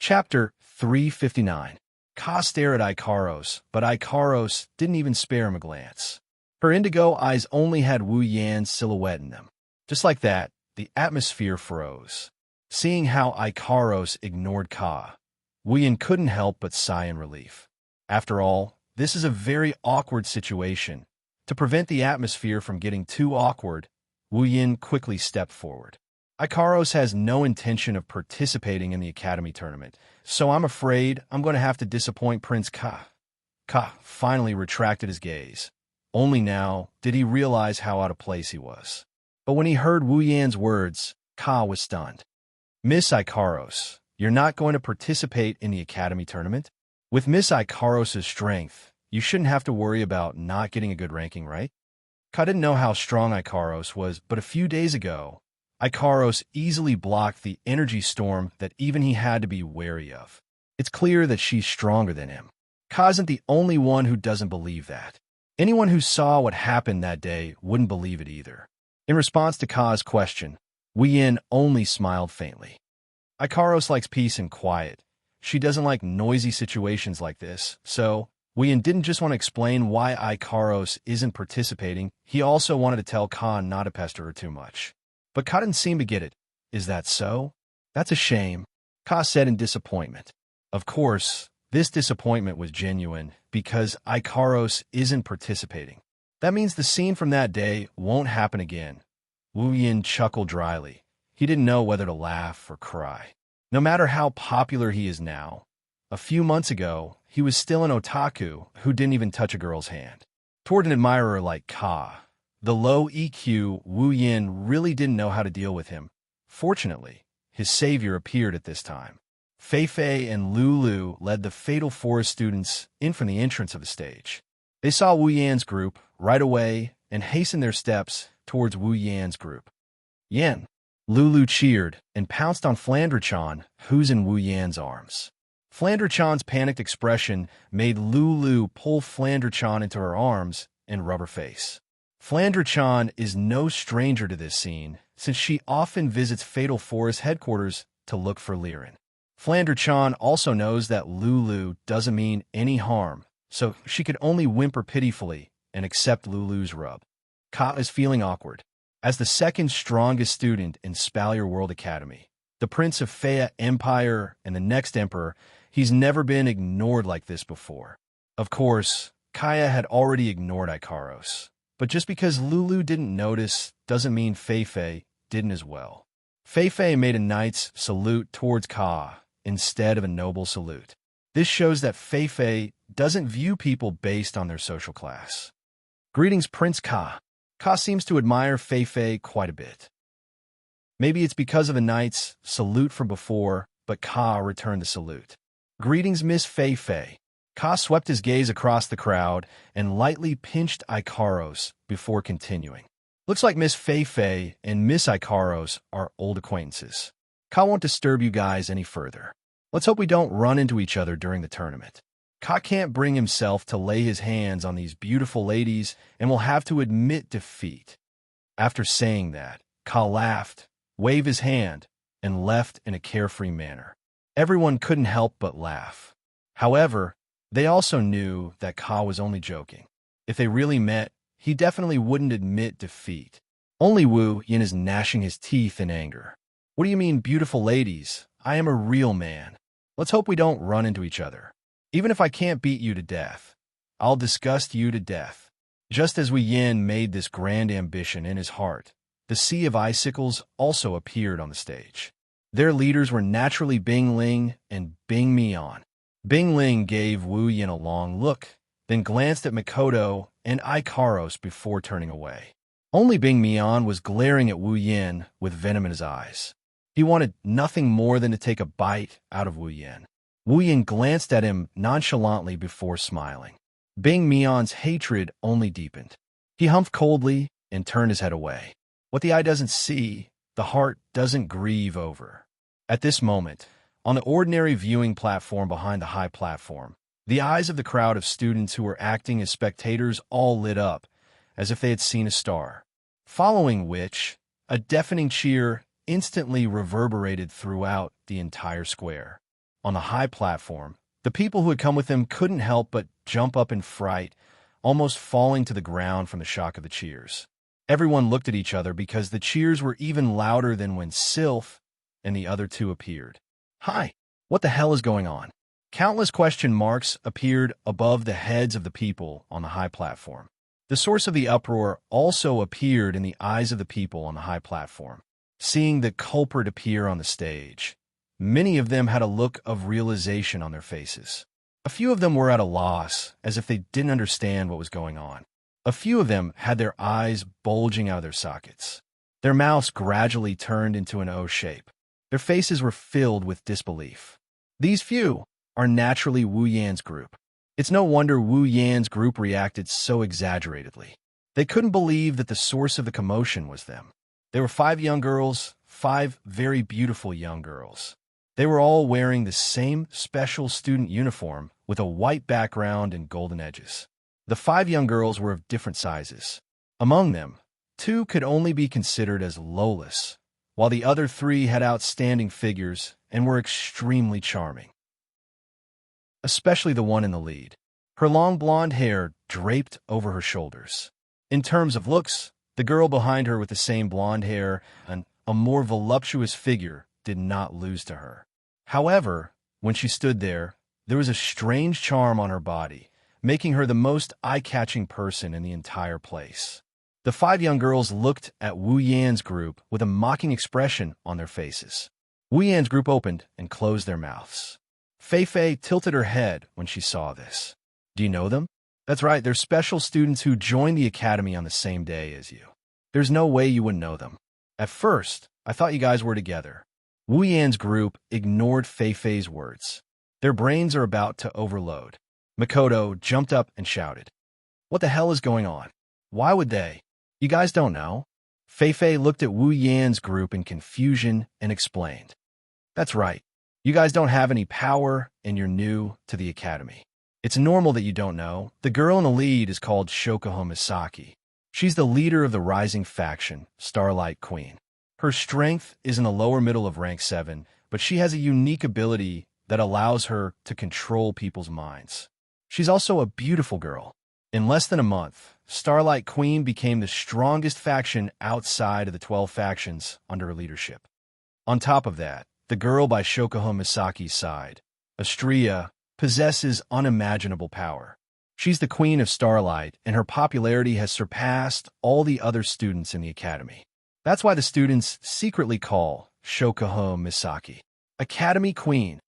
Chapter 359. Ka stared at Ikaros, but Ikaros didn't even spare him a glance. Her indigo eyes only had Wu Yan's silhouette in them. Just like that, the atmosphere froze. Seeing how Ikaros ignored Ka, Wu Yan couldn't help but sigh in relief. After all, this is a very awkward situation. To prevent the atmosphere from getting too awkward, Wu Yan quickly stepped forward. Ikaros has no intention of participating in the Academy tournament, so I'm afraid I'm going to have to disappoint Prince Ka. Ka finally retracted his gaze. Only now did he realize how out of place he was. But when he heard Wu Yan's words, Ka was stunned. Miss Ikaros, you're not going to participate in the Academy tournament? With Miss Ikaros' strength, you shouldn't have to worry about not getting a good ranking, right? Ka didn't know how strong Ikaros was, but a few days ago, Ikaros easily blocked the energy storm that even he had to be wary of. It's clear that she's stronger than him. Ka isn't the only one who doesn't believe that. Anyone who saw what happened that day wouldn't believe it either. In response to Ka's question, Wu Yan only smiled faintly. Ikaros likes peace and quiet. She doesn't like noisy situations like this, so Wu Yan didn't just want to explain why Ikaros isn't participating, he also wanted to tell Ka not to pester her too much. But Ka didn't seem to get it. Is that so? That's a shame, Ka said in disappointment. Of course, this disappointment was genuine because Ikaros isn't participating. That means the scene from that day won't happen again. Wu Yan chuckled dryly. He didn't know whether to laugh or cry. No matter how popular he is now, a few months ago, he was still an otaku who didn't even touch a girl's hand. Toward an admirer like Ka, the low EQ Wu Yan really didn't know how to deal with him. Fortunately, his savior appeared at this time. Fei and Lulu led the Fatal Forest students in from the entrance of the stage. They saw Wu Yan's group right away and hastened their steps towards Wu Yan's group. Yan! Lulu cheered and pounced on Flandre-chan, who's in Wu Yan's arms. Flandre-chan's panicked expression made Lulu pull Flandre-chan into her arms and rub her face. Flandre-chan is no stranger to this scene, since she often visits Fatal Forest headquarters to look for Liren. Flandre-chan also knows that Lulu doesn't mean any harm, so she could only whimper pitifully and accept Lulu's rub. Ka is feeling awkward. As the second strongest student in Spalier World Academy, the Prince of Fea Empire and the next Emperor, he's never been ignored like this before. Of course, Kaya had already ignored Ikaros. But just because Lulu didn't notice doesn't mean Fei didn't as well. Fei made a knight's salute towards Ka instead of a noble salute. This shows that Fei doesn't view people based on their social class. Greetings, Prince Ka. Ka seems to admire Fei quite a bit. Maybe it's because of the knight's salute from before, but Ka returned the salute. Greetings, Miss Fei. Ka swept his gaze across the crowd and lightly pinched Ikaros before continuing. Looks like Miss Fei and Miss Ikaros are old acquaintances. Ka won't disturb you guys any further. Let's hope we don't run into each other during the tournament. Ka can't bring himself to lay his hands on these beautiful ladies and will have to admit defeat. After saying that, Ka laughed, waved his hand, and left in a carefree manner. Everyone couldn't help but laugh. However, they also knew that Ka was only joking. If they really met, he definitely wouldn't admit defeat. Only Wu Yan is gnashing his teeth in anger. What do you mean, beautiful ladies? I am a real man. Let's hope we don't run into each other. Even if I can't beat you to death, I'll disgust you to death. Just as Wu Yan made this grand ambition in his heart, the Sea of Icicles also appeared on the stage. Their leaders were naturally Bing Ling and Bing Mian. Bing Ling gave Wu Yan a long look, then glanced at Mikoto and Ikaros before turning away. Only Bing Mian was glaring at Wu Yan with venom in his eyes. He wanted nothing more than to take a bite out of Wu Yan. Wu Yan glanced at him nonchalantly before smiling. Bing Mian's hatred only deepened. He humphed coldly and turned his head away. What the eye doesn't see, the heart doesn't grieve over. At this moment, on the ordinary viewing platform behind the high platform, the eyes of the crowd of students who were acting as spectators all lit up, as if they had seen a star. Following which, a deafening cheer instantly reverberated throughout the entire square. on the high platform, the people who had come with him couldn't help but jump up in fright, almost falling to the ground from the shock of the cheers. Everyone looked at each other because the cheers were even louder than when Sylph and the other two appeared. "Hi, what the hell is going on?" Countless question marks appeared above the heads of the people on the high platform. The source of the uproar also appeared in the eyes of the people on the high platform. Seeing the culprit appear on the stage, many of them had a look of realization on their faces. A few of them were at a loss, as if they didn't understand what was going on. A few of them had their eyes bulging out of their sockets. Their mouths gradually turned into an O shape. Their faces were filled with disbelief. These few are naturally Wu Yan's group. It's no wonder Wu Yan's group reacted so exaggeratedly. They couldn't believe that the source of the commotion was them. They were 5 young girls, 5 very beautiful young girls. They were all wearing the same special student uniform with a white background and golden edges. The 5 young girls were of different sizes. Among them, 2 could only be considered as lowless, while the other 3 had outstanding figures and were extremely charming. Especially the one in the lead. Her long blonde hair draped over her shoulders. In terms of looks, the girl behind her with the same blonde hair and a more voluptuous figure did not lose to her. However, when she stood there was a strange charm on her body, making her the most eye-catching person in the entire place. The 5 young girls looked at Wu Yan's group with a mocking expression on their faces. Wu Yan's group opened and closed their mouths. Fei Fei tilted her head when she saw this. "Do you know them?" "That's right, they're special students who joined the academy on the same day as you. There's no way you wouldn't know them. At first, I thought you guys were together." Wu Yan's group ignored Fei Fei's words. Their brains are about to overload. Makoto jumped up and shouted, "What the hell is going on? Why would they? You guys don't know?" Fei Fei looked at Wu Yan's group in confusion and explained, "That's right. You guys don't have any power and you're new to the academy. It's normal that you don't know. The girl in the lead is called Shokuho Misaki. She's the leader of the rising faction, Starlight Queen. Her strength is in the lower middle of rank 7, but she has a unique ability that allows her to control people's minds. She's also a beautiful girl. In less than a month, Starlight Queen became the strongest faction outside of the 12 factions under her leadership. On top of that, the girl by Shokuho Misaki's side, Astria, possesses unimaginable power. She's the queen of Starlight, and her popularity has surpassed all the other students in the academy. That's why the students secretly call Shokuho Misaki Academy Queen.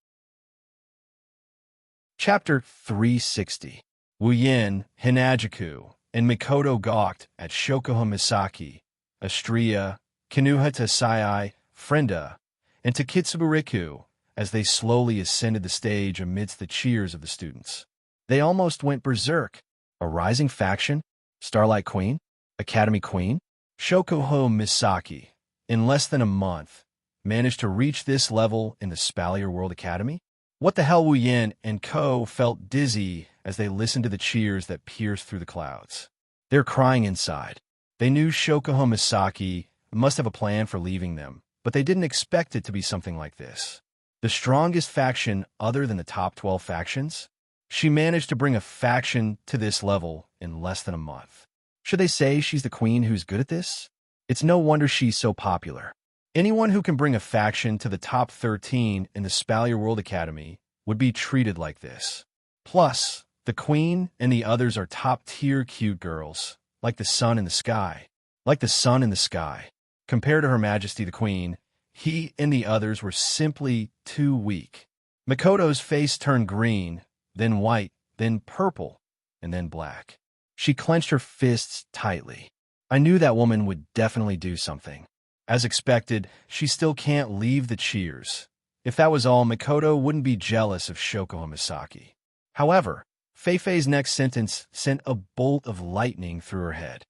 Chapter 360. Wu Yin, Hinajuku, and Mikoto gawked at Shokuho Misaki, Astria, Kinuha Tasai, Frenda, and Takitsuburiku as they slowly ascended the stage amidst the cheers of the students. They almost went berserk. A rising faction? Starlight Queen? Academy Queen? Shokuho Misaki, in less than a month, managed to reach this level in the Spalier World Academy? What the hell? Wu Yin and Ko felt dizzy as they listened to the cheers that pierced through the clouds. They're crying inside. They knew Shokuho Misaki must have a plan for leaving them, but they didn't expect it to be something like this. The strongest faction other than the top 12 factions? She managed to bring a faction to this level in less than a month. Should they say she's the queen who's good at this? It's no wonder she's so popular. Anyone who can bring a faction to the top 13 in the Spalier World Academy would be treated like this. Plus, the queen and the others are top-tier cute girls, like the sun in the sky. Like the sun in the sky. Compared to Her Majesty the Queen, he and the others were simply too weak. Makoto's face turned green, then white, then purple, and then black. She clenched her fists tightly. I knew that woman would definitely do something. As expected, she still can't leave the cheers. If that was all, Makoto wouldn't be jealous of Shokuho Misaki. However, Fei Fei's next sentence sent a bolt of lightning through her head.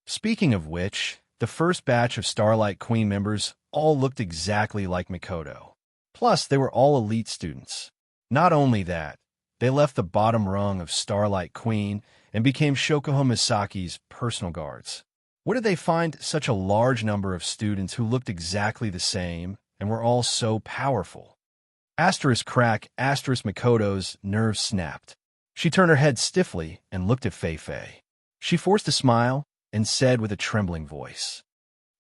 Speaking of which, the first batch of Starlight Queen members all looked exactly like Makoto. Plus, they were all elite students. Not only that, they left the bottom rung of Starlight Queen and became Shokuho Misaki's personal guards. Where did they find such a large number of students who looked exactly the same and were all so powerful? Asterisk crack, asterisk Makoto's nerves snapped. She turned her head stiffly and looked at Fei Fei. She forced a smile and said with a trembling voice,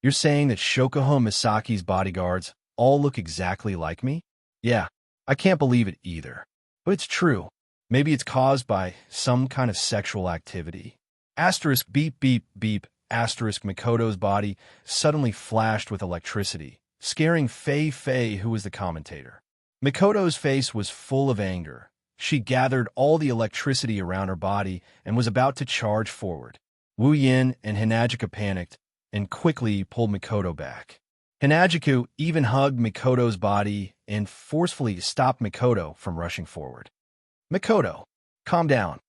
"You're saying that Shokuho Misaki's bodyguards all look exactly like me?" "Yeah, I can't believe it either. But it's true. Maybe it's caused by some kind of sexual activity." Asterisk beep beep beep, asterisk Makoto's body suddenly flashed with electricity, scaring Fei Fei, who was the commentator. Makoto's face was full of anger. She gathered all the electricity around her body and was about to charge forward. Wu Yin and Hinajika panicked and quickly pulled Makoto back. Hinajiku even hugged Makoto's body and forcefully stopped Makoto from rushing forward. "Makoto, calm down.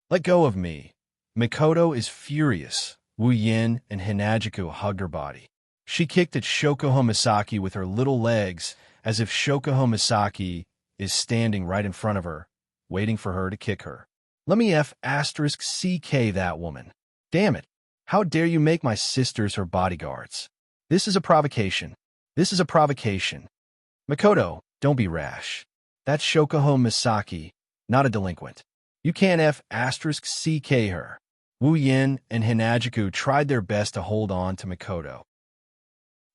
Let go of me." Makoto is furious. Wu Yin and Hinajiku hugged her body. She kicked at Shokuho Misaki with her little legs as if Shokuho Misaki is standing right in front of her, waiting for her to kick her. "Let me CK that woman. Damn it. How dare you make my sisters her bodyguards? This is a provocation. This is a provocation. Makoto, don't be rash. That's Shokuho Misaki, not a delinquent. You can't CK her." Wu Yin and Hinajiku tried their best to hold on to Makoto.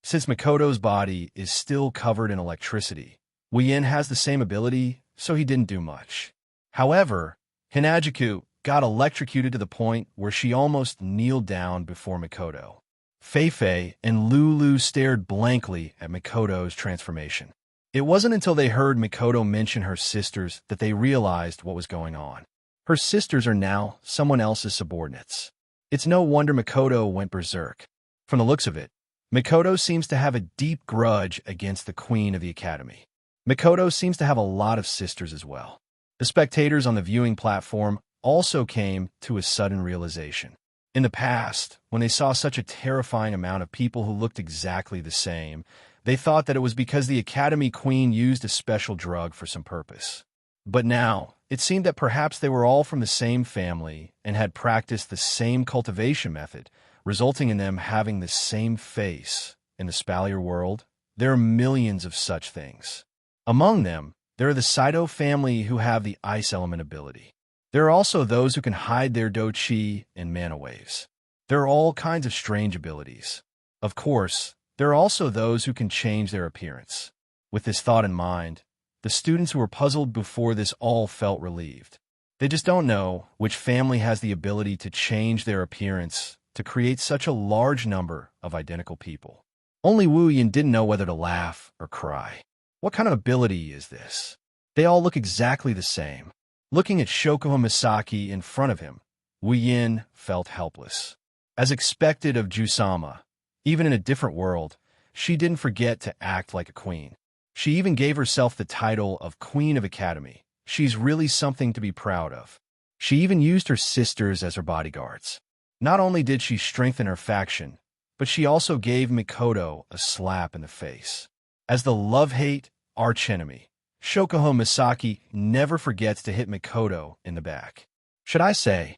Since Makoto's body is still covered in electricity, Wu Yin has the same ability, so he didn't do much. However, Hinajiku got electrocuted to the point where she almost kneeled down before Makoto. Fei Fei and Lulu stared blankly at Makoto's transformation. It wasn't until they heard Makoto mention her sisters that they realized what was going on. Her sisters are now someone else's subordinates. It's no wonder Makoto went berserk. From the looks of it, Makoto seems to have a deep grudge against the queen of the academy. Makoto seems to have a lot of sisters as well. The spectators on the viewing platform also came to a sudden realization. In the past, when they saw such a terrifying amount of people who looked exactly the same, they thought that it was because the academy queen used a special drug for some purpose. But now, it seemed that perhaps they were all from the same family and had practiced the same cultivation method, resulting in them having the same face. In the Spalier world, there are millions of such things. Among them, there are the Saito family who have the ice element ability. There are also those who can hide their do-chi and mana waves. There are all kinds of strange abilities. Of course, there are also those who can change their appearance. With this thought in mind, the students who were puzzled before this all felt relieved. They just don't know which family has the ability to change their appearance to create such a large number of identical people. Only Wu Yin didn't know whether to laugh or cry. What kind of ability is this? They all look exactly the same. Looking at Shokuho Misaki in front of him, Wu Yin felt helpless. As expected of Jusama, even in a different world, she didn't forget to act like a queen. She even gave herself the title of Queen of Academy. She's really something to be proud of. She even used her sisters as her bodyguards. Not only did she strengthen her faction, but she also gave Makoto a slap in the face. As the love-hate archenemy, Shokuho Misaki never forgets to hit Makoto in the back. Should I say,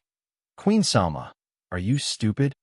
"Queen-sama, are you stupid?"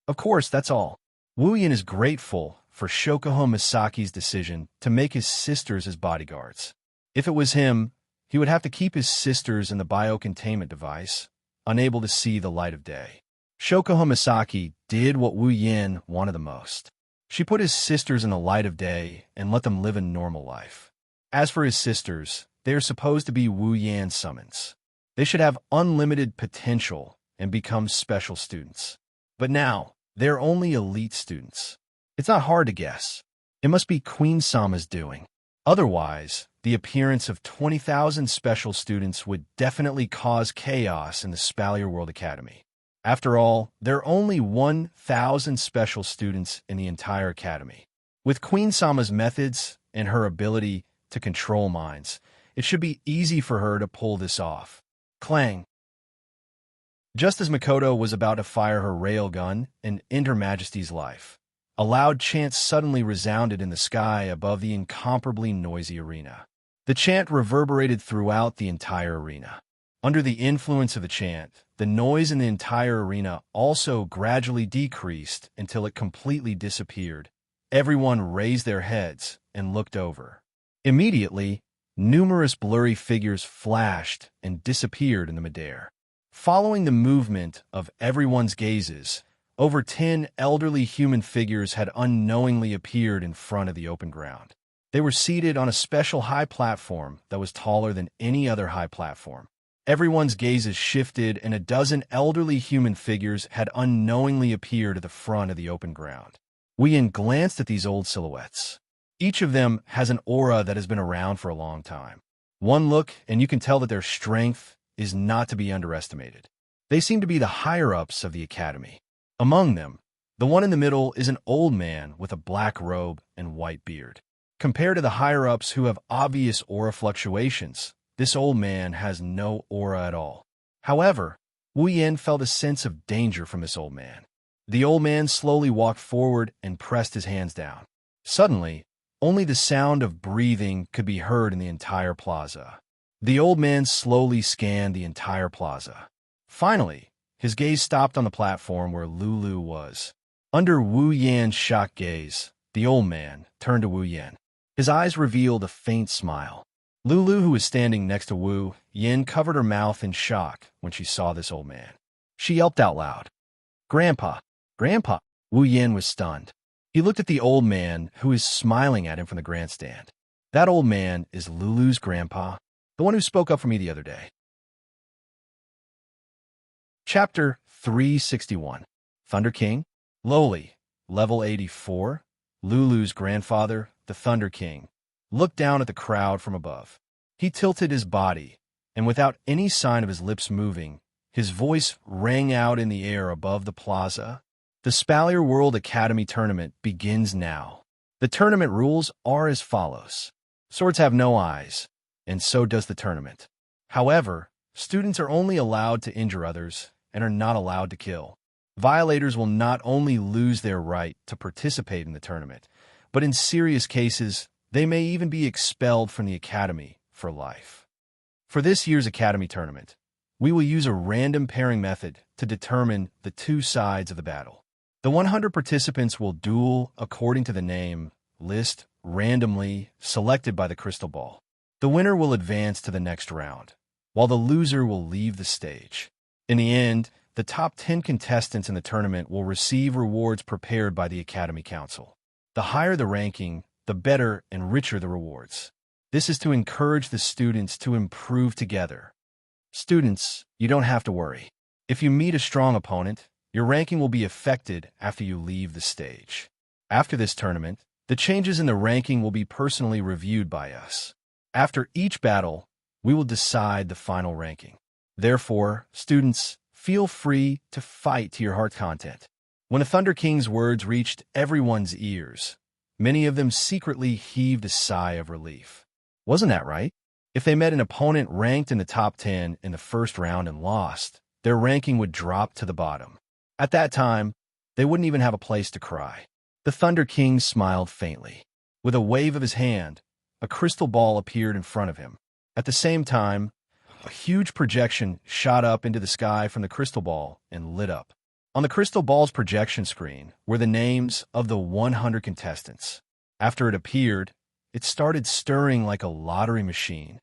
Of course, that's all. Wu Yin is grateful for Shokuho Misaki's decision to make his sisters his bodyguards. If it was him, he would have to keep his sisters in the biocontainment device, unable to see the light of day. Shokuho Misaki did what Wu Yin wanted the most. She put his sisters in the light of day and let them live a normal life. As for his sisters, they are supposed to be Wu Yan's summons. They should have unlimited potential and become special students. But now, they're only elite students. It's not hard to guess. It must be Queen Sama's doing. Otherwise, the appearance of 20,000 special students would definitely cause chaos in the Spalier World Academy. After all, there are only 1,000 special students in the entire academy. With Queen Sama's methods and her ability to control minds, it should be easy for her to pull this off. Clang! Just as Makoto was about to fire her railgun and end Her Majesty's life, a loud chant suddenly resounded in the sky above the incomparably noisy arena. The chant reverberated throughout the entire arena. Under the influence of the chant, the noise in the entire arena also gradually decreased until it completely disappeared. Everyone raised their heads and looked over. Immediately, Numerous blurry figures flashed and disappeared in the midair. Following the movement of everyone's gazes, over 10 elderly human figures had unknowingly appeared in front of the open ground. They were seated on a special high platform that was taller than any other high platform. Everyone's gazes shifted, and a dozen elderly human figures had unknowingly appeared at the front of the open ground. Wu Yin glanced at these old silhouettes. Each of them has an aura that has been around for a long time. One look, and you can tell that their strength is not to be underestimated. They seem to be the higher-ups of the academy. Among them, the one in the middle is an old man with a black robe and white beard. Compared to the higher-ups who have obvious aura fluctuations, this old man has no aura at all. However, Wu Yin felt a sense of danger from this old man. The old man slowly walked forward and pressed his hands down. Suddenly, only the sound of breathing could be heard in the entire plaza. The old man slowly scanned the entire plaza. Finally, his gaze stopped on the platform where Lulu was. Under Wu Yan's shocked gaze, the old man turned to Wu Yan. His eyes revealed a faint smile. Lulu, who was standing next to Wu Yin, covered her mouth in shock when she saw this old man. She yelped out loud, "Grandpa! Grandpa!" Wu Yin was stunned. He looked at the old man, who is smiling at him from the grandstand. That old man is Lulu's grandpa, the one who spoke up for me the other day. Chapter 361. Thunder King. Lowly, level 84, Lulu's grandfather, the Thunder King, looked down at the crowd from above. He tilted his body, and without any sign of his lips moving, his voice rang out in the air above the plaza. The Spalier World Academy tournament begins now. The tournament rules are as follows. Swords have no eyes, and so does the tournament. However, students are only allowed to injure others and are not allowed to kill. Violators will not only lose their right to participate in the tournament, but in serious cases, they may even be expelled from the academy for life. For this year's academy tournament, we will use a random pairing method to determine the two sides of the battle. The 100 participants will duel according to the name list randomly selected by the crystal ball. The winner will advance to the next round, while the loser will leave the stage. In the end, the top 10 contestants in the tournament will receive rewards prepared by the Academy Council. The higher the ranking, the better and richer the rewards. This is to encourage the students to improve together. Students, you don't have to worry. If you meet a strong opponent, your ranking will be affected after you leave the stage. After this tournament, the changes in the ranking will be personally reviewed by us. After each battle, we will decide the final ranking. Therefore, students, feel free to fight to your heart's content. When the Thunder King's words reached everyone's ears, many of them secretly heaved a sigh of relief. Wasn't that right? If they met an opponent ranked in the top 10 in the first round and lost, their ranking would drop to the bottom. At that time, they wouldn't even have a place to cry. The Thunder King smiled faintly. With a wave of his hand, a crystal ball appeared in front of him. At the same time, a huge projection shot up into the sky from the crystal ball and lit up. On the crystal ball's projection screen were the names of the 100 contestants. After it appeared, it started stirring like a lottery machine.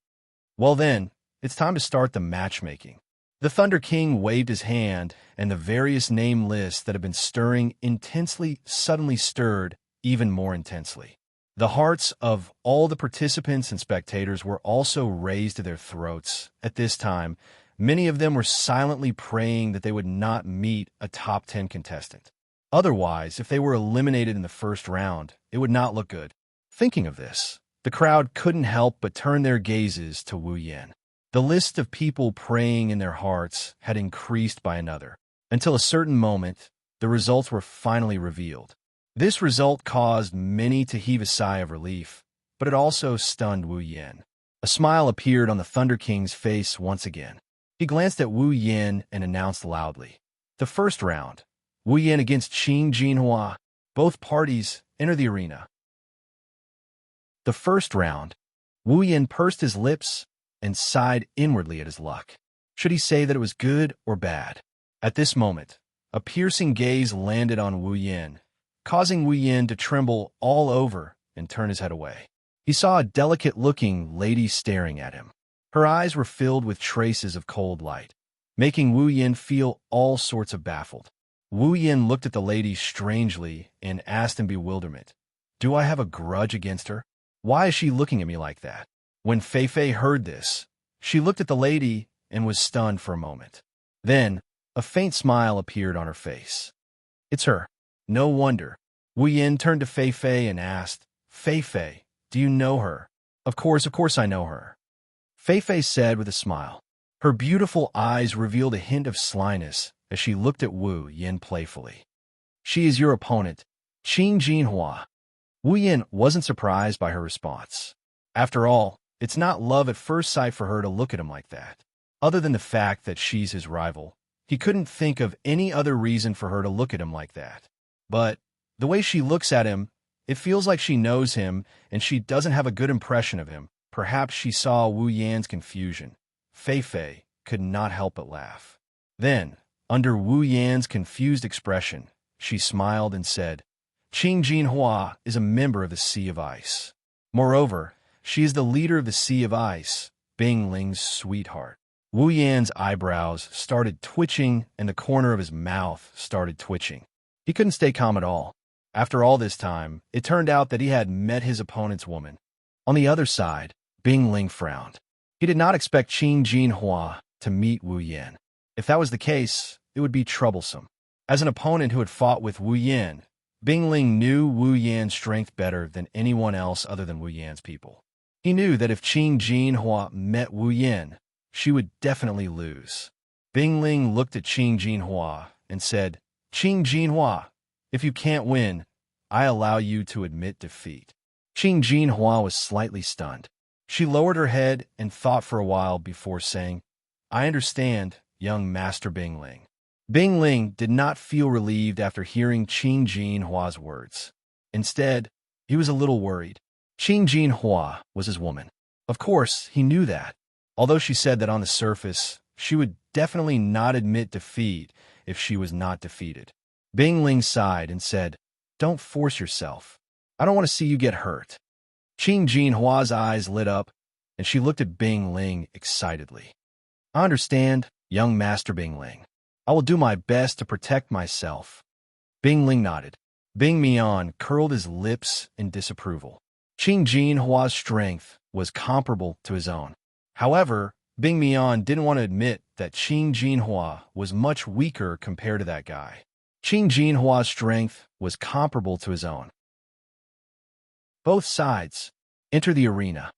Well then, it's time to start the matchmaking. The Thunder King waved his hand, and the various name lists that had been stirring intensely suddenly stirred even more intensely. The hearts of all the participants and spectators were also raised to their throats. At this time, many of them were silently praying that they would not meet a top 10 contestant. Otherwise, if they were eliminated in the first round, it would not look good. Thinking of this, the crowd couldn't help but turn their gazes to Wu Yan. The list of people praying in their hearts had increased by another. Until a certain moment, the results were finally revealed. This result caused many to heave a sigh of relief, but it also stunned Wu Yan. A smile appeared on the Thunder King's face once again. He glanced at Wu Yan and announced loudly, "The first round, Wu Yan against Qing Jinhua. Both parties enter the arena." The first round, Wu Yan pursed his lips and sighed inwardly at his luck. Should he say that it was good or bad? At this moment, a piercing gaze landed on Wu Yan, causing Wu Yan to tremble all over and turn his head away. He saw a delicate-looking lady staring at him. Her eyes were filled with traces of cold light, making Wu Yin feel all sorts of baffled. Wu Yin looked at the lady strangely and asked in bewilderment, "Do I have a grudge against her? Why is she looking at me like that?" When Fei Fei heard this, she looked at the lady and was stunned for a moment. Then, a faint smile appeared on her face. "It's her." No wonder. Wu Yin turned to Fei Fei and asked, "Fei Fei, do you know her?" Of course I know her," Fei Fei said with a smile. Her beautiful eyes revealed a hint of slyness as she looked at Wu Yin playfully. "She is your opponent, Qing Jinhua." Wu Yin wasn't surprised by her response. After all, it's not love at first sight for her to look at him like that. Other than the fact that she's his rival, he couldn't think of any other reason for her to look at him like that. But the way she looks at him, it feels like she knows him and she doesn't have a good impression of him. Perhaps she saw Wu Yan's confusion. Fei Fei could not help but laugh. Then, under Wu Yan's confused expression, she smiled and said, "Qing Jinhua is a member of the Sea of Ice. Moreover, she is the leader of the Sea of Ice, Bing Ling's sweetheart." Wu Yan's eyebrows started twitching and the corner of his mouth started twitching. He couldn't stay calm at all. After all this time, it turned out that he had met his opponent's woman. On the other side, Bing Ling frowned. He did not expect Qing Jinhua to meet Wu Yan. If that was the case, it would be troublesome. As an opponent who had fought with Wu Yan, Bing Ling knew Wu Yan's strength better than anyone else other than Wu Yan's people. He knew that if Qing Jinhua met Wu Yan, she would definitely lose. Bing Ling looked at Qing Jinhua and said, "Qing Jinhua, if you can't win, I allow you to admit defeat." Qing Jinhua was slightly stunned. She lowered her head and thought for a while before saying, "I understand, young Master Bing Ling." Bing Ling did not feel relieved after hearing Qing Jinhua's words. Instead, he was a little worried. Qing Jinhua was his woman. Of course, he knew that. Although she said that on the surface, she would definitely not admit defeat if she was not defeated. Bing Ling sighed and said, "Don't force yourself. I don't want to see you get hurt." Qing Jinhua's eyes lit up, and she looked at Bing Ling excitedly. "I understand, young Master Bing Ling. I will do my best to protect myself." Bing Ling nodded. Bing Mian curled his lips in disapproval. Qing Jinhua's strength was comparable to his own. However, Bing Mian didn't want to admit that Qing Jinhua was much weaker compared to that guy. Qing Jinhua's strength was comparable to his own. Both sides enter the arena.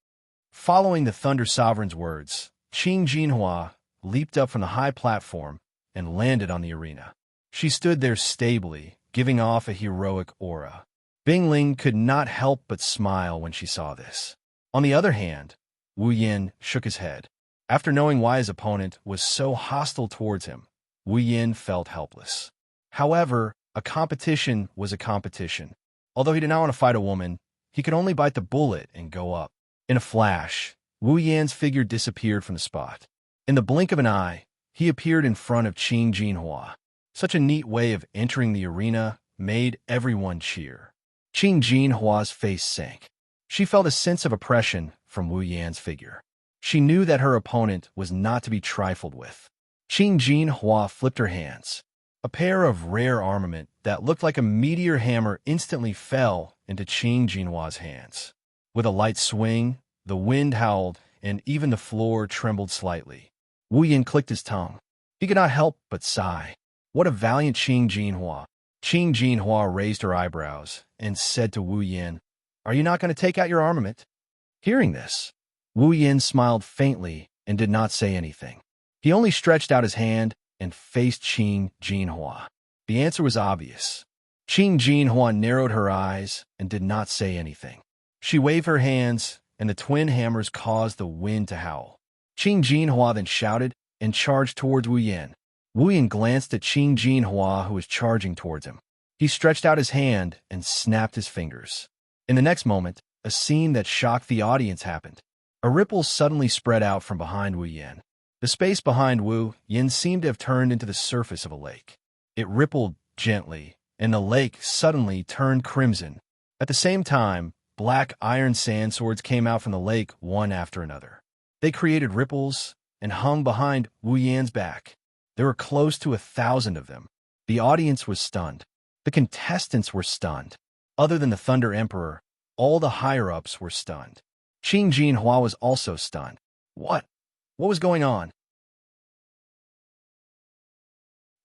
Following the Thunder Sovereign's words, Qing Jinhua leaped up from the high platform and landed on the arena. She stood there stably, giving off a heroic aura. Bing Ling could not help but smile when she saw this. On the other hand, Wu Yin shook his head. After knowing why his opponent was so hostile towards him, Wu Yin felt helpless. However, a competition was a competition. Although he did not want to fight a woman, he could only bite the bullet and go up. In a flash, Wu Yan's figure disappeared from the spot. In the blink of an eye, he appeared in front of Qing Jinhua. Such a neat way of entering the arena made everyone cheer. Qing Jinhua's face sank. She felt a sense of oppression from Wu Yan's figure. She knew that her opponent was not to be trifled with. Qing Jinhua flipped her hands. A pair of rare armament that looked like a meteor hammer instantly fell into Qing Jinhua's hands. With a light swing, the wind howled, and even the floor trembled slightly. Wu Yin clicked his tongue. He could not help but sigh. What a valiant Qing Jinhua. Qing Jinhua raised her eyebrows and said to Wu Yin, "Are you not going to take out your armament?" Hearing this, Wu Yin smiled faintly and did not say anything. He only stretched out his hand and faced Qing Jinhua. The answer was obvious. Qing Jinhua narrowed her eyes and did not say anything. She waved her hands, and the twin hammers caused the wind to howl. Qing Jinhua then shouted and charged towards Wu Yin. Wu Yin glanced at Qing Jinhua, who was charging towards him. He stretched out his hand and snapped his fingers. In the next moment, a scene that shocked the audience happened. A ripple suddenly spread out from behind Wu Yin. The space behind Wu Yin seemed to have turned into the surface of a lake. It rippled gently, and the lake suddenly turned crimson. At the same time, black iron sand swords came out from the lake one after another. They created ripples and hung behind Wu Yan's back. There were close to 1,000 of them. The audience was stunned. The contestants were stunned. Other than the Thunder Emperor, all the higher-ups were stunned. Qing Jinhua was also stunned. What? What was going on?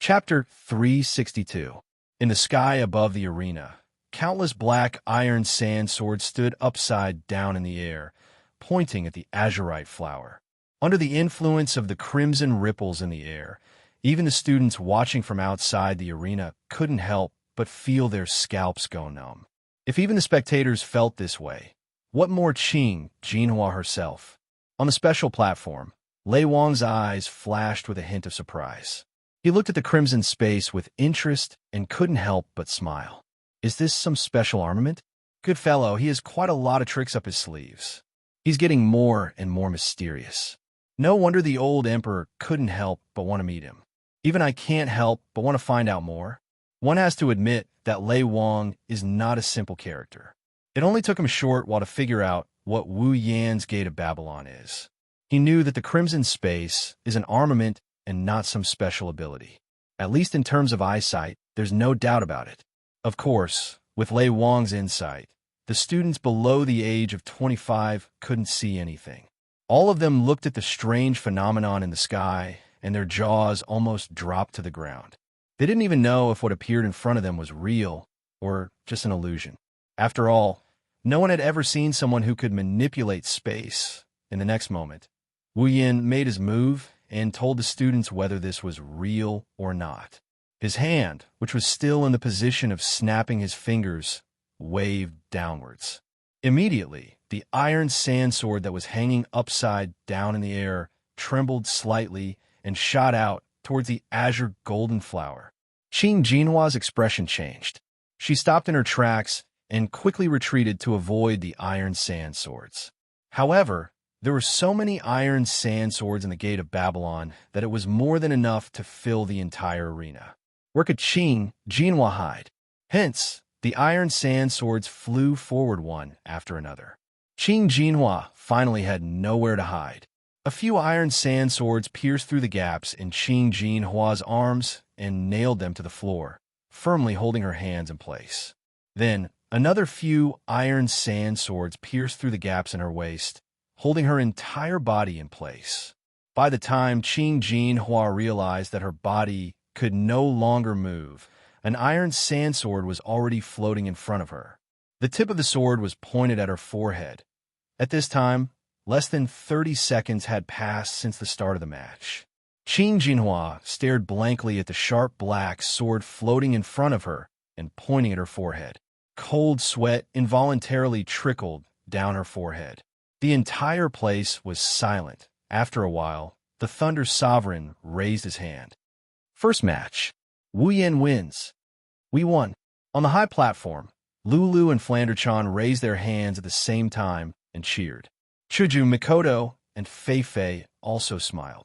Chapter 362. In the sky above the arena, countless black iron sand swords stood upside down in the air, pointing at the azurite flower. Under the influence of the crimson ripples in the air, even the students watching from outside the arena couldn't help but feel their scalps go numb. If even the spectators felt this way, what more Qing Jinhua herself? On the special platform, Lei Wang's eyes flashed with a hint of surprise. He looked at the crimson space with interest and couldn't help but smile. Is this some special armament? Good fellow, he has quite a lot of tricks up his sleeves. He's getting more and more mysterious. No wonder the old emperor couldn't help but want to meet him. Even I can't help but want to find out more. One has to admit that Lei Wang is not a simple character. It only took him a short while to figure out what Wu Yan's Gate of Babylon is. He knew that the crimson space is an armament and not some special ability. At least in terms of eyesight, there's no doubt about it. Of course, with Lei Wang's insight, the students below the age of 25 couldn't see anything. All of them looked at the strange phenomenon in the sky, and their jaws almost dropped to the ground. They didn't even know if what appeared in front of them was real or just an illusion. After all, no one had ever seen someone who could manipulate space. In the next moment, Wu Yan made his move and told the students whether this was real or not. His hand, which was still in the position of snapping his fingers, waved downwards. Immediately, the iron sand sword that was hanging upside down in the air trembled slightly and shot out towards the azure golden flower. Qing Jinhua's expression changed. She stopped in her tracks and quickly retreated to avoid the iron sand swords. However, there were so many iron sand swords in the Gate of Babylon that it was more than enough to fill the entire arena. Where could Qing Jinhua hide? Hence, the iron sand swords flew forward one after another. Qing Jinhua finally had nowhere to hide. A few iron sand swords pierced through the gaps in Qing Jinhua's arms and nailed them to the floor, firmly holding her hands in place. Then, another few iron sand swords pierced through the gaps in her waist, holding her entire body in place. By the time Qing Jinhua realized that her body could no longer move, an iron sand sword was already floating in front of her. The tip of the sword was pointed at her forehead. At this time, less than 30 seconds had passed since the start of the match. Qing Jinhua stared blankly at the sharp black sword floating in front of her and pointing at her forehead. Cold sweat involuntarily trickled down her forehead. The entire place was silent. After a while, the Thunder Sovereign raised his hand. First match. Wu Yan wins. We won. On the high platform, Lulu and Flanderchan raised their hands at the same time and cheered. Chuju, Mikoto, and Fei Fei also smiled.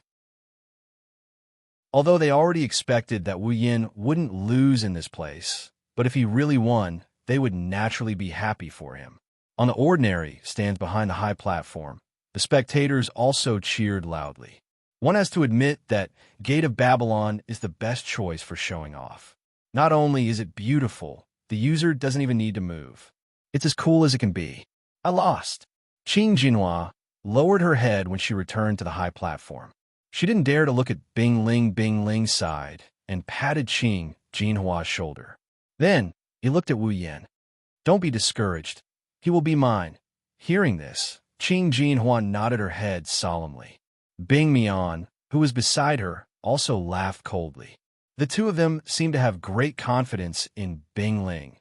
Although they already expected that Wu Yan wouldn't lose in this place, but if he really won, they would naturally be happy for him. On the ordinary stands behind the high platform, the spectators also cheered loudly. One has to admit that Gate of Babylon is the best choice for showing off. Not only is it beautiful, the user doesn't even need to move. It's as cool as it can be. I lost. Qing Jinhua lowered her head when she returned to the high platform. She didn't dare to look at Bing Ling's side and patted Qing Jinhua's shoulder. Then he looked at Wu Yan. Don't be discouraged. He will be mine. Hearing this, Qing Jinhua nodded her head solemnly. Bing Mian, who was beside her, also laughed coldly. The two of them seemed to have great confidence in Bing Ling.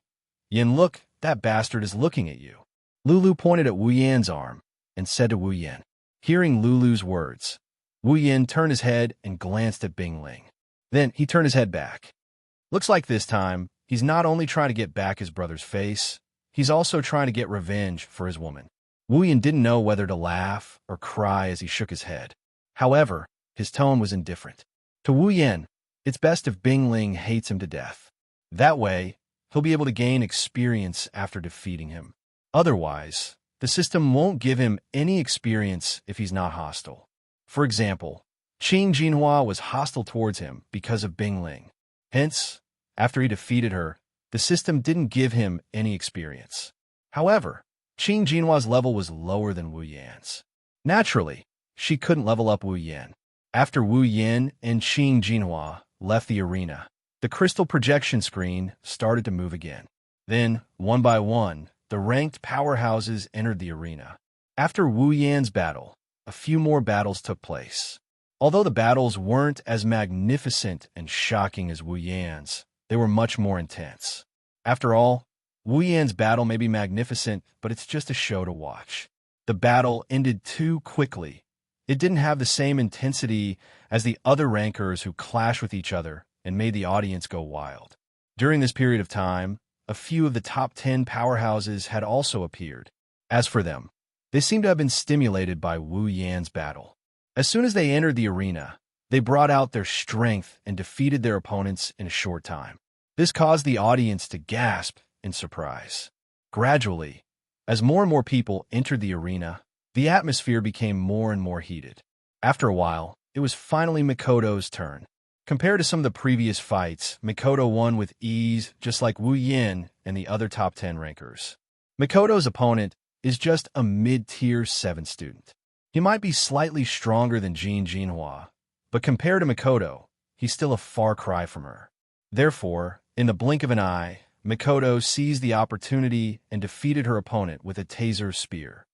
Yin, look, that bastard is looking at you. Lulu pointed at Wu Yan's arm and said to Wu Yan. Hearing Lulu's words, Wu Yan turned his head and glanced at Bing Ling. Then he turned his head back. Looks like this time, he's not only trying to get back his brother's face, he's also trying to get revenge for his woman. Wu Yan didn't know whether to laugh or cry as he shook his head. However, his tone was indifferent. To Wu Yan, it's best if Bing Ling hates him to death. That way, he'll be able to gain experience after defeating him. Otherwise, the system won't give him any experience if he's not hostile. For example, Qing Jinhua was hostile towards him because of Bing Ling. Hence, after he defeated her, the system didn't give him any experience. However, Qing Jinhua's level was lower than Wu Yan's. Naturally, she couldn't level up Wu Yan. After Wu Yan and Qing Jinhua left the arena, the crystal projection screen started to move again. Then, one by one, the ranked powerhouses entered the arena. After Wu Yan's battle, a few more battles took place. Although the battles weren't as magnificent and shocking as Wu Yan's, they were much more intense. After all, Wu Yan's battle may be magnificent, but it's just a show to watch. The battle ended too quickly. It didn't have the same intensity as the other rankers who clashed with each other and made the audience go wild. During this period of time, a few of the top 10 powerhouses had also appeared. As for them, they seemed to have been stimulated by Wu Yan's battle. As soon as they entered the arena, they brought out their strength and defeated their opponents in a short time. This caused the audience to gasp in surprise. Gradually, as more and more people entered the arena, the atmosphere became more and more heated. After a while, it was finally Mikoto's turn. Compared to some of the previous fights, Mikoto won with ease, just like Wu Yan and the other top 10 rankers. Mikoto's opponent is just a mid-tier 7 student. He might be slightly stronger than Jin Jinhua, but compared to Mikoto, he's still a far cry from her. Therefore, in the blink of an eye, Mikoto seized the opportunity and defeated her opponent with a taser spear.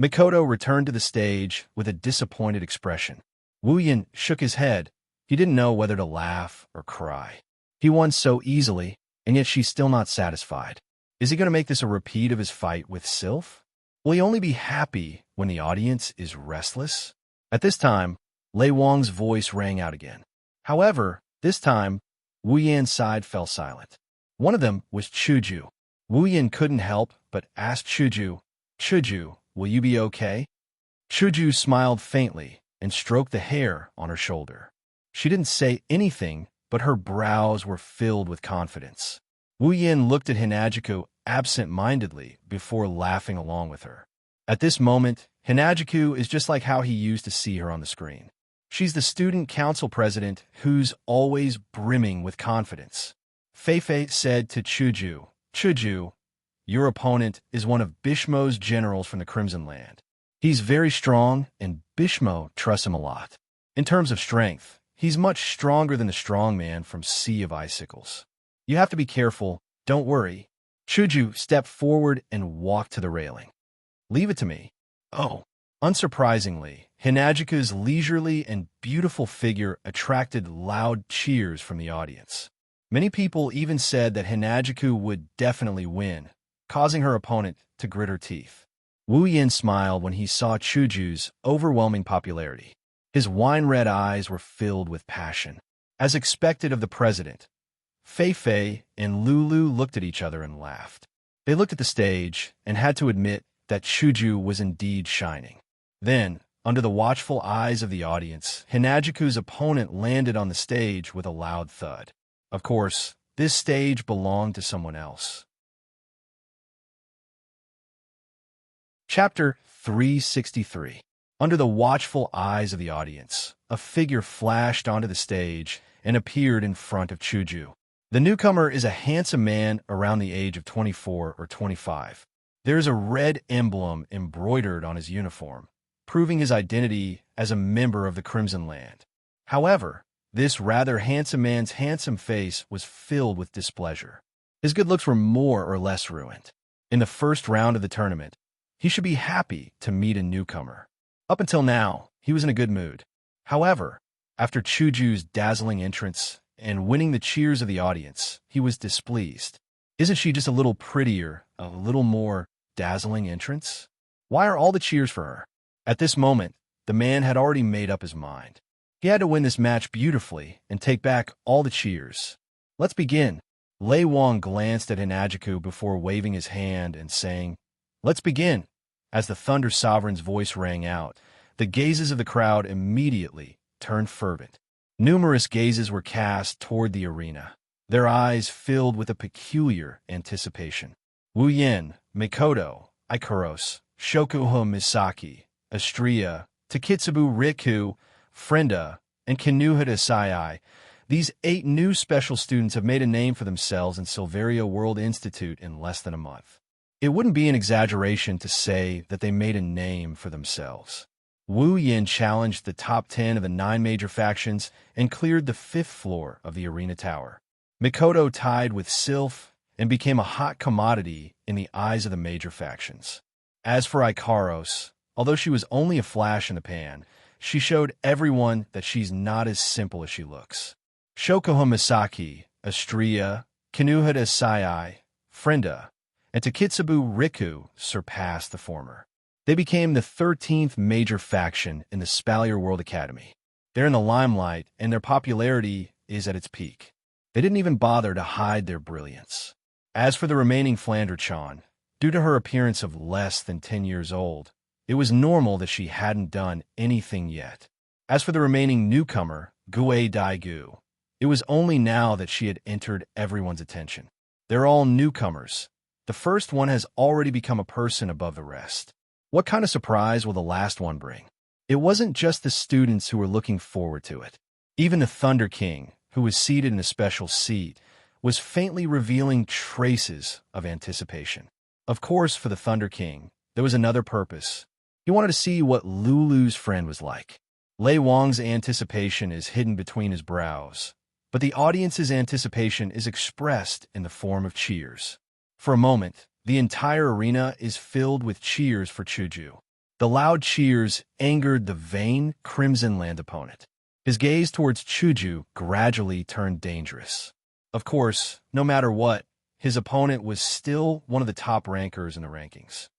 Mikoto returned to the stage with a disappointed expression. Wu Yan shook his head. He didn't know whether to laugh or cry. He won so easily, and yet she's still not satisfied. Is he going to make this a repeat of his fight with Sylph? Will he only be happy when the audience is restless? At this time, Lei Wang's voice rang out again. However, this time, Wu Yan's side fell silent. One of them was Chuju. Wu Yan couldn't help but ask Chuju, "Chuju, will you be okay?" Chuju smiled faintly and stroked the hair on her shoulder. She didn't say anything, but her brows were filled with confidence. Wu Yan looked at Hinajiku absent-mindedly before laughing along with her. At this moment, Hinajiku is just like how he used to see her on the screen. She's the student council president who's always brimming with confidence. Feifei said to Chuju, "Chuju, your opponent is one of Bishmo's generals from the Crimson Land. He's very strong, and Bishmo trusts him a lot. In terms of strength, he's much stronger than the strong man from Sea of Icicles. You have to be careful, don't worry." Chuju stepped forward and walked to the railing. "Leave it to me." Oh. Unsurprisingly, Hinajiku's leisurely and beautiful figure attracted loud cheers from the audience. Many people even said that Hinajiku would definitely win, causing her opponent to grit her teeth. Wu Yan smiled when he saw Chuju's overwhelming popularity. His wine-red eyes were filled with passion. As expected of the president, Feifei and Lulu looked at each other and laughed. They looked at the stage and had to admit that Chuju was indeed shining. Then, under the watchful eyes of the audience, Hinajiku's opponent landed on the stage with a loud thud. Of course, this stage belonged to someone else. Chapter 363. Under the watchful eyes of the audience, a figure flashed onto the stage and appeared in front of Chuju. The newcomer is a handsome man around the age of 24 or 25. There is a red emblem embroidered on his uniform, proving his identity as a member of the Crimson Land. However, this rather handsome man's handsome face was filled with displeasure. His good looks were more or less ruined. In the first round of the tournament, he should be happy to meet a newcomer. Up until now, he was in a good mood. However, after Chuju's dazzling entrance and winning the cheers of the audience, he was displeased. Isn't she just a little prettier, a little more dazzling entrance? Why are all the cheers for her? At this moment, the man had already made up his mind. He had to win this match beautifully and take back all the cheers. Let's begin. Lei Wang glanced at Hinajiku before waving his hand and saying, "Let's begin." As the Thunder Sovereign's voice rang out, the gazes of the crowd immediately turned fervent. Numerous gazes were cast toward the arena, their eyes filled with a peculiar anticipation. Wu Yin, Mikoto, Ikaros, Shokuha Misaki, Astria, Takitsubu Riku, Frenda, and Kinuhita Sai. These 8 new special students have made a name for themselves in Silveria World Institute in less than a month. It wouldn't be an exaggeration to say that they made a name for themselves. Wu Yin challenged the top 10 of the 9 major factions and cleared the 5th floor of the arena tower. Mikoto tied with Sylph and became a hot commodity in the eyes of the major factions. As for Ikaros, although she was only a flash in the pan, she showed everyone that she's not as simple as she looks. Shokuha Misaki, Astria, Kinuhita Sai, Frenda, and Takitsubu Riku surpassed the former. They became the 13th major faction in the Spalier World Academy. They're in the limelight, and their popularity is at its peak. They didn't even bother to hide their brilliance. As for the remaining Flanderchan, due to her appearance of less than 10 years old, it was normal that she hadn't done anything yet. As for the remaining newcomer, Gue Daigu, it was only now that she had entered everyone's attention. They're all newcomers. The first one has already become a person above the rest. What kind of surprise will the last one bring? It wasn't just the students who were looking forward to it. Even the Thunder King, who was seated in a special seat, was faintly revealing traces of anticipation. Of course, for the Thunder King, there was another purpose. He wanted to see what Lulu's friend was like. Lei Wang's anticipation is hidden between his brows, but the audience's anticipation is expressed in the form of cheers. For a moment, the entire arena is filled with cheers for Chuju. The loud cheers angered the vain Crimson Land opponent. His gaze towards Chuju gradually turned dangerous. Of course, no matter what, his opponent was still one of the top rankers in the rankings.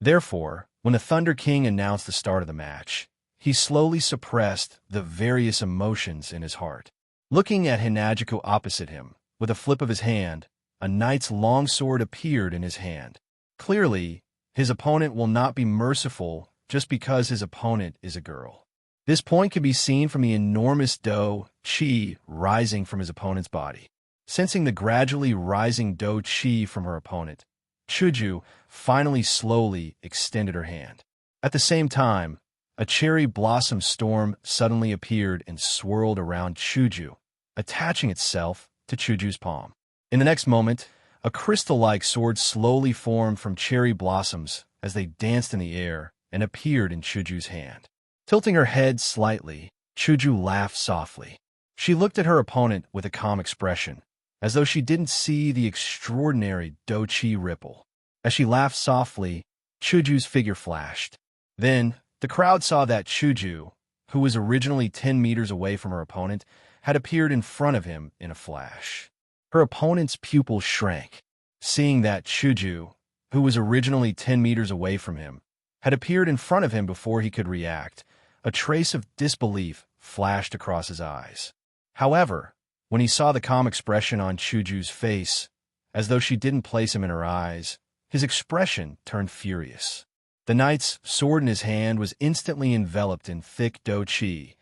Therefore, when the Thunder King announced the start of the match, he slowly suppressed the various emotions in his heart. Looking at Hinajiko opposite him, with a flip of his hand, a knight's longsword appeared in his hand. Clearly, his opponent will not be merciful just because his opponent is a girl. This point can be seen from the enormous Do Chi rising from his opponent's body. Sensing the gradually rising Do Chi from her opponent, Chuju finally slowly extended her hand. At the same time, a cherry blossom storm suddenly appeared and swirled around Chuju, attaching itself to Chuju's palm. In the next moment, a crystal-like sword slowly formed from cherry blossoms as they danced in the air and appeared in Chuju's hand. Tilting her head slightly, Chuju laughed softly. She looked at her opponent with a calm expression, as though she didn't see the extraordinary Do Chi ripple. As she laughed softly, Chuju's figure flashed. Then, the crowd saw that Chuju, who was originally 10 meters away from her opponent, had appeared in front of him in a flash. Her opponent's pupil shrank. Seeing that Chuju, who was originally 10 meters away from him, had appeared in front of him before he could react, a trace of disbelief flashed across his eyes. However, when he saw the calm expression on Chuju's face, as though she didn't place him in her eyes, his expression turned furious. The knight's sword in his hand was instantly enveloped in thick Do Chi,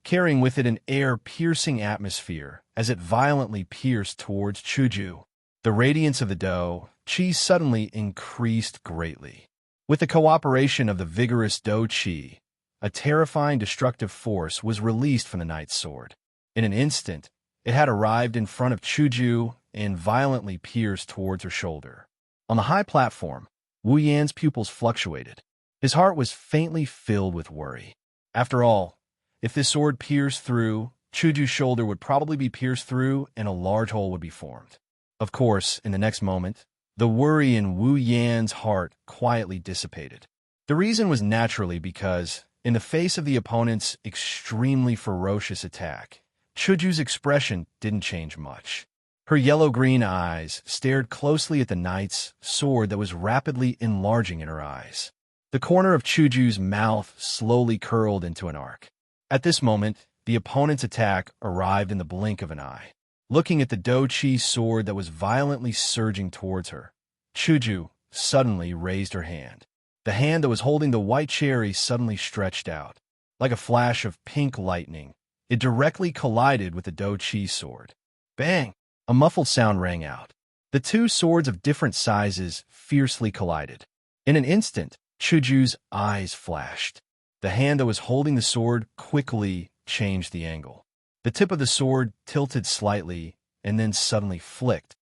carrying with it an air-piercing atmosphere as it violently pierced towards Chuju. The radiance of the Do Chi suddenly increased greatly. With the cooperation of the vigorous Do Chi, a terrifying destructive force was released from the knight's sword. In an instant, it had arrived in front of Chuju and violently pierced towards her shoulder. On the high platform, Wu Yan's pupils fluctuated. His heart was faintly filled with worry. After all, if this sword pierced through, Chuju's shoulder would probably be pierced through and a large hole would be formed. Of course, in the next moment, the worry in Wu Yan's heart quietly dissipated. The reason was naturally because, in the face of the opponent's extremely ferocious attack, Chuju's expression didn't change much. Her yellow-green eyes stared closely at the knight's sword that was rapidly enlarging in her eyes. The corner of Chuju's mouth slowly curled into an arc. At this moment, the opponent's attack arrived in the blink of an eye. Looking at the Do Chi sword that was violently surging towards her, Chuju suddenly raised her hand. The hand that was holding the white cherry suddenly stretched out. Like a flash of pink lightning, it directly collided with the Do Chi sword. Bang! A muffled sound rang out. The two swords of different sizes fiercely collided. In an instant, Chuju's eyes flashed. The hand that was holding the sword quickly changed the angle. The tip of the sword tilted slightly and then suddenly flicked.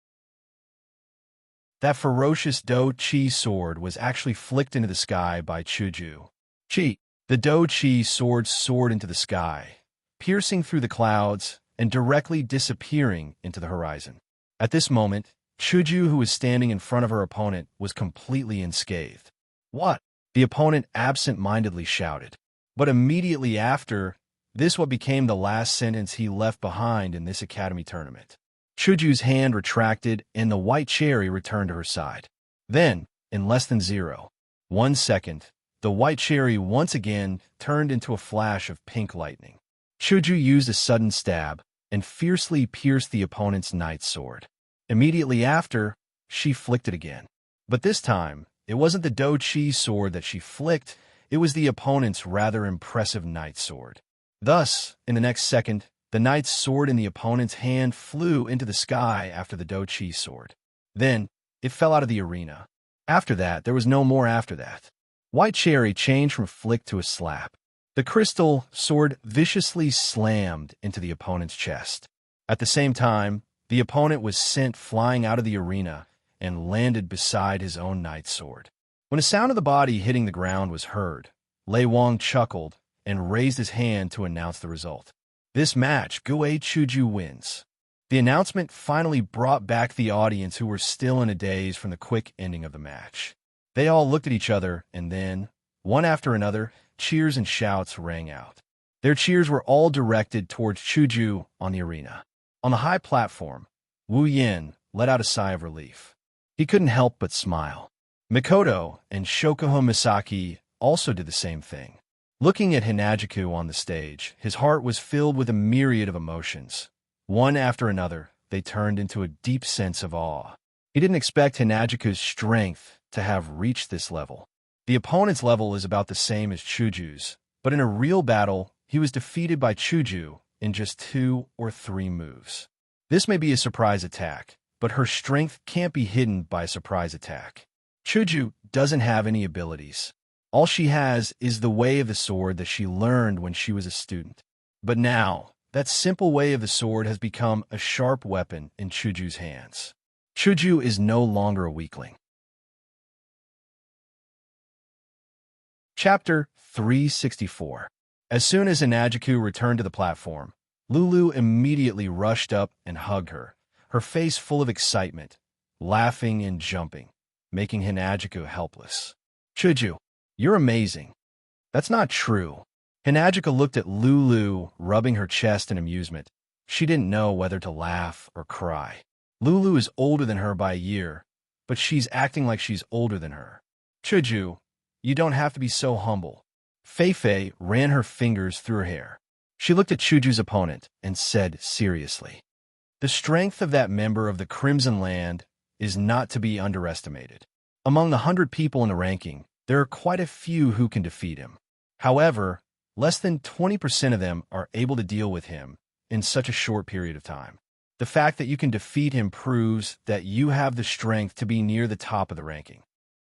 That ferocious Do-Chi sword was actually flicked into the sky by Chuju. Chi. The Do-Chi sword soared into the sky, piercing through the clouds and directly disappearing into the horizon. At this moment, Chuju, who was standing in front of her opponent, was completely unscathed. "What?" the opponent absent-mindedly shouted. But immediately after, this what became the last sentence he left behind in this academy tournament. Chuju's hand retracted and the white cherry returned to her side. Then, in less than 0.1 second, the white cherry once again turned into a flash of pink lightning. Chuju used a sudden stab and fiercely pierced the opponent's knight's sword. Immediately after, she flicked it again. But this time, it wasn't the Do-Chi sword that she flicked, it was the opponent's rather impressive knight's sword. Thus, in the next second, the knight's sword in the opponent's hand flew into the sky after the Do-Chi sword. Then, it fell out of the arena. After that, there was no more after that. White cherry changed from flick to a slap. The crystal sword viciously slammed into the opponent's chest. At the same time, the opponent was sent flying out of the arena and landed beside his own knight's sword. When a sound of the body hitting the ground was heard, Lei Wang chuckled and raised his hand to announce the result. This match, Guei Chuju wins. The announcement finally brought back the audience who were still in a daze from the quick ending of the match. They all looked at each other and then, one after another, cheers and shouts rang out. Their cheers were all directed towards Chuju on the arena. On the high platform, Wu Yin let out a sigh of relief. He couldn't help but smile. Mikoto and Shokuho Misaki also did the same thing. Looking at Hinajiku on the stage, his heart was filled with a myriad of emotions. One after another, they turned into a deep sense of awe. He didn't expect Hinajiku's strength to have reached this level. The opponent's level is about the same as Chuju's, but in a real battle, he was defeated by Chuju in just 2 or 3 moves. This may be a surprise attack, but her strength can't be hidden by a surprise attack. Chuju doesn't have any abilities. All she has is the way of the sword that she learned when she was a student. But now, that simple way of the sword has become a sharp weapon in Chuju's hands. Chuju is no longer a weakling. Chapter 364. As soon as Inajiku returned to the platform, Lulu immediately rushed up and hugged her, her face full of excitement, laughing and jumping, making Hinajiku helpless. "Chuju, you're amazing." "That's not true." Hinajiku looked at Lulu, rubbing her chest in amusement. She didn't know whether to laugh or cry. Lulu is older than her by a year, but she's acting like she's older than her. "Chuju, you don't have to be so humble." Fei ran her fingers through her hair. She looked at Chuju's opponent and said seriously, "The strength of that member of the Crimson Land is not to be underestimated. Among the 100 people in the ranking, there are quite a few who can defeat him. However, less than 20% of them are able to deal with him in such a short period of time. The fact that you can defeat him proves that you have the strength to be near the top of the ranking."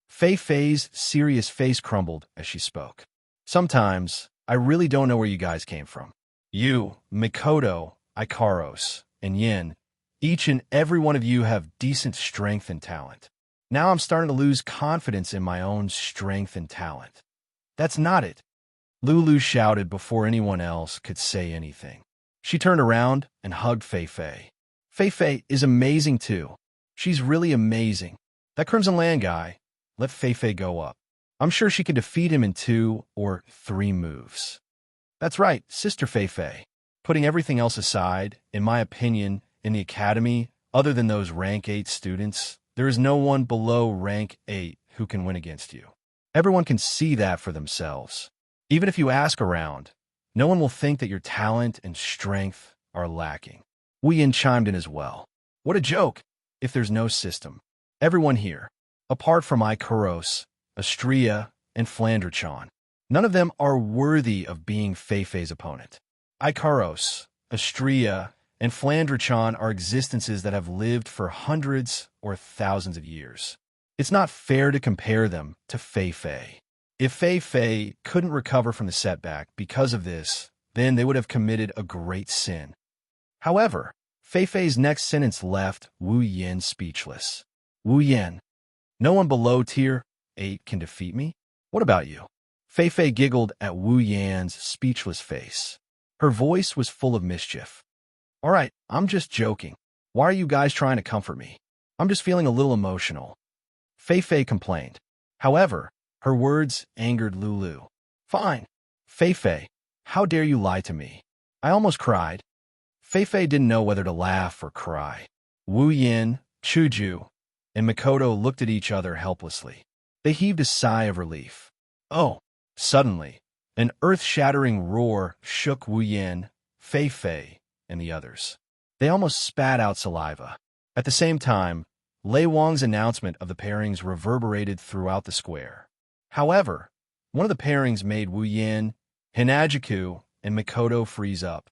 Fei's serious face crumbled as she spoke. "Sometimes, I really don't know where you guys came from. You, Mikoto, Ikaros, and Yin, each and every one of you have decent strength and talent. Now I'm starting to lose confidence in my own strength and talent." "That's not it," Lulu shouted before anyone else could say anything. She turned around and hugged Fei. Fei is amazing too. She's really amazing. That Crimson Land guy, let Fei go up. I'm sure she can defeat him in 2 or 3 moves. "That's right, Sister Fei. Putting everything else aside, in my opinion, in the academy, other than those rank 8 students, there is no one below rank 8 who can win against you. Everyone can see that for themselves. Even if you ask around, no one will think that your talent and strength are lacking." Wu Yin chimed in as well. "What a joke, if there's no system. Everyone here, apart from Ikaros, Astria, and Flandrechan, none of them are worthy of being Fei's opponent. Ikaros, Astria, and Flandrechan are existences that have lived for hundreds or thousands of years. It's not fair to compare them to Fei Fei. If Fei Fei couldn't recover from the setback because of this, then they would have committed a great sin. However, Fei Fei's next sentence left Wu Yan speechless. Wu Yan, no one below tier 8 can defeat me? What about you? Fei Fei giggled at Wu Yan's speechless face. Her voice was full of mischief. All right, I'm just joking. Why are you guys trying to comfort me? I'm just feeling a little emotional. Fei Fei complained. However, her words angered Lulu. Fine. Fei Fei, how dare you lie to me? I almost cried. Fei Fei didn't know whether to laugh or cry. Wu Yin, Chuju, and Mikoto looked at each other helplessly. They heaved a sigh of relief. Oh, suddenly, an earth-shattering roar shook Wu Yin, Fei Fei, and the others. They almost spat out saliva. At the same time, Lei Wang's announcement of the pairings reverberated throughout the square. However, one of the pairings made Wu Yin, Hinajiku, and Mikoto freeze up.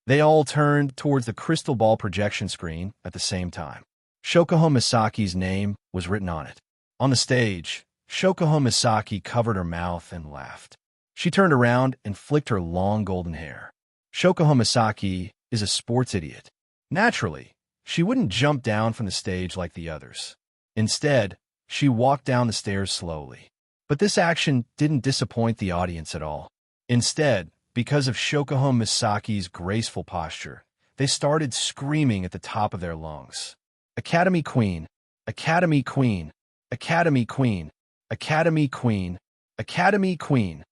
They all turned towards the crystal ball projection screen at the same time. Shokuho Misaki's name was written on it. On the stage, Shokuho Misaki covered her mouth and laughed. She turned around and flicked her long golden hair. Shokuho Misaki is a sports idiot. Naturally, she wouldn't jump down from the stage like the others. Instead, she walked down the stairs slowly. But this action didn't disappoint the audience at all. Instead, because of Shokuho Misaki's graceful posture, they started screaming at the top of their lungs. Academy Queen, Academy Queen, Academy Queen, Academy Queen, Academy Queen.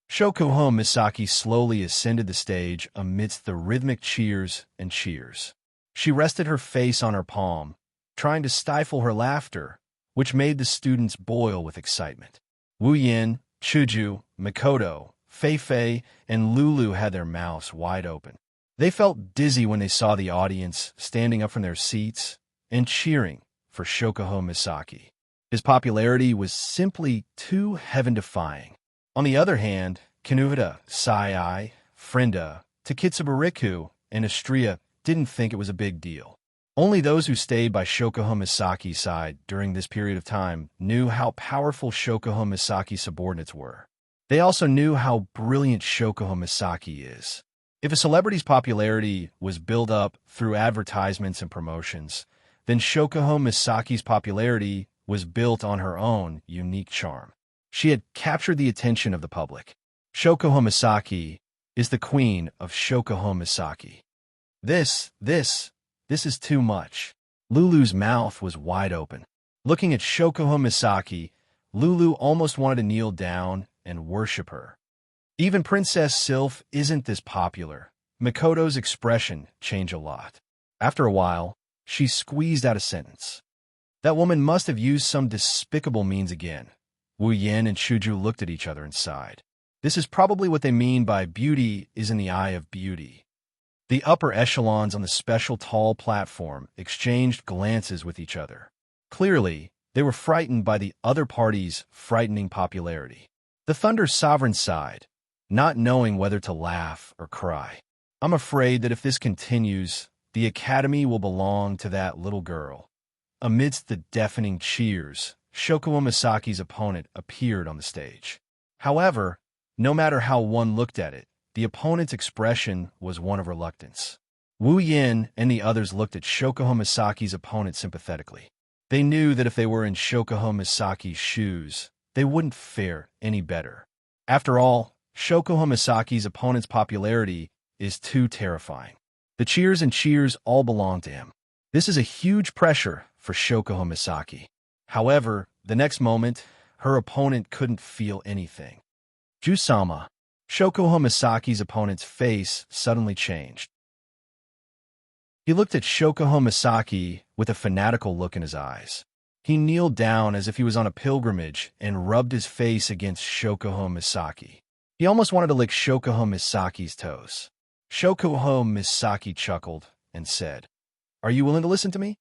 Shokuho Misaki slowly ascended the stage amidst the rhythmic cheers and cheers. She rested her face on her palm, trying to stifle her laughter, which made the students boil with excitement. Wu Yin, Chuju, Mikoto, Fei Fei, and Lulu had their mouths wide open. They felt dizzy when they saw the audience standing up from their seats and cheering for Shokuho Misaki. His popularity was simply too heaven-defying. On the other hand, Kanuhita, Sai, Frenda, Takitsubariku, and Astria didn't think it was a big deal. Only those who stayed by Shokuho Misaki's side during this period of time knew how powerful Shokuho Misaki's subordinates were. They also knew how brilliant Shokuho Misaki is. If a celebrity's popularity was built up through advertisements and promotions, then Shokuho Misaki's popularity was built on her own unique charm. She had captured the attention of the public. Shokuho Misaki is the queen of Shokuho Misaki. This is too much. Lulu's mouth was wide open. Looking at Shokuho Misaki, Lulu almost wanted to kneel down and worship her. Even Princess Sylph isn't this popular. Mikoto's expression changed a lot. After a while, she squeezed out a sentence. That woman must have used some despicable means again. Wu Yin and Chuju looked at each other and sighed. This is probably what they mean by beauty is in the eye of beauty. The upper echelons on the special tall platform exchanged glances with each other. Clearly, they were frightened by the other party's frightening popularity. The Thunder Sovereign sighed, not knowing whether to laugh or cry. I'm afraid that if this continues, the academy will belong to that little girl. Amidst the deafening cheers, Shokuho Misaki's opponent appeared on the stage. However, no matter how one looked at it, the opponent's expression was one of reluctance. Wu Yin and the others looked at Shokuho Misaki's opponent sympathetically. They knew that if they were in Shokuho Misaki's shoes, they wouldn't fare any better. After all, Shokuho Misaki's opponent's popularity is too terrifying. The cheers and cheers all belong to him. This is a huge pressure for Shokuho Misaki. However, the next moment, her opponent couldn't feel anything. Jusama. Shokuho Misaki's opponent's face suddenly changed. He looked at Shokuho Misaki with a fanatical look in his eyes. He kneeled down as if he was on a pilgrimage and rubbed his face against Shokuho Misaki. He almost wanted to lick Shokuho Misaki's toes. Shokuho Misaki chuckled and said, "Are you willing to listen to me?"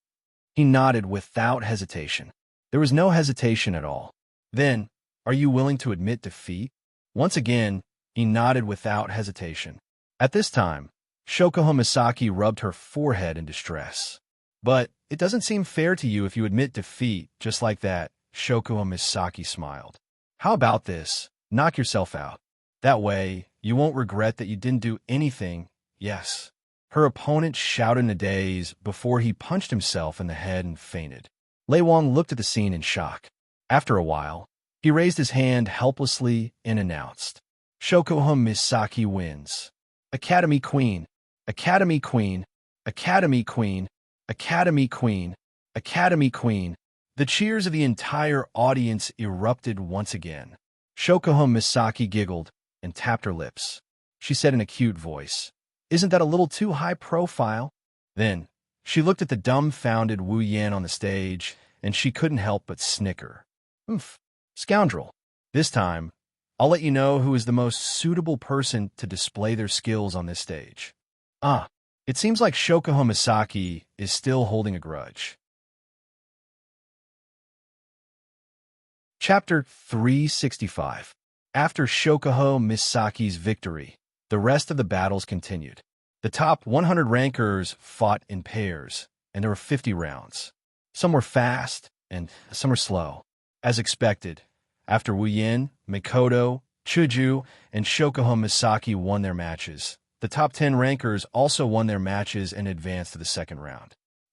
He nodded without hesitation. There was no hesitation at all. Then, "Are you willing to admit defeat?" Once again, he nodded without hesitation. At this time, Shokuho Misaki rubbed her forehead in distress. "But It doesn't seem fair to you if you admit defeat just like that, Shokuo Misaki smiled. How about this? Knock yourself out. That way, you won't regret that you didn't do anything. Yes. Her opponent shouted in a daze before he punched himself in the head and fainted. Lei Wang looked at the scene in shock. After a while, he raised his hand helplessly and announced, Shokuo Misaki wins. Academy Queen, Academy Queen, Academy Queen, Academy Queen, Academy Queen. The cheers of the entire audience erupted once again. Shokuo Misaki giggled and tapped her lips. She said in a cute voice, Isn't that a little too high profile? Then, she looked at the dumbfounded Wu Yan on the stage, and she couldn't help but snicker. Oof, scoundrel. This time, I'll let you know who is the most suitable person to display their skills on this stage. It seems like Shokuo Misaki is still holding a grudge. Chapter 365. After Shokuo Misaki's victory, the rest of the battles continued. The top 100 rankers fought in pairs, and there were 50 rounds. Some were fast, and some were slow. As expected, after Wu Yin, Mikoto, Chuju, and Shokuo Misaki won their matches, the top 10 rankers also won their matches and advanced to the second round.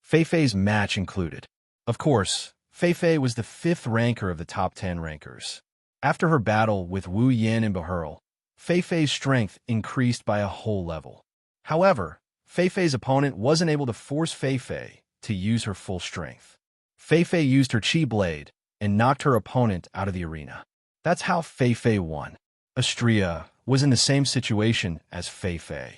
Feifei's match included. Of course, Feifei was the 5th ranker of the top 10 rankers. After her battle with Wu Yin and Beherl, Feifei's strength increased by a whole level. However, Feifei's opponent wasn't able to force Feifei to use her full strength. Feifei used her Chi Blade and knocked her opponent out of the arena. That's how Feifei won. Astria was in the same situation as Feifei.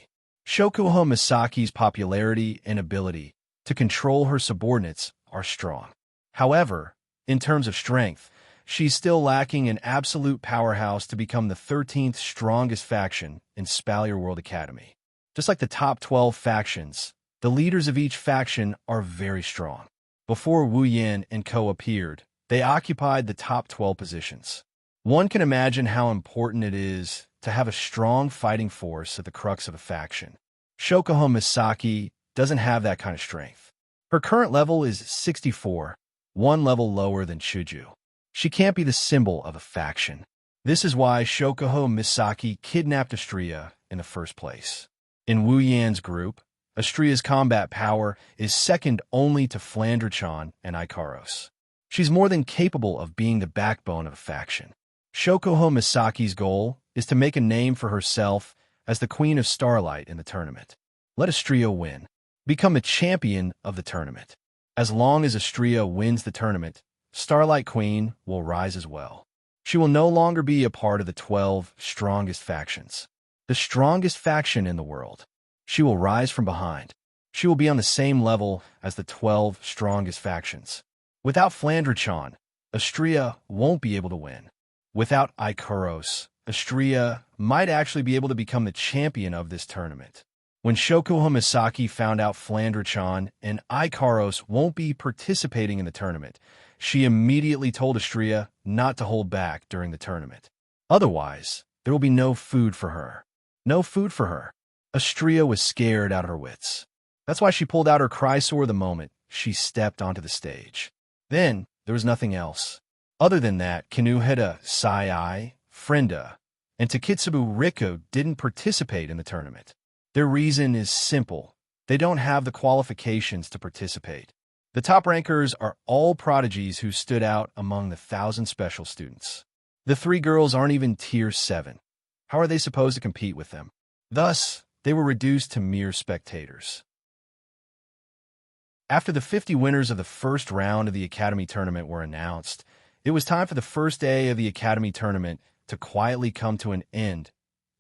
Shokuo Misaki's popularity and ability to control her subordinates are strong. However, in terms of strength, she's still lacking an absolute powerhouse to become the 13th strongest faction in Spalier World Academy. Just like the top 12 factions, the leaders of each faction are very strong. Before Wu Yin and Co. appeared, they occupied the top 12 positions. One can imagine how important it is to have a strong fighting force at the crux of a faction. Shokuo Misaki doesn't have that kind of strength. Her current level is 64, one level lower than Chuju. She can't be the symbol of a faction. This is why Shokuo Misaki kidnapped Astria in the first place. In Wu Yan's group, Astria's combat power is second only to Flandrichan and Ikaros. She's more than capable of being the backbone of a faction. Shokuo Misaki's goal is to make a name for herself as the Queen of Starlight in the tournament. Let Astria win. Become a champion of the tournament. As long as Astria wins the tournament, Starlight Queen will rise as well. She will no longer be a part of the 12 strongest factions. The strongest faction in the world. She will rise from behind. She will be on the same level as the 12 strongest factions. Without Flandrichan, Astria won't be able to win. Without Ikaros, Astria might actually be able to become the champion of this tournament. When Shokuo Misaki found out Flandrichan and Ikaros won't be participating in the tournament, she immediately told Astria not to hold back during the tournament. Otherwise, there will be no food for her. No food for her. Astria was scared out of her wits. That's why she pulled out her Chrysor the moment she stepped onto the stage. Then, there was nothing else. Other than that, Kinuheda, Sai, Frenda, and Takitsubu Riko didn't participate in the tournament. Their reason is simple. They don't have the qualifications to participate. The top rankers are all prodigies who stood out among the 1,000 special students. The 3 girls aren't even tier 7. How are they supposed to compete with them? Thus, they were reduced to mere spectators. After the 50 winners of the first round of the Academy Tournament were announced, it was time for the first day of the Academy Tournament to quietly come to an end.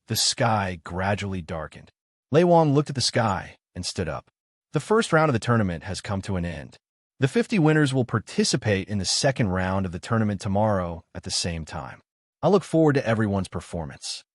The sky gradually darkened. Lei Wang looked at the sky and stood up. The first round of the tournament has come to an end. The 50 winners will participate in the second round of the tournament tomorrow at the same time. I look forward to everyone's performance.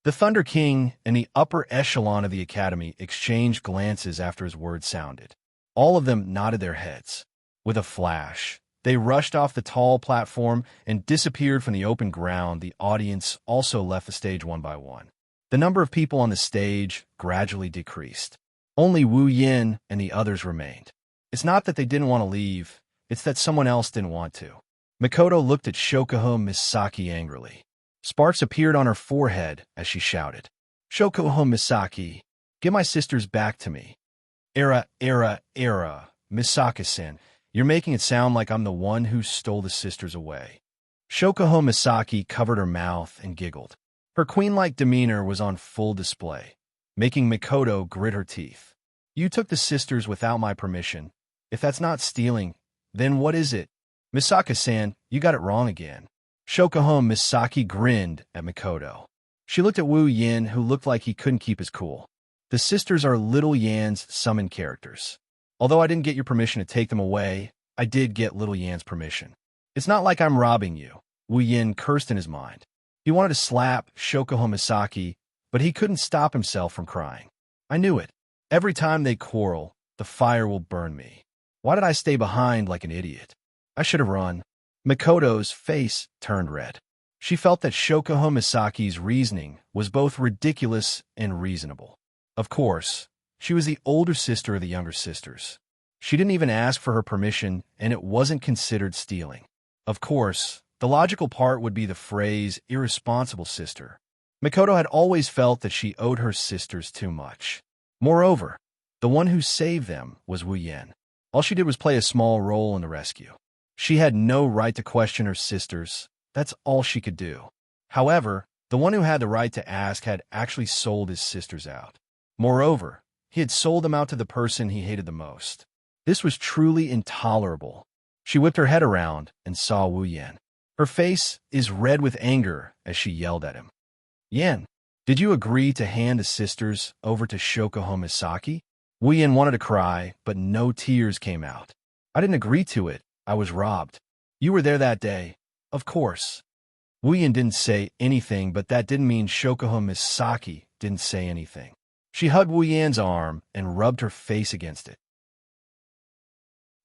The Thunder King and the upper echelon of the Academy exchanged glances after his words sounded. All of them nodded their heads. With a flash, they rushed off the tall platform and disappeared from the open ground. The audience also left the stage one by one. The number of people on the stage gradually decreased. Only Wu Yin and the others remained. It's not that they didn't want to leave, it's that someone else didn't want to. Mikoto looked at Shokuho Misaki angrily. Sparks appeared on her forehead as she shouted, "Shokuho Misaki, give my sisters back to me." Era, Misaki-san, you're making it sound like I'm the one who stole the sisters away. Shokuho Misaki covered her mouth and giggled. Her queen-like demeanor was on full display, making Mikoto grit her teeth. You took the sisters without my permission. If that's not stealing, then what is it? Misaki-san, you got it wrong again. Shokuho Misaki grinned at Mikoto. She looked at Wu Yin, who looked like he couldn't keep his cool. The sisters are Little Yan's summon characters. Although I didn't get your permission to take them away, I did get Little Yan's permission. It's not like I'm robbing you. Wu Yin cursed in his mind. He wanted to slap Shokuho Misaki, but he couldn't stop himself from crying. I knew it. Every time they quarrel, the fire will burn me. Why did I stay behind like an idiot? I should have run. Mikoto's face turned red. She felt that Shokuho Misaki's reasoning was both ridiculous and reasonable. Of course, she was the older sister of the younger sisters. She didn't even ask for her permission, and it wasn't considered stealing. Of course, the logical part would be the phrase irresponsible sister. Mikoto had always felt that she owed her sisters too much. Moreover, the one who saved them was Wu Yin. All she did was play a small role in the rescue. She had no right to question her sisters. That's all she could do. However, the one who had the right to ask had actually sold his sisters out. Moreover, he had sold them out to the person he hated the most. This was truly intolerable. She whipped her head around and saw Wu Yin. Her face is red with anger as she yelled at him. Yin, did you agree to hand the sisters over to Shokuho Misaki? Wu Yin wanted to cry, but no tears came out. I didn't agree to it. I was robbed. You were there that day. Of course. Wu Yin didn't say anything, but that didn't mean Shokuho Misaki didn't say anything. She hugged Wu Yan's arm and rubbed her face against it.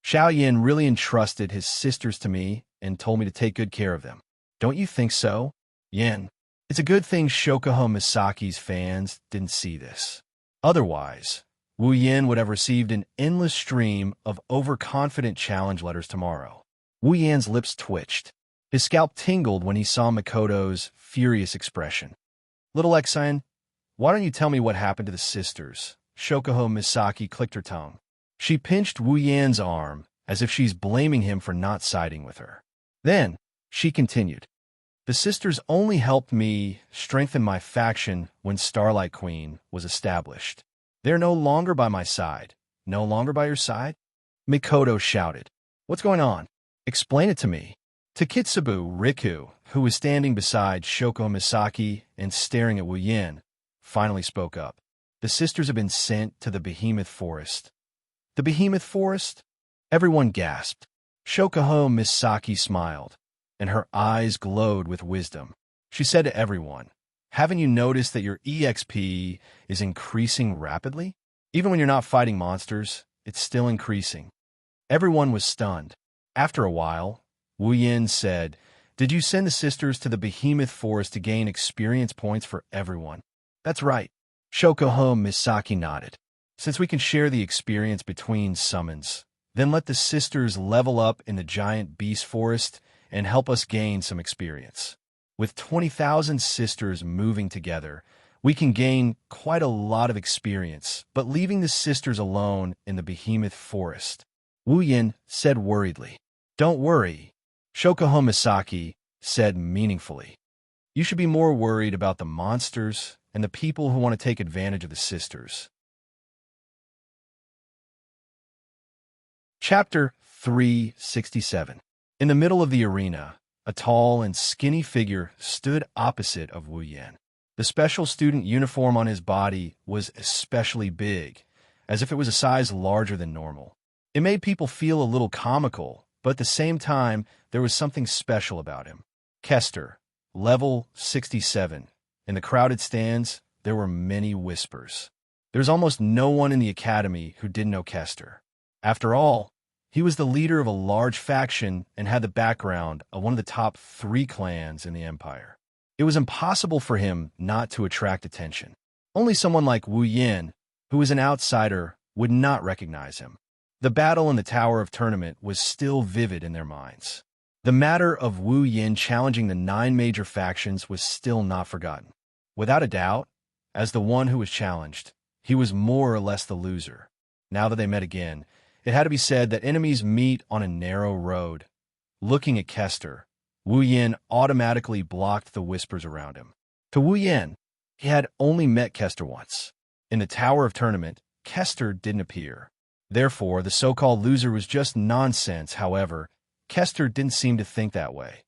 Xiao Yin really entrusted his sisters to me and told me to take good care of them. Don't you think so? Yin, it's a good thing Shokuho Misaki's fans didn't see this. Otherwise, Wu Yin would have received an endless stream of overconfident challenge letters tomorrow. Wu Yan's lips twitched. His scalp tingled when he saw Mikoto's furious expression. Little Exine, why don't you tell me what happened to the sisters? Shokuho Misaki clicked her tongue. She pinched Wu Yan's arm as if she's blaming him for not siding with her. Then, she continued. The sisters only helped me strengthen my faction when Starlight Queen was established. They're no longer by my side. No longer by your side? Mikoto shouted. What's going on? Explain it to me. Takitsubu Riku, who was standing beside Shokuho Misaki and staring at Wu Yin, finally spoke up. The sisters have been sent to the Behemoth Forest. The Behemoth Forest? Everyone gasped. Shokuho Misaki smiled, and her eyes glowed with wisdom. She said to everyone, haven't you noticed that your EXP is increasing rapidly? Even when you're not fighting monsters, it's still increasing. Everyone was stunned. After a while, Wu Yin said, did you send the sisters to the Behemoth Forest to gain experience points for everyone? That's right. Shokuho Misaki nodded. Since we can share the experience between summons, then let the sisters level up in the giant beast forest and help us gain some experience. With 20,000 sisters moving together, we can gain quite a lot of experience, but leaving the sisters alone in the Behemoth Forest. Wu Yin said worriedly. Don't worry, Shokuho Misaki said meaningfully. You should be more worried about the monsters and the people who want to take advantage of the sisters. Chapter 367. In the middle of the arena, a tall and skinny figure stood opposite of Wu Yin. The special student uniform on his body was especially big, as if it was a size larger than normal. It made people feel a little comical, but at the same time, there was something special about him. Kester, level 67. In the crowded stands, there were many whispers. There's almost no one in the academy who didn't know Kester. After all, he was the leader of a large faction and had the background of one of the top 3 clans in the empire. It was impossible for him not to attract attention. Only someone like Wu Yin, who was an outsider, would not recognize him. The battle in the Tower of Tournament was still vivid in their minds. The matter of Wu Yin challenging the 9 major factions was still not forgotten. Without a doubt, as the one who was challenged, he was more or less the loser. Now that they met again, it had to be said that enemies meet on a narrow road. Looking at Kester, Wu Yin automatically blocked the whispers around him. To Wu Yin, he had only met Kester once. In the Tower of Tournament, Kester didn't appear. Therefore, the so-called loser was just nonsense. However, Kester didn't seem to think that way.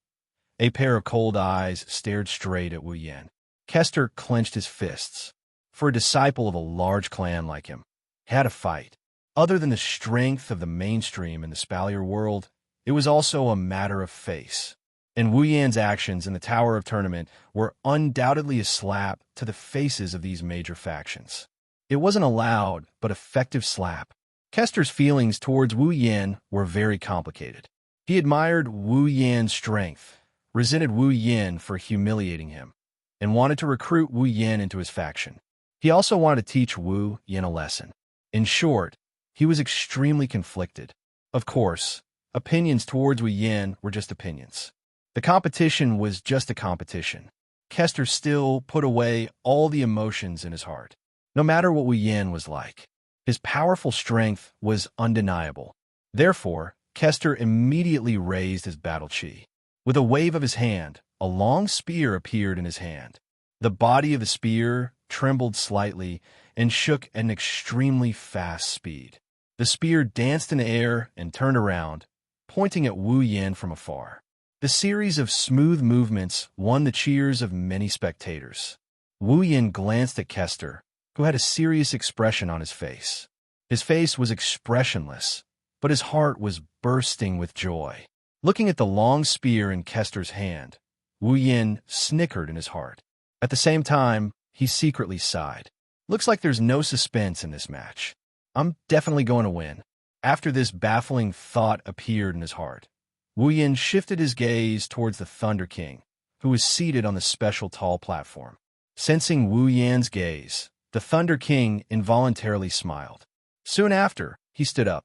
A pair of cold eyes stared straight at Wu Yin. Kester clenched his fists. For a disciple of a large clan like him, he had a fight. Other than the strength of the mainstream in the Spalier world, it was also a matter of face. And Wu Yan's actions in the Tower of Tournament were undoubtedly a slap to the faces of these major factions. It wasn't a loud but effective slap. Kester's feelings towards Wu Yan were very complicated. He admired Wu Yan's strength, resented Wu Yan for humiliating him, and wanted to recruit Wu Yan into his faction. He also wanted to teach Wu Yan a lesson. In short, he was extremely conflicted. Of course, opinions towards Wu Yan were just opinions. The competition was just a competition. Kester still put away all the emotions in his heart. No matter what Wu Yan was like, his powerful strength was undeniable. Therefore, Kester immediately raised his battle chi. With a wave of his hand, a long spear appeared in his hand. The body of the spear trembled slightly and shook at an extremely fast speed. The spear danced in the air and turned around, pointing at Wu Yan from afar. The series of smooth movements won the cheers of many spectators. Wu Yan glanced at Kester, who had a serious expression on his face. His face was expressionless, but his heart was bursting with joy. Looking at the long spear in Kester's hand, Wu Yan snickered in his heart. At the same time, he secretly sighed. Looks like there's no suspense in this match. I'm definitely going to win. After this baffling thought appeared in his heart, Wu Yan shifted his gaze towards the Thunder King, who was seated on the special tall platform. Sensing Wu Yan's gaze, the Thunder King involuntarily smiled. Soon after, he stood up.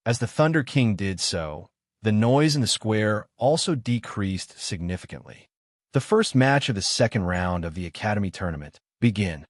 As the Thunder King did so, the noise in the square also decreased significantly. The first match of the second round of the Academy Tournament began.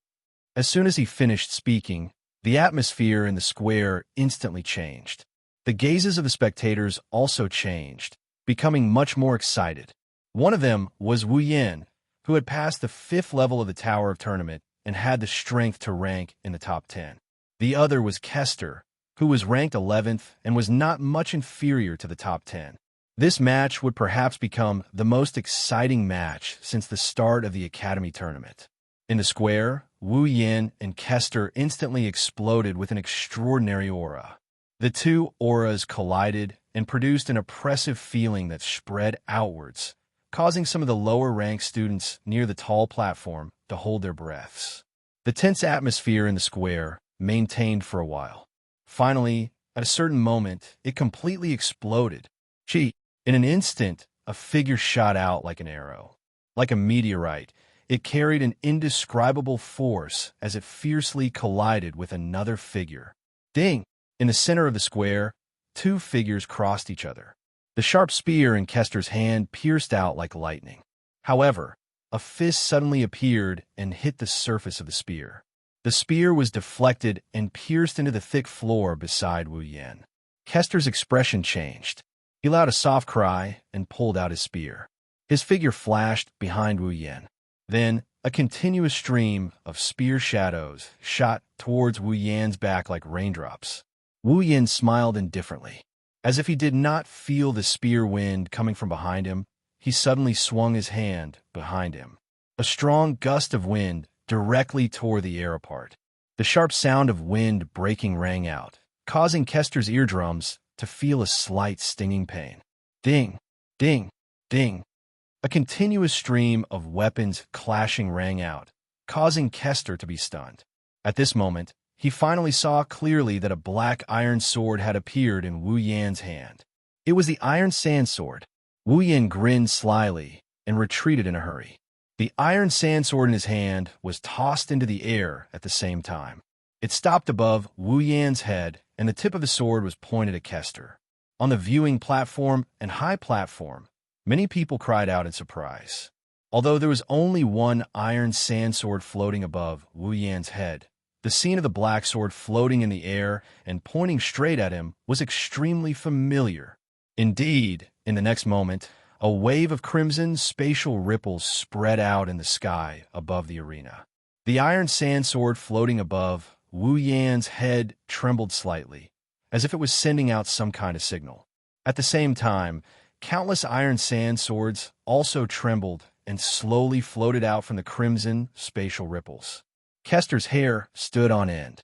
As soon as he finished speaking, the atmosphere in the square instantly changed. The gazes of the spectators also changed, becoming much more excited. One of them was Wu Yan, who had passed the 5th level of the Tower of Tournament and had the strength to rank in the top 10. The other was Kester, who was ranked 11th and was not much inferior to the top 10. This match would perhaps become the most exciting match since the start of the Academy Tournament. In the square, Wu Yan and Kester instantly exploded with an extraordinary aura. The two auras collided and produced an oppressive feeling that spread outwards, causing some of the lower-ranked students near the tall platform to hold their breaths. The tense atmosphere in the square maintained for a while. Finally, at a certain moment, it completely exploded. In an instant, a figure shot out like an arrow. Like a meteorite, it carried an indescribable force as it fiercely collided with another figure. Ding! In the center of the square, 2 figures crossed each other. The sharp spear in Kester's hand pierced out like lightning. However, a fist suddenly appeared and hit the surface of the spear. The spear was deflected and pierced into the thick floor beside Wu Yan. Kester's expression changed. He let out a soft cry and pulled out his spear. His figure flashed behind Wu Yan. Then, a continuous stream of spear shadows shot towards Wu Yan's back like raindrops. Wu Yan smiled indifferently. As if he did not feel the spear wind coming from behind him, he suddenly swung his hand behind him. A strong gust of wind directly tore the air apart. The sharp sound of wind breaking rang out, causing Kester's eardrums to feel a slight stinging pain. Ding, ding, ding. A continuous stream of weapons clashing rang out, causing Kester to be stunned. At this moment, he finally saw clearly that a black iron sword had appeared in Wu Yan's hand. It was the Iron Sand Sword. Wu Yan grinned slyly and retreated in a hurry. The Iron Sand Sword in his hand was tossed into the air at the same time. It stopped above Wu Yan's head, and the tip of the sword was pointed at Kester. On the viewing platform and high platform, many people cried out in surprise. Although there was only one iron sand sword floating above Wu Yan's head, the scene of the black sword floating in the air and pointing straight at him was extremely familiar. Indeed, in the next moment, a wave of crimson spatial ripples spread out in the sky above the arena. The iron sand sword floating above Wu Yan's head trembled slightly, as if it was sending out some kind of signal. At the same time, countless iron sand swords also trembled and slowly floated out from the crimson spatial ripples. Kester's hair stood on end.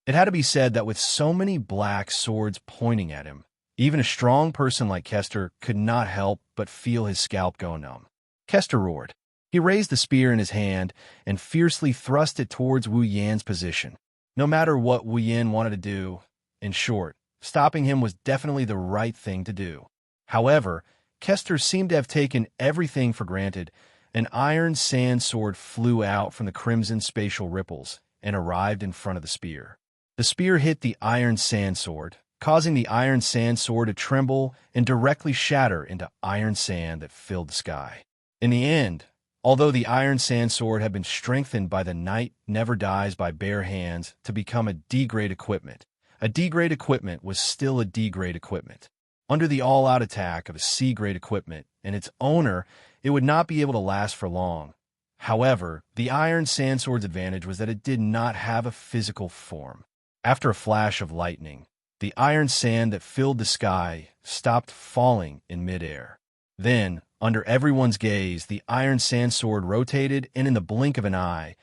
It had to be said that with so many black swords pointing at him, even a strong person like Kester could not help but feel his scalp go numb. Kester roared. He raised the spear in his hand and fiercely thrust it towards Wu Yan's position. No matter what Wu Yan wanted to do, in short, stopping him was definitely the right thing to do. However, Kester seemed to have taken everything for granted. An iron sand sword flew out from the crimson spatial ripples and arrived in front of the spear. The spear hit the iron sand sword, causing the iron sand sword to tremble and directly shatter into iron sand that filled the sky. In the end, although the iron sand sword had been strengthened by the Knight Never Dies by Bare Hands to become a D-grade equipment, a D-grade equipment was still a D-grade equipment. Under the all-out attack of a C-grade equipment and its owner, it would not be able to last for long. However, the iron sand sword's advantage was that it did not have a physical form. After a flash of lightning, the iron sand that filled the sky stopped falling in midair. Then, under everyone's gaze, the iron sand sword rotated, and in the blink of an eye,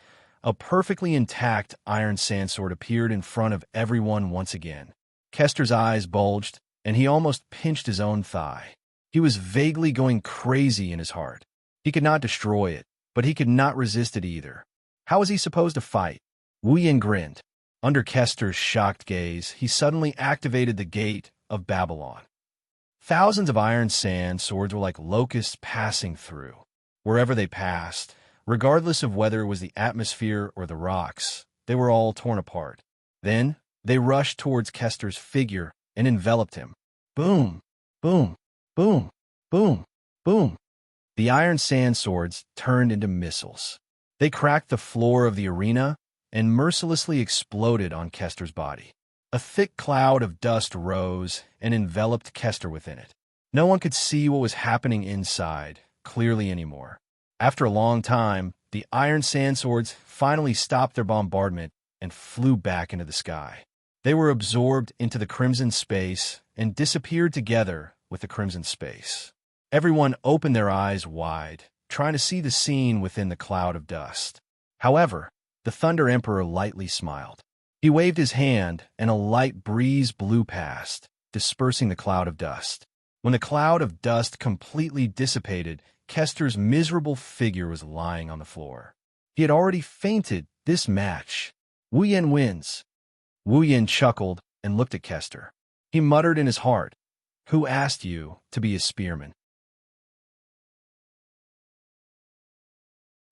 a perfectly intact iron sand sword appeared in front of everyone once again. Kester's eyes bulged, and he almost pinched his own thigh. He was vaguely going crazy in his heart. He could not destroy it, but he could not resist it either. How was he supposed to fight? Wu Yan grinned. Under Kester's shocked gaze, he suddenly activated the Gate of Babylon. Thousands of iron sand swords were like locusts passing through. Wherever they passed, regardless of whether it was the atmosphere or the rocks, they were all torn apart. Then, they rushed towards Kester's figure and enveloped him. Boom! Boom! Boom! Boom! Boom! The iron sand swords turned into missiles. They cracked the floor of the arena and mercilessly exploded on Kester's body. A thick cloud of dust rose and enveloped Kester within it. No one could see what was happening inside clearly anymore. After a long time, the iron sand swords finally stopped their bombardment and flew back into the sky. They were absorbed into the crimson space and disappeared together with the crimson space. Everyone opened their eyes wide, trying to see the scene within the cloud of dust. However, the Thunder Emperor lightly smiled. He waved his hand, and a light breeze blew past, dispersing the cloud of dust. When the cloud of dust completely dissipated, Kester's miserable figure was lying on the floor. He had already fainted this match. Wu Yan wins. Wu Yan chuckled and looked at Kester. He muttered in his heart, "Who asked you to be a spearman?"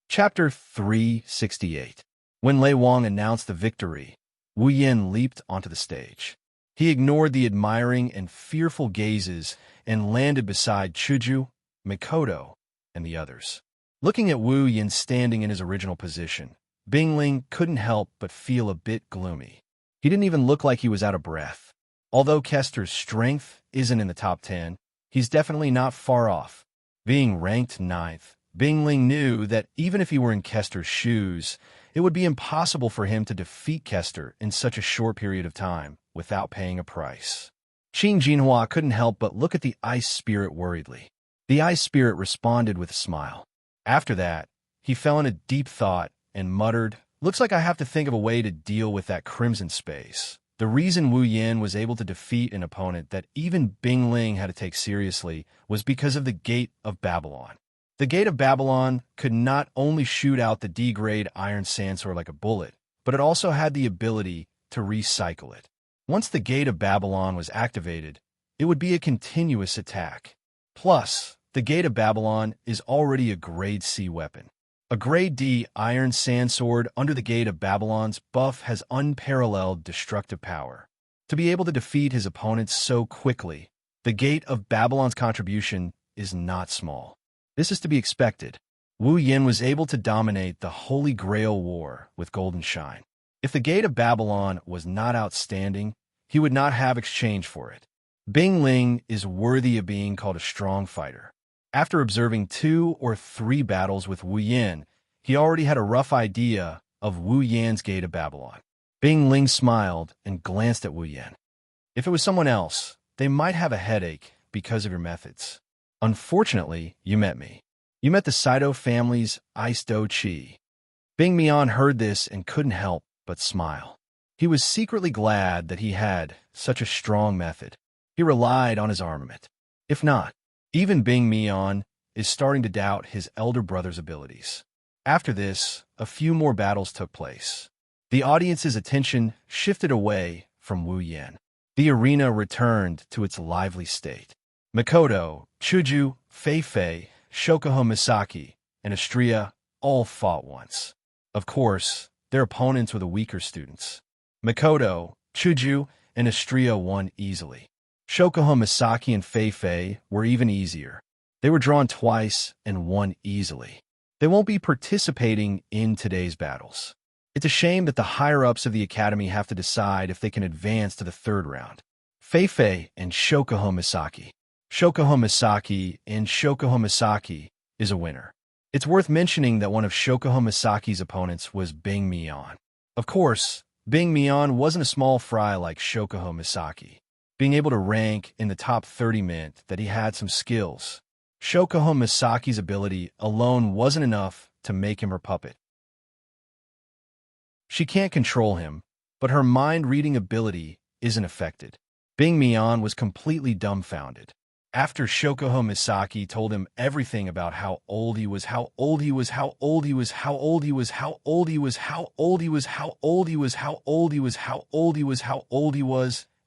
Chapter 368. When Lei Wang announced the victory, Wu Yan leaped onto the stage. He ignored the admiring and fearful gazes and landed beside Chuju, Mikoto, and the others. Looking at Wu Yan standing in his original position, Bingling couldn't help but feel a bit gloomy. He didn't even look like he was out of breath. Although Kester's strength isn't in the top 10, he's definitely not far off. Being ranked 9th, Bingling knew that even if he were in Kester's shoes, it would be impossible for him to defeat Kester in such a short period of time without paying a price. Qin Jinhua couldn't help but look at the ice spirit worriedly. The ice spirit responded with a smile. After that, he fell into deep thought and muttered, "Looks like I have to think of a way to deal with that crimson space." The reason Wu Yan was able to defeat an opponent that even Bingling had to take seriously was because of the Gate of Babylon. The Gate of Babylon could not only shoot out the D-grade iron sandsword like a bullet, but it also had the ability to recycle it. Once the Gate of Babylon was activated, it would be a continuous attack. Plus, the Gate of Babylon is already a grade C weapon. A grade D iron sandsword under the gate of Babylon's buff has unparalleled destructive power. To be able to defeat his opponents so quickly, the gate of Babylon's contribution is not small. This is to be expected. Wu Yin was able to dominate the Holy Grail War with Golden Shine. If the gate of Babylon was not outstanding, he would not have exchange for it. Bing Ling is worthy of being called a strong fighter. After observing 2 or 3 battles with Wu Yin, he already had a rough idea of Wu Yan's gate of Babylon. Bing Ling smiled and glanced at Wu Yin. If it was someone else, they might have a headache because of your methods. Unfortunately, you met me. You met the Saito family's Ice Do Chi. Bing Mian heard this and couldn't help but smile. He was secretly glad that he had such a strong method. He relied on his armament. If not, even Bing Mian is starting to doubt his elder brother's abilities. After this, a few more battles took place. The audience's attention shifted away from Wu Yan. The arena returned to its lively state. Makoto, Chuju, Fei-Fei, Shokuho Misaki, and Astria all fought once. Of course, their opponents were the weaker students. Makoto, Chuju, and Astria won easily. Shokuho Misaki and Fei-Fei were even easier. They were drawn twice and won easily. They won't be participating in today's battles. It's a shame that the higher-ups of the academy have to decide if they can advance to the 3rd round. Fei-Fei and Shokuho Misaki. Shokuho Misaki is a winner. It's worth mentioning that one of Shokuho Misaki's opponents was Bing Mian. Of course, Bing Mian wasn't a small fry like Shokuho Misaki. Being able to rank in the top 30 meant that he had some skills. Shokuho Misaki's ability alone wasn't enough to make him her puppet. She can't control him, but her mind-reading ability isn't affected. Bing Mian was completely dumbfounded. After Shokuho Misaki told him everything about how old he was,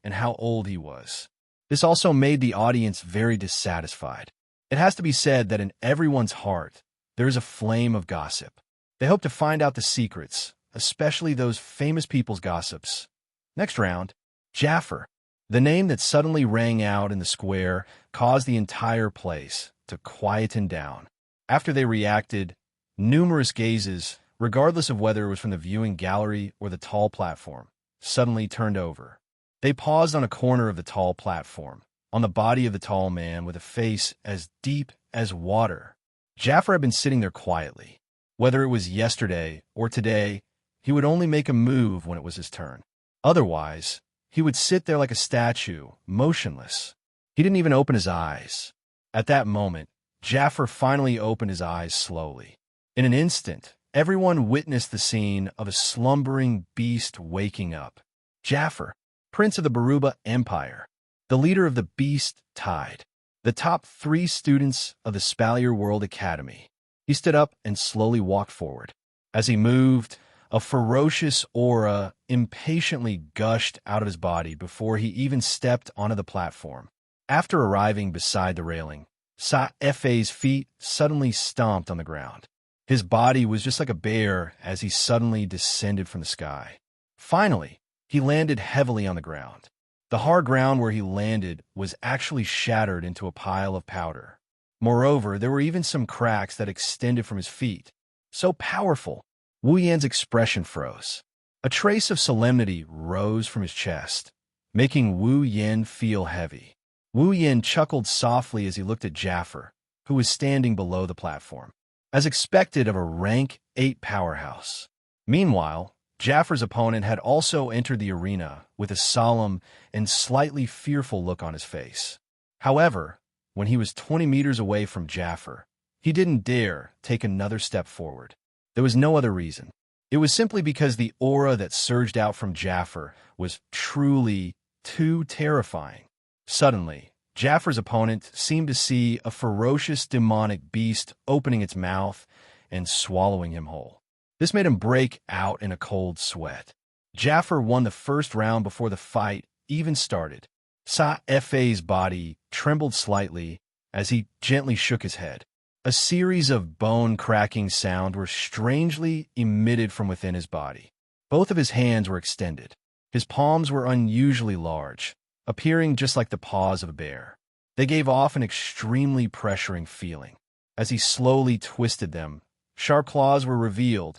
and how old he was. This also made the audience very dissatisfied. It has to be said that in everyone's heart, there is a flame of gossip. They hope to find out the secrets, especially those famous people's gossips. Next round, Jaffer. The name that suddenly rang out in the square caused the entire place to quieten down. After they reacted, numerous gazes, regardless of whether it was from the viewing gallery or the tall platform, suddenly turned over. They paused on a corner of the tall platform, on the body of the tall man with a face as deep as water. Jaffer had been sitting there quietly. Whether it was yesterday or today, he would only make a move when it was his turn. Otherwise, he would sit there like a statue, motionless. He didn't even open his eyes. At that moment, Jaffer finally opened his eyes slowly. In an instant, everyone witnessed the scene of a slumbering beast waking up. Jaffer, Prince of the Baruba Empire, the leader of the Beast Tide, the top 3 students of the Spalier World Academy. He stood up and slowly walked forward. As he moved, a ferocious aura impatiently gushed out of his body before he even stepped onto the platform. After arriving beside the railing, Sa-Fe's feet suddenly stomped on the ground. His body was just like a bear as he suddenly descended from the sky. Finally, he landed heavily on the ground. The hard ground where he landed was actually shattered into a pile of powder. Moreover, there were even some cracks that extended from his feet. So powerful, Wu Yan's expression froze. A trace of solemnity rose from his chest, making Wu Yan feel heavy. Wu Yan chuckled softly as he looked at Jaffer, who was standing below the platform, as expected of a rank 8 powerhouse. Meanwhile, Jaffer's opponent had also entered the arena with a solemn and slightly fearful look on his face. However, when he was 20 meters away from Jaffer, he didn't dare take another step forward. There was no other reason. It was simply because the aura that surged out from Jaffer was truly too terrifying. Suddenly, Jaffer's opponent seemed to see a ferocious demonic beast opening its mouth and swallowing him whole. This made him break out in a cold sweat. Jaffer won the first round before the fight even started. Sa-Fe's body trembled slightly as he gently shook his head. A series of bone-cracking sounds were strangely emitted from within his body. Both of his hands were extended. His palms were unusually large, appearing just like the paws of a bear. They gave off an extremely pressuring feeling. As he slowly twisted them, sharp claws were revealed.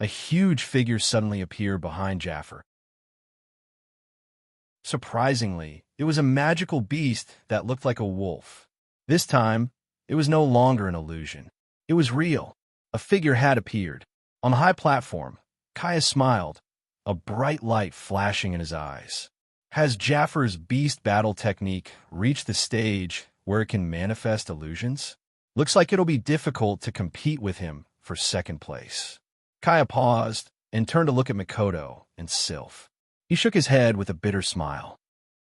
A huge figure suddenly appeared behind Jaffer. Surprisingly, it was a magical beast that looked like a wolf. This time, it was no longer an illusion. It was real. A figure had appeared. On the high platform, Kaya smiled, a bright light flashing in his eyes. Has Jaffer's beast battle technique reached the stage where it can manifest illusions? Looks like it'll be difficult to compete with him for second place. Kaya paused and turned to look at Makoto and Sylph. He shook his head with a bitter smile.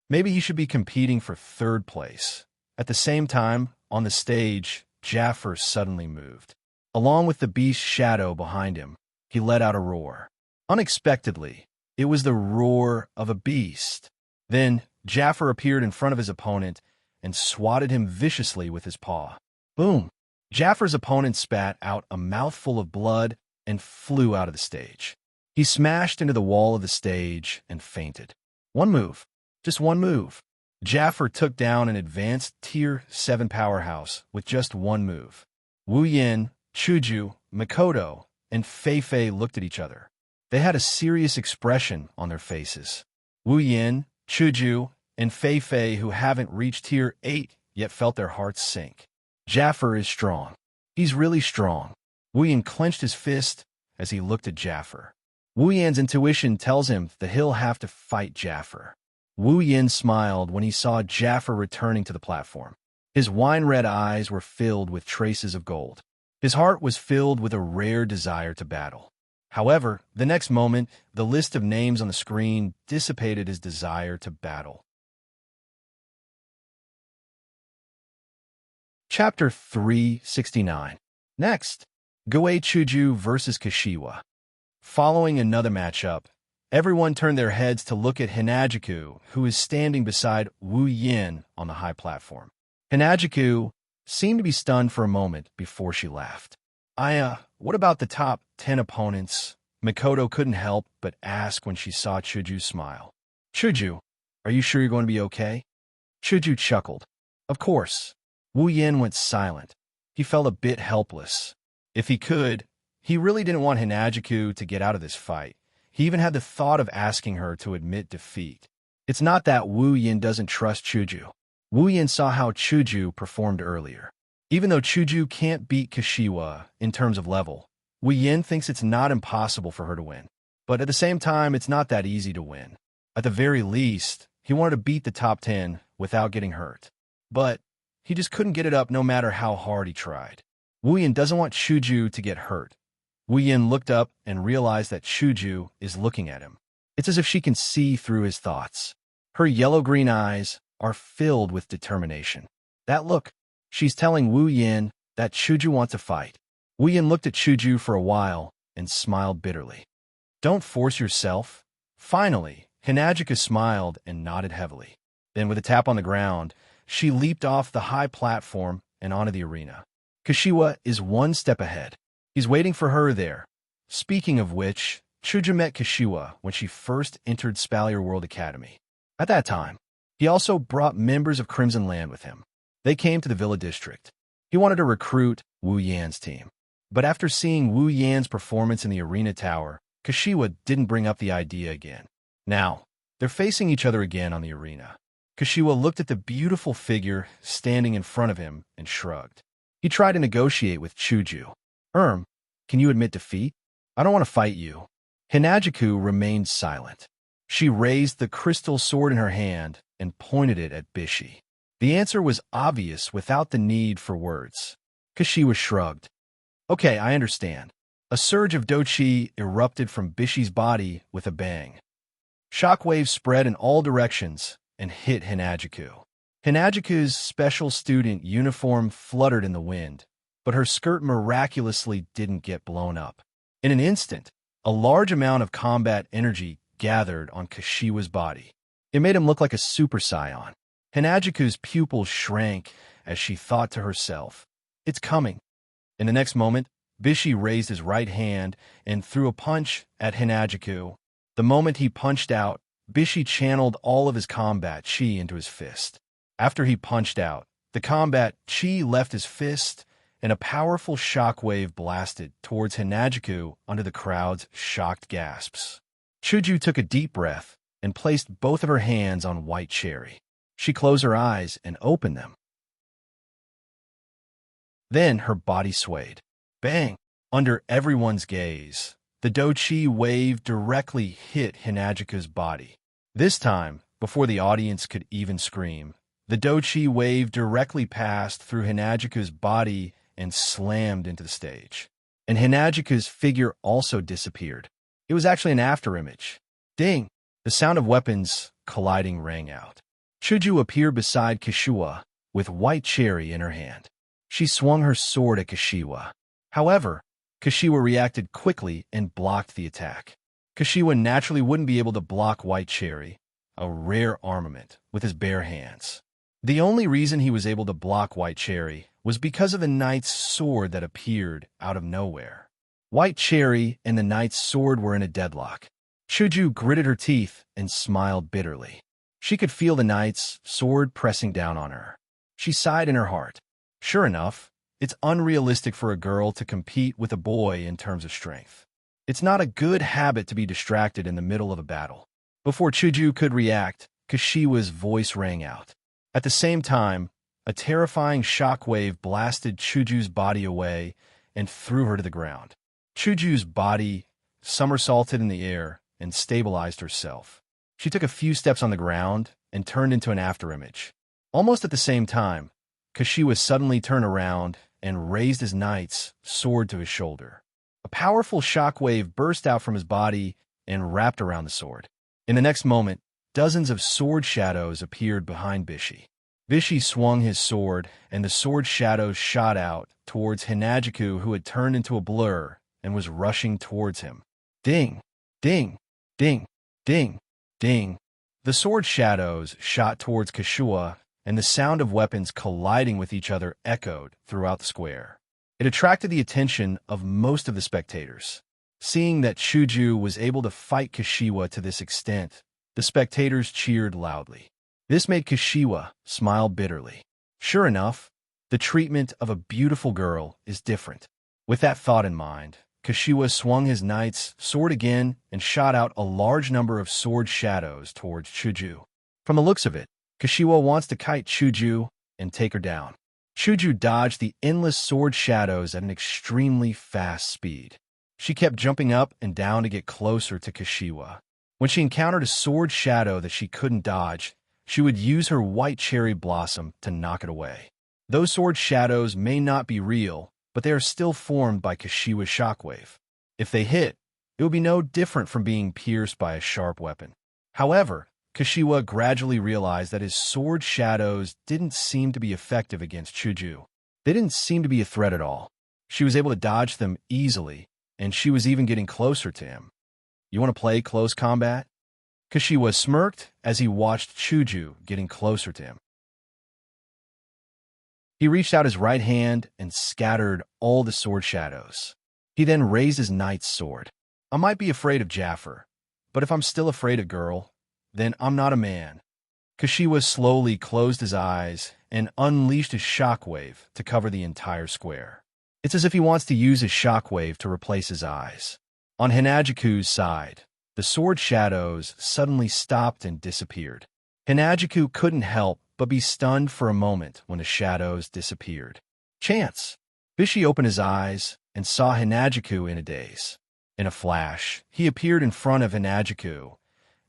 Maybe he should be competing for third place. At the same time, on the stage, Jaffer suddenly moved. Along with the beast's shadow behind him, he let out a roar. Unexpectedly, it was the roar of a beast. Then, Jaffer appeared in front of his opponent and swatted him viciously with his paw. Boom! Jaffer's opponent spat out a mouthful of blood and flew out of the stage. He smashed into the wall of the stage and fainted. One move. Just one move. Jaffer took down an advanced Tier 7 powerhouse with just one move. Wu Yin, Chuju, Makoto, and Fei Fei looked at each other. They had a serious expression on their faces. Wu Yin, Chuju, and Fei Fei, who haven't reached Tier 8 yet, felt their hearts sink. Jaffer is strong. He's really strong. Wu Yin clenched his fist as he looked at Jaffer. Wu Yan's intuition tells him that he'll have to fight Jaffer. Wu Yin smiled when he saw Jaffer returning to the platform. His wine-red eyes were filled with traces of gold. His heart was filled with a rare desire to battle. However, the next moment, the list of names on the screen dissipated his desire to battle. Chapter 369. Next, Goei Chuju versus Kashiwa. Following another matchup, everyone turned their heads to look at Hinajiku, who is standing beside Wu Yin on the high platform. Hinajiku seemed to be stunned for a moment before she laughed. What about the top 10 opponents? Makoto couldn't help but ask when she saw Chuju smile. Chuju, are you sure you're going to be okay? Chuju chuckled. Of course. Wu Yin went silent. He felt a bit helpless. If he could, he really didn't want Hinajiku to get out of this fight. He even had the thought of asking her to admit defeat. It's not that Wu Yin doesn't trust Chuju. Wu Yin saw how Chuju performed earlier. Even though Chuju can't beat Kashiwa in terms of level, Wu Yin thinks it's not impossible for her to win. But at the same time, it's not that easy to win. At the very least, he wanted to beat the top 10 without getting hurt. But he just couldn't get it up no matter how hard he tried. Wu Yin doesn't want Chuju to get hurt. Wu Yin looked up and realized that Chuju is looking at him. It's as if she can see through his thoughts. Her yellow-green eyes are filled with determination. That look, she's telling Wu Yin that Chuju wants to fight. Wu Yin looked at Chuju for a while and smiled bitterly. Don't force yourself. Finally, Hinajiku smiled and nodded heavily. Then with a tap on the ground, she leaped off the high platform and onto the arena. Kashiwa is one step ahead. He's waiting for her there. Speaking of which, Chuju met Kashiwa when she first entered Spalier World Academy. At that time, he also brought members of Crimson Land with him. They came to the Villa District. He wanted to recruit Wu Yan's team. But after seeing Wu Yan's performance in the arena tower, Kashiwa didn't bring up the idea again. Now, they're facing each other again on the arena. Kashiwa looked at the beautiful figure standing in front of him and shrugged. He tried to negotiate with Chuju. Can you admit defeat? I don't want to fight you. Hinajiku remained silent. She raised the crystal sword in her hand and pointed it at Bishi. The answer was obvious without the need for words. Kashiwa shrugged. Okay, I understand. A surge of Dochi erupted from Bishi's body with a bang. Shockwaves spread in all directions and hit Hinajiku. Hinajiku's special student uniform fluttered in the wind, but her skirt miraculously didn't get blown up. In an instant, a large amount of combat energy gathered on Kashiwa's body. It made him look like a super scion. Hinajiku's pupils shrank as she thought to herself, it's coming. In the next moment, Bishi raised his right hand and threw a punch at Hinajiku. The moment he punched out, Bishi channeled all of his combat chi into his fist. After he punched out, the combat chi left his fist, and a powerful shockwave blasted towards Hinajiku under the crowd's shocked gasps. Chuju took a deep breath and placed both of her hands on White Cherry. She closed her eyes and opened them. Then her body swayed. Bang! Under everyone's gaze, the Dochi wave directly hit Hinajika's body. This time, before the audience could even scream, the Dochi wave directly passed through Hinajika's body and slammed into the stage. And Hinajika's figure also disappeared. It was actually an afterimage. Ding! The sound of weapons colliding rang out. Chuju appeared beside Kashiwa with White Cherry in her hand. She swung her sword at Kashiwa. However, Kashiwa reacted quickly and blocked the attack. Kashiwa naturally wouldn't be able to block White Cherry, a rare armament, with his bare hands. The only reason he was able to block White Cherry was because of the knight's sword that appeared out of nowhere. White Cherry and the knight's sword were in a deadlock. Chuju gritted her teeth and smiled bitterly. She could feel the knight's sword pressing down on her. She sighed in her heart. Sure enough, it's unrealistic for a girl to compete with a boy in terms of strength. It's not a good habit to be distracted in the middle of a battle. Before Chuju could react, Kashiwa's voice rang out. At the same time, a terrifying shockwave blasted Chuju's body away and threw her to the ground. Chuju's body somersaulted in the air and stabilized herself. She took a few steps on the ground and turned into an afterimage. Almost at the same time, Kashiwa suddenly turned around and raised his knight's sword to his shoulder. A powerful shockwave burst out from his body and wrapped around the sword. In the next moment, dozens of sword shadows appeared behind Bishi. Bishi swung his sword, and the sword shadows shot out towards Hinajiku, who had turned into a blur and was rushing towards him. Ding! Ding! Ding! Ding! Ding! The sword shadows shot towards Kashiwa, and the sound of weapons colliding with each other echoed throughout the square. It attracted the attention of most of the spectators. Seeing that Chuju was able to fight Kashiwa to this extent, the spectators cheered loudly. This made Kashiwa smile bitterly. Sure enough, the treatment of a beautiful girl is different. With that thought in mind, Kashiwa swung his knight's sword again and shot out a large number of sword shadows towards Chuju. From the looks of it, Kashiwa wants to kite Chuju and take her down. Chuju dodged the endless sword shadows at an extremely fast speed. She kept jumping up and down to get closer to Kashiwa. When she encountered a sword shadow that she couldn't dodge, she would use her White Cherry Blossom to knock it away. Those sword shadows may not be real, but they are still formed by Kashiwa's shockwave. If they hit, it would be no different from being pierced by a sharp weapon. However, Kashiwa gradually realized that his sword shadows didn't seem to be effective against Chuju. They didn't seem to be a threat at all. She was able to dodge them easily, and she was even getting closer to him. You want to play close combat? Kashiwa smirked as he watched Chuju getting closer to him. He reached out his right hand and scattered all the sword shadows. He then raised his knight's sword. I might be afraid of Jaffer, but if I'm still afraid of girl, then I'm not a man. Kashiwa slowly closed his eyes and unleashed his shockwave to cover the entire square. It's as if he wants to use his shockwave to replace his eyes. On Hinajiku's side, the sword shadows suddenly stopped and disappeared. Hinajiku couldn't help but be stunned for a moment when the shadows disappeared. Chance! Bishi opened his eyes and saw Hinajiku in a daze. In a flash, he appeared in front of Hinajiku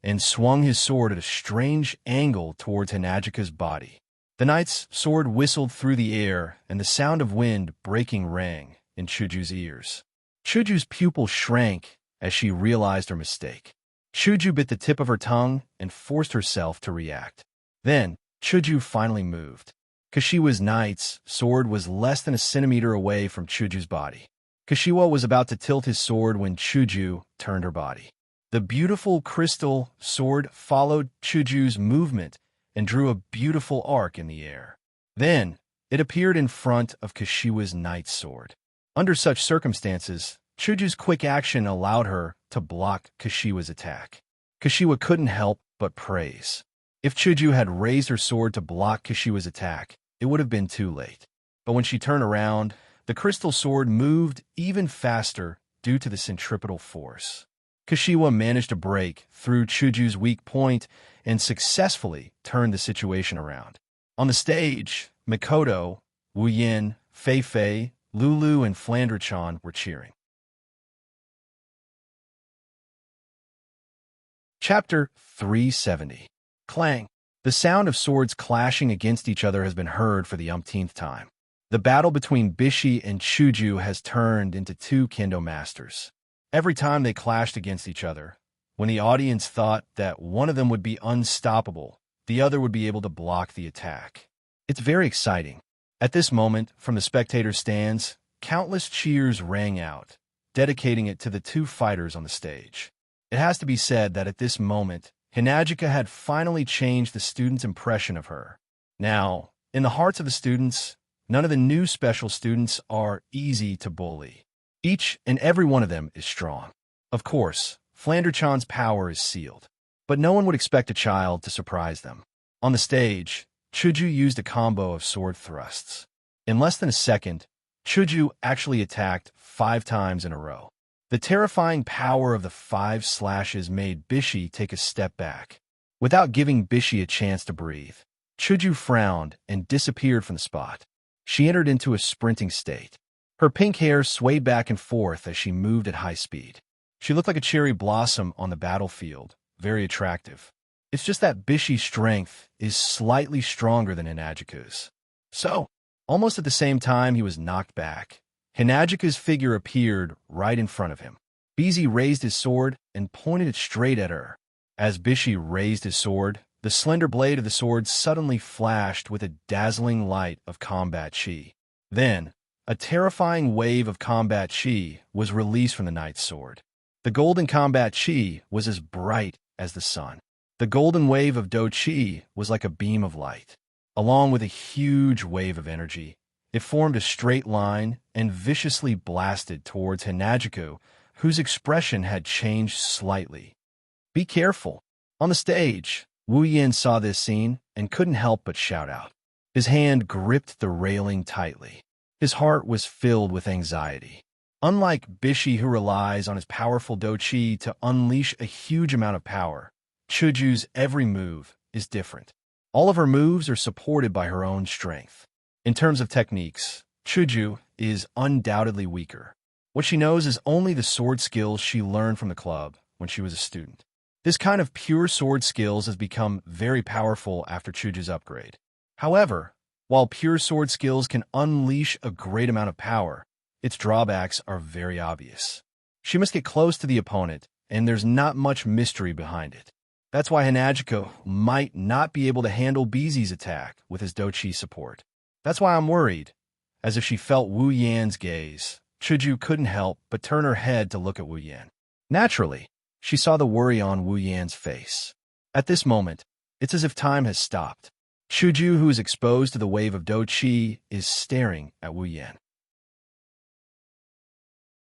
and swung his sword at a strange angle towards Hinajika's body. The knight's sword whistled through the air, and the sound of wind breaking rang in Chuju's ears. Chuju's pupil shrank as she realized her mistake. Chuju bit the tip of her tongue and forced herself to react. Then, Chuju finally moved. Kashiwa's knight's sword was less than a centimeter away from Chuju's body. Kashiwa was about to tilt his sword when Chuju turned her body. The beautiful crystal sword followed Chuju's movement and drew a beautiful arc in the air. Then, it appeared in front of Kashiwa's knight's sword. Under such circumstances, Chuju's quick action allowed her to block Kashiwa's attack. Kashiwa couldn't help but praise. If Chuju had raised her sword to block Kashiwa's attack, it would have been too late. But when she turned around, the crystal sword moved even faster due to the centripetal force. Kashiwa managed to break through Chuju's weak point and successfully turned the situation around. On the stage, Mikoto, Wu Yin, Fei Fei, Lulu, and Flandre-chan were cheering. Chapter 370. Clang. The sound of swords clashing against each other has been heard for the umpteenth time. The battle between Bishi and Chuju has turned into two kendo masters. Every time they clashed against each other, when the audience thought that one of them would be unstoppable, the other would be able to block the attack. It's very exciting. At this moment, from the spectator stands, countless cheers rang out, dedicating it to the two fighters on the stage. It has to be said that at this moment, Hinajika had finally changed the students' impression of her. Now, in the hearts of the students, none of the new special students are easy to bully. Each and every one of them is strong. Of course, Flandre-chan's power is sealed, but no one would expect a child to surprise them. On the stage, Chuju used a combo of sword thrusts. In less than a second, Chuju actually attacked 5 times in a row. The terrifying power of the 5 slashes made Bishi take a step back. Without giving Bishi a chance to breathe, Chuju frowned and disappeared from the spot. She entered into a sprinting state. Her pink hair swayed back and forth as she moved at high speed. She looked like a cherry blossom on the battlefield, very attractive. It's just that Bishi's strength is slightly stronger than Hinajika's. So, almost at the same time he was knocked back, Hinajika's figure appeared right in front of him. Bishi raised his sword and pointed it straight at her. As Bishi raised his sword, the slender blade of the sword suddenly flashed with a dazzling light of combat chi. Then, a terrifying wave of combat chi was released from the knight's sword. The golden combat chi was as bright as the sun. The golden wave of do chi was like a beam of light. Along with a huge wave of energy, it formed a straight line and viciously blasted towards Hinajika, whose expression had changed slightly. Be careful. On the stage, Wu Yin saw this scene and couldn't help but shout out. His hand gripped the railing tightly. His heart was filled with anxiety. Unlike Bishi, who relies on his powerful do chi to unleash a huge amount of power, Chuju's every move is different. All of her moves are supported by her own strength. In terms of techniques, Chuju is undoubtedly weaker. What she knows is only the sword skills she learned from the club when she was a student. This kind of pure sword skills has become very powerful after Chuju's upgrade. However, while pure sword skills can unleash a great amount of power, its drawbacks are very obvious. She must get close to the opponent, and there's not much mystery behind it. That's why Hinajika might not be able to handle Bishi's attack with his do chi support. That's why I'm worried. As if she felt Wu Yan's gaze, Chuju couldn't help but turn her head to look at Wu Yan. Naturally, she saw the worry on Wu Yan's face. At this moment, it's as if time has stopped. Chuju, who is exposed to the wave of do chi, is staring at Wu Yan.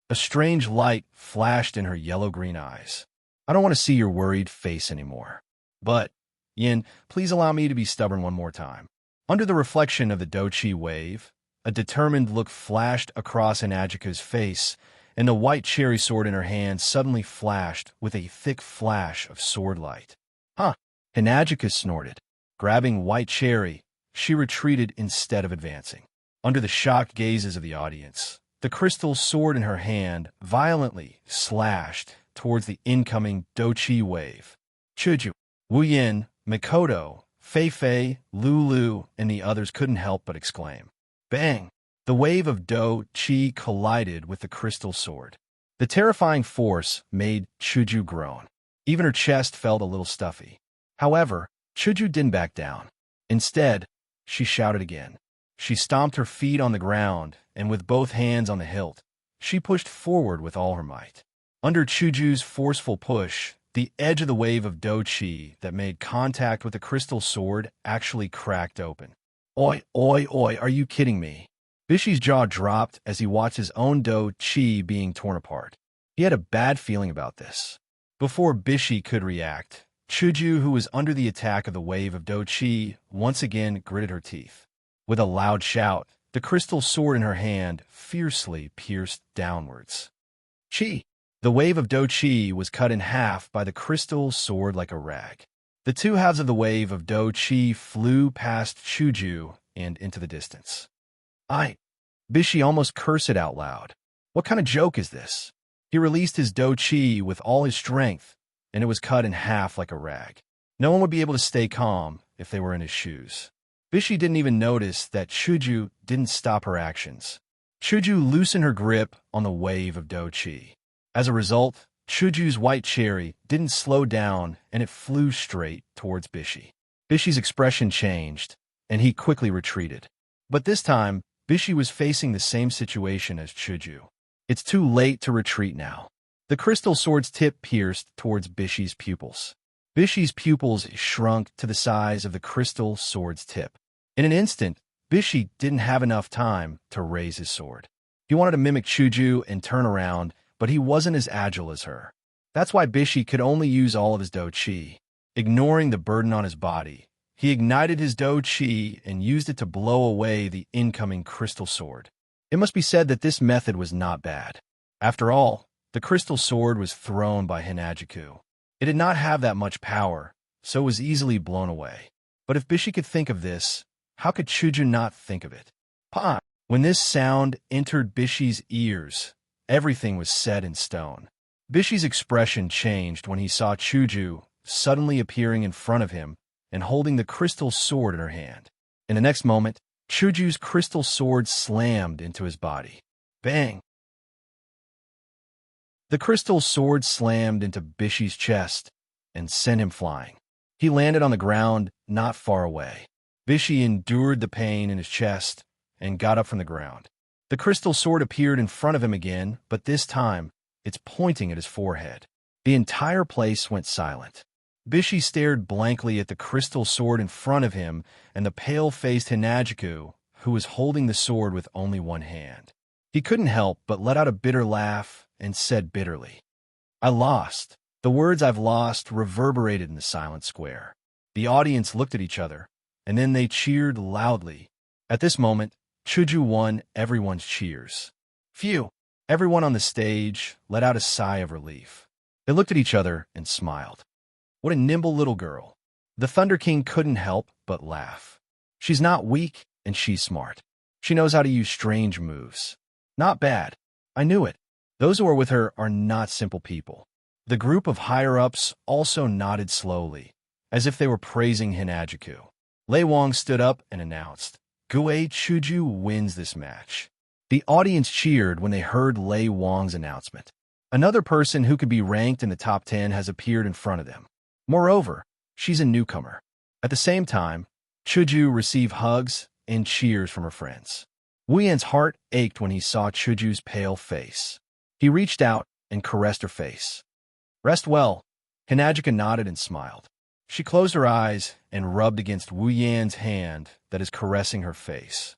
A strange light flashed in her yellow-green eyes. I don't want to see your worried face anymore. But, Yin, please allow me to be stubborn one more time. Under the reflection of the do chi wave, a determined look flashed across Hinajika's face, and the white cherry sword in her hand suddenly flashed with a thick flash of sword light. Huh! Hinajika snorted. Grabbing white cherry, she retreated instead of advancing. Under the shocked gazes of the audience, the crystal sword in her hand violently slashed towards the incoming do chi wave. Chuju, Wu Yin, Mikoto, Fei Fei, Lulu, and the others couldn't help but exclaim. Bang! The wave of do chi collided with the crystal sword. The terrifying force made Chuju groan. Even her chest felt a little stuffy. However, Chuju didn't back down. Instead, she shouted again. She stomped her feet on the ground, and with both hands on the hilt, she pushed forward with all her might. Under Chuju's forceful push, the edge of the wave of do chi that made contact with the crystal sword actually cracked open. Oi, oi, oi, are you kidding me? Bishy's jaw dropped as he watched his own do-chi being torn apart. He had a bad feeling about this. Before Bishy could react, Chuju, who was under the attack of the wave of do-chi, once again gritted her teeth. With a loud shout, the crystal sword in her hand fiercely pierced downwards. Chi! The wave of do-chi was cut in half by the crystal sword like a rag. The two halves of the wave of do-chi flew past Chuju and into the distance. Bishy almost cursed out loud. What kind of joke is this? He released his do-chi with all his strength, and it was cut in half like a rag. No one would be able to stay calm if they were in his shoes. Bishy didn't even notice that Chuju didn't stop her actions. Chuju loosened her grip on the wave of do-chi. As a result, Chuju's white cherry didn't slow down and it flew straight towards Bishy. Bishy's expression changed, and he quickly retreated. But this time, Bishy was facing the same situation as Chuju. It's too late to retreat now. The crystal sword's tip pierced towards Bishy's pupils. Bishy's pupils shrunk to the size of the crystal sword's tip. In an instant, Bishy didn't have enough time to raise his sword. He wanted to mimic Chuju and turn around, but he wasn't as agile as her. That's why Bishy could only use all of his do-chi. Ignoring the burden on his body, he ignited his do-chi and used it to blow away the incoming crystal sword. It must be said that this method was not bad. After all, the crystal sword was thrown by Hinajiku. It did not have that much power, so it was easily blown away. But if Bishy could think of this, how could Chuju not think of it? Pa! When this sound entered Bishy's ears, everything was set in stone. Bishy's expression changed when he saw Chuju suddenly appearing in front of him and holding the crystal sword in her hand. In the next moment, Chuju's crystal sword slammed into his body. Bang! The crystal sword slammed into Bishy's chest and sent him flying. He landed on the ground not far away. Bishy endured the pain in his chest and got up from the ground. The crystal sword appeared in front of him again, but this time, it's pointing at his forehead. The entire place went silent. Bishy stared blankly at the crystal sword in front of him and the pale-faced Hinajiku, who was holding the sword with only one hand. He couldn't help but let out a bitter laugh and said bitterly, "I lost." The words "I've lost" reverberated in the silent square. The audience looked at each other, and then they cheered loudly. At this moment, Chuju won everyone's cheers. Phew! Everyone on the stage let out a sigh of relief. They looked at each other and smiled. What a nimble little girl. The Thunder King couldn't help but laugh. She's not weak, and she's smart. She knows how to use strange moves. Not bad. I knew it. Those who are with her are not simple people. The group of higher-ups also nodded slowly, as if they were praising Hinajiku. Lei Wang stood up and announced, "Gue Chuju wins this match." The audience cheered when they heard Lei Wang's announcement. Another person who could be ranked in the top 10 has appeared in front of them. Moreover, she's a newcomer. At the same time, Chuju received hugs and cheers from her friends. Wu Yan's heart ached when he saw Chuju's pale face. He reached out and caressed her face. "Rest well." Hinajika nodded and smiled. She closed her eyes and rubbed against Wu Yan's hand that is caressing her face.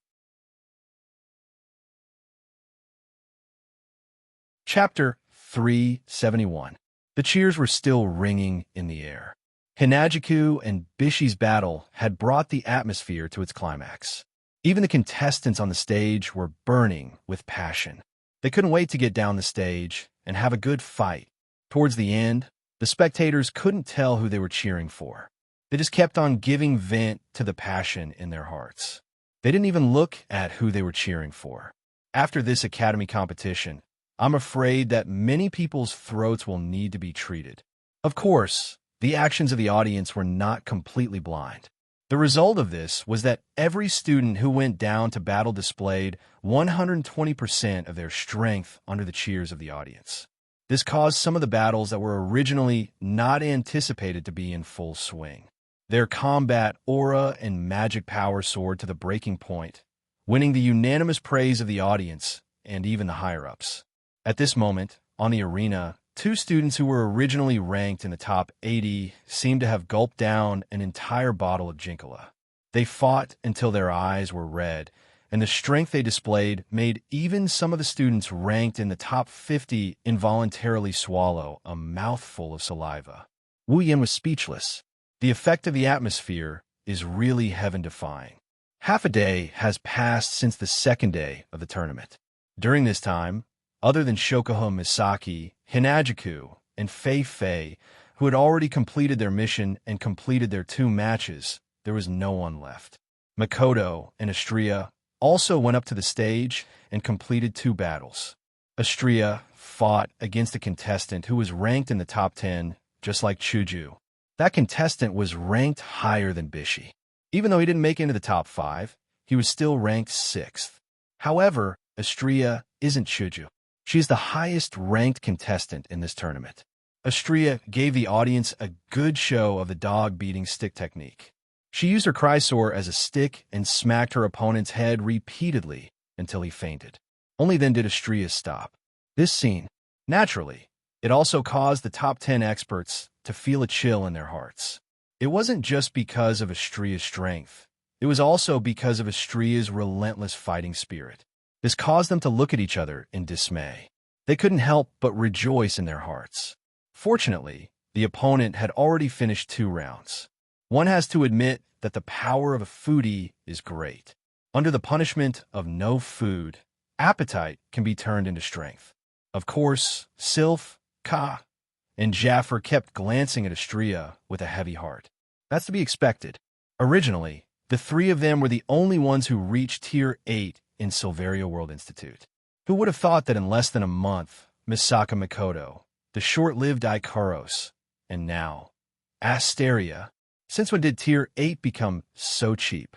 Chapter 371. The cheers were still ringing in the air. Hinajiku and Bishy's battle had brought the atmosphere to its climax. Even the contestants on the stage were burning with passion. They couldn't wait to get down the stage and have a good fight. Towards the end, the spectators couldn't tell who they were cheering for. They just kept on giving vent to the passion in their hearts. They didn't even look at who they were cheering for. After this academy competition, I'm afraid that many people's throats will need to be treated. Of course, the actions of the audience were not completely blind. The result of this was that every student who went down to battle displayed 120% of their strength under the cheers of the audience. This caused some of the battles that were originally not anticipated to be in full swing. Their combat aura and magic power soared to the breaking point, winning the unanimous praise of the audience and even the higher-ups. At this moment, on the arena, two students who were originally ranked in the top 80 seemed to have gulped down an entire bottle of Jinkala. They fought until their eyes were red, and the strength they displayed made even some of the students ranked in the top 50 involuntarily swallow a mouthful of saliva. Wu Yan was speechless. The effect of the atmosphere is really heaven-defying. Half a day has passed since the second day of the tournament. During this time, other than Shokuho Misaki, Hinajiku, and Fei Fei, who had already completed their mission and completed their 2 matches, there was no one left. Makoto and Astria also went up to the stage and completed 2 battles. Astria fought against a contestant who was ranked in the top 10, just like Chuju. That contestant was ranked higher than Bishi. Even though he didn't make it into the top 5, he was still ranked 6th. However, Astria isn't Chuju. She's the highest-ranked contestant in this tournament. Astria gave the audience a good show of the dog-beating stick technique. She used her Chrysor as a stick and smacked her opponent's head repeatedly until he fainted. Only then did Astria stop. This scene, naturally, it also caused the top 10 experts to feel a chill in their hearts. It wasn't just because of Astria's strength. It was also because of Astria's relentless fighting spirit. This caused them to look at each other in dismay. They couldn't help but rejoice in their hearts. Fortunately, the opponent had already finished 2 rounds. One has to admit that the power of a foodie is great. Under the punishment of no food, appetite can be turned into strength. Of course, Sylph, Ka, and Jaffer kept glancing at Astria with a heavy heart. That's to be expected. Originally, the 3 of them were the only ones who reached Tier 8 in Silveria World Institute. Who would have thought that in less than a month, Misaka Makoto, the short-lived Ikaros, and now, Asteria. Since when did Tier 8 become so cheap?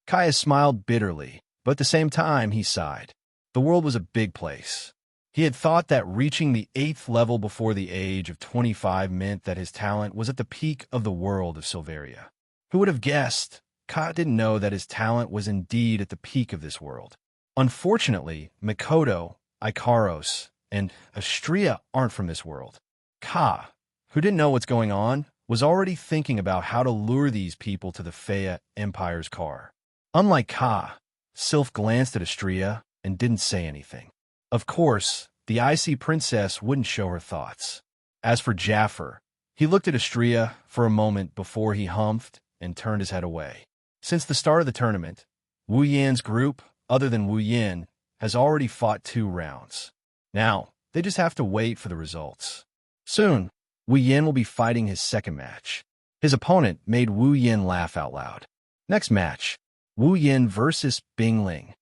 Kaya smiled bitterly, but at the same time he sighed. The world was a big place. He had thought that reaching the 8th level before the age of 25 meant that his talent was at the peak of the world of Silveria. Who would have guessed? Kaya didn't know that his talent was indeed at the peak of this world. Unfortunately, Makoto, Ikaros, and Astria aren't from this world. Ka, who didn't know what's going on, was already thinking about how to lure these people to the Fea Empire's car. Unlike Ka, Sylph glanced at Astria and didn't say anything. Of course, the icy princess wouldn't show her thoughts. As for Jaffer, he looked at Astria for a moment before he humphed and turned his head away. Since the start of the tournament, Wu Yan's group, other than Wu Yan, has already fought 2 rounds. Now, they just have to wait for the results. Soon, Wu Yan will be fighting his 2nd match. His opponent made Wu Yan laugh out loud. Next match, Wu Yan versus Bing Ling.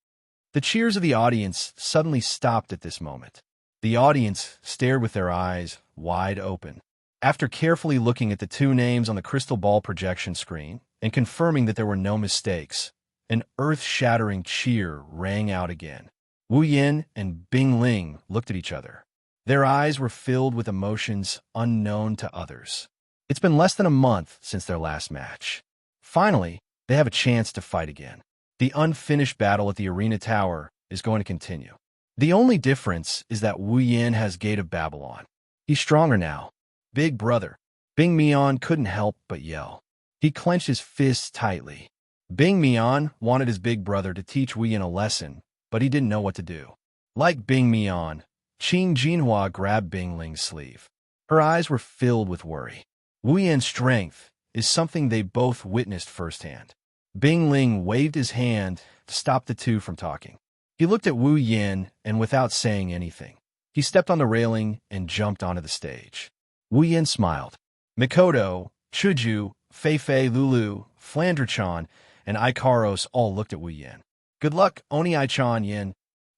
The cheers of the audience suddenly stopped at this moment. The audience stared with their eyes wide open. After carefully looking at the 2 names on the crystal ball projection screen and confirming that there were no mistakes, an earth-shattering cheer rang out again. Wu Yan and Bing Ling looked at each other. Their eyes were filled with emotions unknown to others. It's been less than a month since their last match. Finally, they have a chance to fight again. The unfinished battle at the Arena Tower is going to continue. The only difference is that Wu Yan has Gate of Babylon. He's stronger now. Big brother. Bing Mian couldn't help but yell. He clenched his fists tightly. Bing Mian wanted his big brother to teach Wu Yan a lesson, but he didn't know what to do. Like Bing Mian, Qing Jinhua grabbed Bing Ling's sleeve. Her eyes were filled with worry. Wu Yan's strength is something they both witnessed firsthand. Bing Ling waved his hand to stop the 2 from talking. He looked at Wu Yan and without saying anything, he stepped on the railing and jumped onto the stage. Wu Yan smiled. Mikoto, Chuju, Fei Fei, Lulu, Flanderchan, and Ikaros all looked at Wu Yan. Good luck, Oni-chan Yin.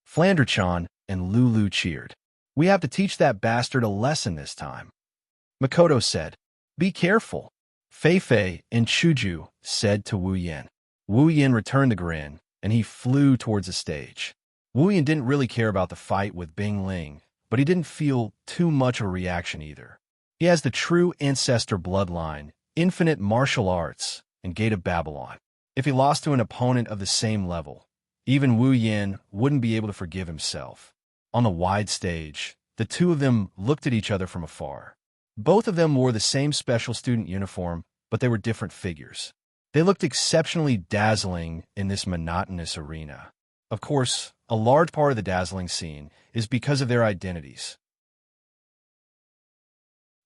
Flanderchan and Lulu cheered. We have to teach that bastard a lesson this time. Makoto said, Be careful. Fei Fei and Chuju said to Wu Yan. Wu Yan returned the grin, and he flew towards the stage. Wu Yan didn't really care about the fight with Bing Ling, but he didn't feel too much of a reaction either. He has the true ancestor bloodline, infinite martial arts, and Gate of Babylon. If he lost to an opponent of the same level, even Wu Yan wouldn't be able to forgive himself. On the wide stage, the 2 of them looked at each other from afar. Both of them wore the same special student uniform, but they were different figures. They looked exceptionally dazzling in this monotonous arena. Of course, a large part of the dazzling scene is because of their identities.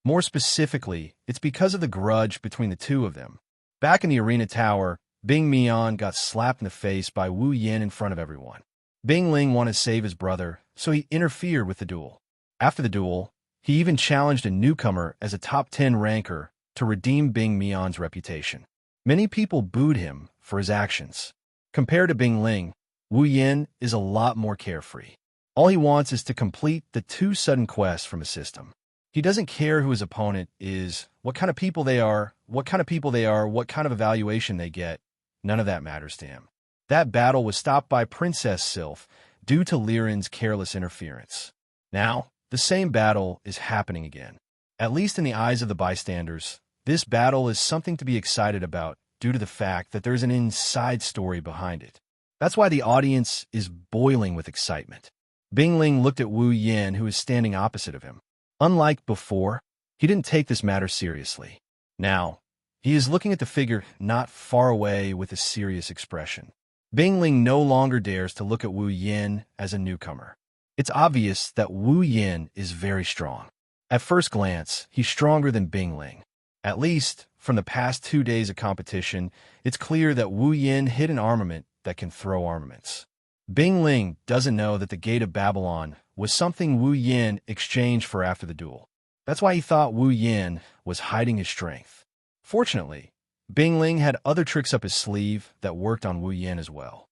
More specifically, it's because of the grudge between the two of them. Back in the arena tower, Bing Mian got slapped in the face by Wu Yin in front of everyone. Bing Ling wanted to save his brother, so he interfered with the duel. After the duel, he even challenged a newcomer as a top 10 ranker to redeem Bing Mian's reputation. Many people booed him for his actions. Compared to Bing Ling, Wu Yin is a lot more carefree. All he wants is to complete the 2 sudden quests from his system. He doesn't care who his opponent is, what kind of people they are, what kind of evaluation they get. None of that matters to him. That battle was stopped by Princess Sylph due to Liren's careless interference. Now, the same battle is happening again. At least in the eyes of the bystanders, this battle is something to be excited about due to the fact that there's an inside story behind it. That's why the audience is boiling with excitement. Bing Ling looked at Wu Yin, who is standing opposite of him. Unlike before, he didn't take this matter seriously. Now, he is looking at the figure not far away with a serious expression. Bing Ling no longer dares to look at Wu Yin as a newcomer. It's obvious that Wu Yin is very strong. At first glance, he's stronger than Bing Ling. At least, from the past 2 days of competition, it's clear that Wu Yin hid an armament that can throw armaments. Bing Ling doesn't know that the Gate of Babylon was something Wu Yin exchanged for after the duel. That's why he thought Wu Yin was hiding his strength. Fortunately, Bing Ling had other tricks up his sleeve that worked on Wu Yin as well.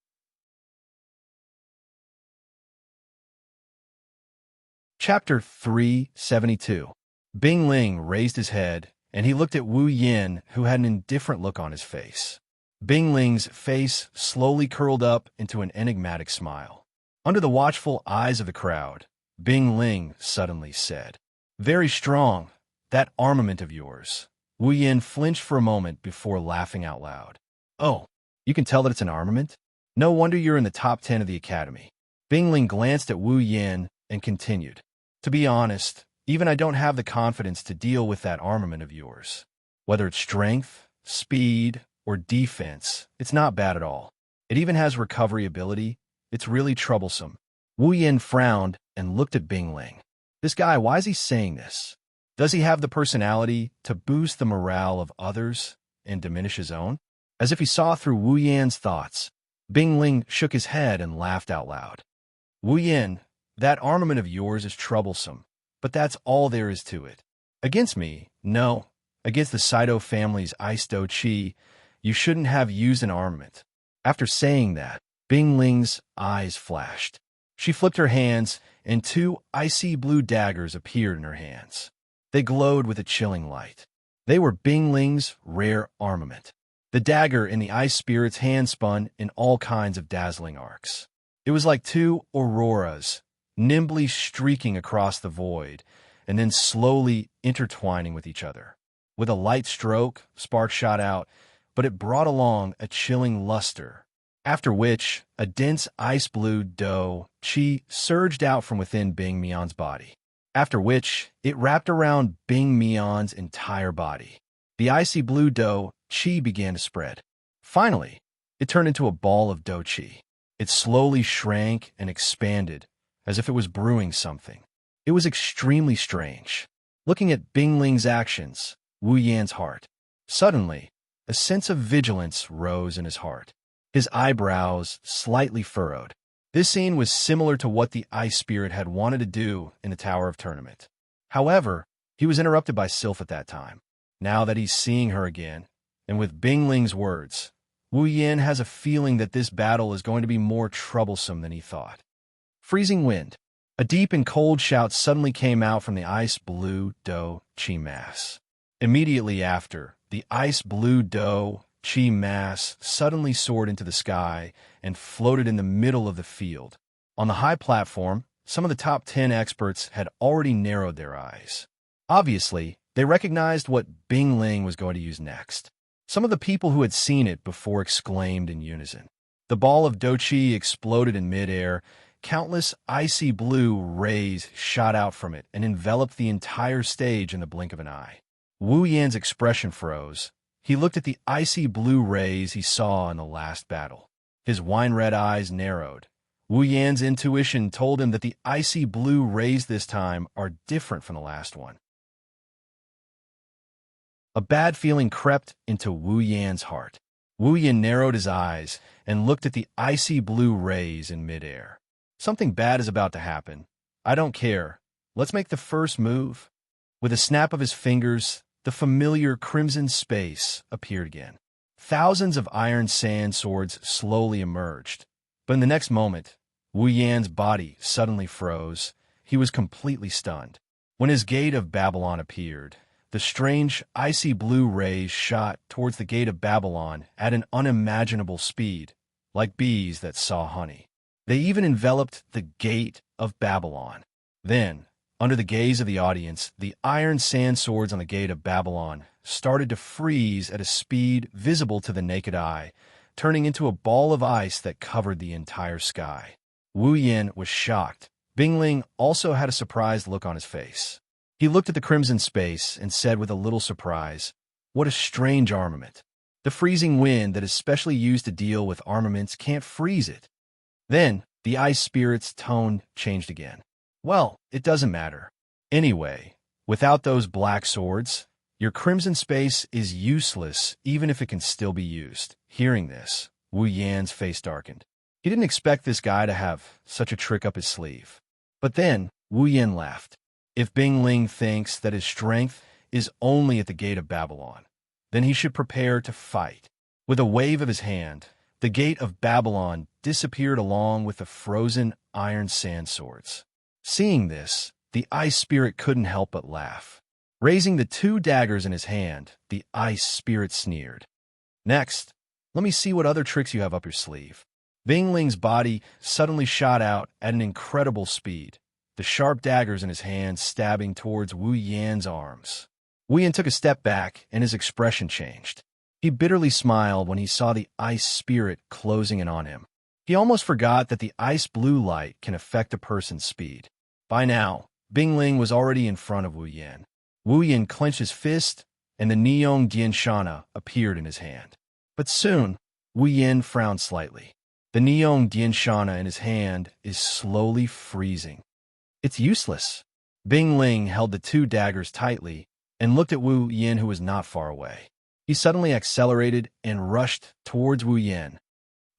Chapter 372. Bing Ling raised his head, and he looked at Wu Yin, who had an indifferent look on his face. Bing Ling's face slowly curled up into an enigmatic smile. Under the watchful eyes of the crowd, Bing Ling suddenly said, "Very strong, that armament of yours." Wu Yin flinched for a moment before laughing out loud. "Oh, you can tell that it's an armament? No wonder you're in the top 10 of the academy." Bing Ling glanced at Wu Yin and continued, "To be honest, even I don't have the confidence to deal with that armament of yours. Whether it's strength, speed, or defense, it's not bad at all. It even has recovery ability. It's really troublesome." Wu Yin frowned and looked at Bing Ling. This guy, why is he saying this? Does he have the personality to boost the morale of others and diminish his own? As if he saw through Wu Yan's thoughts, Bing Ling shook his head and laughed out loud. "Wu Yin, that armament of yours is troublesome, but that's all there is to it. Against me, no. Against the Saito family's Ice Do Chi, you shouldn't have used an armament." After saying that, Bing Ling's eyes flashed. She flipped her hands, and 2 icy blue daggers appeared in her hands. They glowed with a chilling light. They were Bing Ling's rare armament. The dagger in the ice spirit's hand spun in all kinds of dazzling arcs. It was like 2 auroras, nimbly streaking across the void, and then slowly intertwining with each other. With a light stroke, sparks shot out, but it brought along a chilling luster, after which a dense ice blue dough chi surged out from within Bing Mian's body, after which it wrapped around Bing Mian's entire body. The icy blue dough chi began to spread. Finally, it turned into a ball of dough chi. It slowly shrank and expanded, as if it was brewing something. It was extremely strange. Looking at Bing Ling's actions, Wu Yan's heart. Suddenly, a sense of vigilance rose in his heart. His eyebrows slightly furrowed. This scene was similar to what the Ice Spirit had wanted to do in the Tower of Tournament. However, he was interrupted by Sylph at that time. Now that he's seeing her again, and with Bing Ling's words, Wu Yin has a feeling that this battle is going to be more troublesome than he thought. Freezing wind. A deep and cold shout suddenly came out from the ice blue dough chi mass. Immediately after, the ice blue dough chi mass suddenly soared into the sky and floated in the middle of the field. On the high platform, some of the top 10 experts had already narrowed their eyes. Obviously, they recognized what Bing Ling was going to use next. Some of the people who had seen it before exclaimed in unison. The ball of dough chi exploded in midair. Countless icy blue rays shot out from it and enveloped the entire stage in the blink of an eye. Wu Yan's expression froze, he looked at the icy blue rays he saw in the last battle. His wine-red eyes narrowed. Wu Yan's intuition told him that the icy blue rays this time are different from the last one. A bad feeling crept into Wu Yan's heart. Wu Yan narrowed his eyes and looked at the icy blue rays in midair. Something bad is about to happen. I don't care. Let's make the first move. With a snap of his fingers, the familiar crimson space appeared again. Thousands of iron sand swords slowly emerged. But in the next moment, Wu Yan's body suddenly froze. He was completely stunned. When his gate of Babylon appeared, the strange, icy blue rays shot towards the gate of Babylon at an unimaginable speed, like bees that saw honey. They even enveloped the gate of Babylon. Then, under the gaze of the audience, the iron sand swords on the gate of Babylon started to freeze at a speed visible to the naked eye, turning into a ball of ice that covered the entire sky. Wu Yan was shocked. Bing Ling also had a surprised look on his face. He looked at the crimson space and said with a little surprise, "What a strange armament. The freezing wind that is specially used to deal with armaments can't freeze it." Then, the ice spirit's tone changed again. "Well, it doesn't matter. Anyway, without those black swords, your crimson space is useless even if it can still be used." Hearing this, Wu Yan's face darkened. He didn't expect this guy to have such a trick up his sleeve. But then, Wu Yan laughed. If Bing Ling thinks that his strength is only at the gate of Babylon, then he should prepare to fight. With a wave of his hand, the gate of Babylon disappeared along with the frozen iron sand swords. Seeing this, the ice spirit couldn't help but laugh. Raising the two daggers in his hand, the ice spirit sneered. "Next, let me see what other tricks you have up your sleeve." Bing Ling's body suddenly shot out at an incredible speed, the sharp daggers in his hands stabbing towards Wu Yan's arms. Wu Yan took a step back, and his expression changed. He bitterly smiled when he saw the ice spirit closing in on him. He almost forgot that the ice blue light can affect a person's speed. By now, Bing Ling was already in front of Wu Yan. Wu Yan clenched his fist, and the Neong Dianshana appeared in his hand. But soon, Wu Yan frowned slightly. The Neong Dianshana in his hand is slowly freezing. It's useless. Bing Ling held the two daggers tightly and looked at Wu Yan, who was not far away. He suddenly accelerated and rushed towards Wu Yan.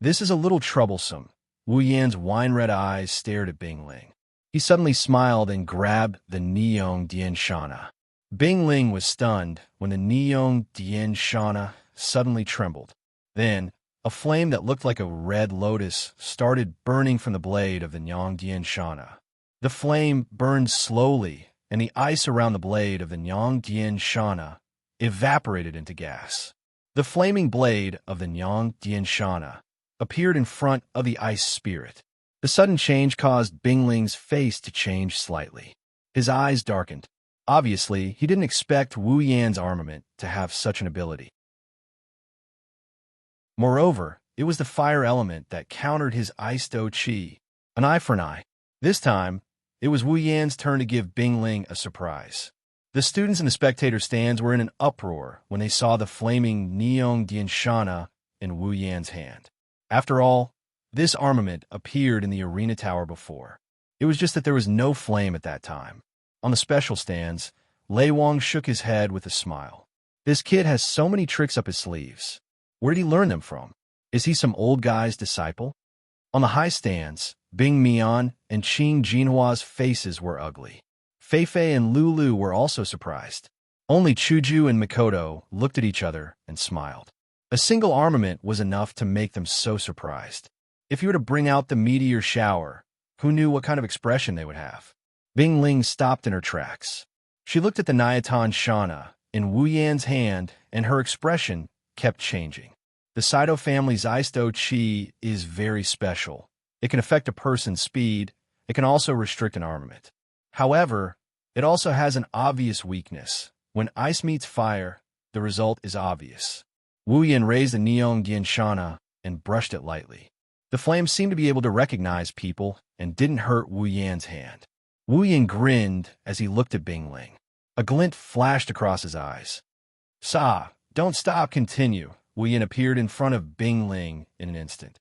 "This is a little troublesome." Wu Yan's wine-red eyes stared at Bing Ling. He suddenly smiled and grabbed the Neong Dianshana. Bing Ling was stunned when the Neong Dianshana suddenly trembled. Then, a flame that looked like a red lotus started burning from the blade of the Neong Dianshana. The flame burned slowly, and the ice around the blade of the Neong Dianshana evaporated into gas. The flaming blade of the Neong Dianshana appeared in front of the ice spirit. The sudden change caused Bing Ling's face to change slightly. His eyes darkened. Obviously, he didn't expect Wu Yan's armament to have such an ability. Moreover, it was the fire element that countered his ice do chi, an eye for an eye. This time, it was Wu Yan's turn to give Bing Ling a surprise. The students in the spectator stands were in an uproar when they saw the flaming Neong Dianshana in Wu Yan's hand. After all, this armament appeared in the arena tower before. It was just that there was no flame at that time. On the special stands, Lei Wang shook his head with a smile. This kid has so many tricks up his sleeves. Where did he learn them from? Is he some old guy's disciple? On the high stands, Bing Mian and Qing Jinhua's faces were ugly. Fei Fei and Lulu were also surprised. Only Chuju and Mikoto looked at each other and smiled. A single armament was enough to make them so surprised. If you were to bring out the meteor shower, who knew what kind of expression they would have? Bing Ling stopped in her tracks. She looked at the Nayatan Shana in Wu Yan's hand, and her expression kept changing. The Saito family's ice do chi is very special. It can affect a person's speed. It can also restrict an armament. However, it also has an obvious weakness. When ice meets fire, the result is obvious. Wu Yan raised the Neong Dianshana and brushed it lightly. The flame seemed to be able to recognize people and didn't hurt Wu Yan's hand. Wu Yan grinned as he looked at Bing Ling. A glint flashed across his eyes. "Sa, Don't stop, continue. Wu Yin appeared in front of Bing Ling in an instant.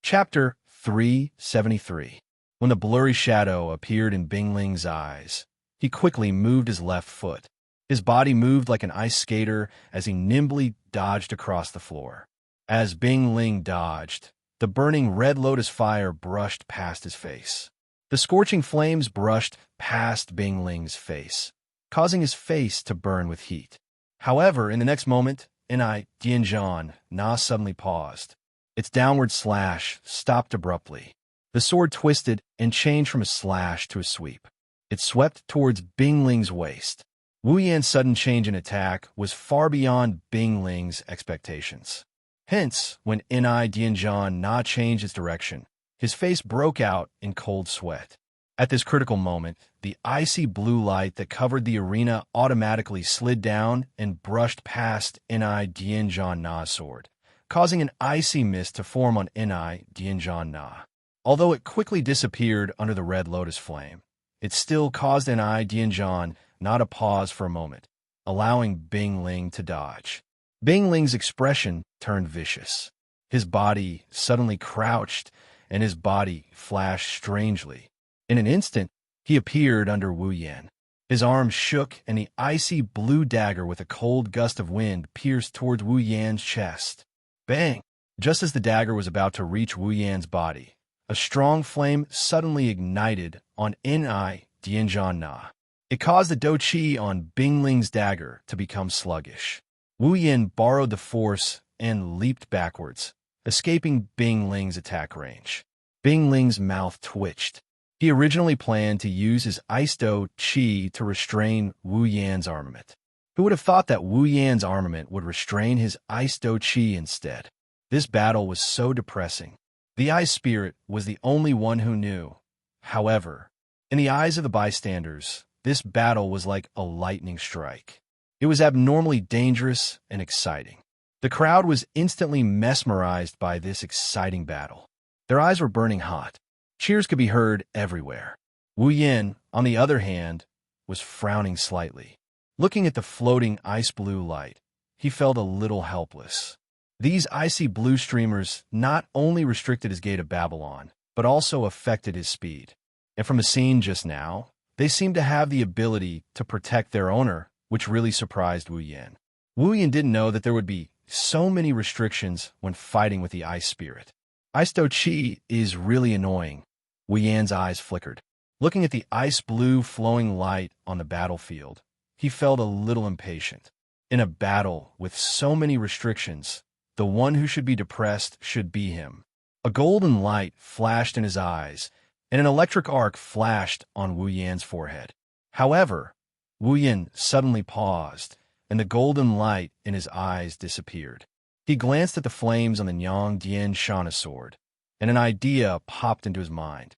Chapter 373. When the blurry shadow appeared in Bing Ling's eyes, he quickly moved his left foot. His body moved like an ice skater as he nimbly dodged across the floor. As Bing Ling dodged, the burning red lotus fire brushed past his face. The scorching flames brushed past Bing Ling's face, causing his face to burn with heat. However, in the next moment, Dianzhan Na suddenly paused. Its downward slash stopped abruptly. The sword twisted and changed from a slash to a sweep. It swept towards Bing Ling's waist. Wu Yan's sudden change in attack was far beyond Bing Ling's expectations. Hence, when Dianzhan Na changed its direction, his face broke out in cold sweat. At this critical moment, the icy blue light that covered the arena automatically slid down and brushed past Dianzhan Na's sword, causing an icy mist to form on Dianzhan Na. Although it quickly disappeared under the red lotus flame, it still caused Dianzhan Na to pause for a moment, allowing Bing Ling to dodge. Bing Ling's expression turned vicious. His body suddenly crouched, and his body flashed strangely. In an instant, he appeared under Wu Yan. His arms shook, and the icy blue dagger with a cold gust of wind pierced towards Wu Yan's chest. Bang! Just as the dagger was about to reach Wu Yan's body, a strong flame suddenly ignited on Dianzhan Na. It caused the Do Qi on Bing Ling's dagger to become sluggish. Wu Yan borrowed the force and leaped backwards, escaping Bing Ling's attack range. Bing Ling's mouth twitched. He originally planned to use his Ice Do Qi to restrain Wu Yan's armament. Who would have thought that Wu Yan's armament would restrain his Ice Do Qi instead? This battle was so depressing. The Ice Spirit was the only one who knew. However, in the eyes of the bystanders, this battle was like a lightning strike. It was abnormally dangerous and exciting. The crowd was instantly mesmerized by this exciting battle. Their eyes were burning hot. Cheers could be heard everywhere. Wu Yan, on the other hand, was frowning slightly. Looking at the floating ice blue light, he felt a little helpless. These icy blue streamers not only restricted his gate of Babylon, but also affected his speed. And from the scene just now, they seemed to have the ability to protect their owner, which really surprised Wu Yan. Wu Yan didn't know that there would be so many restrictions when fighting with the Ice Spirit. Ice Do Qi is really annoying. Wu Yan's eyes flickered. Looking at the ice blue flowing light on the battlefield, he felt a little impatient. In a battle with so many restrictions, the one who should be depressed should be him. A golden light flashed in his eyes, and an electric arc flashed on Wu Yan's forehead. However, Wu Yan suddenly paused, and the golden light in his eyes disappeared. He glanced at the flames on the Dianzhan sword, and an idea popped into his mind.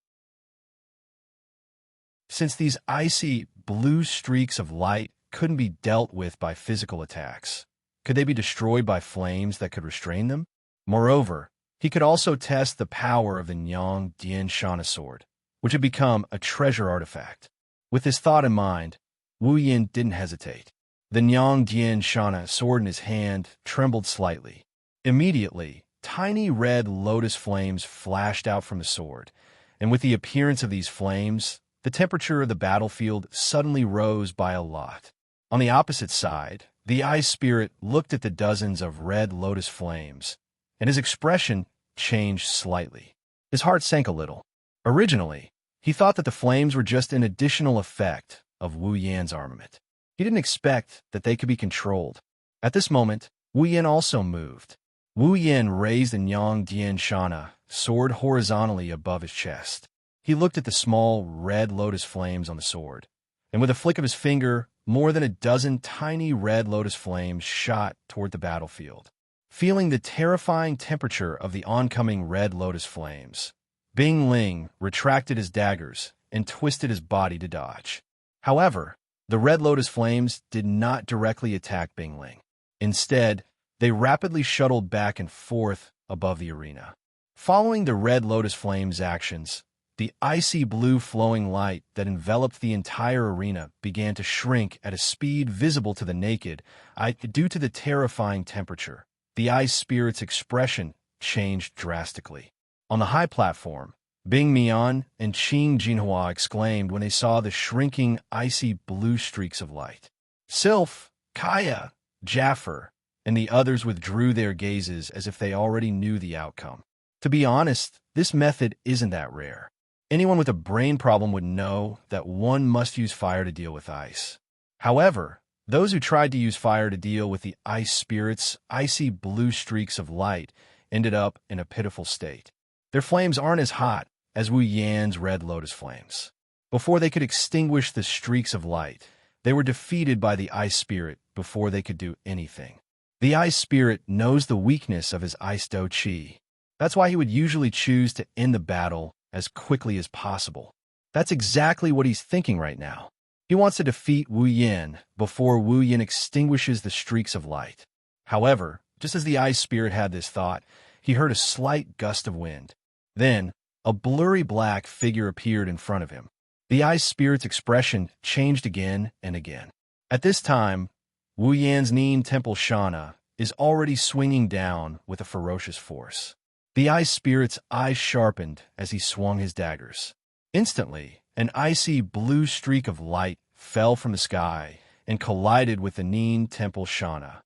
Since these icy blue streaks of light couldn't be dealt with by physical attacks, could they be destroyed by flames that could restrain them? Moreover, he could also test the power of the Dianzhan sword, which had become a treasure artifact. With this thought in mind, Wu Yan didn't hesitate. The Dianzhan sword in his hand trembled slightly. Immediately, tiny red lotus flames flashed out from the sword, and with the appearance of these flames, the temperature of the battlefield suddenly rose by a lot. On the opposite side, the Ice Spirit looked at the dozens of red lotus flames, and his expression changed slightly. His heart sank a little. Originally, he thought that the flames were just an additional effect of Wu Yan's armament. He didn't expect that they could be controlled. At this moment, Wu Yan also moved. Wu Yan raised the Dianzhan sword horizontally above his chest. He looked at the small red lotus flames on the sword, and with a flick of his finger, more than a dozen tiny red lotus flames shot toward the battlefield. Feeling the terrifying temperature of the oncoming red lotus flames, Bing Ling retracted his daggers and twisted his body to dodge. However, the red lotus flames did not directly attack Bing Ling. Instead, they rapidly shuttled back and forth above the arena. Following the red lotus flames' actions, the icy blue flowing light that enveloped the entire arena began to shrink at a speed visible to the naked eye due to the terrifying temperature. The ice spirit's expression changed drastically. On the high platform, Bing Mian and Qing Jinhua exclaimed when they saw the shrinking, icy blue streaks of light. Sylph, Kaya, Jaffer, and the others withdrew their gazes as if they already knew the outcome. To be honest, this method isn't that rare. Anyone with a brain problem would know that one must use fire to deal with ice. However, those who tried to use fire to deal with the ice spirit's icy blue streaks of light ended up in a pitiful state. Their flames aren't as hot as Wu Yan's red lotus flames. Before they could extinguish the streaks of light, they were defeated by the ice spirit before they could do anything. The ice spirit knows the weakness of his ice do chi. That's why he would usually choose to end the battle as quickly as possible. That's exactly what he's thinking right now. He wants to defeat Wu Yan before Wu Yan extinguishes the streaks of light. However, just as the ice spirit had this thought, he heard a slight gust of wind. Then, a blurry black figure appeared in front of him. The ice spirit's expression changed again and again. At this time, Wu Yan's Nin Temple Shana is already swinging down with a ferocious force. The ice spirit's eyes sharpened as he swung his daggers. Instantly, an icy blue streak of light fell from the sky and collided with the Nin Temple Shana.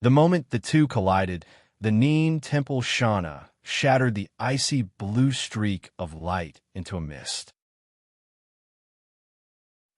The moment the two collided, the Nin Temple Shana shattered the icy blue streak of light into a mist.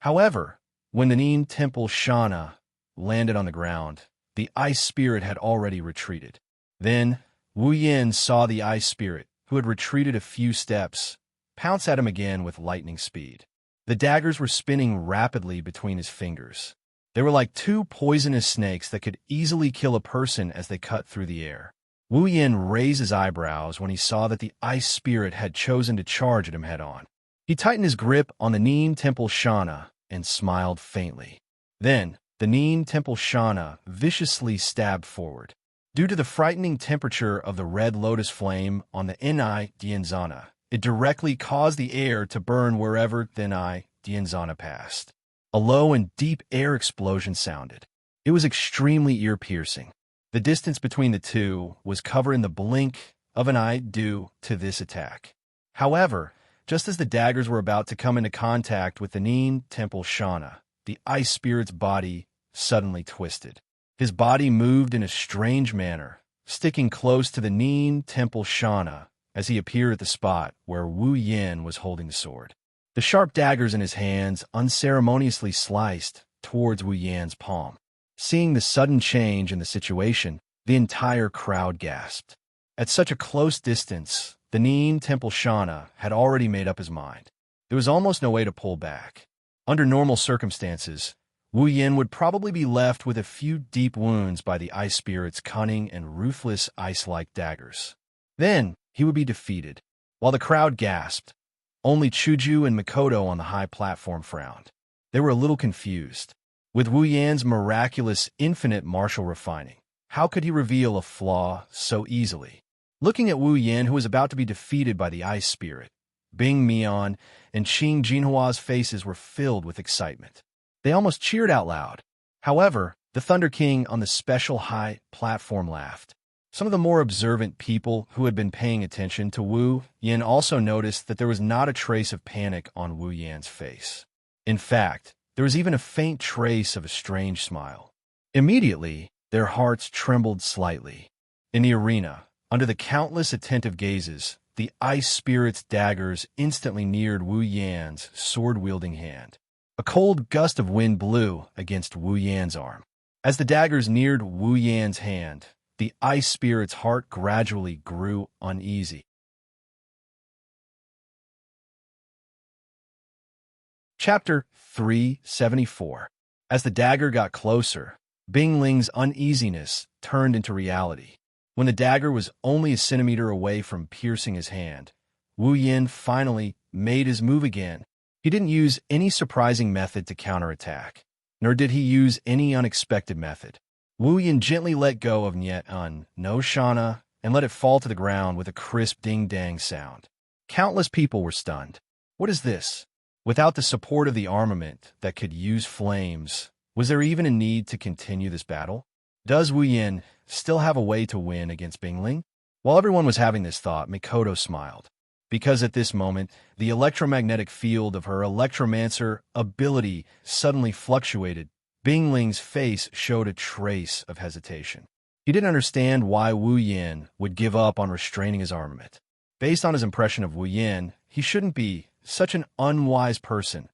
However, when the Nin Temple Shana landed on the ground, the ice spirit had already retreated. Then, Wu Yan saw the ice spirit, who had retreated a few steps, pounce at him again with lightning speed. The daggers were spinning rapidly between his fingers. They were like two poisonous snakes that could easily kill a person as they cut through the air. Wu Yan raised his eyebrows when he saw that the ice spirit had chosen to charge at him head-on. He tightened his grip on the Nin Temple Shana and smiled faintly. Then, the Nin Temple Shana viciously stabbed forward. Due to the frightening temperature of the red lotus flame on the Ni Dianzana, it directly caused the air to burn wherever the Ni Dianzana passed. A low and deep air explosion sounded. It was extremely ear-piercing. The distance between the two was covered in the blink of an eye due to this attack. However, just as the daggers were about to come into contact with the Nin Temple Shana, the ice spirit's body suddenly twisted. His body moved in a strange manner, sticking close to the Nin Temple Shana as he appeared at the spot where Wu Yan was holding the sword. The sharp daggers in his hands unceremoniously sliced towards Wu Yan's palm. Seeing the sudden change in the situation, the entire crowd gasped. At such a close distance, the Nin Temple Shana had already made up his mind. There was almost no way to pull back. Under normal circumstances, Wu Yan would probably be left with a few deep wounds by the ice spirit's cunning and ruthless ice-like daggers. Then, he would be defeated. While the crowd gasped, only Chuju and Mikoto on the high platform frowned. They were a little confused. With Wu Yan's miraculous infinite martial refining, how could he reveal a flaw so easily? Looking at Wu Yan, who was about to be defeated by the ice spirit, Bing Mian and Qing Jinhua's faces were filled with excitement. They almost cheered out loud. However, the Thunder King on the special high platform laughed. Some of the more observant people who had been paying attention to Wu Yan also noticed that there was not a trace of panic on Wu Yan's face. In fact, there was even a faint trace of a strange smile. Immediately, their hearts trembled slightly. In the arena, under the countless attentive gazes, the ice spirit's daggers instantly neared Wu Yan's sword-wielding hand. A cold gust of wind blew against Wu Yan's arm. As the daggers neared Wu Yan's hand, the ice spirit's heart gradually grew uneasy. Chapter 374. As the dagger got closer, Bing Ling's uneasiness turned into reality. When the dagger was only a centimeter away from piercing his hand, Wu Yan finally made his move again. He didn't use any surprising method to counterattack, nor did he use any unexpected method. Wu Yan gently let go of Niet Un, no Shana, and let it fall to the ground with a crisp ding-dang sound. Countless people were stunned. What is this? Without the support of the armament that could use flames, was there even a need to continue this battle? Does Wu Yan still have a way to win against Bingling? While everyone was having this thought, Mikoto smiled, because at this moment, the electromagnetic field of her electromancer ability suddenly fluctuated. Bingling's face showed a trace of hesitation. He didn't understand why Wu Yan would give up on restraining his armament. Based on his impression of Wu Yan, he shouldn't be such an unwise person.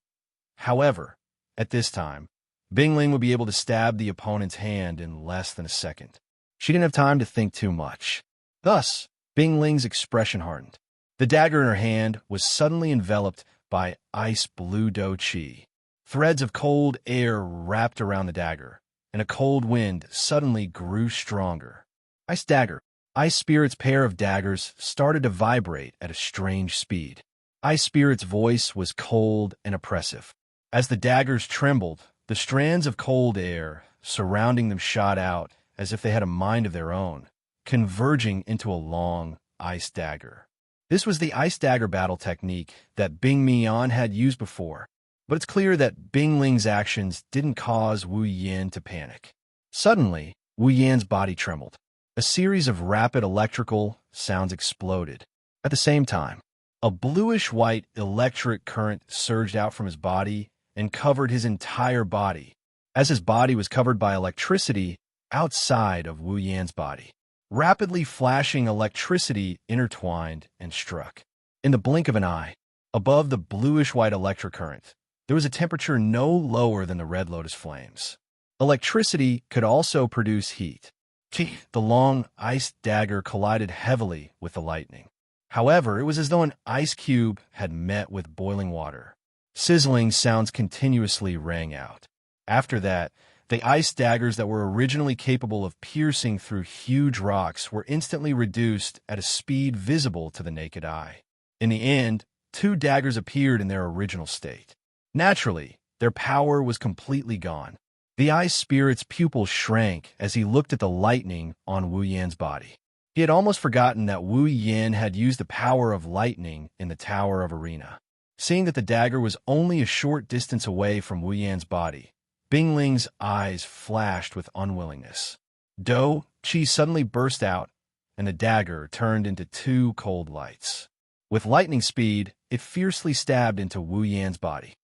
However, at this time, Bingling would be able to stab the opponent's hand in less than a second. She didn't have time to think too much. Thus, Bingling's expression hardened. The dagger in her hand was suddenly enveloped by ice blue do chi. Threads of cold air wrapped around the dagger, and a cold wind suddenly grew stronger. Ice dagger. Ice Spirit's pair of daggers started to vibrate at a strange speed. Ice Spirit's voice was cold and oppressive. As the daggers trembled, the strands of cold air surrounding them shot out as if they had a mind of their own, converging into a long ice dagger. This was the ice dagger battle technique that Bing Mian had used before, but it's clear that Bingling's actions didn't cause Wu Yan to panic. Suddenly, Wu Yan's body trembled. A series of rapid electrical sounds exploded. At the same time, a bluish-white electric current surged out from his body and covered his entire body, as his body was covered by electricity outside of Wu Yan's body. Rapidly flashing electricity intertwined and struck. In the blink of an eye, above the bluish-white electric current, there was a temperature no lower than the red lotus flames. Electricity could also produce heat. The long ice dagger collided heavily with the lightning. However, it was as though an ice cube had met with boiling water. Sizzling sounds continuously rang out. After that, the ice daggers that were originally capable of piercing through huge rocks were instantly reduced at a speed visible to the naked eye. In the end, 2 daggers appeared in their original state. Naturally, their power was completely gone. The Ice Spirit's pupils shrank as he looked at the lightning on Wu Yan's body. He had almost forgotten that Wu Yan had used the power of lightning in the Tower of Arena. Seeing that the dagger was only a short distance away from Wu Yan's body, Bingling's eyes flashed with unwillingness. Do Chi suddenly burst out, and the dagger turned into 2 cold lights. With lightning speed, it fiercely stabbed into Wu Yan's body.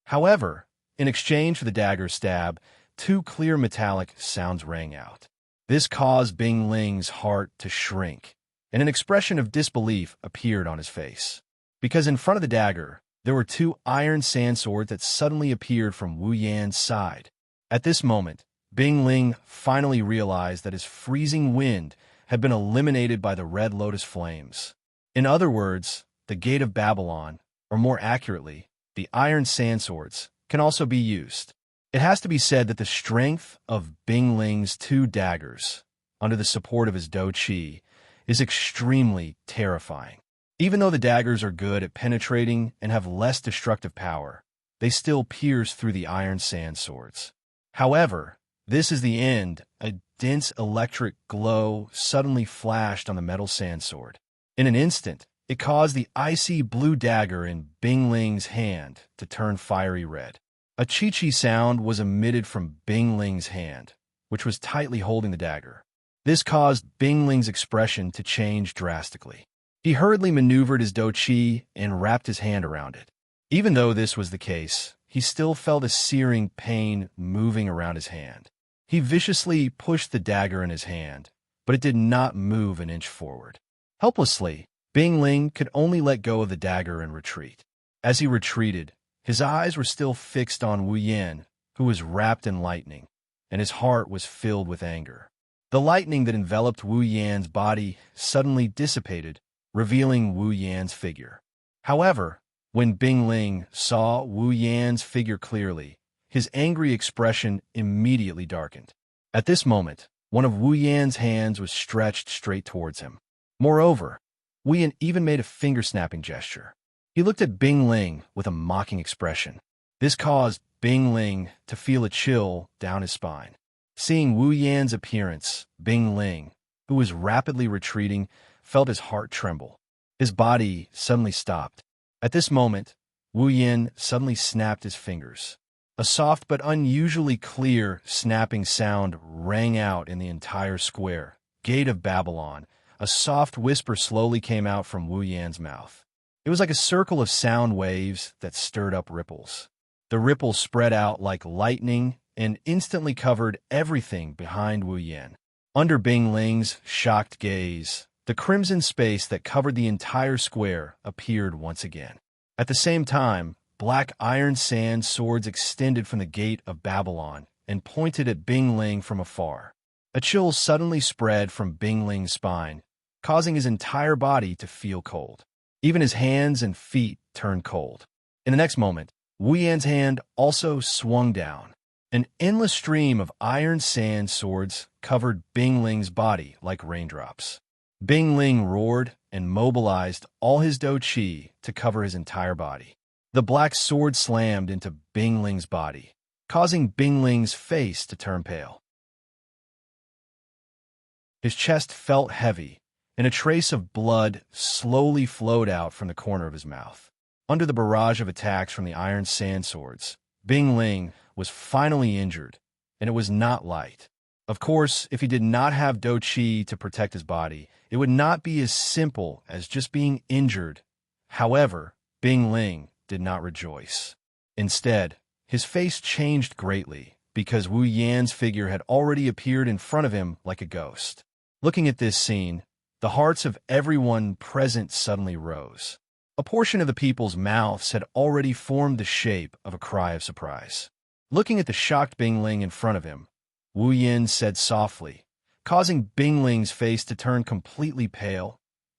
However, in exchange for the dagger's stab, 2 clear metallic sounds rang out. This caused Bingling's heart to shrink, and an expression of disbelief appeared on his face. Because in front of the dagger, there were 2 iron sand swords that suddenly appeared from Wu Yan's side. At this moment, Bingling finally realized that his freezing wind had been eliminated by the red lotus flames. In other words, the Gate of Babylon, or more accurately, the iron sand swords, can also be used. It has to be said that the strength of Bingling's 2 daggers, under the support of his Do Chi, is extremely terrifying. Even though the daggers are good at penetrating and have less destructive power, they still pierce through the iron sand swords. However, this is the end. A dense electric glow suddenly flashed on the metal sand sword. In an instant, it caused the icy blue dagger in Bingling's hand to turn fiery red. A chi-chi sound was emitted from Bingling's hand, which was tightly holding the dagger. This caused Bingling's expression to change drastically. He hurriedly maneuvered his Do Chi and wrapped his hand around it. Even though this was the case, he still felt a searing pain moving around his hand. He viciously pushed the dagger in his hand, but it did not move an inch forward. Helplessly, Bingling could only let go of the dagger and retreat. As he retreated, his eyes were still fixed on Wu Yan, who was wrapped in lightning, and his heart was filled with anger. The lightning that enveloped Wu Yan's body suddenly dissipated, revealing Wu Yan's figure. However, when Bingling saw Wu Yan's figure clearly, his angry expression immediately darkened. At this moment, one of Wu Yan's hands was stretched straight towards him. Moreover, Wu Yan even made a finger-snapping gesture. He looked at Bingling with a mocking expression. This caused Bingling to feel a chill down his spine. Seeing Wu Yan's appearance, Bingling, who was rapidly retreating, felt his heart tremble. His body suddenly stopped. At this moment, Wu Yin suddenly snapped his fingers. A soft but unusually clear snapping sound rang out in the entire square. Gate of Babylon. A soft whisper slowly came out from Wu Yan's mouth. It was like a circle of sound waves that stirred up ripples. The ripples spread out like lightning and instantly covered everything behind Wu Yan. Under Bing Ling's shocked gaze, the crimson space that covered the entire square appeared once again. At the same time, black iron sand swords extended from the Gate of Babylon and pointed at Bing Ling from afar. A chill suddenly spread from Bing Ling's spine, causing his entire body to feel cold. Even his hands and feet turned cold. In the next moment, Wu Yan's hand also swung down. An endless stream of iron sand swords covered Bing Ling's body like raindrops. Bing Ling roared and mobilized all his Do Qi to cover his entire body. The black sword slammed into Bing Ling's body, causing Bing Ling's face to turn pale. His chest felt heavy, and a trace of blood slowly flowed out from the corner of his mouth. Under the barrage of attacks from the iron sand swords, Bing Ling was finally injured, and it was not light. Of course, if he did not have Do Qi to protect his body, it would not be as simple as just being injured. However, Bing Ling did not rejoice. Instead, his face changed greatly because Wu Yan's figure had already appeared in front of him like a ghost. Looking at this scene, the hearts of everyone present suddenly rose. A portion of the people's mouths had already formed the shape of a cry of surprise. Looking at the shocked Bing Ling in front of him, Wu Yan said softly, causing Bing Ling's face to turn completely pale,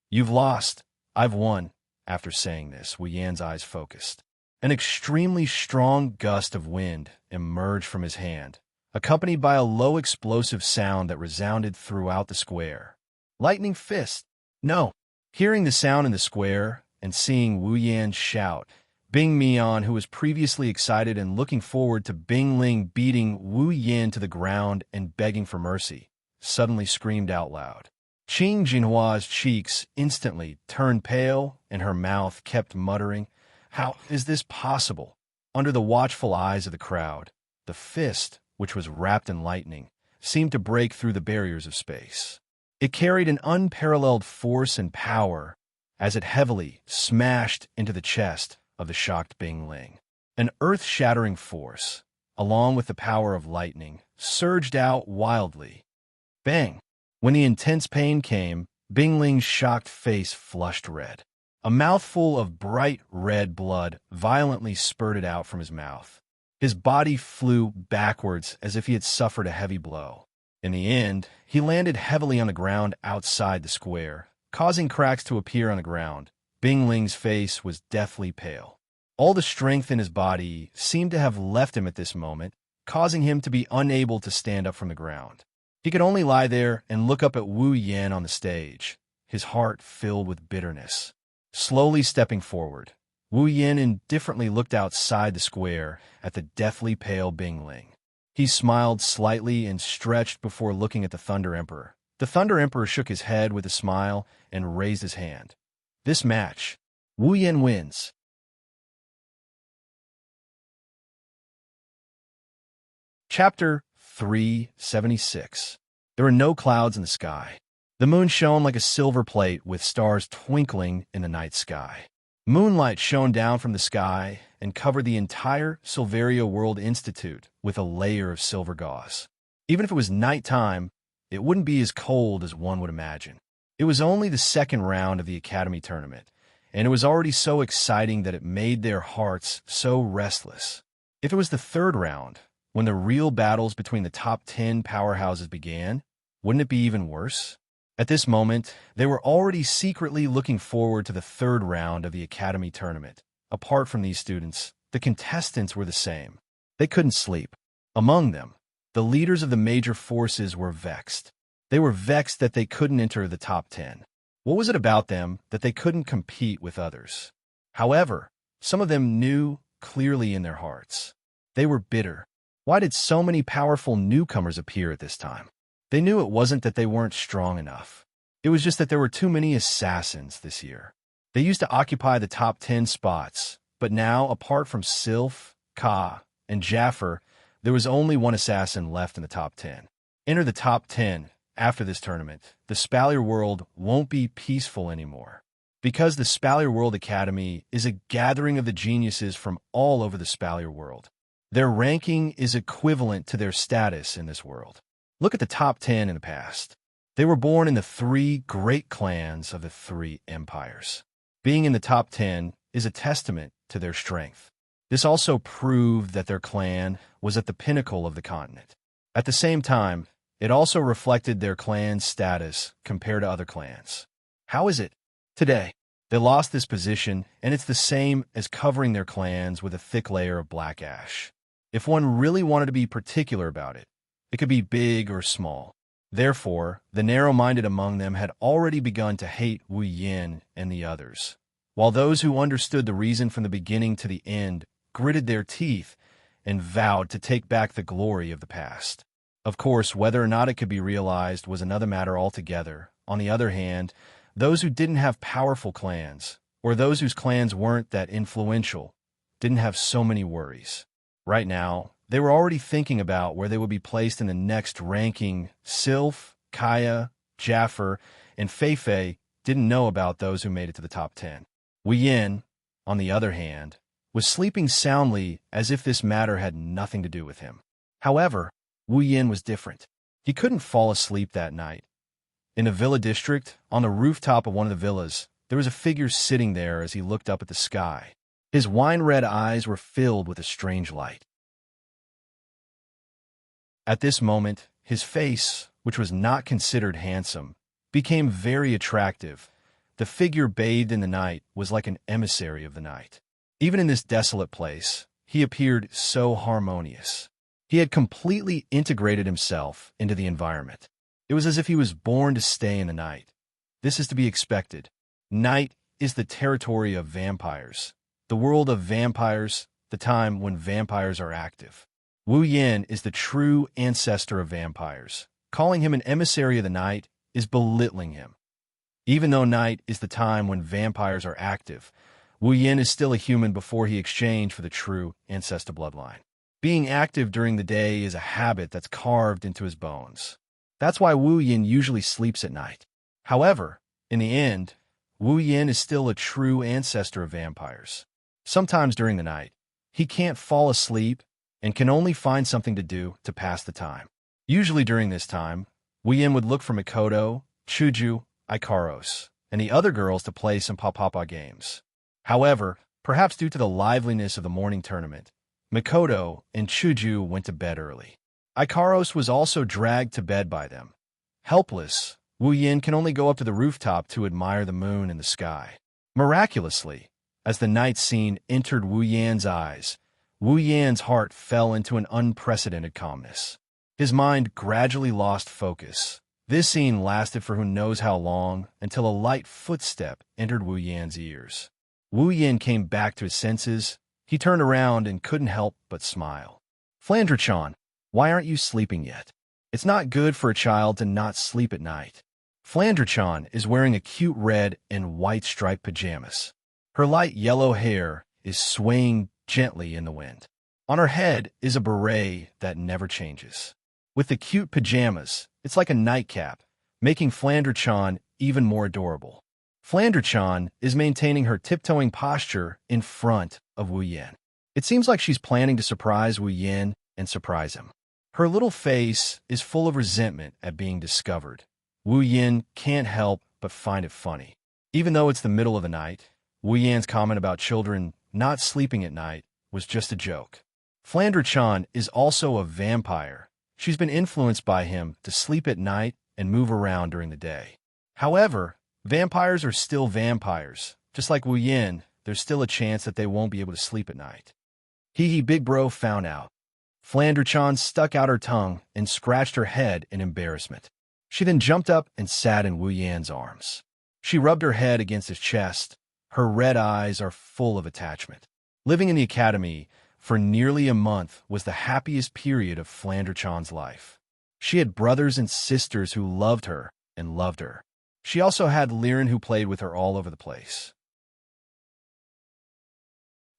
"You've lost. I've won." After saying this, Wu Yan's eyes focused. An extremely strong gust of wind emerged from his hand, accompanied by a low explosive sound that resounded throughout the square. Lightning fist! No! Hearing the sound in the square and seeing Wu Yan shout, Bing Mian, who was previously excited and looking forward to Bing Ling beating Wu Yan to the ground and begging for mercy, suddenly screamed out loud. Qing Jinhua's cheeks instantly turned pale and her mouth kept muttering, "How is this possible?" Under the watchful eyes of the crowd, the fist, which was wrapped in lightning, seemed to break through the barriers of space. It carried an unparalleled force and power as it heavily smashed into the chest of the shocked Bing Ling. An earth-shattering force, along with the power of lightning, surged out wildly. Bang! When the intense pain came, Bing Ling's shocked face flushed red. A mouthful of bright red blood violently spurted out from his mouth. His body flew backwards as if he had suffered a heavy blow. In the end, he landed heavily on the ground outside the square, causing cracks to appear on the ground. Bing Ling's face was deathly pale. All the strength in his body seemed to have left him at this moment, causing him to be unable to stand up from the ground. He could only lie there and look up at Wu Yan on the stage, his heart filled with bitterness. Slowly stepping forward, Wu Yan indifferently looked outside the square at the deathly pale Bing Ling. He smiled slightly and stretched before looking at the Thunder Emperor. The Thunder Emperor shook his head with a smile and raised his hand. This match, Wu Yan wins. Chapter 376. There were no clouds in the sky. The moon shone like a silver plate with stars twinkling in the night sky. Moonlight shone down from the sky and covered the entire Silveria World Institute with a layer of silver gauze. Even if it was nighttime, it wouldn't be as cold as one would imagine. It was only the second round of the Academy tournament, and it was already so exciting that it made their hearts so restless. If it was the third round, when the real battles between the top 10 powerhouses began, wouldn't it be even worse? At this moment, they were already secretly looking forward to the third round of the Academy tournament. Apart from these students, the contestants were the same. They couldn't sleep. Among them, the leaders of the major forces were vexed. They were vexed that they couldn't enter the top 10. What was it about them that they couldn't compete with others? However, some of them knew clearly in their hearts. They were bitter. Why did so many powerful newcomers appear at this time? They knew it wasn't that they weren't strong enough. It was just that there were too many assassins this year. They used to occupy the top 10 spots, but now, apart from Sylph, Ka, and Jaffer, there was only one assassin left in the top 10. Enter the top 10 after this tournament. The Spalier world won't be peaceful anymore. Because the Spalier World Academy is a gathering of the geniuses from all over the Spalier world. Their ranking is equivalent to their status in this world. Look at the top 10 in the past. They were born in the 3 great clans of the 3 empires. Being in the top 10 is a testament to their strength. This also proved that their clan was at the pinnacle of the continent. At the same time, it also reflected their clan's status compared to other clans. How is it today? They lost this position, and it's the same as covering their clans with a thick layer of black ash. If one really wanted to be particular about it, it could be big or small. Therefore, the narrow-minded among them had already begun to hate Wu Yin and the others, while those who understood the reason from the beginning to the end gritted their teeth and vowed to take back the glory of the past. Of course, whether or not it could be realized was another matter altogether. On the other hand, those who didn't have powerful clans, or those whose clans weren't that influential, didn't have so many worries. Right now, they were already thinking about where they would be placed in the next ranking. Sylph, Kaya, Jaffer, and Feifei didn't know about those who made it to the top 10. Wu Yin, on the other hand, was sleeping soundly as if this matter had nothing to do with him. However, Wu Yin was different. He couldn't fall asleep that night. In a villa district, on the rooftop of one of the villas, there was a figure sitting there as he looked up at the sky. His wine-red eyes were filled with a strange light. At this moment, his face, which was not considered handsome, became very attractive. The figure bathed in the night was like an emissary of the night. Even in this desolate place, he appeared so harmonious. He had completely integrated himself into the environment. It was as if he was born to stay in the night. This is to be expected. Night is the territory of vampires, the world of vampires, the time when vampires are active. Wu Yin is the true ancestor of vampires. Calling him an emissary of the night is belittling him. Even though night is the time when vampires are active, Wu Yin is still a human before he exchanged for the true ancestor bloodline. Being active during the day is a habit that's carved into his bones. That's why Wu Yin usually sleeps at night. However, in the end, Wu Yin is still a true ancestor of vampires. Sometimes during the night, he can't fall asleep and can only find something to do to pass the time. Usually during this time, Wu Yin would look for Mikoto, Chuju, Ikaros, and the other girls to play some papa games. However, perhaps due to the liveliness of the morning tournament, Mikoto and Chuju went to bed early. Ikaros was also dragged to bed by them. Helpless, Wu Yin can only go up to the rooftop to admire the moon in the sky. Miraculously, as the night scene entered Wu Yan's eyes, Wu Yan's heart fell into an unprecedented calmness. His mind gradually lost focus. This scene lasted for who knows how long, until a light footstep entered Wu Yan's ears. Wu Yin came back to his senses. He turned around and couldn't help but smile. Flandre-chan, why aren't you sleeping yet? It's not good for a child to not sleep at night. Flandre-chan is wearing a cute red and white striped pajamas. Her light yellow hair is swaying gently in the wind. On her head is a beret that never changes. With the cute pajamas, it's like a nightcap, making Flandre-chan even more adorable. Flandre-chan is maintaining her tiptoeing posture in front of Wu Yin. It seems like she's planning to surprise Wu Yin and surprise him. Her little face is full of resentment at being discovered. Wu Yin can't help but find it funny. Even though it's the middle of the night, Wu Yan's comment about children not sleeping at night was just a joke. Flandre-chan is also a vampire. She's been influenced by him to sleep at night and move around during the day. However, vampires are still vampires. Just like Wu Yin, there's still a chance that they won't be able to sleep at night. Hee big bro found out. Flandre-chan stuck out her tongue and scratched her head in embarrassment. She then jumped up and sat in Wu Yan's arms. She rubbed her head against his chest. Her red eyes are full of attachment. Living in the academy for nearly a month was the happiest period of Flandre-chan's life. She had brothers and sisters who loved her and loved her. She also had Liren who played with her all over the place.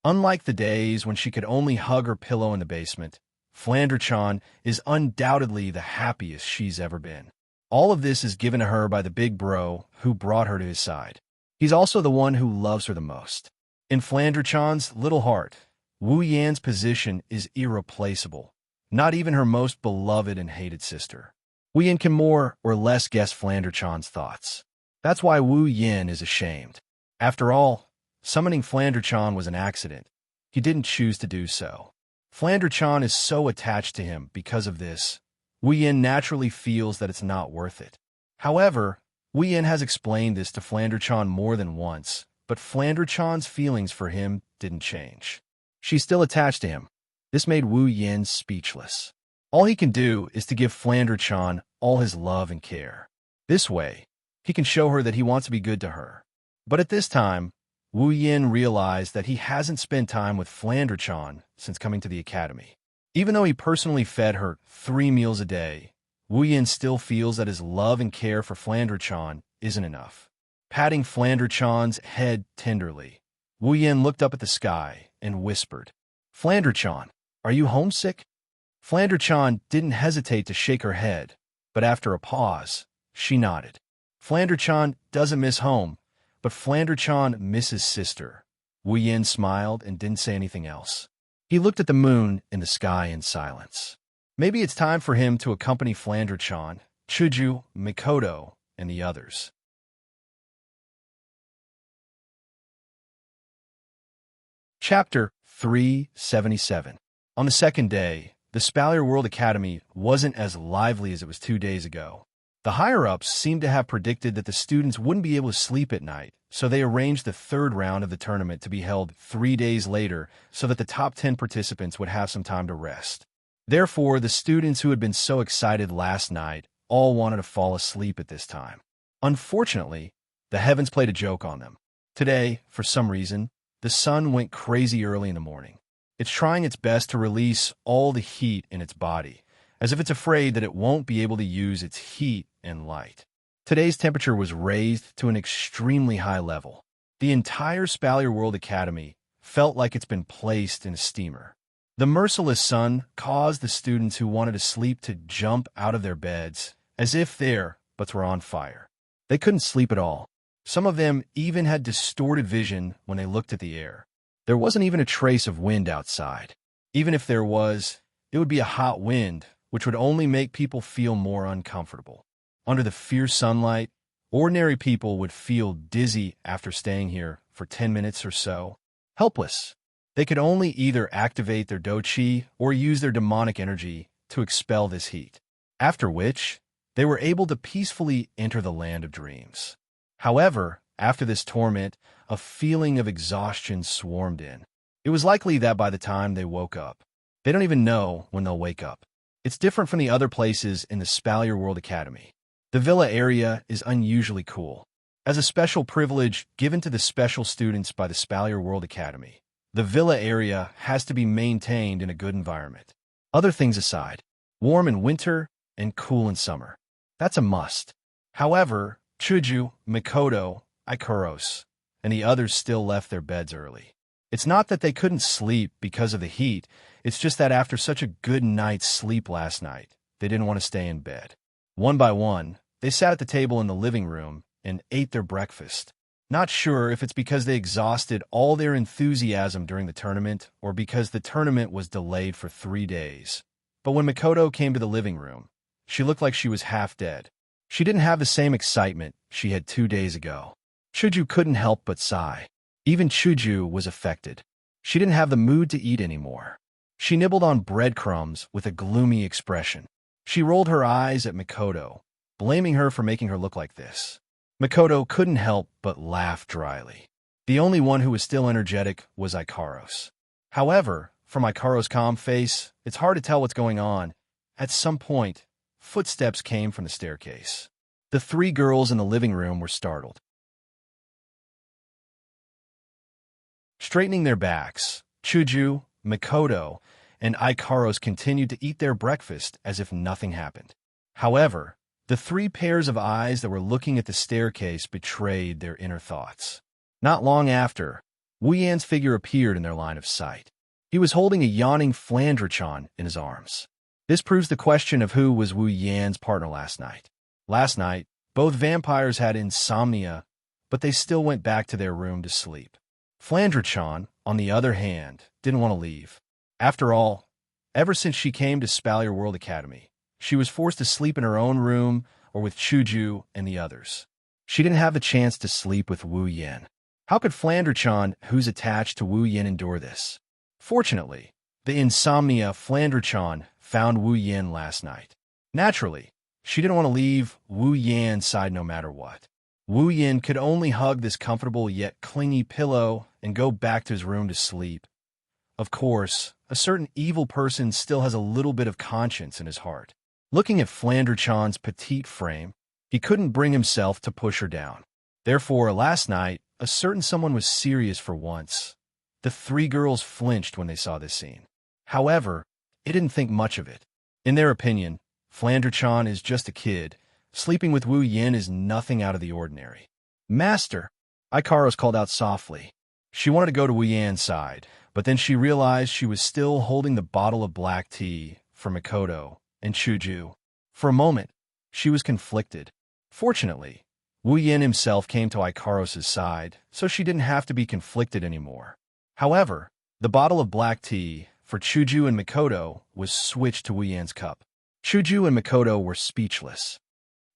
Unlike the days when she could only hug her pillow in the basement, Flandre-chan is undoubtedly the happiest she's ever been. All of this is given to her by the big bro who brought her to his side. He's also the one who loves her the most. In Flandre-chan's little heart, Wu Yan's position is irreplaceable, not even her most beloved and hated sister. Wu Yan can more or less guess Flandre-chan's thoughts. That's why Wu Yan is ashamed. After all, summoning Flandre-chan was an accident. He didn't choose to do so. Flandre-chan is so attached to him because of this. Wu Yan naturally feels that it's not worth it. However, Wu Yan has explained this to Flandre-chan more than once, but Flandre-chan's feelings for him didn't change. She's still attached to him. This made Wu Yan speechless. All he can do is to give Flandre-chan all his love and care. This way, he can show her that he wants to be good to her. But at this time, Wu Yan realized that he hasn't spent time with Flandre-chan since coming to the academy. Even though he personally fed her 3 meals a day, Wu Yan still feels that his love and care for Flandre-chan isn't enough. Patting Flandre-chan's head tenderly, Wu Yan looked up at the sky and whispered, "Flandre-chan, are you homesick?" Flandre-chan didn't hesitate to shake her head, but after a pause, she nodded. Flandre-chan doesn't miss home, but Flandre-chan misses sister. Wu Yan smiled and didn't say anything else. He looked at the moon in the sky in silence. Maybe it's time for him to accompany Flandre-chan, Chuju, Mikoto, and the others. Chapter 377. On the second day, the Spalier World Academy wasn't as lively as it was 2 days ago. The higher-ups seemed to have predicted that the students wouldn't be able to sleep at night, so they arranged the third round of the tournament to be held 3 days later so that the top 10 participants would have some time to rest. Therefore, the students who had been so excited last night all wanted to fall asleep at this time. Unfortunately, the heavens played a joke on them. Today, for some reason, the sun went crazy early in the morning. It's trying its best to release all the heat in its body, as if it's afraid that it won't be able to use its heat and light. Today's temperature was raised to an extremely high level. The entire Spalier World Academy felt like it's been placed in a steamer. The merciless sun caused the students who wanted to sleep to jump out of their beds, as if their butts were on fire. They couldn't sleep at all. Some of them even had distorted vision when they looked at the air. There wasn't even a trace of wind outside. Even if there was, it would be a hot wind, which would only make people feel more uncomfortable. Under the fierce sunlight, ordinary people would feel dizzy after staying here for 10 minutes or so. Helpless. They could only either activate their dochi or use their demonic energy to expel this heat, after which they were able to peacefully enter the land of dreams. However, after this torment, a feeling of exhaustion swarmed in. It was likely that by the time they woke up, they don't even know when they'll wake up. It's different from the other places in the Spalier World Academy. The villa area is unusually cool. As a special privilege given to the special students by the Spalier World Academy, the villa area has to be maintained in a good environment. Other things aside, warm in winter and cool in summer. That's a must. However, Chuju, Mikoto, Ikaros, and the others still left their beds early. It's not that they couldn't sleep because of the heat, it's just that after such a good night's sleep last night, they didn't want to stay in bed. One by one, they sat at the table in the living room and ate their breakfast. Not sure if it's because they exhausted all their enthusiasm during the tournament or because the tournament was delayed for 3 days. But when Mikoto came to the living room, she looked like she was half dead. She didn't have the same excitement she had 2 days ago. Chuju couldn't help but sigh. Even Chuju was affected. She didn't have the mood to eat anymore. She nibbled on breadcrumbs with a gloomy expression. She rolled her eyes at Mikoto, blaming her for making her look like this. Mikoto couldn't help but laugh dryly. The only one who was still energetic was Ikaros. However, from Ikaros' calm face, it's hard to tell what's going on. At some point, footsteps came from the staircase. The 3 girls in the living room were startled. Straightening their backs, Chuju, Mikoto, and Ikaros continued to eat their breakfast as if nothing happened. However, the three pairs of eyes that were looking at the staircase betrayed their inner thoughts. Not long after, Wu Yan's figure appeared in their line of sight. He was holding a yawning Flandrichon in his arms. This proves the question of who was Wu Yan's partner last night. Last night, both vampires had insomnia, but they still went back to their room to sleep. Flandrichon, on the other hand, didn't want to leave. After all, ever since she came to Spalier World Academy, she was forced to sleep in her own room or with Chuju and the others. She didn't have the chance to sleep with Wu Yan. How could Flandrichon, who's attached to Wu Yan, endure this? Fortunately, the insomnia Flandrichon found Wu Yan last night. Naturally, she didn't want to leave Wu Yan's side no matter what. Wu Yan could only hug this comfortable yet clingy pillow and go back to his room to sleep. Of course, a certain evil person still has a little bit of conscience in his heart. Looking at Flandrichon's petite frame, he couldn't bring himself to push her down. Therefore, last night, a certain someone was serious for once. The three girls flinched when they saw this scene. However, they didn't think much of it. In their opinion, Flandrichon is just a kid. Sleeping with Wu Yan is nothing out of the ordinary. Master, Ikaros called out softly. She wanted to go to Wu Yan's side, but then she realized she was still holding the bottle of black tea for Mikoto and Chuju. For a moment, she was conflicted. Fortunately, Wu Yan himself came to Ikaros' side, so she didn't have to be conflicted anymore. However, the bottle of black tea for Chuju and Mikoto was switched to Wu Yan's cup. Chuju and Mikoto were speechless.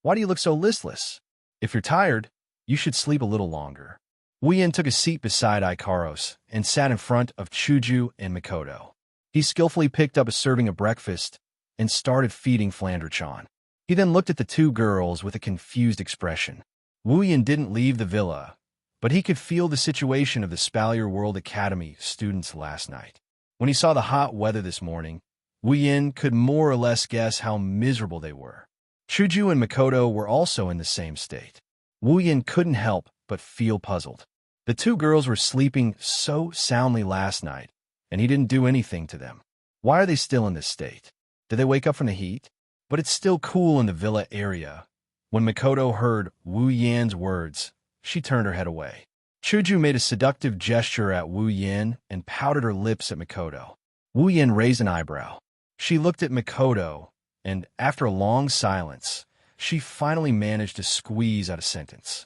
Why do you look so listless? If you're tired, you should sleep a little longer. Wu Yan took a seat beside Ikaros and sat in front of Chuju and Mikoto. He skillfully picked up a serving of breakfast and started feeding Flandrichon. He then looked at the two girls with a confused expression. Wu Yan didn't leave the villa, but he could feel the situation of the Spalier World Academy students last night. When he saw the hot weather this morning, Wu Yan could more or less guess how miserable they were. Chuju and Mikoto were also in the same state. Wu Yan couldn't help but feel puzzled. The two girls were sleeping so soundly last night, and he didn't do anything to them. Why are they still in this state? Did they wake up from the heat? But it's still cool in the villa area. When Mikoto heard Wu Yan's words, she turned her head away. Chuju made a seductive gesture at Wu Yan and pouted her lips at Mikoto. Wu Yan raised an eyebrow. She looked at Mikoto, and after a long silence, she finally managed to squeeze out a sentence.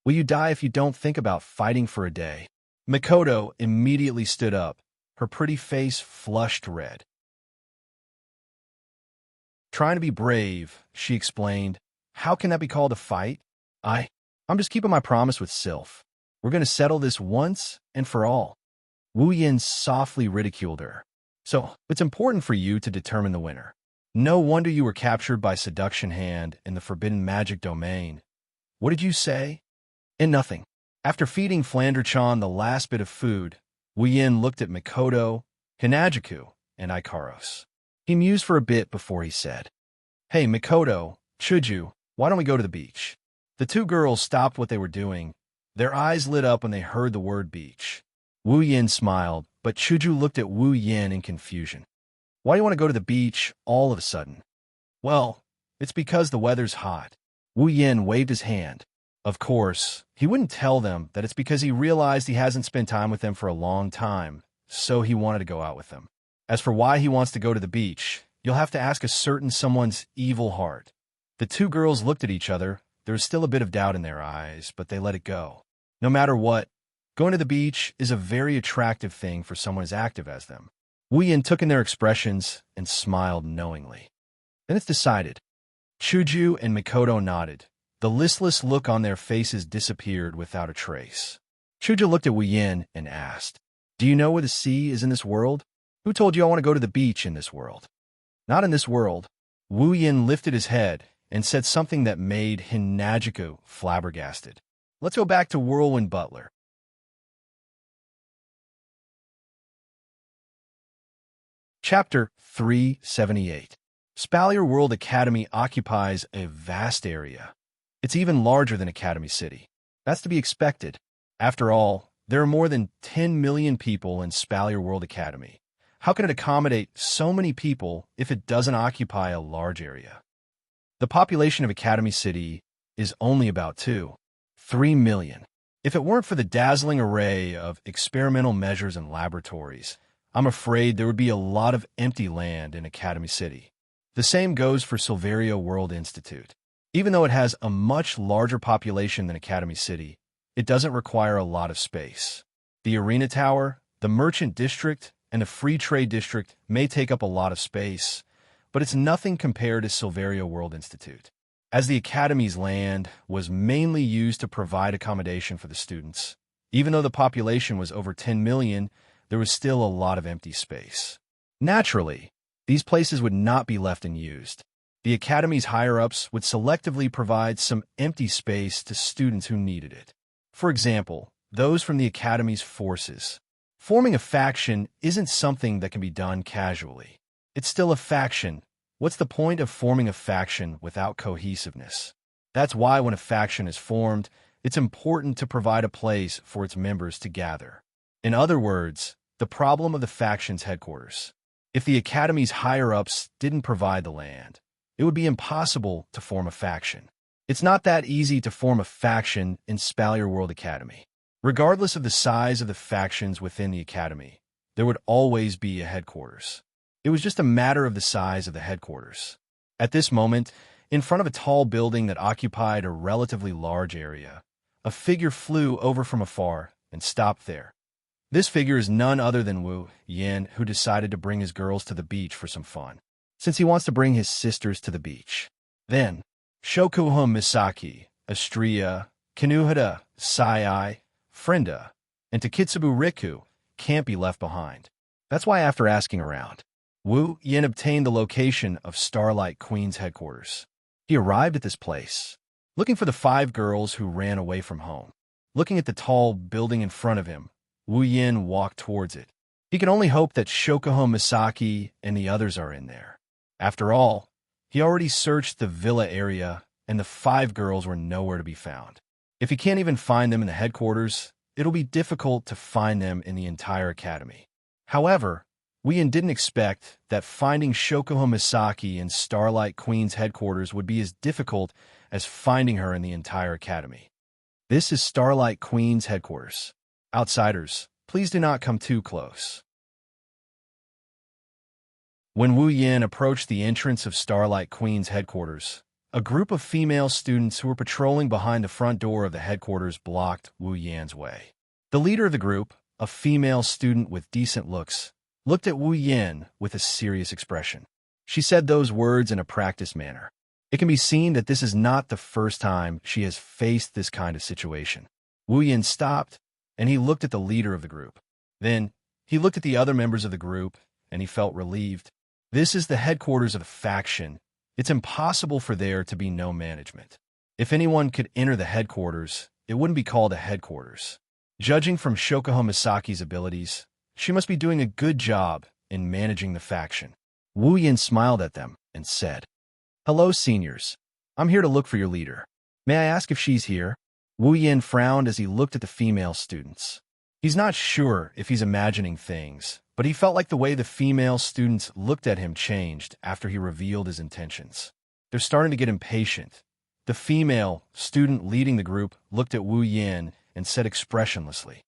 Will you die if you don't think about fighting for a day? Mikoto immediately stood up, her pretty face flushed red. Trying to be brave, she explained. How can that be called a fight? I'm just keeping my promise with Sylph. We're going to settle this once and for all. Wu Yan softly ridiculed her. So, it's important for you to determine the winner. No wonder you were captured by Seduction Hand in the Forbidden Magic Domain. What did you say? And nothing. After feeding Flandrichon the last bit of food, Wu Yan looked at Mikoto, Hinajuku, and Ikaros. He mused for a bit before he said, Hey, Mikoto, Chuju, why don't we go to the beach? The two girls stopped what they were doing. Their eyes lit up when they heard the word beach. Wu Yan smiled, but Chuju looked at Wu Yan in confusion. Why do you want to go to the beach all of a sudden? Well, it's because the weather's hot. Wu Yan waved his hand. Of course, he wouldn't tell them that it's because he realized he hasn't spent time with them for a long time, so he wanted to go out with them. As for why he wants to go to the beach, you'll have to ask a certain someone's evil heart. The two girls looked at each other. There was still a bit of doubt in their eyes, but they let it go. No matter what, going to the beach is a very attractive thing for someone as active as them. Wu Yan took in their expressions and smiled knowingly. Then it's decided. Chuju and Mikoto nodded. The listless look on their faces disappeared without a trace. Chuju looked at Wu Yan and asked, Do you know where the sea is in this world? Who told you I want to go to the beach in this world? Not in this world. Wu Yan lifted his head and said something that made Hinajuku flabbergasted. Let's go back to Whirlwind Butler. Chapter 378. Spalier World Academy occupies a vast area. It's even larger than Academy City. That's to be expected. After all, there are more than 10 million people in Spalier World Academy. How can it accommodate so many people if it doesn't occupy a large area? The population of Academy City is only about 3 million. If it weren't for the dazzling array of experimental measures and laboratories, I'm afraid there would be a lot of empty land in Academy City. The same goes for Silverio World Institute. Even though it has a much larger population than Academy City, it doesn't require a lot of space. The Arena Tower, the Merchant District, and the Free Trade District may take up a lot of space, but it's nothing compared to Silverio World Institute. As the Academy's land was mainly used to provide accommodation for the students, even though the population was over 10 million, there was still a lot of empty space. Naturally, these places would not be left unused. The Academy's higher-ups would selectively provide some empty space to students who needed it. For example, those from the Academy's forces. Forming a faction isn't something that can be done casually. It's still a faction. What's the point of forming a faction without cohesiveness? That's why when a faction is formed, it's important to provide a place for its members to gather. In other words, the problem of the faction's headquarters. If the Academy's higher-ups didn't provide the land, it would be impossible to form a faction. It's not that easy to form a faction in Spalier World Academy. Regardless of the size of the factions within the Academy, there would always be a headquarters. It was just a matter of the size of the headquarters. At this moment, in front of a tall building that occupied a relatively large area, a figure flew over from afar and stopped there. This figure is none other than Wu Yin, who decided to bring his girls to the beach for some fun, since he wants to bring his sisters to the beach. Then, Shokuho Misaki, Astria, Kinuhada, Sai, Frenda, and Takitsubu Riku can't be left behind. That's why after asking around, Wu Yin obtained the location of Starlight Queen's headquarters. He arrived at this place, looking for the 5 girls who ran away from home. Looking at the tall building in front of him, Wu Yin walked towards it. He can only hope that Shokuho Misaki and the others are in there. After all, he already searched the villa area, and the 5 girls were nowhere to be found. If he can't even find them in the headquarters, it'll be difficult to find them in the entire academy. However, Wu Yin didn't expect that finding Shokuho Misaki in Starlight Queen's headquarters would be as difficult as finding her in the entire academy. This is Starlight Queen's headquarters. Outsiders, please do not come too close. When Wu Yin approached the entrance of Starlight Queen's headquarters, a group of female students who were patrolling behind the front door of the headquarters blocked Wu Yin's way. The leader of the group, a female student with decent looks, looked at Wu Yin with a serious expression. She said those words in a practiced manner. It can be seen that this is not the first time she has faced this kind of situation. Wu Yin stopped, and he looked at the leader of the group. Then, he looked at the other members of the group, and he felt relieved. This is the headquarters of a faction. It's impossible for there to be no management. If anyone could enter the headquarters, it wouldn't be called a headquarters. Judging from Shokuho Misaki's abilities, she must be doing a good job in managing the faction. Wu Yin smiled at them and said, "Hello, seniors. I'm here to look for your leader. May I ask if she's here?" Wu Yin frowned as he looked at the female students. He's not sure if he's imagining things, but he felt like the way the female students looked at him changed after he revealed his intentions. They're starting to get impatient. The female student leading the group looked at Wu Yin and said expressionlessly,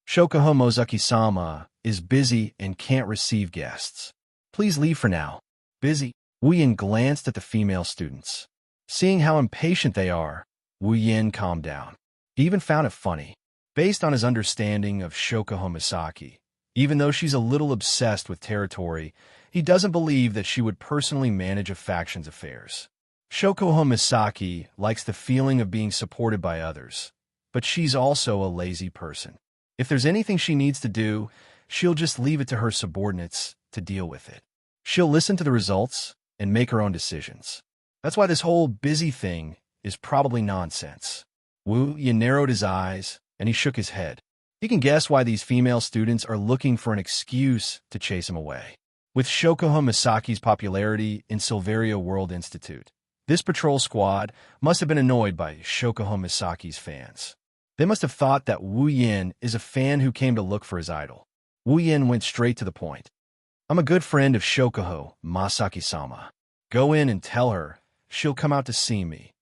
"Shokuho Mozaki-sama is busy and can't receive guests. Please leave for now." Busy? Wu Yin glanced at the female students. Seeing how impatient they are, Wu Yin calmed down. He even found it funny. Based on his understanding of Shokuho Misaki, even though she's a little obsessed with territory, he doesn't believe that she would personally manage a faction's affairs. Shokuho Misaki likes the feeling of being supported by others, but she's also a lazy person. If there's anything she needs to do, she'll just leave it to her subordinates to deal with it. She'll listen to the results and make her own decisions. That's why this whole busy thing is probably nonsense. Wu Yin narrowed his eyes, and he shook his head. He can guess why these female students are looking for an excuse to chase him away. With Shokuho Misaki's popularity in Silverio World Institute, this patrol squad must have been annoyed by Shokuho Misaki's fans. They must have thought that Wu Yin is a fan who came to look for his idol. Wu Yin went straight to the point. "I'm a good friend of Shokuho Misaki-sama. Go in and tell her she'll come out to see me."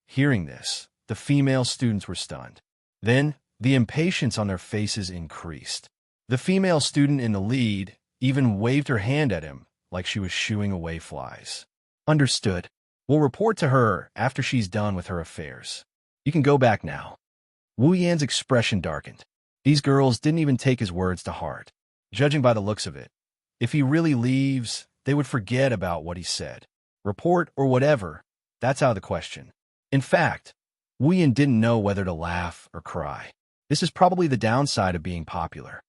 Hearing this, the female students were stunned. Then, the impatience on their faces increased. The female student in the lead even waved her hand at him like she was shooing away flies. "Understood. We'll report to her after she's done with her affairs. You can go back now." Wu Yan's expression darkened. These girls didn't even take his words to heart. Judging by the looks of it, if he really leaves, they would forget about what he said. Report or whatever, that's out of the question. In fact, Wu Yan didn't know whether to laugh or cry. This is probably the downside of being popular.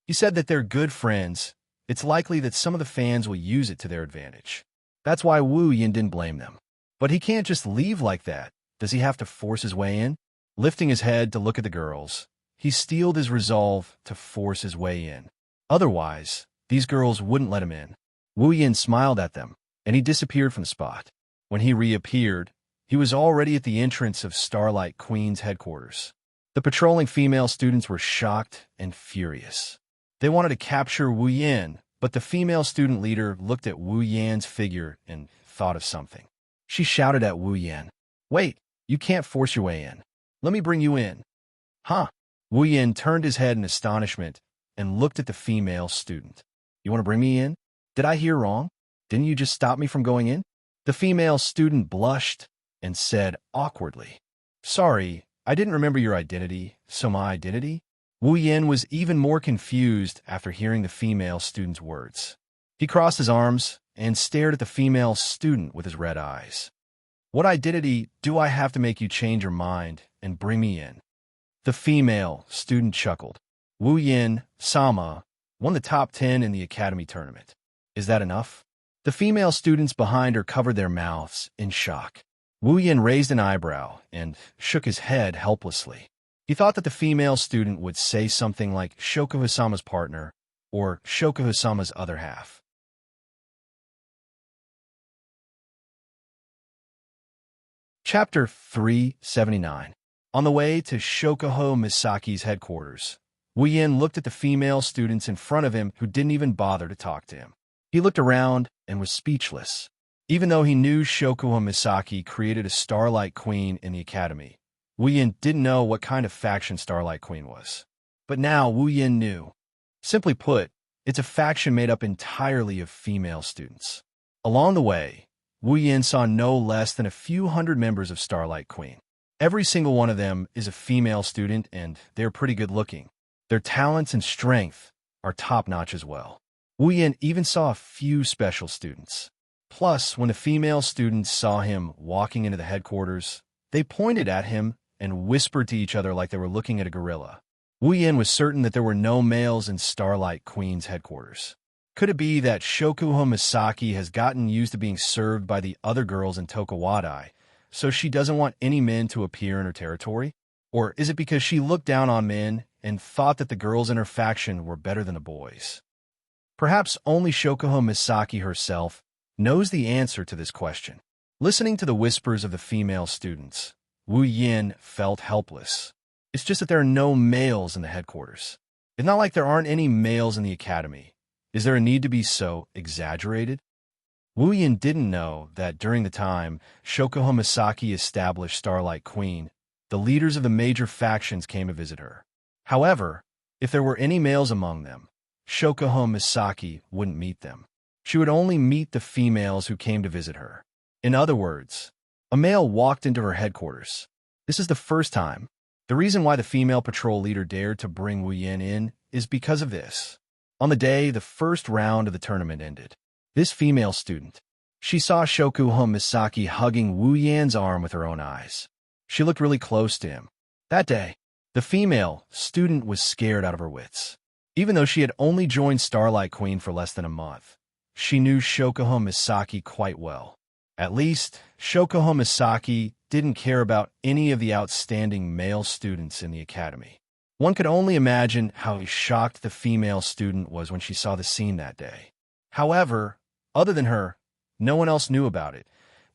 He said that they're good friends. It's likely that some of the fans will use it to their advantage. That's why Wu Yan didn't blame them. But he can't just leave like that. Does he have to force his way in? Lifting his head to look at the girls, he steeled his resolve to force his way in. Otherwise, these girls wouldn't let him in. Wu Yan smiled at them, and he disappeared from the spot. When he reappeared, he was already at the entrance of Starlight Queen's headquarters. The patrolling female students were shocked and furious. They wanted to capture Wu Yan, but the female student leader looked at Wu Yan's figure and thought of something. She shouted at Wu Yan, "Wait, you can't force your way in. Let me bring you in." "Huh?" Wu Yan turned his head in astonishment and looked at the female student. "You want to bring me in? Did I hear wrong? Didn't you just stop me from going in?" The female student blushed and said awkwardly, "Sorry, I didn't remember your identity, so my identity?" Wu Yan was even more confused after hearing the female student's words. He crossed his arms and stared at the female student with his red eyes. "What identity do I have to make you change your mind and bring me in?" The female student chuckled. "Wu Yan Sama won the top 10 in the academy tournament. Is that enough?" The female students behind her covered their mouths in shock. Wu Yan raised an eyebrow and shook his head helplessly. He thought that the female student would say something like Shokuhasama's partner or Shokuhasama's other half. Chapter 379. On the way to Shokuho Misaki's headquarters, Wu Yan looked at the female students in front of him who didn't even bother to talk to him. He looked around and was speechless. Even though he knew Shokuho Misaki created a Starlight Queen in the academy, Wu Yan didn't know what kind of faction Starlight Queen was. But now Wu Yan knew. Simply put, it's a faction made up entirely of female students. Along the way, Wu Yan saw no less than a few hundred members of Starlight Queen. Every single one of them is a female student, and they're pretty good looking. Their talents and strength are top-notch as well. Wu Yan even saw a few special students. Plus, when the female students saw him walking into the headquarters, they pointed at him and whispered to each other like they were looking at a gorilla. Wu Yan was certain that there were no males in Starlight Queen's headquarters. Could it be that Shokuho Misaki has gotten used to being served by the other girls in Tokawadai, so she doesn't want any men to appear in her territory? Or is it because she looked down on men and thought that the girls in her faction were better than the boys? Perhaps only Shokuho Misaki herself knows the answer to this question. Listening to the whispers of the female students, Wu Yan felt helpless. It's just that there are no males in the headquarters. It's not like there aren't any males in the academy. Is there a need to be so exaggerated? Wu Yan didn't know that during the time Shokuho Misaki established Starlight Queen, the leaders of the major factions came to visit her. However, if there were any males among them, Shokuho Misaki wouldn't meet them. She would only meet the females who came to visit her. In other words, a male walked into her headquarters. This is the first time. The reason why the female patrol leader dared to bring Wu Yan in is because of this. On the day the first round of the tournament ended, this female student, she saw Shokuho Misaki hugging Wu Yan's arm with her own eyes. She looked really close to him. That day, the female student was scared out of her wits. Even though she had only joined Starlight Queen for less than a month, she knew Shokuho Misaki quite well. At least, Shokuho Misaki didn't care about any of the outstanding male students in the academy. One could only imagine how shocked the female student was when she saw the scene that day. However, other than her, no one else knew about it,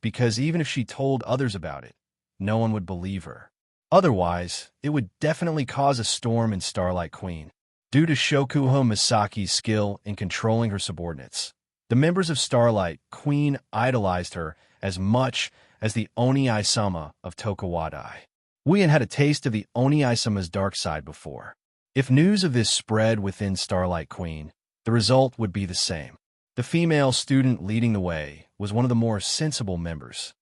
because even if she told others about it, no one would believe her. Otherwise, it would definitely cause a storm in Starlight Queen. Due to Shokuho Misaki's skill in controlling her subordinates, The members of Starlight Queen idolized her as much as the Oni-sama of Tokuwadai. Woo-yen had a taste of the Oni-sama's dark side before. If news of this spread within Starlight Queen, the result would be the same. The female student leading the way was one of the more sensible members.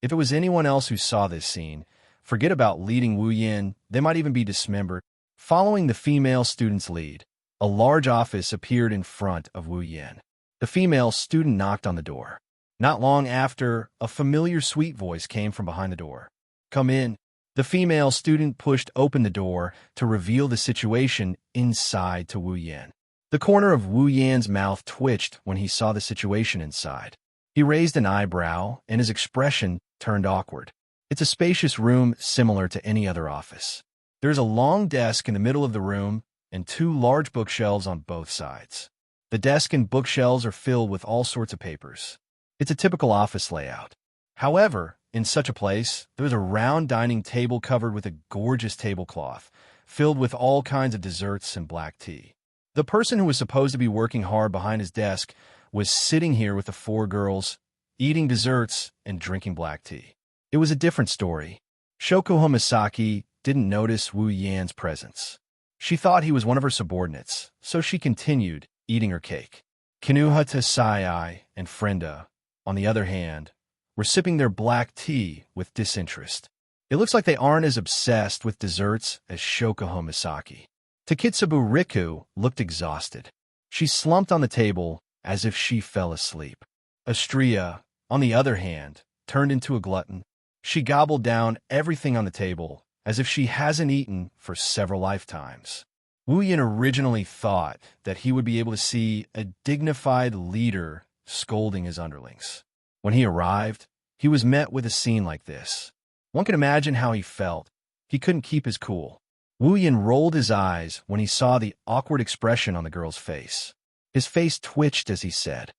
If it was anyone else who saw this scene, forget about leading Woo-yen, they might even be dismembered. Following the female student's lead, a large office appeared in front of Woo-yen. The female student knocked on the door. Not long after, a familiar sweet voice came from behind the door. "Come in." The female student pushed open the door to reveal the situation inside to Woo-yen. The corner of Woo-yen's mouth twitched when he saw the situation inside. He raised an eyebrow, and his expression turned awkward. It's a spacious room similar to any other office. There's a long desk in the middle of the room and 2 large bookshelves on both sides. The desk and bookshelves are filled with all sorts of papers. It's a typical office layout. However, in such a place, there's a round dining table covered with a gorgeous tablecloth, filled with all kinds of desserts and black tea. The person who was supposed to be working hard behind his desk was sitting here with the 4 girls, eating desserts and drinking black tea. It was a different story. Shokuho Misaki didn't notice Woo-yen's presence. She thought he was one of her subordinates, so she continued eating her cake. Kinuhata Sai and Frenda, on the other hand, were sipping their black tea with disinterest. It looks like they aren't as obsessed with desserts as Shokuho Misaki. Takitsubu Riku looked exhausted. She slumped on the table as if she fell asleep. Astria, on the other hand, turned into a glutton. She gobbled down everything on the table as if she hasn't eaten for several lifetimes. Woo-yen originally thought that he would be able to see a dignified leader scolding his underlings. When he arrived, he was met with a scene like this. One can imagine how he felt. He couldn't keep his cool. Woo-yen rolled his eyes when he saw the awkward expression on the girl's face. His face twitched as he said,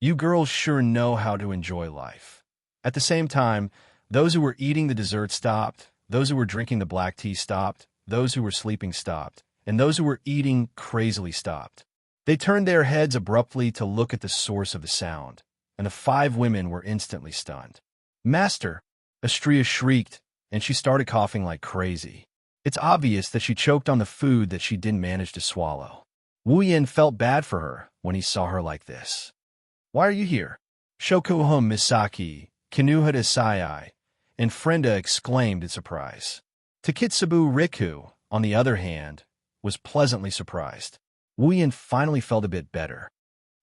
"You girls sure know how to enjoy life." At the same time, those who were eating the dessert stopped, those who were drinking the black tea stopped, those who were sleeping stopped, and those who were eating crazily stopped. They turned their heads abruptly to look at the source of the sound, and the 5 women were instantly stunned. "Master!" Astria shrieked, and she started coughing like crazy. It's obvious that she choked on the food that she didn't manage to swallow. Woo-yen felt bad for her when he saw her like this. "Why are you here?" Shokuho Misaki, Kinuhata Sai, and Frenda exclaimed in surprise. Takitsubu Riku, on the other hand, was pleasantly surprised. Woo-yen finally felt a bit better.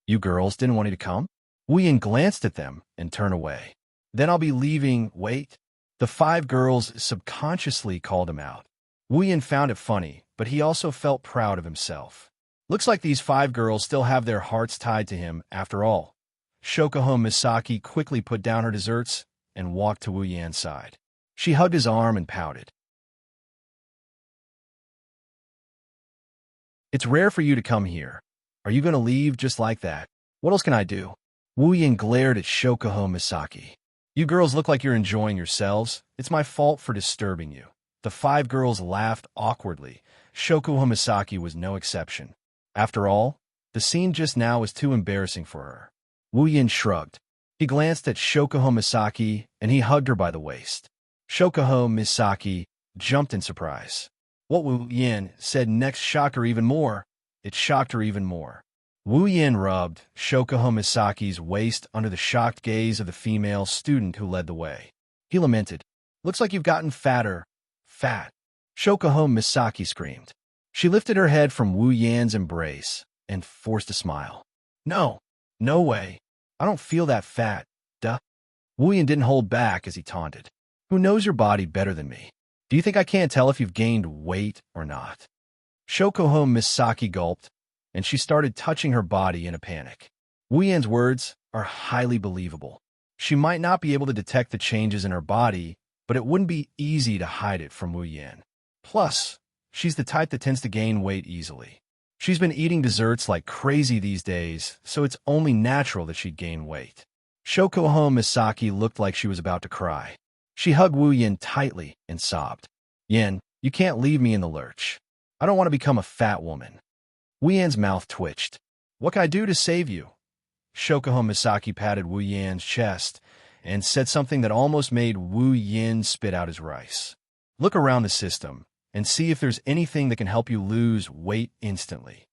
"You girls didn't want you to come?" Woo-yen glanced at them and turned away. "Then I'll be leaving. Wait." The 5 girls subconsciously called him out. Woo-yen found it funny, but he also felt proud of himself. Looks like these 5 girls still have their hearts tied to him after all. Shokuho Misaki quickly put down her desserts and walked to Woo-yen's side. She hugged his arm and pouted. "It's rare for you to come here. Are you going to leave just like that? What else can I do?" Woo-yen glared at Shokuho Misaki. "You girls look like you're enjoying yourselves. It's my fault for disturbing you." The 5 girls laughed awkwardly. Shokuho Misaki was no exception. After all, the scene just now was too embarrassing for her. Woo-yen shrugged. He glanced at Shokuho Misaki, and he hugged her by the waist. Shokuho Misaki jumped in surprise. What Woo-yen said next shocked her even more. It shocked her even more. Woo-yen rubbed Shokuho Misaki's waist under the shocked gaze of the female student who led the way. He lamented, "Looks like you've gotten fatter." "Fat!" Shokuho Misaki screamed. She lifted her head from Woo-yen's embrace and forced a smile. "No, no way. I don't feel that fat, duh." Woo-yen didn't hold back as he taunted. "Who knows your body better than me? Do you think I can't tell if you've gained weight or not?" Shokuho Misaki gulped, and she started touching her body in a panic. Woo-yen's words are highly believable. She might not be able to detect the changes in her body, but it wouldn't be easy to hide it from Woo-yen. Plus, she's the type that tends to gain weight easily. She's been eating desserts like crazy these days, so it's only natural that she'd gain weight. Shokuho Misaki looked like she was about to cry. She hugged Woo-yen tightly and sobbed. "Yen, you can't leave me in the lurch. I don't want to become a fat woman." Woo-yen's mouth twitched. What can I do to save you? Shokuho Misaki patted Wu Yan's chest and said something that almost made Wu Yan spit out his rice. Look around the system and see if there's anything that can help you lose weight instantly.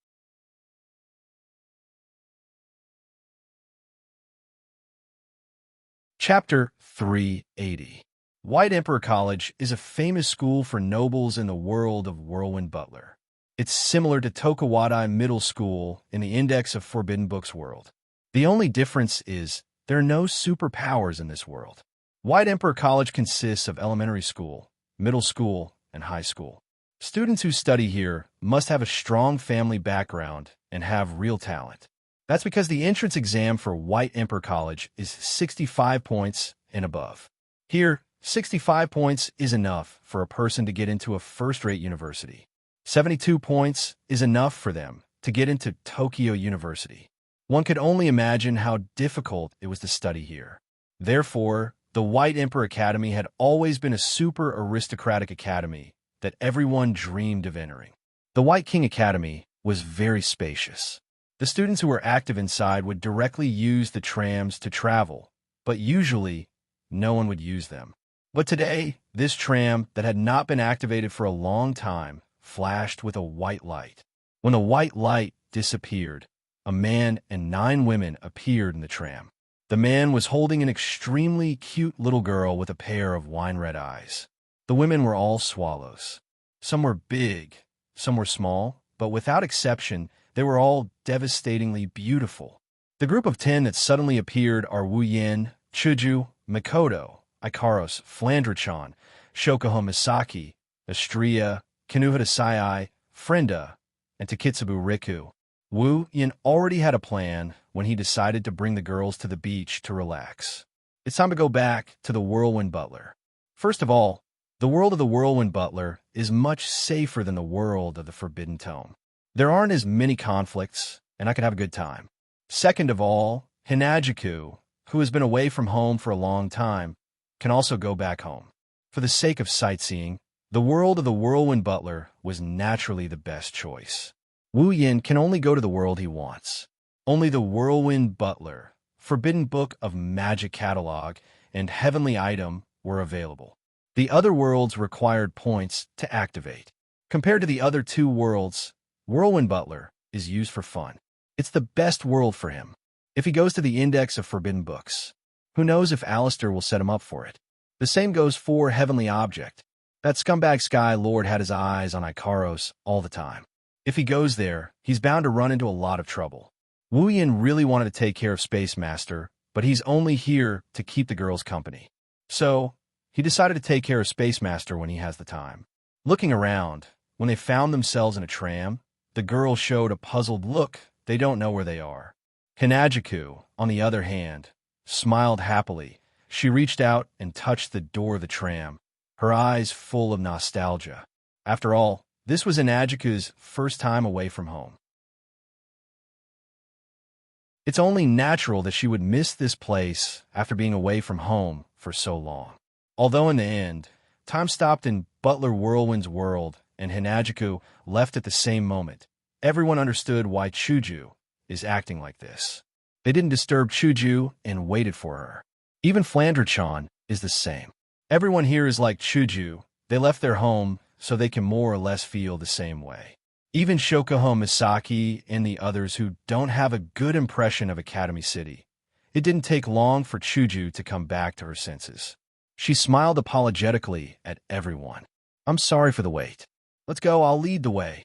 Chapter 380. White Emperor College is a famous school for nobles in the world of Whirlwind Butler. It's similar to Tokuwadai Middle School in the Index of Forbidden Books world. The only difference is there are no superpowers in this world. White Emperor College consists of elementary school, middle school, and high school. Students who study here must have a strong family background and have real talent. That's because the entrance exam for White Emperor College is 65 points and above. Here, 65 points is enough for a person to get into a first-rate university. 72 points is enough for them to get into Tokyo University. One could only imagine how difficult it was to study here. Therefore, the White Emperor Academy had always been a super aristocratic academy that everyone dreamed of entering. The White King Academy was very spacious. The students who were active inside would directly use the trams to travel, but usually no one would use them. But today, this tram that had not been activated for a long time flashed with a white light. When the white light disappeared, a man and 9 women appeared in the tram. The man was holding an extremely cute little girl with a pair of wine-red eyes. The women were all swallows. Some were big, some were small, but without exception, they were all devastatingly beautiful. The group of 10 that suddenly appeared are Wu Yan, Chuju, Mikoto, Ikaros, Flandra-chan, Shokuho Misaki, Astria, Kinuhata Sai, Frenda, and Takitsubu Riku. Wu Yan already had a plan when he decided to bring the girls to the beach to relax. It's time to go back to the Whirlwind Butler. First of all, the world of the Whirlwind Butler is much safer than the world of the Forbidden Tome. There aren't as many conflicts, and I can have a good time. Second of all, Hinajuku, who has been away from home for a long time, can also go back home. For the sake of sightseeing, the world of the Whirlwind Butler was naturally the best choice. Wu Yan can only go to the world he wants. Only the Whirlwind Butler, Forbidden Book of Magic Catalog, and Heavenly Item were available. The other worlds required points to activate. Compared to the other 2 worlds, Whirlwind Butler is used for fun. It's the best world for him. If he goes to the Index of Forbidden Books, who knows if Alistair will set him up for it. The same goes for Heavenly Object. That scumbag Sky Lord had his eyes on Ikaros all the time. If he goes there, he's bound to run into a lot of trouble. Wu Yan really wanted to take care of Space Master, but he's only here to keep the girls company. So, he decided to take care of Space Master when he has the time. Looking around, when they found themselves in a tram, the girls showed a puzzled look. They don't know where they are. Hinajuku, on the other hand, smiled happily. She reached out and touched the door of the tram, her eyes full of nostalgia. After all, this was Hinajuku's first time away from home. It's only natural that she would miss this place after being away from home for so long. Although in the end, time stopped in Butler Whirlwind's world and Hinajuku left at the same moment. Everyone understood why Chuju is acting like this. They didn't disturb Chuju and waited for her. Even Flandra-chan is the same. Everyone here is like Chuju. They left their home so they can more or less feel the same way. Even Shokuho Misaki and the others who don't have a good impression of Academy City. It didn't take long for Chuju to come back to her senses. She smiled apologetically at everyone. I'm sorry for the wait. Let's go, I'll lead the way.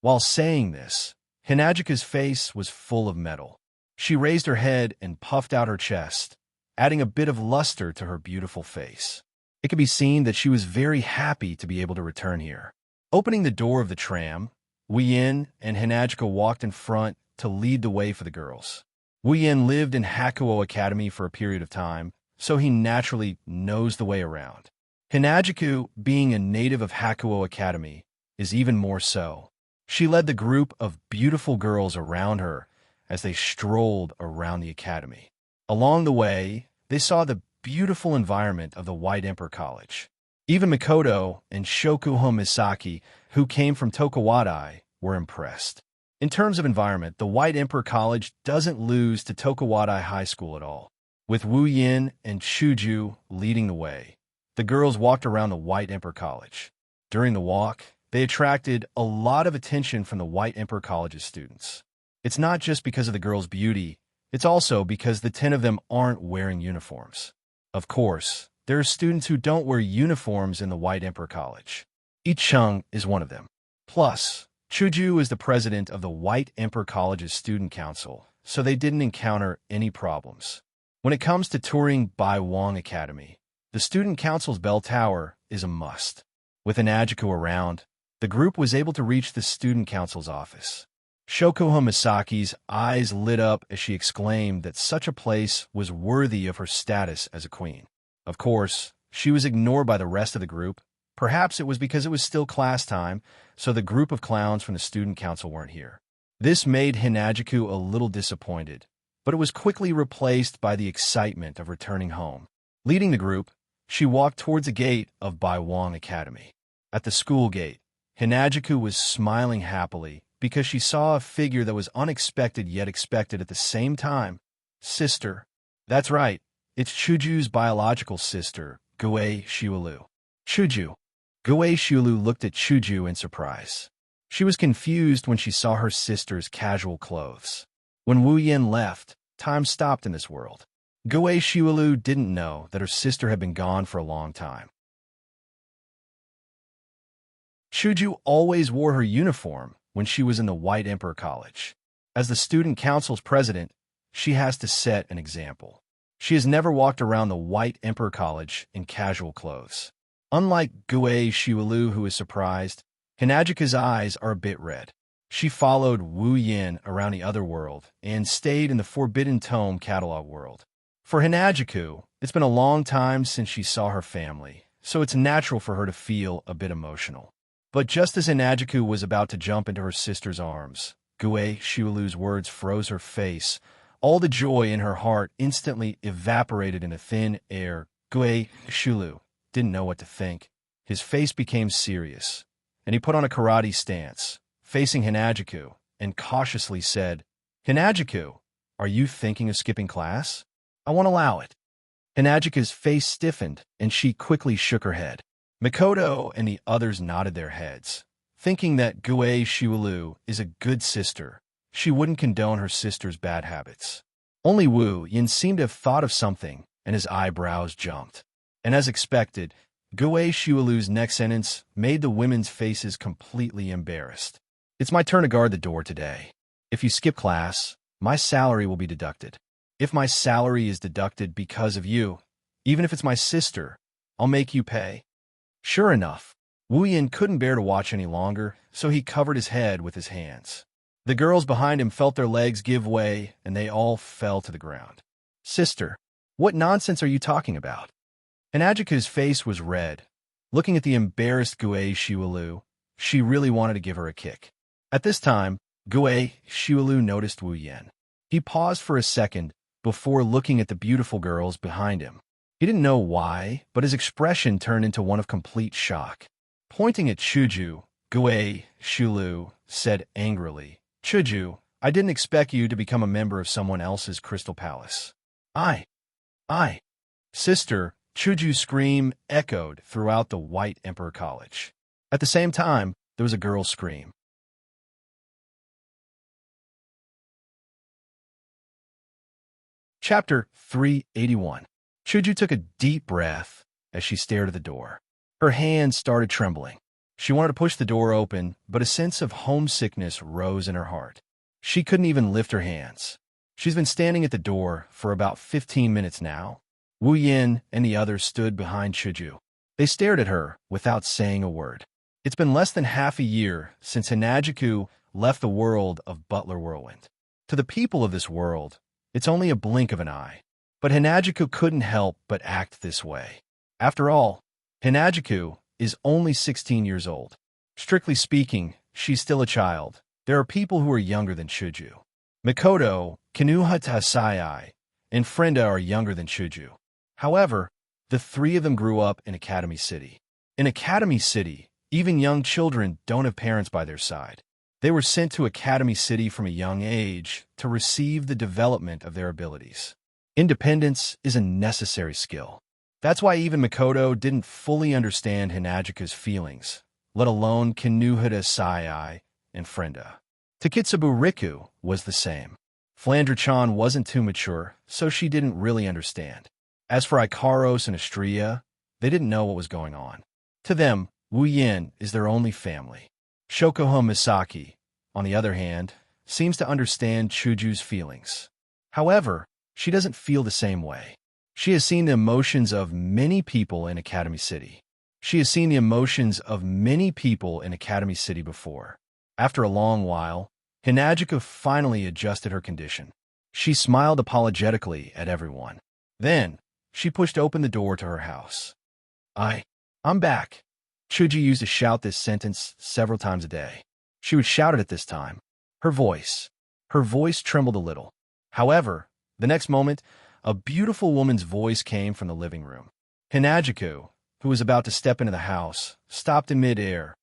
While saying this, Hinajuku's face was full of metal. She raised her head and puffed out her chest, adding a bit of luster to her beautiful face. It could be seen that she was very happy to be able to return here. Opening the door of the tram, Wu Yan and Hinajuku walked in front to lead the way for the girls. Wu Yan lived in Hakuo Academy for a period of time, so he naturally knows the way around. Hinajuku, being a native of Hakuo Academy, is even more so. She led the group of beautiful girls around her as they strolled around the academy. Along the way, they saw the beautiful environment of the White Emperor College. Even Mikoto and Shokuho Misaki, who came from Tokuwadai, were impressed. In terms of environment, the White Emperor College doesn't lose to Tokuwadai High School at all. With Wu Yin and Chuju leading the way, the girls walked around the White Emperor College. During the walk, they attracted a lot of attention from the White Emperor College's students. It's not just because of the girls' beauty, it's also because the 10 of them aren't wearing uniforms. Of course, there are students who don't wear uniforms in the White Emperor College. Ichung is one of them. Plus, Chuju is the president of the White Emperor College's student council, so they didn't encounter any problems. When it comes to touring Baiwang Academy, the student council's bell tower is a must. With Inajiku around, the group was able to reach the student council's office. Shokuha Misaki's eyes lit up as she exclaimed that such a place was worthy of her status as a queen. Of course, she was ignored by the rest of the group. Perhaps it was because it was still class time, so the group of clowns from the student council weren't here. This made Hinajiku a little disappointed, but it was quickly replaced by the excitement of returning home. Leading the group, she walked towards the gate of Baiwang Academy. At the school gate, Hinajiku was smiling happily because she saw a figure that was unexpected yet expected at the same time. Sister. That's right, it's Chuju's biological sister, Gue Shiulu. Chuju. Gue Shiulu looked at Chuju in surprise. She was confused when she saw her sister's casual clothes. When Wu Yin left, time stopped in this world. Gue Shiulu didn't know that her sister had been gone for a long time. Chuju always wore her uniform when she was in the White Emperor College. As the student council's president, she has to set an example. She has never walked around the White Emperor College in casual clothes. Unlike Gue Shiulu, who is surprised, Hinajika's eyes are a bit red. She followed Wu Yin around the other world and stayed in the Forbidden Tome catalog world. For Hinajiku, it's been a long time since she saw her family, so it's natural for her to feel a bit emotional. But just as Hinajiku was about to jump into her sister's arms, Gue Shiulu's words froze her face. All the joy in her heart instantly evaporated in a thin air. Gue Shiulu didn't know what to think. His face became serious, and he put on a karate stance, facing Hinajiku, and cautiously said, "Hinajiku, are you thinking of skipping class? I won't allow it." Hinajika's face stiffened, and she quickly shook her head. Mikoto and the others nodded their heads, thinking that Gue Shiulu is a good sister. She wouldn't condone her sister's bad habits. Only Wu Yin seemed to have thought of something, and his eyebrows jumped. And as expected, Gue Shiulu's next sentence made the women's faces completely embarrassed. "It's my turn to guard the door today. If you skip class, my salary will be deducted. If my salary is deducted because of you, even if it's my sister, I'll make you pay." Sure enough, Wu Yin couldn't bear to watch any longer, so he covered his head with his hands. The girls behind him felt their legs give way, and they all fell to the ground. "Sister, what nonsense are you talking about?" Hinajika's face was red. Looking at the embarrassed Gue Shiulu, she really wanted to give her a kick. At this time, Gue Shiulu noticed Wu Yin. He paused for a second before looking at the beautiful girls behind him. He didn't know why, but his expression turned into one of complete shock. Pointing at Chuju, Gue Shiulu said angrily, "Chuju, I didn't expect you to become a member of someone else's Crystal Palace." I. Sister, Chuju's scream echoed throughout the White Emperor College. At the same time, there was a girl's scream. Chapter 381. Chuju took a deep breath as she stared at the door. Her hands started trembling. She wanted to push the door open, but a sense of homesickness rose in her heart. She couldn't even lift her hands. She's been standing at the door for about 15 minutes now. Wu Yin and the others stood behind Chuju. They stared at her without saying a word. It's been less than half a year since Hinajiku left the world of Butler Whirlwind. To the people of this world, it's only a blink of an eye. But Hinajiku couldn't help but act this way. After all, Hinajiku is only 16 years old. Strictly speaking, she's still a child. There are people who are younger than Chuju. Mikoto, Kinuha Tasai, and Frenda are younger than Chuju. However, the three of them grew up in Academy City. In Academy City, even young children don't have parents by their side. They were sent to Academy City from a young age to receive the development of their abilities. Independence is a necessary skill. That's why even Makoto didn't fully understand Hinagika's feelings, let alone Kinuhida Sai and Frenda. Takitsubu Riku was the same. Flandre-chan wasn't too mature, so she didn't really understand. As for Ikaros and Astria, they didn't know what was going on. To them, Wu Yin is their only family. Shokoho Misaki, on the other hand, seems to understand Chuju's feelings. However, she doesn't feel the same way. She has seen the emotions of many people in Academy City. Before. After a long while, Hinagika finally adjusted her condition. She smiled apologetically at everyone. Then, she pushed open the door to her house. I'm back. Chuji used to shout this sentence several times a day. She would shout it at this time. Her voice trembled a little. However, the next moment, a beautiful woman's voice came from the living room. Hinagika, who was about to step into the house, stopped in mid-air.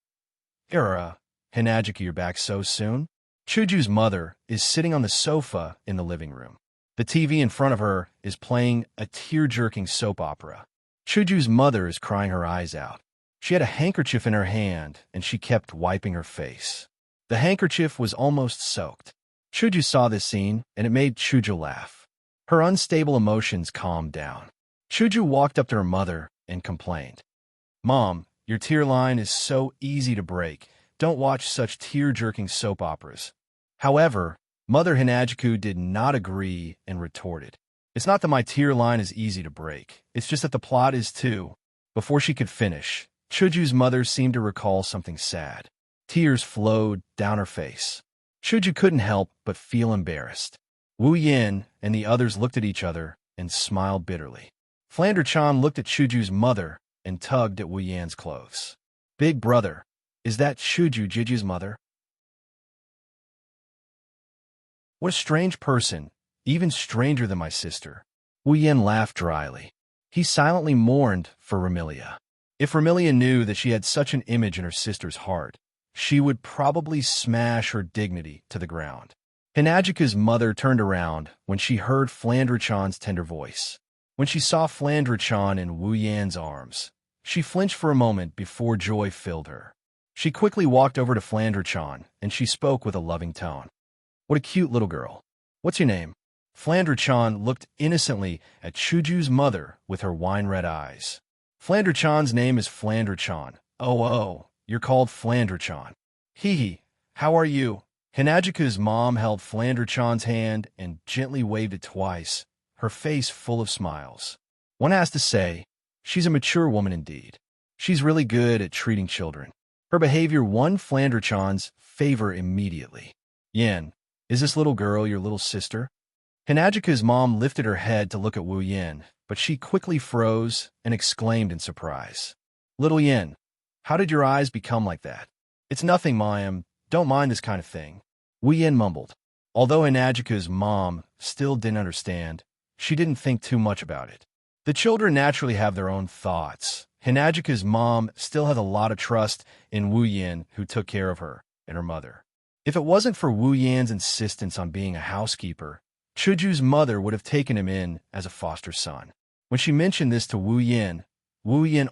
Hinagika, you're back so soon? Chuju's mother is sitting on the sofa in the living room. The TV in front of her is playing a tear-jerking soap opera. Chuju's mother is crying her eyes out. She had a handkerchief in her hand, and she kept wiping her face. The handkerchief was almost soaked. Chuju saw this scene, and it made Chuju laugh. Her unstable emotions calmed down. Chuju walked up to her mother and complained. Mom, your tear line is so easy to break. Don't watch such tear-jerking soap operas. However, Mother Hinagika did not agree and retorted. It's not that my tear line is easy to break. It's just that the plot is too. Before she could finish, Chuju's mother seemed to recall something sad. Tears flowed down her face. Chuju couldn't help but feel embarrassed. Wu Yin and the others looked at each other and smiled bitterly. Flandre-chan looked at Chuju's mother and tugged at Wu Yan's clothes. Big brother, is that Juju's mother? What a strange person, even stranger than my sister. Wu Yan laughed dryly. He silently mourned for Ramilia. If Ramilia knew that she had such an image in her sister's heart, she would probably smash her dignity to the ground. Hinagika's mother turned around when she heard Flandre-chan's tender voice. When she saw Flandre-chan in Wu Yan's arms, she flinched for a moment before joy filled her. She quickly walked over to Flandre-chan, and she spoke with a loving tone. What a cute little girl. What's your name? Flandre-chan looked innocently at Chuju's mother with her wine-red eyes. Flandre-chan's name is Flandre-chan. Oh, you're called Flandre-chan. Hee, how are you? Hinagika's mom held Flandre-chan's hand and gently waved it twice, her face full of smiles. One has to say, she's a mature woman indeed. She's really good at treating children. Her behavior won Flandre-chan's favor immediately. Yin, is this little girl your little sister? Hinagika's mom lifted her head to look at Wu Yin, but she quickly froze and exclaimed in surprise. Little Yin, how did your eyes become like that? It's nothing, Mayam. Don't mind this kind of thing. Wu Yin mumbled. Although Hinagika's mom still didn't understand, she didn't think too much about it. The children naturally have their own thoughts. Hinagika's mom still had a lot of trust in Wu Yin, who took care of her and her mother. If it wasn't for Wu Yan's insistence on being a housekeeper, Chuju's mother would have taken him in as a foster son. When she mentioned this to Wu Yin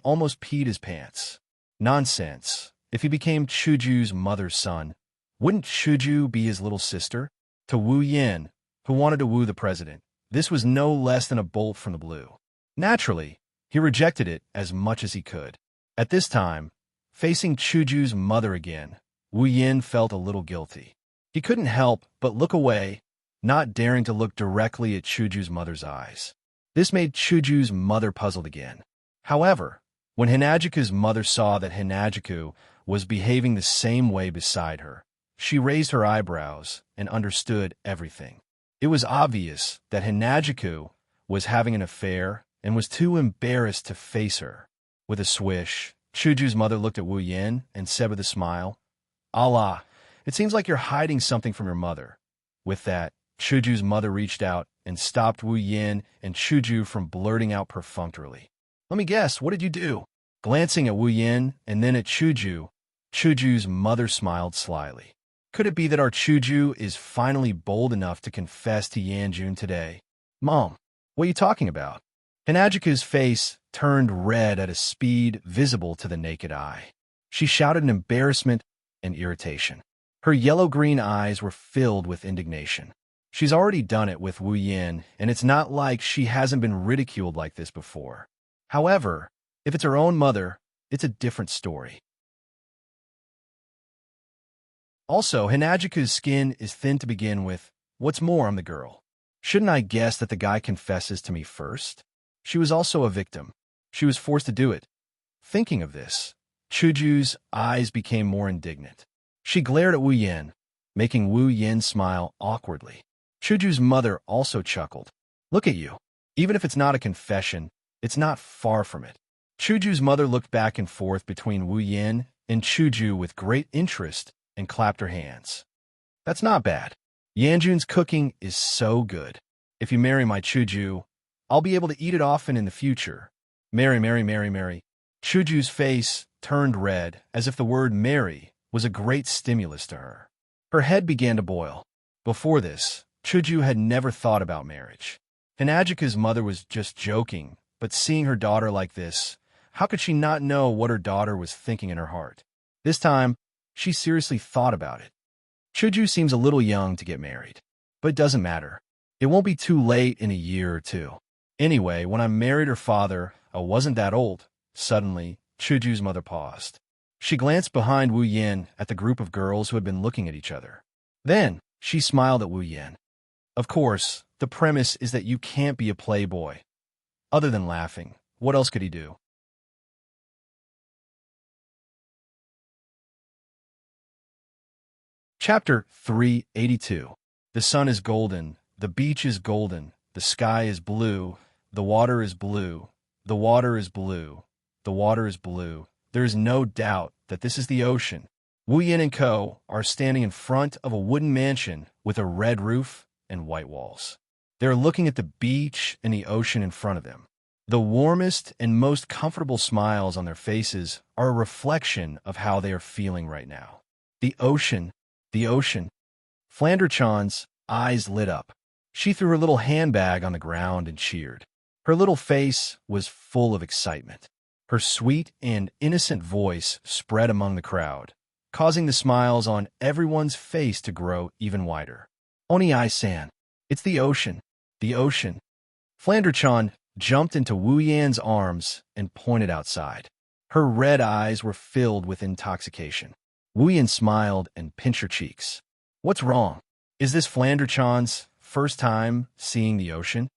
almost peed his pants. Nonsense. If he became Chuju's mother's son, wouldn't Chuju be his little sister? To Wu Yin, who wanted to woo the president, this was no less than a bolt from the blue. Naturally, he rejected it as much as he could. At this time, facing Chuju's mother again, Wu Yin felt a little guilty. He couldn't help but look away, not daring to look directly at Chuju's mother's eyes. This made Chuju's mother puzzled again. However, when Hinagika's mother saw that Hinagika was behaving the same way beside her, she raised her eyebrows and understood everything. It was obvious that Hinagika was having an affair and was too embarrassed to face her. With a swish, Chuju's mother looked at Wu Yin and said with a smile, Allah, it seems like you're hiding something from your mother. With that, Chuju's mother reached out and stopped Wu Yin and Chuju from blurting out perfunctorily. Let me guess, what did you do? Glancing at Wu Yin and then at Chuju, Chuju's mother smiled slyly. Could it be that our Chuju is finally bold enough to confess to Yanjun today? Mom, what are you talking about? Hinajika's face turned red at a speed visible to the naked eye. She shouted in embarrassment and irritation. Her yellow-green eyes were filled with indignation. She's already done it with Wu Yin, and it's not like she hasn't been ridiculed like this before. However, if it's her own mother, it's a different story. Also, Hinajika's skin is thin to begin with. What's more, I'm the girl. Shouldn't I guess that the guy confesses to me first? She was also a victim. She was forced to do it. Thinking of this, Chuju's eyes became more indignant. She glared at Wu Yin, making Wu Yin smile awkwardly. Chuju's mother also chuckled. Look at you. Even if it's not a confession, it's not far from it. Chuju's mother looked back and forth between Wu Yin and Chuju with great interest and clapped her hands. That's not bad. Yanjun's cooking is so good. If you marry my Chuju, I'll be able to eat it often in the future. Marry, marry, marry, marry. Chuju's face turned red as if the word marry was a great stimulus to her. Her head began to boil. Before this, Chuju had never thought about marriage. Hinajika's mother was just joking, but seeing her daughter like this, how could she not know what her daughter was thinking in her heart? This time, she seriously thought about it. Chuju seems a little young to get married, but it doesn't matter. It won't be too late in a year or two. Anyway, when I married her father, I wasn't that old. Suddenly, Chuju's mother paused. She glanced behind Wu Yin at the group of girls who had been looking at each other. Then, she smiled at Wu Yin. Of course, the premise is that you can't be a playboy. Other than laughing, what else could he do? Chapter 382. The sun is golden, the beach is golden, the sky is blue, the water is blue, the water is blue, the water is blue. There is no doubt that this is the ocean. Wu Yin and Co. are standing in front of a wooden mansion with a red roof and white walls. They're looking at the beach and the ocean in front of them. The warmest and most comfortable smiles on their faces are a reflection of how they are feeling right now. The ocean. The ocean. Flanderchan's eyes lit up. She threw her little handbag on the ground and cheered. Her little face was full of excitement. Her sweet and innocent voice spread among the crowd, causing the smiles on everyone's face to grow even wider. Oni-san, it's the ocean. The ocean. Flanderchan jumped into Wu Yan's arms and pointed outside. Her red eyes were filled with intoxication. Wu Yan smiled and pinched her cheeks. What's wrong? Is this Flanderchan's first time seeing the ocean?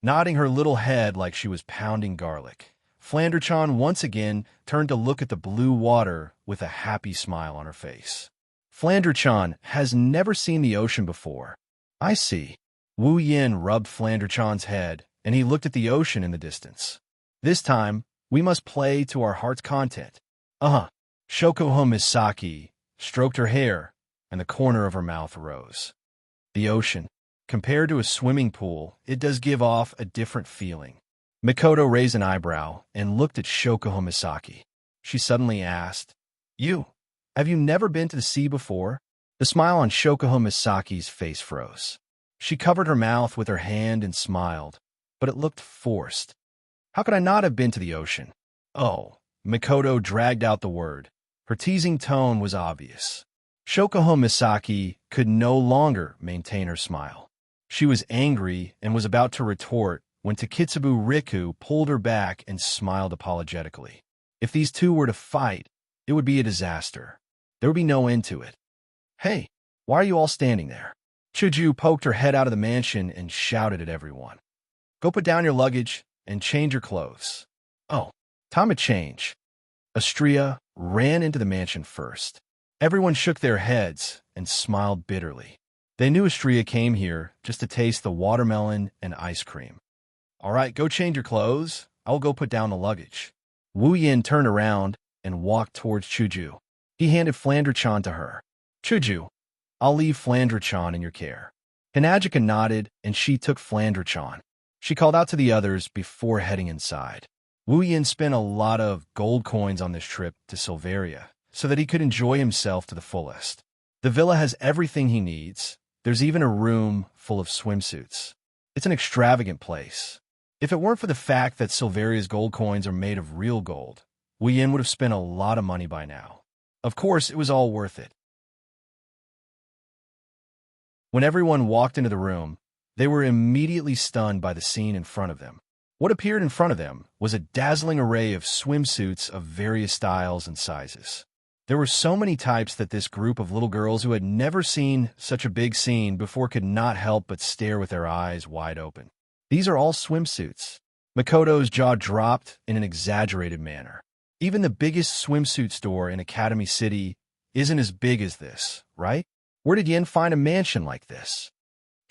Nodding her little head like she was pounding garlic, Flanderchan once again turned to look at the blue water with a happy smile on her face. Flanderchan has never seen the ocean before. I see. Wu Yin rubbed Flanderchan's head, and he looked at the ocean in the distance. This time, we must play to our heart's content. Shokoho Misaki stroked her hair, and the corner of her mouth rose. The ocean. Compared to a swimming pool, it does give off a different feeling. Mikoto raised an eyebrow and looked at Shokoho Misaki. She suddenly asked, have you never been to the sea before? The smile on Shokoho Misaki's face froze. She covered her mouth with her hand and smiled, but it looked forced. How could I not have been to the ocean? Oh, Mikoto dragged out the word. Her teasing tone was obvious. Shokoho Misaki could no longer maintain her smile. She was angry and was about to retort when Takitsubu Riku pulled her back and smiled apologetically. If these two were to fight, it would be a disaster. There would be no end to it. Hey, why are you all standing there? Chuju poked her head out of the mansion and shouted at everyone. Go put down your luggage and change your clothes. Oh, time to change. Astria ran into the mansion first. Everyone shook their heads and smiled bitterly. They knew Astria came here just to taste the watermelon and ice cream. All right, go change your clothes. I'll go put down the luggage. Wu Yin turned around and walked towards Chuju. He handed Flanderchan to her. Chuju, I'll leave Flanderchan in your care. Hinajika nodded, and she took Flanderchan. She called out to the others before heading inside. Wu Yin spent a lot of gold coins on this trip to Silveria so that he could enjoy himself to the fullest. The villa has everything he needs. There's even a room full of swimsuits. It's an extravagant place. If it weren't for the fact that Silveria's gold coins are made of real gold, Wu Yin would have spent a lot of money by now. Of course, it was all worth it. When everyone walked into the room, they were immediately stunned by the scene in front of them. What appeared in front of them was a dazzling array of swimsuits of various styles and sizes. There were so many types that this group of little girls who had never seen such a big scene before could not help but stare with their eyes wide open. These are all swimsuits. Makoto's jaw dropped in an exaggerated manner. Even the biggest swimsuit store in Academy City isn't as big as this, right? Where did Yin find a mansion like this?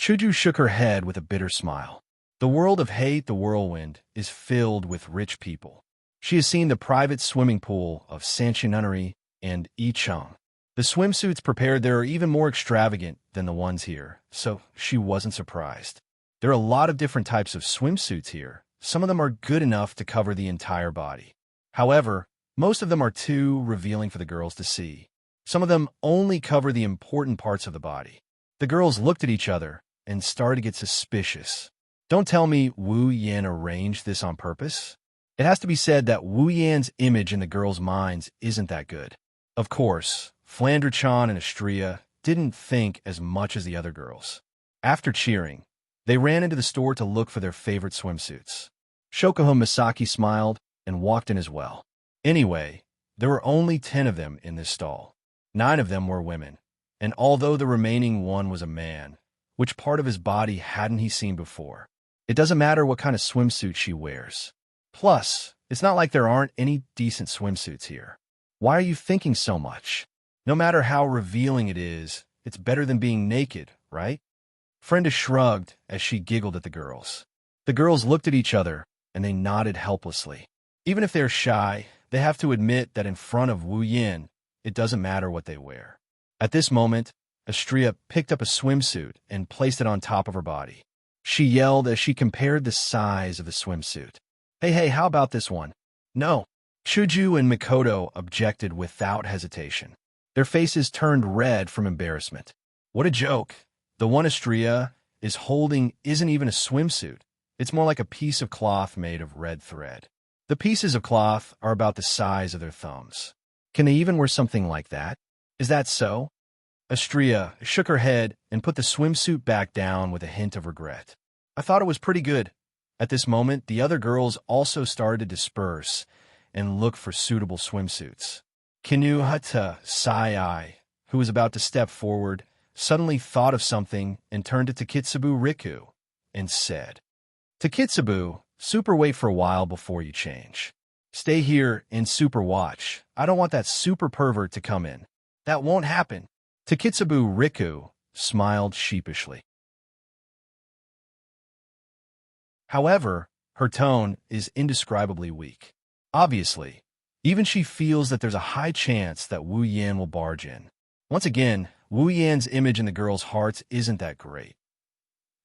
Chuju shook her head with a bitter smile. The world of Hate the Whirlwind is filled with rich people. She has seen the private swimming pool of Sanchinunnery and Ichang. The swimsuits prepared there are even more extravagant than the ones here, so she wasn't surprised. There are a lot of different types of swimsuits here. Some of them are good enough to cover the entire body. However, most of them are too revealing for the girls to see. Some of them only cover the important parts of the body. The girls looked at each other and started to get suspicious. Don't tell me Wu Yan arranged this on purpose. It has to be said that Wu Yan's image in the girls' minds isn't that good. Of course, Flandre-chan and Astria didn't think as much as the other girls. After cheering, they ran into the store to look for their favorite swimsuits. Shokuho Misaki smiled and walked in as well. Anyway, there were only 10 of them in this stall. 9 of them were women, and although the remaining one was a man, which part of his body hadn't he seen before? It doesn't matter what kind of swimsuit she wears. Plus, it's not like there aren't any decent swimsuits here. Why are you thinking so much? No matter how revealing it is, it's better than being naked, right? Frenda shrugged as she giggled at the girls. The girls looked at each other, and they nodded helplessly. Even if they're shy, they have to admit that in front of Wu Yin, it doesn't matter what they wear. At this moment, Astria picked up a swimsuit and placed it on top of her body. She yelled as she compared the size of the swimsuit. Hey, how about this one? No. Chuju and Mikoto objected without hesitation. Their faces turned red from embarrassment. What a joke. The one Astria is holding isn't even a swimsuit. It's more like a piece of cloth made of red thread. The pieces of cloth are about the size of their thumbs. Can they even wear something like that? Is that so? Astria shook her head and put the swimsuit back down with a hint of regret. I thought it was pretty good. At this moment, the other girls also started to disperse and look for suitable swimsuits. Kinuhata Sai, who was about to step forward, suddenly thought of something and turned to Takitsubu Riku and said, Takitsubu, super wait for a while before you change. Stay here and super watch. I don't want that super pervert to come in. That won't happen. Takitsubu Riku smiled sheepishly. However, her tone is indescribably weak. Obviously, even she feels that there's a high chance that Wu Yan will barge in. Once again, Wu Yan's image in the girls' hearts isn't that great.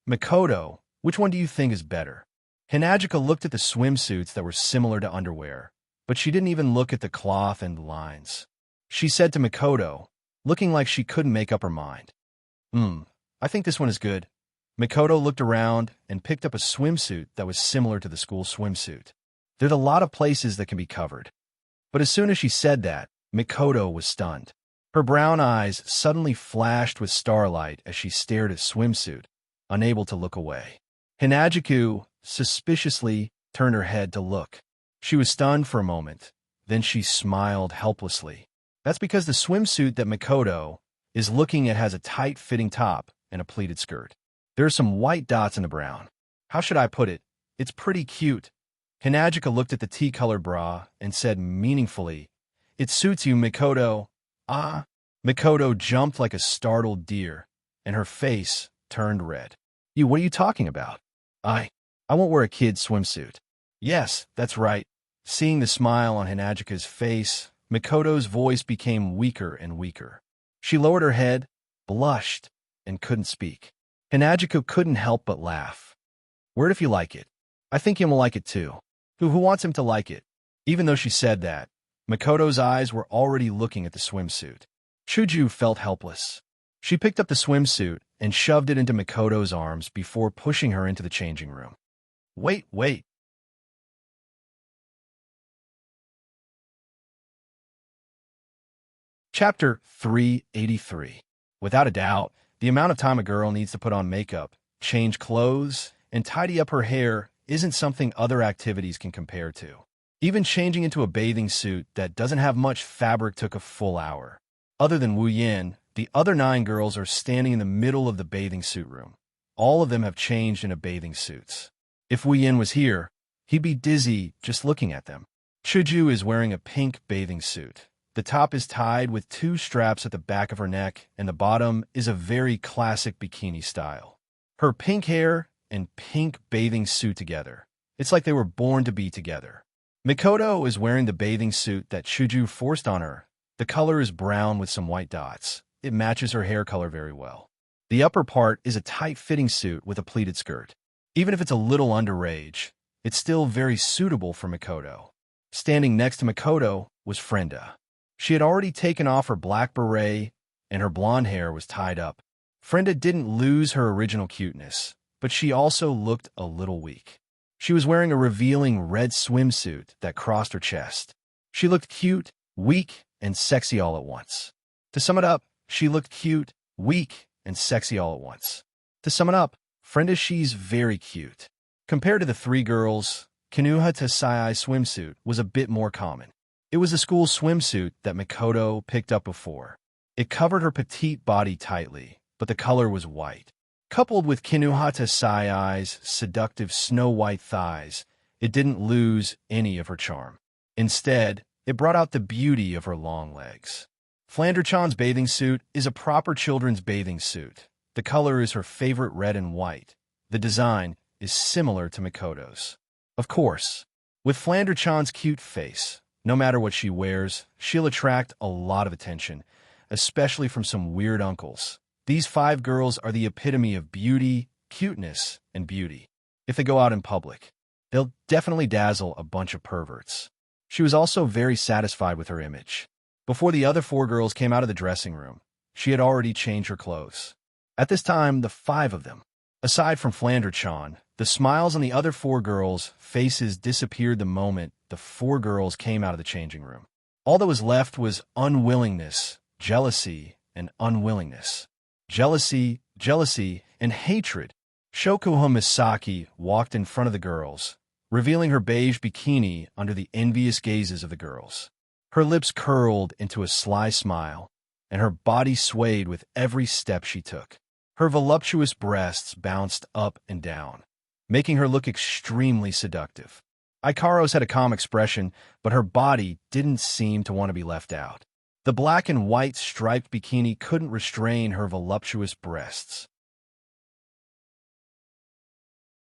Mikoto, which one do you think is better? Hinajika looked at the swimsuits that were similar to underwear, but she didn't even look at the cloth and the lines. She said to Mikoto, looking like she couldn't make up her mind. I think this one is good. Mikoto looked around and picked up a swimsuit that was similar to the school swimsuit. There's a lot of places that can be covered. But as soon as she said that, Mikoto was stunned. Her brown eyes suddenly flashed with starlight as she stared at swimsuit, unable to look away. Hinajiku suspiciously turned her head to look. She was stunned for a moment, then she smiled helplessly. That's because the swimsuit that Mikoto is looking at has a tight-fitting top and a pleated skirt. There are some white dots in the brown. How should I put it? It's pretty cute. Hinajika looked at the tea-colored bra and said meaningfully, It suits you, Mikoto. Ah. Mikoto jumped like a startled deer, and her face turned red. What are you talking about? I won't wear a kid's swimsuit. Yes, that's right. Seeing the smile on Hinajika's face, Mikoto's voice became weaker and weaker. She lowered her head, blushed, and couldn't speak. Hinajika couldn't help but laugh. Wear it if you like it. I think him will like it too. Who wants him to like it? Even though she said that, Mikoto's eyes were already looking at the swimsuit. Chuju felt helpless. She picked up the swimsuit and shoved it into Mikoto's arms before pushing her into the changing room. Wait. Chapter 383. Without a doubt, the amount of time a girl needs to put on makeup, change clothes, and tidy up her hair isn't something other activities can compare to. Even changing into a bathing suit that doesn't have much fabric took a full hour. Other than Wu Yin, the other 9 girls are standing in the middle of the bathing suit room. All of them have changed into bathing suits. If Wu Yin was here, he'd be dizzy just looking at them. Chuju is wearing a pink bathing suit. The top is tied with 2 straps at the back of her neck, and the bottom is a very classic bikini style. Her pink hair and pink bathing suit together. It's like they were born to be together. Mikoto is wearing the bathing suit that Chuju forced on her. The color is brown with some white dots. It matches her hair color very well. The upper part is a tight-fitting suit with a pleated skirt. Even if it's a little underage, it's still very suitable for Mikoto. Standing next to Mikoto was Frenda. She had already taken off her black beret, and her blonde hair was tied up. Frenda didn't lose her original cuteness, but she also looked a little weak. She was wearing a revealing red swimsuit that crossed her chest. She looked cute, weak, and sexy all at once. To sum it up, she looked cute, weak, and sexy all at once. To sum it up, Frenda, she's very cute. Compared to the 3 girls, Kinuha Tasai's swimsuit was a bit more common. It was a school swimsuit that Mikoto picked up before. It covered her petite body tightly, but the color was white. Coupled with Kinuha Tasai's seductive snow-white thighs, it didn't lose any of her charm. Instead, it brought out the beauty of her long legs. Flander-chan's bathing suit is a proper children's bathing suit. The color is her favorite red and white. The design is similar to Mikoto's. Of course, with Flander-chan's cute face, no matter what she wears, she'll attract a lot of attention, especially from some weird uncles. These 5 girls are the epitome of beauty, cuteness, and beauty. If they go out in public, they'll definitely dazzle a bunch of perverts. She was also very satisfied with her image. Before the other 4 girls came out of the dressing room, she had already changed her clothes. At this time, the 5 of them, aside from Flander-chan, the smiles on the other 4 girls' faces disappeared the moment the 4 girls came out of the changing room. All that was left was unwillingness, jealousy, and unwillingness. Jealousy, and hatred. Shokuha Misaki walked in front of the girls, revealing her beige bikini under the envious gazes of the girls. Her lips curled into a sly smile, and her body swayed with every step she took. Her voluptuous breasts bounced up and down, making her look extremely seductive. Ikaros had a calm expression, but her body didn't seem to want to be left out. The black and white striped bikini couldn't restrain her voluptuous breasts.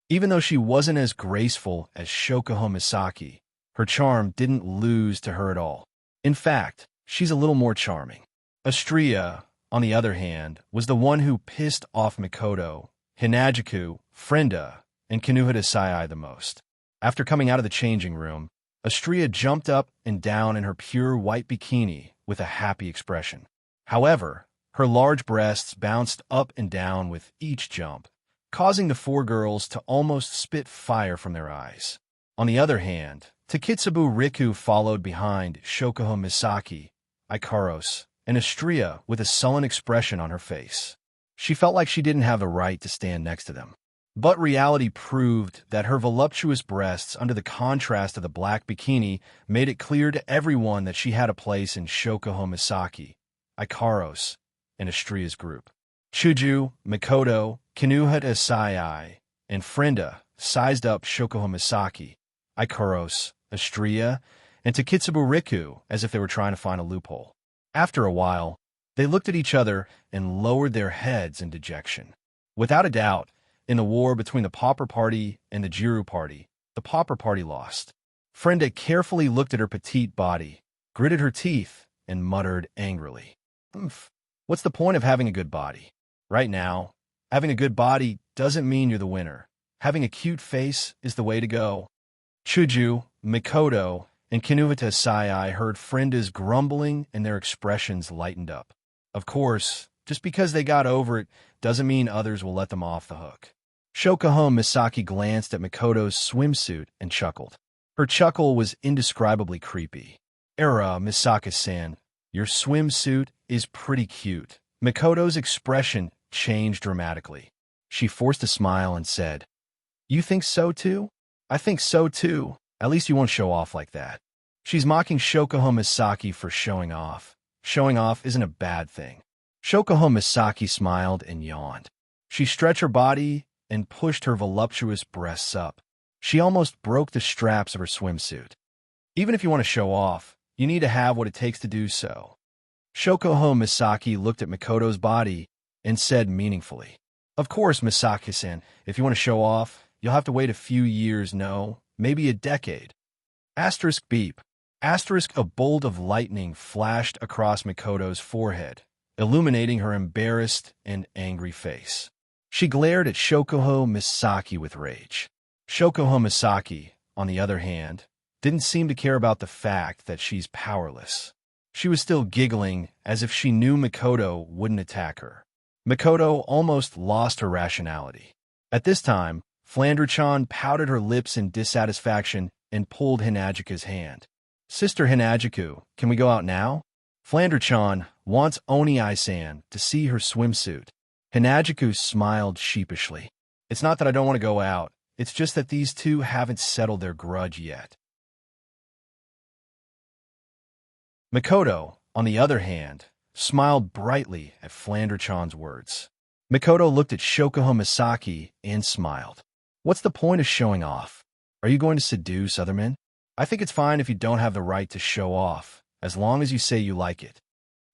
Even though she wasn't as graceful as Shokuha Misaki, her charm didn't lose to her at all. In fact, she's a little more charming. Astria, on the other hand, was the one who pissed off Mikoto, Hinajuku, Frenda, and Kinuha Tasai the most. After coming out of the changing room, Astria jumped up and down in her pure white bikini with a happy expression. However, her large breasts bounced up and down with each jump, causing the 4 girls to almost spit fire from their eyes. On the other hand, Takitsubu Riku followed behind Shokuha Misaki, Ikaros, and Astria with a sullen expression on her face. She felt like she didn't have the right to stand next to them. But reality proved that her voluptuous breasts under the contrast of the black bikini made it clear to everyone that she had a place in Shokuha Misaki, Ikaros, and Astria's group. Chuju, Mikoto, Kinuha Tasai, and Frenda sized up Shokuha Misaki, Ikaros, Astria, and Takitsubu Riku as if they were trying to find a loophole. After a while, they looked at each other and lowered their heads in dejection. Without a doubt, in the war between the Pauper Party and the Jiru Party, the Pauper Party lost. Frenda carefully looked at her petite body, gritted her teeth, and muttered angrily, "Oomph. What's the point of having a good body? Right now, having a good body doesn't mean you're the winner. Having a cute face is the way to go." Chuju, Mikoto, and Kinuha Tasai heard Frenda's grumbling and their expressions lightened up. Of course, just because they got over it doesn't mean others will let them off the hook. Shokuho Misaki glanced at Makoto's swimsuit and chuckled. Her chuckle was indescribably creepy. "Era, Misaka-san, your swimsuit is pretty cute." Makoto's expression changed dramatically. She forced a smile and said, "You think so too?" "I think so too. At least you won't show off like that." She's mocking Shokuho Misaki for showing off. Showing off isn't a bad thing. Shokuho Misaki smiled and yawned. She stretched her body and pushed her voluptuous breasts up. She almost broke the straps of her swimsuit. "Even if you want to show off, you need to have what it takes to do so." Shokuho Misaki looked at Makoto's body and said meaningfully, "Of course, Misaki-san, if you want to show off, you'll have to wait a few years, no, maybe a decade." Asterisk beep. Asterisk, a bolt of lightning flashed across Makoto's forehead, illuminating her embarrassed and angry face. She glared at Shokuho Misaki with rage. Shokuho Misaki, on the other hand, didn't seem to care about the fact that she's powerless. She was still giggling as if she knew Makoto wouldn't attack her. Makoto almost lost her rationality. At this time, Flandre-chan pouted her lips in dissatisfaction and pulled Hinagiku's hand. "Sister Hinagiku, can we go out now? Flandre-chan wants Oni-san to see her swimsuit." Hinagiku smiled sheepishly. "It's not that I don't want to go out. It's just that these two haven't settled their grudge yet." Makoto, on the other hand, smiled brightly at Flandre-chan's words. Makoto looked at Shokuho Misaki and smiled. "What's the point of showing off? Are you going to seduce other men? I think it's fine if you don't have the right to show off, as long as you say you like it."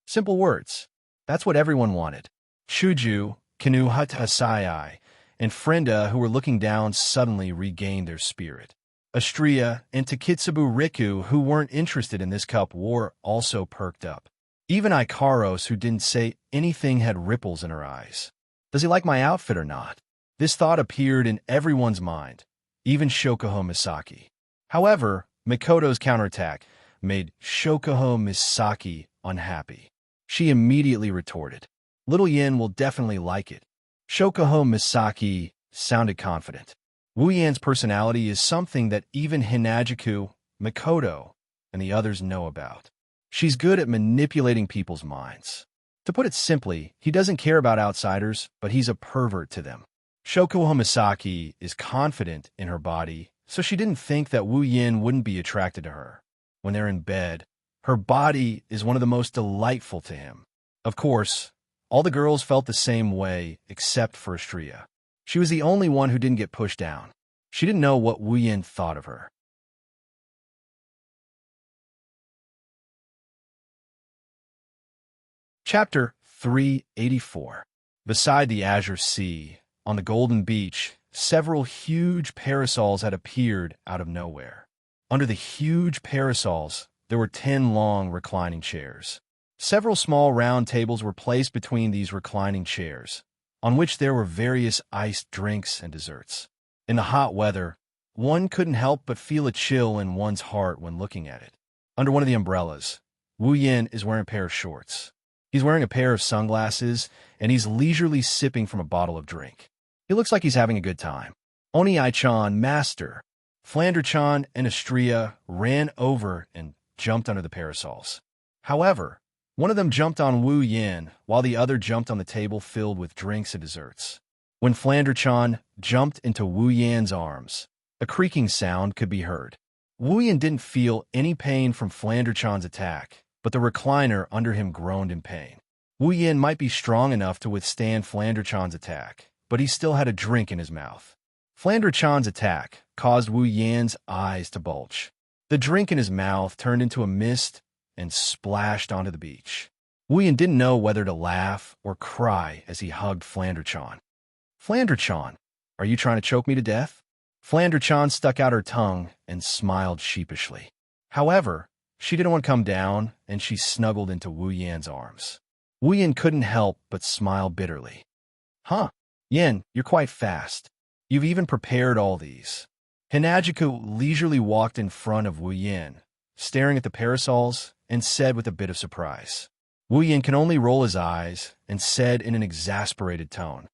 Simple words. That's what everyone wanted. Shuju, Kanu Hatasai, and Frenda, who were looking down, suddenly regained their spirit. Astria and Takitsubu Riku, who weren't interested in this cup war, also perked up. Even Ikaros, who didn't say anything, had ripples in her eyes. Does he like my outfit or not? This thought appeared in everyone's mind, even Shokuho Misaki. However, Makoto's counterattack made Shokuho Misaki unhappy. She immediately retorted, "Little Yin will definitely like it." Shokuho Misaki sounded confident. Wu Yan's personality is something that even Hinagiku, Makoto, and the others know about. She's good at manipulating people's minds. To put it simply, he doesn't care about outsiders, but he's a pervert to them. Shokuho Misaki is confident in her body, so she didn't think that Wu Yin wouldn't be attracted to her. When they're in bed, her body is one of the most delightful to him. Of course, all the girls felt the same way, except for Astria. She was the only one who didn't get pushed down. She didn't know what Wu Yin thought of her. Chapter 384. Beside the azure sea, on the golden beach, several huge parasols had appeared out of nowhere. Under the huge parasols, there were 10 long reclining chairs. Several small round tables were placed between these reclining chairs, on which there were various iced drinks and desserts. In the hot weather, one couldn't help but feel a chill in one's heart when looking at it. Under one of the umbrellas, Wu Yin is wearing a pair of shorts. He's wearing a pair of sunglasses, and he's leisurely sipping from a bottle of drink. He looks like he's having a good time. Oni-chan, master. Flandre-chan and Astria ran over and jumped under the parasols. However, one of them jumped on Wu Yin, while the other jumped on the table filled with drinks and desserts. When Flandre-chan jumped into Wu Yan's arms, a creaking sound could be heard. Wu Yin didn't feel any pain from Flandre-chan's attack, but the recliner under him groaned in pain. Wu Yin might be strong enough to withstand Flandre-chan's attack, but he still had a drink in his mouth. Flandre-chan's attack caused Wu Yan's eyes to bulge. The drink in his mouth turned into a mist and splashed onto the beach. Wu Yin didn't know whether to laugh or cry as he hugged Flandre-chan. "Flandre-chan, are you trying to choke me to death?" Flandre-chan stuck out her tongue and smiled sheepishly. However, she didn't want to come down, and she snuggled into Wu Yan's arms. Wu Yin couldn't help but smile bitterly. "Huh, Yin, you're quite fast. You've even prepared all these." Hinagiku leisurely walked in front of Wu Yin, staring at the parasols, and said with a bit of surprise, Wu Yin can only roll his eyes and said in an exasperated tone,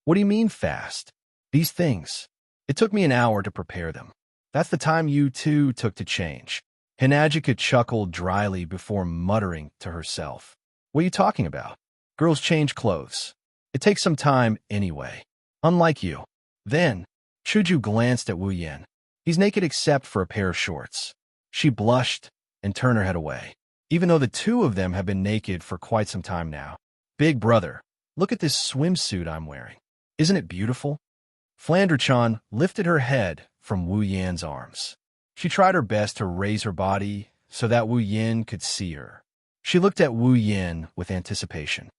"What do you mean fast? These things. It took me an hour to prepare them. That's the time you two took to change." Hinajika chuckled dryly before muttering to herself, "What are you talking about? Girls change clothes. It takes some time anyway. Unlike you." Then, Chuju glanced at Wu Yin. He's naked except for a pair of shorts. She blushed and turned her head away, even though the two of them have been naked for quite some time now. "Big brother, look at this swimsuit I'm wearing. Isn't it beautiful?" Flandre-chan lifted her head from Wu Yan's arms. She tried her best to raise her body so that Wu Yin could see her. She looked at Wu Yin with anticipation.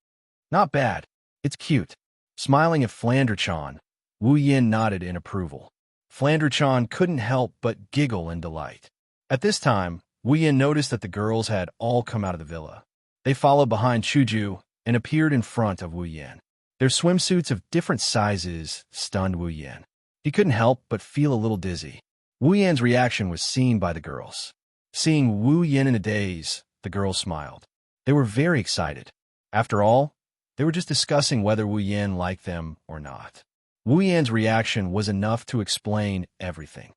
"Not bad. It's cute." Smiling at Flandre-chan, Wu Yin nodded in approval. Flandre-chan couldn't help but giggle in delight. At this time, Wu Yin noticed that the girls had all come out of the villa. They followed behind Chuju and appeared in front of Wu Yin. Their swimsuits of different sizes stunned Wu Yin. He couldn't help but feel a little dizzy. Wu Yan's reaction was seen by the girls. Seeing Wu Yin in a daze, the girls smiled. They were very excited. After all, they were just discussing whether Wu Yin liked them or not. Wu Yan's reaction was enough to explain everything.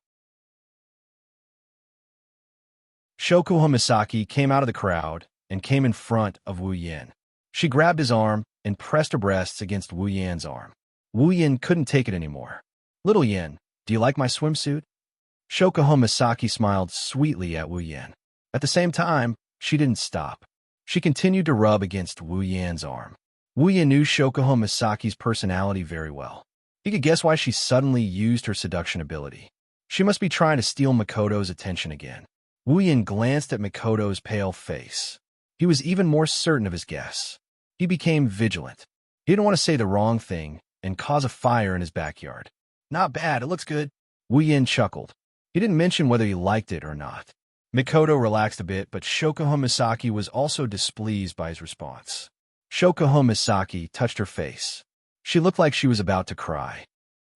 Shokuho Misaki came out of the crowd and came in front of Wu Yin. She grabbed his arm and pressed her breasts against Wu Yan's arm. Wu Yin couldn't take it anymore. "Little Yin, do you like my swimsuit?" Shokuho Misaki smiled sweetly at Wu Yin. At the same time, she didn't stop. She continued to rub against Wu Yan's arm. Wu Yin knew Shokuho Misaki's personality very well. He could guess why she suddenly used her seduction ability. She must be trying to steal Makoto's attention again. Wu Yin glanced at Makoto's pale face. He was even more certain of his guess. He became vigilant. He didn't want to say the wrong thing and cause a fire in his backyard. "Not bad, it looks good." Wu Yin chuckled. He didn't mention whether he liked it or not. Makoto relaxed a bit, but Shokuho Misaki was also displeased by his response. Shokuho Misaki touched her face. She looked like she was about to cry.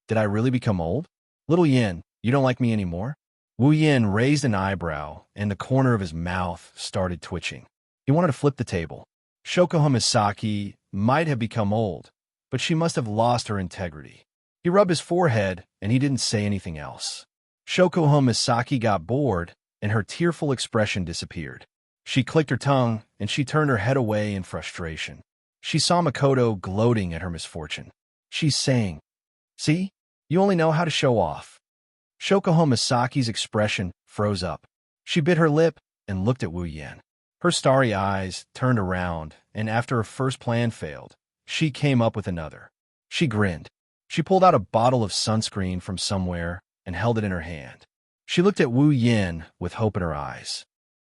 "Did I really become old? Little Yin, you don't like me anymore?" Wu Yin raised an eyebrow, and the corner of his mouth started twitching. He wanted to flip the table. Shokuho Misaki might have become old, but she must have lost her integrity. He rubbed his forehead, and he didn't say anything else. Shokuho Misaki got bored, and her tearful expression disappeared. She clicked her tongue, and she turned her head away in frustration. She saw Makoto gloating at her misfortune. She's saying, "See? You only know how to show off." Shokuho Misaki's expression froze up. She bit her lip and looked at Wu Yin. Her starry eyes turned around, and after her first plan failed, she came up with another. She grinned. She pulled out a bottle of sunscreen from somewhere and held it in her hand. She looked at Wu Yin with hope in her eyes.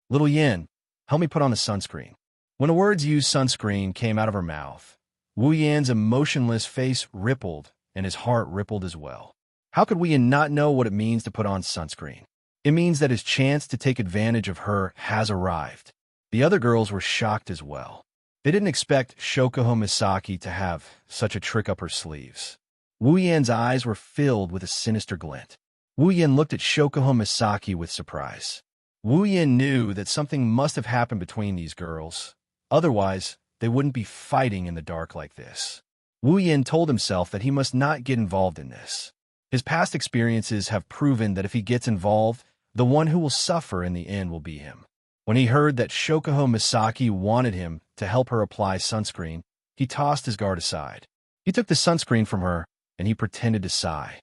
"Little Yin, help me put on the sunscreen." When the words "use sunscreen" came out of her mouth, Wu Yan's emotionless face rippled and his heart rippled as well. How could Wu Yin not know what it means to put on sunscreen? It means that his chance to take advantage of her has arrived. The other girls were shocked as well. They didn't expect Shokuho Misaki to have such a trick up her sleeves. Wu Yan's eyes were filled with a sinister glint. Wu Yin looked at Shokuho Misaki with surprise. Wu Yin knew that something must have happened between these girls. Otherwise, they wouldn't be fighting in the dark like this. Wu Yin told himself that he must not get involved in this. His past experiences have proven that if he gets involved, the one who will suffer in the end will be him. When he heard that Shokuho Misaki wanted him to help her apply sunscreen, he tossed his guard aside. He took the sunscreen from her, and he pretended to sigh.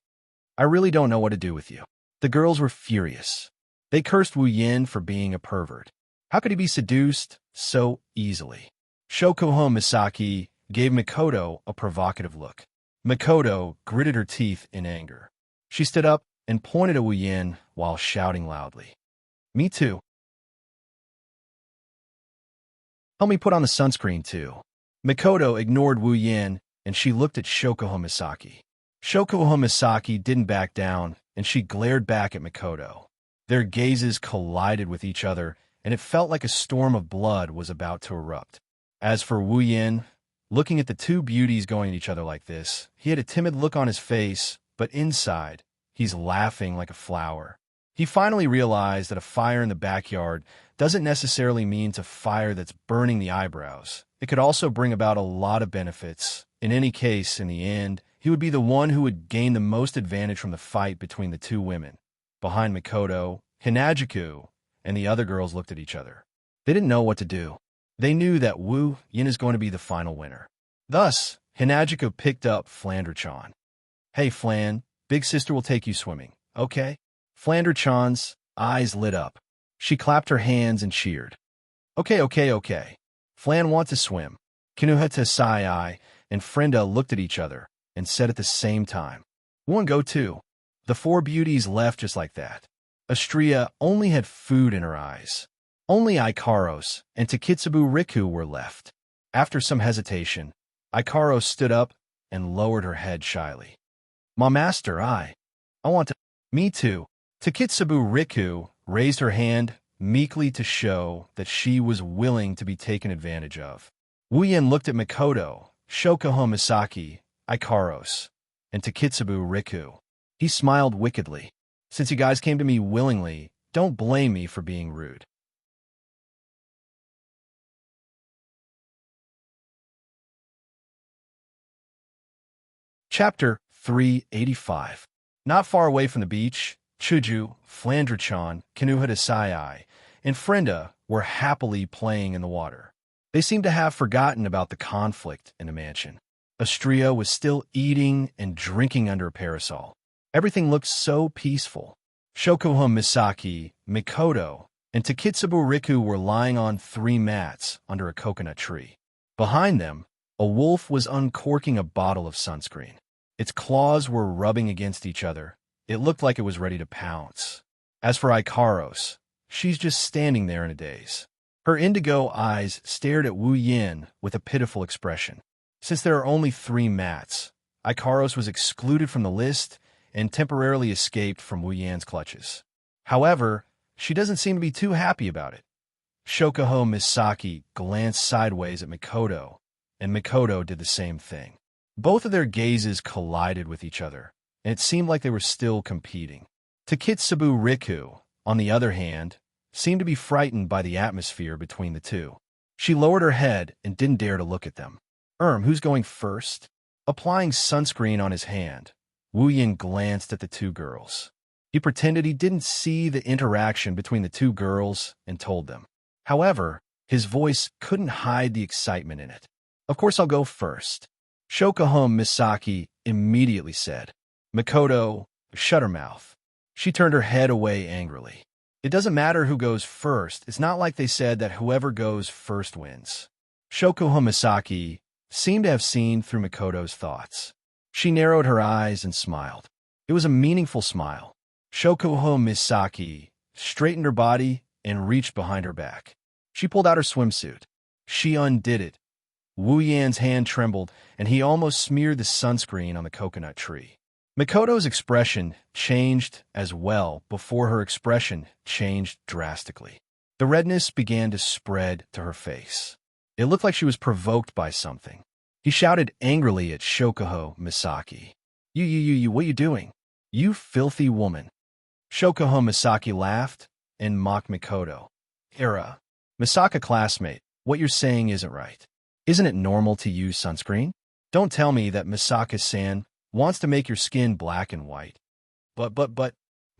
"I really don't know what to do with you." The girls were furious. They cursed Wu Yin for being a pervert. How could he be seduced so easily? Shokuho Misaki gave Makoto a provocative look. Makoto gritted her teeth in anger. She stood up and pointed at Wu Yin while shouting loudly. "Me too. Help me put on the sunscreen too." Makoto ignored Wu Yin, and she looked at Shokuho Misaki. Shokuho Misaki didn't back down, and she glared back at Makoto. Their gazes collided with each other, and it felt like a storm of blood was about to erupt. As for Wu Yin, looking at the two beauties going at each other like this, he had a timid look on his face, but inside, he's laughing like a flower. He finally realized that a fire in the backyard doesn't necessarily mean a fire that's burning the eyebrows. It could also bring about a lot of benefits. In any case, in the end, he would be the one who would gain the most advantage from the fight between the two women. Behind Mikoto, Hinajuku and the other girls looked at each other. They didn't know what to do. They knew that Wu Yin is going to be the final winner. Thus, Hinajuku picked up Flander-chan. "Hey, Flan, big sister will take you swimming, okay?" Flander-chan's eyes lit up. She clapped her hands and cheered. Okay. Flan want to swim." Kinuhata Sai and Frenda looked at each other and said at the same time, "One go too." The four beauties left just like that. Astria only had food in her eyes. Only Ikaros and Takitsubu Riku were left. After some hesitation, Ikaros stood up and lowered her head shyly. "My master, I want to—" "Me too." Takitsubu Riku raised her hand meekly to show that she was willing to be taken advantage of. Wu Yin looked at Mikoto, Shokuho Misaki, Ikaros, and Takitsubu Riku. He smiled wickedly. "Since you guys came to me willingly, don't blame me for being rude." Chapter 385. Not far away from the beach, Chuju, Flandre-chan, Kinuhata Sai, and Frenda were happily playing in the water. They seemed to have forgotten about the conflict in the mansion. Astria was still eating and drinking under a parasol. Everything looked so peaceful. Shokuho Misaki, Mikoto, and Takitsubu Riku were lying on 3 mats under a coconut tree. Behind them, a wolf was uncorking a bottle of sunscreen. Its claws were rubbing against each other. It looked like it was ready to pounce. As for Ikaros, she's just standing there in a daze. Her indigo eyes stared at Wu Yin with a pitiful expression. Since there are only 3 mats, Ikaros was excluded from the list and temporarily escaped from Wu Yan's clutches. However, she doesn't seem to be too happy about it. Shokuho Misaki glanced sideways at Mikoto, and Mikoto did the same thing. Both of their gazes collided with each other, and it seemed like they were still competing. Takitsubu Riku, on the other hand, seemed to be frightened by the atmosphere between the two. She lowered her head and didn't dare to look at them. Who's going first?" Applying sunscreen on his hand, Wu Yin glanced at the 2 girls. He pretended he didn't see the interaction between the 2 girls and told them. However, his voice couldn't hide the excitement in it. "Of course I'll go first." Shokuho Misaki immediately said. Mikoto shut her mouth. She turned her head away angrily. "It doesn't matter who goes first. It's not like they said that whoever goes first wins." Shokuho Misaki seemed to have seen through Mikoto's thoughts. She narrowed her eyes and smiled. It was a meaningful smile. Shokuho Misaki straightened her body and reached behind her back. She pulled out her swimsuit. She undid it. Wu Yan's hand trembled, and he almost smeared the sunscreen on the coconut tree. Mikoto's expression changed as well before her expression changed drastically. The redness began to spread to her face. It looked like she was provoked by something. He shouted angrily at Shokuho Misaki. You, what are you doing? You filthy woman." Shokuho Misaki laughed and mocked Mikoto. "Era, Misaka classmate, what you're saying isn't right. Isn't it normal to use sunscreen? Don't tell me that Misaka-san wants to make your skin black and white." But,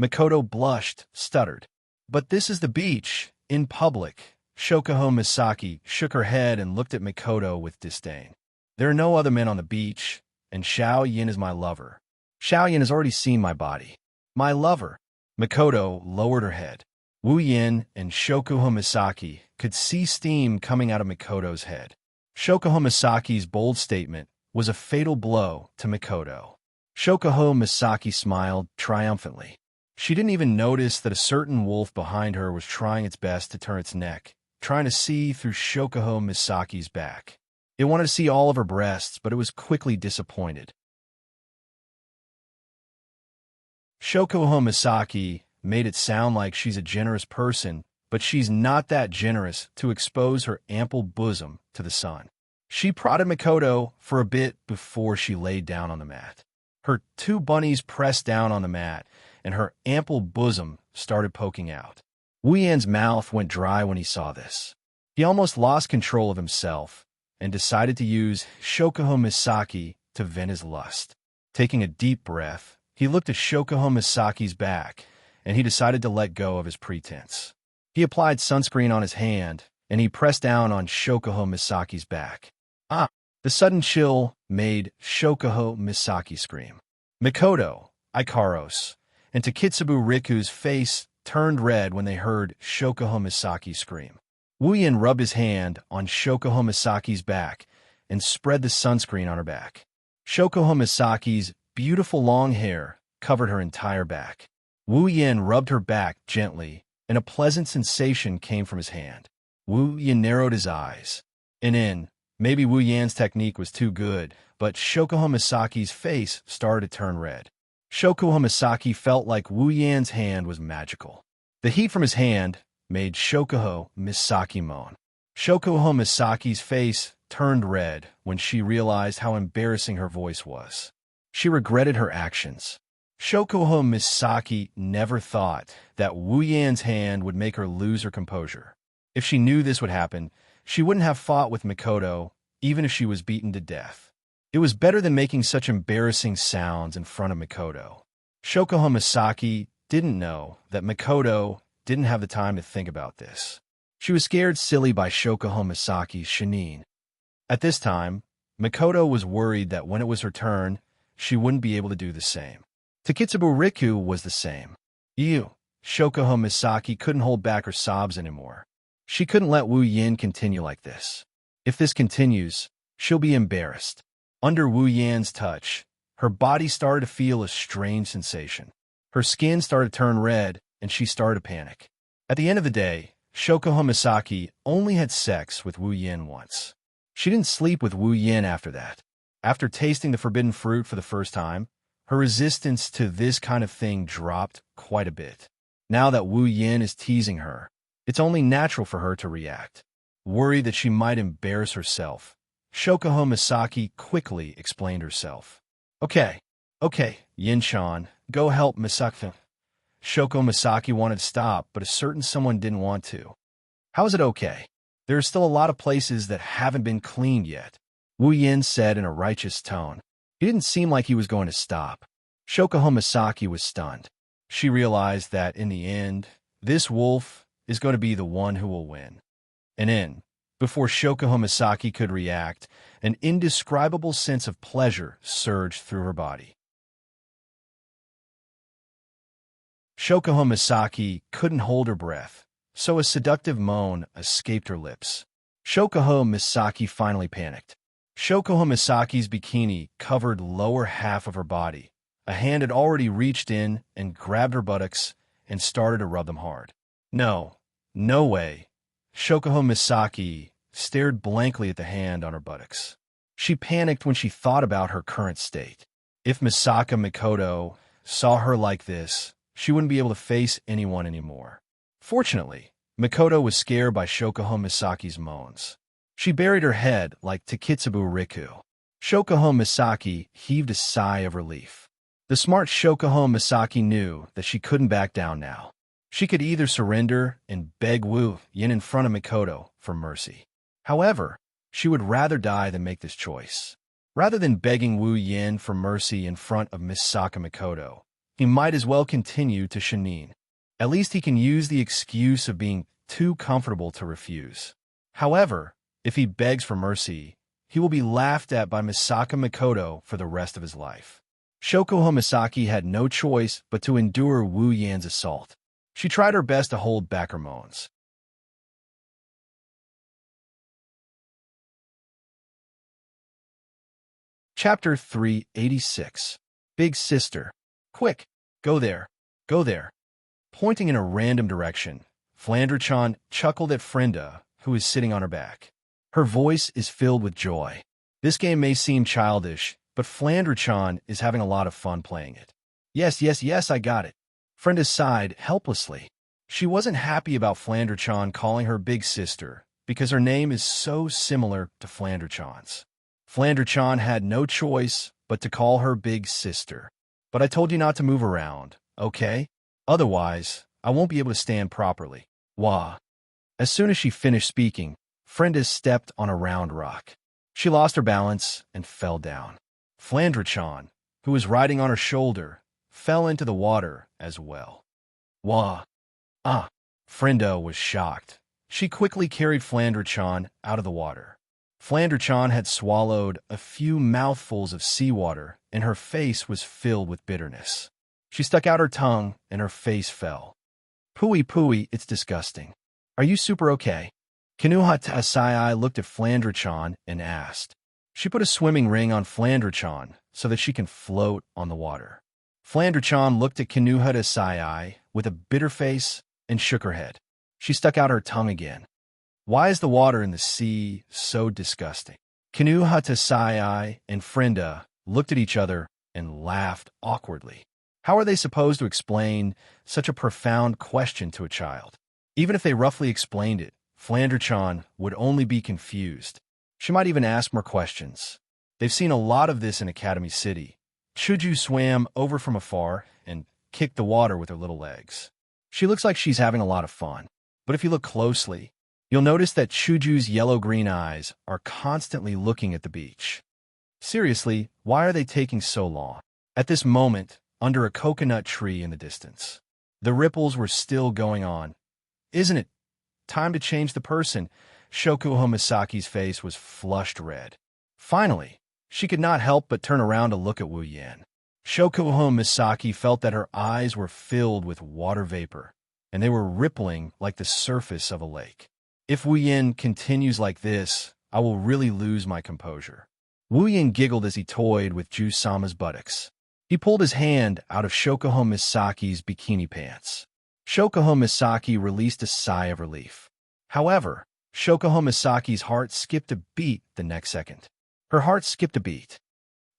Mikoto blushed, stuttered. "But this is the beach, in public." Shokuho Misaki shook her head and looked at Mikoto with disdain. "There are no other men on the beach, and Xiao Yin is my lover. Xiao Yin has already seen my body." "My lover." Mikoto lowered her head. Wu Yin and Shokuho Misaki could see steam coming out of Mikoto's head. Shokuho Misaki's bold statement was a fatal blow to Mikoto. Shokuho Misaki smiled triumphantly. She didn't even notice that a certain wolf behind her was trying its best to turn its neck, trying to see through Shokuho Misaki's back. It wanted to see all of her breasts, but it was quickly disappointed. Shokuho Misaki made it sound like she's a generous person, but she's not that generous to expose her ample bosom to the sun. She prodded Mikoto for a bit before she laid down on the mat. Her 2 bunnies pressed down on the mat, and her ample bosom started poking out. Wu Yan's mouth went dry when he saw this. He almost lost control of himself and decided to use Shokuho Misaki to vent his lust. Taking a deep breath, he looked at Shokuho Misaki's back, and he decided to let go of his pretense. He applied sunscreen on his hand, and he pressed down on Shokuho Misaki's back. Ah! The sudden chill made Shokuho Misaki scream. Mikoto, Ikaros, and Takitsubu Riku's face turned red when they heard Shokuho Misaki scream. Wu Yan rubbed his hand on Shokuho Misaki's back and spread the sunscreen on her back. Shokuho Misaki's beautiful long hair covered her entire back. Wu Yan rubbed her back gently, and a pleasant sensation came from his hand. Wu Yan narrowed his eyes. Maybe Wu Yan's technique was too good, but Shokuho Misaki's face started to turn red. Shokuho Misaki felt like Wu Yan's hand was magical. The heat from his hand made Shokuho Misaki moan. Shokuho Misaki's face turned red when she realized how embarrassing her voice was. She regretted her actions. Shokuho Misaki never thought that Wu Yan's hand would make her lose her composure. If she knew this would happen, she wouldn't have fought with Mikoto, even if she was beaten to death. It was better than making such embarrassing sounds in front of Mikoto. Shokuho Misaki didn't know that Mikoto didn't have the time to think about this. She was scared silly by Shokuho Misaki's shinin. At this time, Mikoto was worried that when it was her turn, she wouldn't be able to do the same. Takitsubu Riku was the same. Shokuho Misaki couldn't hold back her sobs anymore. She couldn't let Wu Yan continue like this. If this continues, she'll be embarrassed. Under Wu Yan's touch, her body started to feel a strange sensation. Her skin started to turn red, and she started to panic. At the end of the day, Shokuho Misaki only had sex with Wu Yan once. She didn't sleep with Wu Yan after that. After tasting the forbidden fruit for the first time, her resistance to this kind of thing dropped quite a bit. Now that Wu Yan is teasing her, it's only natural for her to react. Worried that she might embarrass herself, Shokuho Misaki quickly explained herself. Okay, Yin-chan, go help Misaki. Shokuho Misaki wanted to stop, but a certain someone didn't want to. How is it okay? There are still a lot of places that haven't been cleaned yet, Wu Yan said in a righteous tone. He didn't seem like he was going to stop. Shokuho Misaki was stunned. She realized that in the end, this wolf is going to be the one who will win. Before Shokuho Misaki could react, an indescribable sense of pleasure surged through her body. Shokuho Misaki couldn't hold her breath, so a seductive moan escaped her lips. Shokuho Misaki finally panicked. Shokuho Misaki's bikini covered lower half of her body. A hand had already reached in and grabbed her buttocks and started to rub them hard. No way. Shokuho Misaki stared blankly at the hand on her buttocks. She panicked when she thought about her current state. If Misaka Mikoto saw her like this, she wouldn't be able to face anyone anymore. Fortunately, Mikoto was scared by Shokuho Misaki's moans. She buried her head like Takitsubu Riku. Shokuho Misaki heaved a sigh of relief. The smart Shokuho Misaki knew that she couldn't back down now. She could either surrender and beg Wu Yan in front of Mikoto for mercy. However, she would rather die than make this choice. Rather than begging Wu Yan for mercy in front of Misaka Mikoto, he might as well continue to shinin. At least he can use the excuse of being too comfortable to refuse. However, if he begs for mercy, he will be laughed at by Misaka Mikoto for the rest of his life. Shokuho Misaki had no choice but to endure Wu Yan's assault. She tried her best to hold back her moans. Chapter 386. Big Sister. Quick, go there. Pointing in a random direction, Flandre-chan chuckled at Frenda, who is sitting on her back. Her voice is filled with joy. This game may seem childish, but Flandre-chan is having a lot of fun playing it. Yes, I got it. Frenda sighed helplessly. She wasn't happy about Flandre-chan calling her big sister, because her name is so similar to Flandre-chan's. Flandre-chan had no choice but to call her big sister. But I told you not to move around, okay? Otherwise, I won't be able to stand properly. Wah. As soon as she finished speaking, Frenda stepped on a round rock. She lost her balance and fell down. Flandrichan, who was riding on her shoulder, fell into the water as well. Wah. Ah. Frenda was shocked. She quickly carried Flandrichan out of the water. Flandrichan had swallowed a few mouthfuls of seawater, and her face was filled with bitterness. She stuck out her tongue, and her face fell. Pooey, pooey, it's disgusting. Are you super okay? Kanuhatasai looked at Flandrichan and asked. She put a swimming ring on Flandrichan so that she can float on the water. Flandrichan looked at Kanuhatasai with a bitter face and shook her head. She stuck out her tongue again. Why is the water in the sea so disgusting? Kanuhatasai and Frenda looked at each other and laughed awkwardly. How are they supposed to explain such a profound question to a child? Even if they roughly explained it, Flandrichan would only be confused. She might even ask more questions. They've seen a lot of this in Academy City. Chuju swam over from afar and kicked the water with her little legs. She looks like she's having a lot of fun. But if you look closely, you'll notice that Chuju's yellow-green eyes are constantly looking at the beach. Seriously, why are they taking so long? At this moment, under a coconut tree in the distance, the ripples were still going on. Isn't it time to change the person? Shokuho Misaki's face was flushed red. Finally, she could not help but turn around to look at Wu Yan. Shokuho Misaki felt that her eyes were filled with water vapor, and they were rippling like the surface of a lake. If Wu Yan continues like this, I will really lose my composure. Wu Yan giggled as he toyed with Ju-sama's buttocks. He pulled his hand out of Shokuho Misaki's bikini pants. Shokuho Misaki released a sigh of relief. However, Shokuho Misaki's heart skipped a beat the next second. Her heart skipped a beat.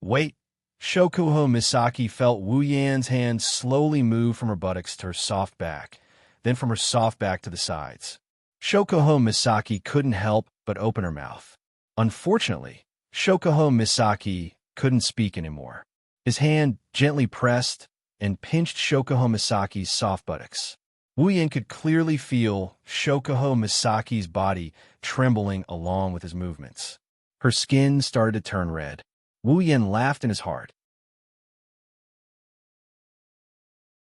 Wait. Shokuho Misaki felt Wu Yan's hand slowly move from her buttocks to her soft back, then from her soft back to the sides. Shokuho Misaki couldn't help but open her mouth. Unfortunately, Shokuho Misaki couldn't speak anymore. His hand gently pressed and pinched Shokuho Misaki's soft buttocks. Wu Yan could clearly feel Shokuho Misaki's body trembling along with his movements. Her skin started to turn red. Wu Yan laughed in his heart.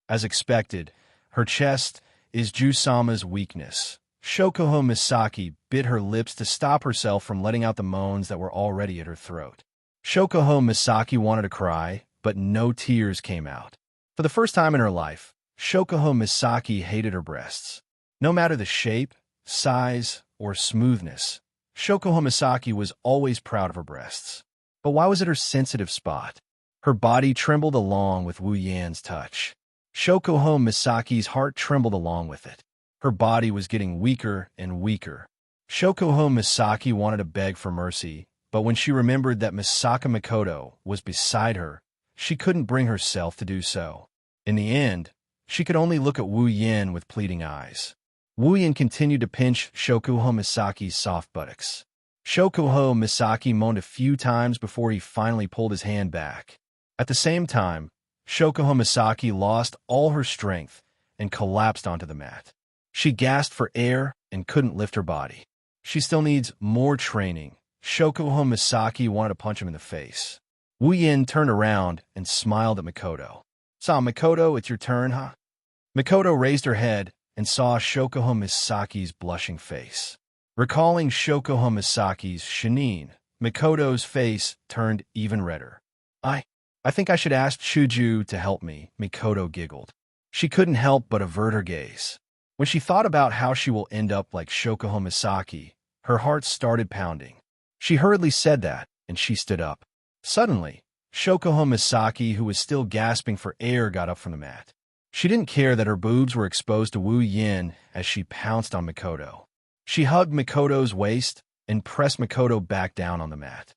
As expected, her chest is Ju-sama's weakness. Shokuho Misaki bit her lips to stop herself from letting out the moans that were already at her throat. Shokuho Misaki wanted to cry, but no tears came out. For the first time in her life, Shokuho Misaki hated her breasts. No matter the shape, size, or smoothness, Shokuho Misaki was always proud of her breasts. But why was it her sensitive spot? Her body trembled along with Wu Yan's touch. Shokuho Misaki's heart trembled along with it. Her body was getting weaker and weaker. Shokuho Misaki wanted to beg for mercy, but when she remembered that Misaka Mikoto was beside her, she couldn't bring herself to do so. In the end, she could only look at Wu Yan with pleading eyes. Wu Yan continued to pinch Shokuho Misaki's soft buttocks. Shokuho Misaki moaned a few times before he finally pulled his hand back. At the same time, Shokuho Misaki lost all her strength and collapsed onto the mat. She gasped for air and couldn't lift her body. She still needs more training. Shokuho Misaki wanted to punch him in the face. Wu Yan turned around and smiled at Mikoto. "So, Mikoto, it's your turn, huh?" Mikoto raised her head and saw Shokuho Misaki's blushing face. Recalling Shokuho Misaki's shinin, Mikoto's face turned even redder. I think I should ask Chuju to help me," Mikoto giggled. She couldn't help but avert her gaze. When she thought about how she will end up like Shokuho Misaki, her heart started pounding. She hurriedly said that, and she stood up. Suddenly, Shokuho Misaki, who was still gasping for air, got up from the mat. She didn't care that her boobs were exposed to Wu Yan as she pounced on Mikoto. She hugged Mikoto's waist and pressed Mikoto back down on the mat.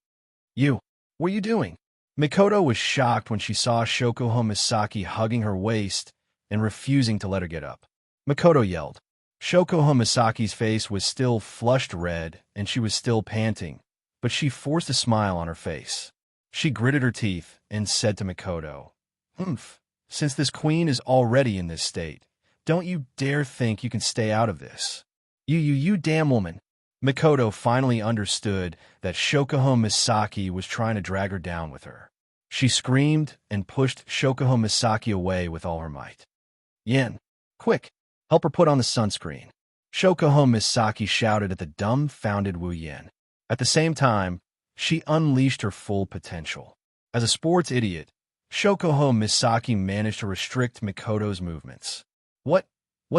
What are you doing?" Mikoto was shocked when she saw Shokuho Misaki hugging her waist and refusing to let her get up. Mikoto yelled. Shokuho Misaki's face was still flushed red and she was still panting, but she forced a smile on her face. She gritted her teeth and said to Mikoto, "Since this queen is already in this state, Don't you dare think you can stay out of this. You damn woman. Mikoto finally understood that Shokuho Misaki was trying to drag her down with her. She screamed and pushed Shokuho Misaki away with all her might. Yen, quick, help her put on the sunscreen. Shokuho Misaki shouted at the dumbfounded Wu Yen. At the same time, she unleashed her full potential. As a sports idiot, Shokuho Misaki managed to restrict Mikoto's movements. What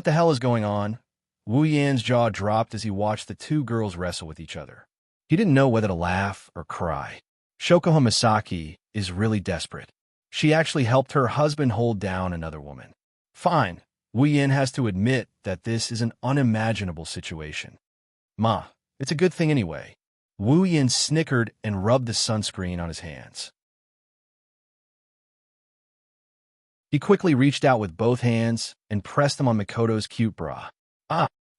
the hell is going on? Wu Yan's jaw dropped as he watched the two girls wrestle with each other. He didn't know whether to laugh or cry. Shokuho Misaki is really desperate. She actually helped her husband hold down another woman. Fine, Wu Yan has to admit that this is an unimaginable situation. Ma, it's a good thing anyway. Wu Yan snickered and rubbed the sunscreen on his hands. He quickly reached out with both hands and pressed them on Mikoto's cute bra.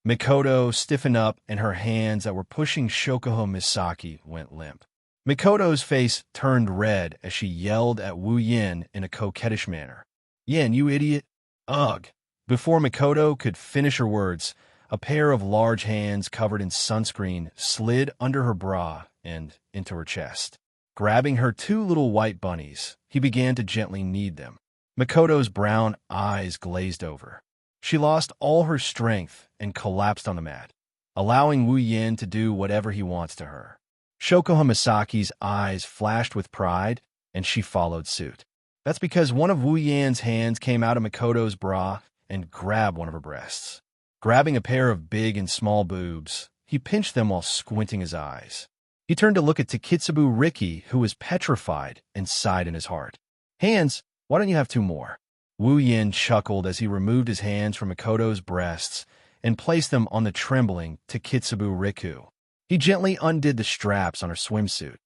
Mikoto stiffened up and her hands that were pushing Shokuho Misaki went limp. Mikoto's face turned red as she yelled at Wu Yen in a coquettish manner. Yen, you idiot. Ugh. Before Mikoto could finish her words, a pair of large hands covered in sunscreen slid under her bra and into her chest. Grabbing her two little white bunnies, he began to gently knead them. Mikoto's brown eyes glazed over. She lost all her strength and collapsed on the mat, allowing Wu Yen to do whatever he wants to her. Shokuho Misaki's eyes flashed with pride, and she followed suit. That's because one of Wu Yan's hands came out of Mikoto's bra and grabbed one of her breasts. Grabbing a pair of big and small boobs, he pinched them while squinting his eyes. He turned to look at Takitsubu Riki, who was petrified, and sighed in his heart. Hands, why don't you have two more? Wu Yen chuckled as he removed his hands from Mikoto's breasts and placed them on the trembling Takitsubu Riku. He gently undid the straps on her swimsuit.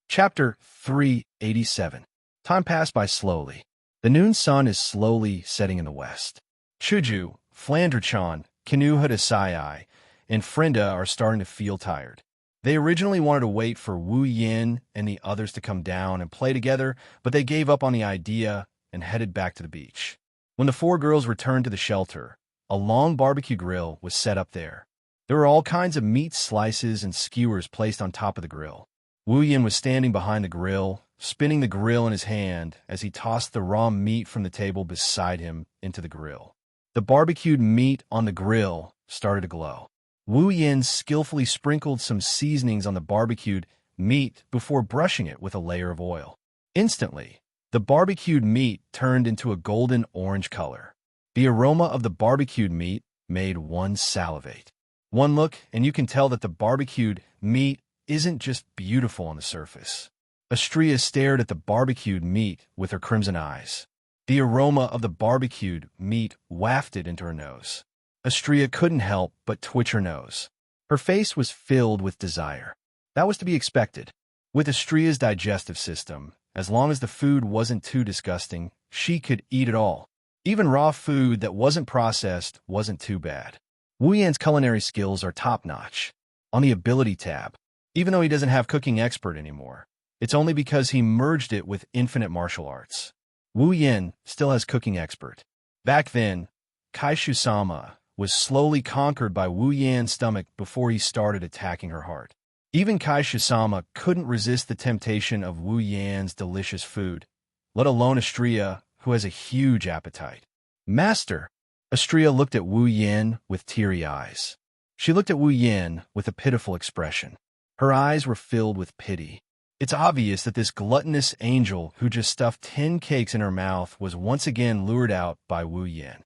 Chapter 387. Time passed by slowly. The noon sun is slowly setting in the west. Chuju, Flandre-chan, Kinuha Desai, and Frenda are starting to feel tired. They originally wanted to wait for Wu Yen and the others to come down and play together, but they gave up on the idea and headed back to the beach. When the four girls returned to the shelter, a long barbecue grill was set up there. There were all kinds of meat slices and skewers placed on top of the grill. Wu Yen was standing behind the grill, spinning the grill in his hand as he tossed the raw meat from the table beside him into the grill. The barbecued meat on the grill started to glow. Wu Yen skillfully sprinkled some seasonings on the barbecued meat before brushing it with a layer of oil. Instantly, the barbecued meat turned into a golden orange color. The aroma of the barbecued meat made one salivate. One look, and you can tell that the barbecued meat isn't just beautiful on the surface. Astria stared at the barbecued meat with her crimson eyes. The aroma of the barbecued meat wafted into her nose. Astria couldn't help but twitch her nose. Her face was filled with desire. That was to be expected. With Astria's digestive system, as long as the food wasn't too disgusting, she could eat it all. Even raw food that wasn't processed wasn't too bad. Wu Yan's culinary skills are top-notch. On the ability tab, even though he doesn't have cooking expert anymore, it's only because he merged it with infinite martial arts. Wu Yan still has cooking expert. Back then, Kaishu-sama was slowly conquered by Wu Yan's stomach before he started attacking her heart. Even Kaishu-sama couldn't resist the temptation of Wu Yan's delicious food, let alone Astria, who has a huge appetite. Master! Astria looked at Wu Yan with teary eyes. She looked at Wu Yan with a pitiful expression. Her eyes were filled with pity. It's obvious that this gluttonous angel who just stuffed 10 cakes in her mouth was once again lured out by Wu Yan.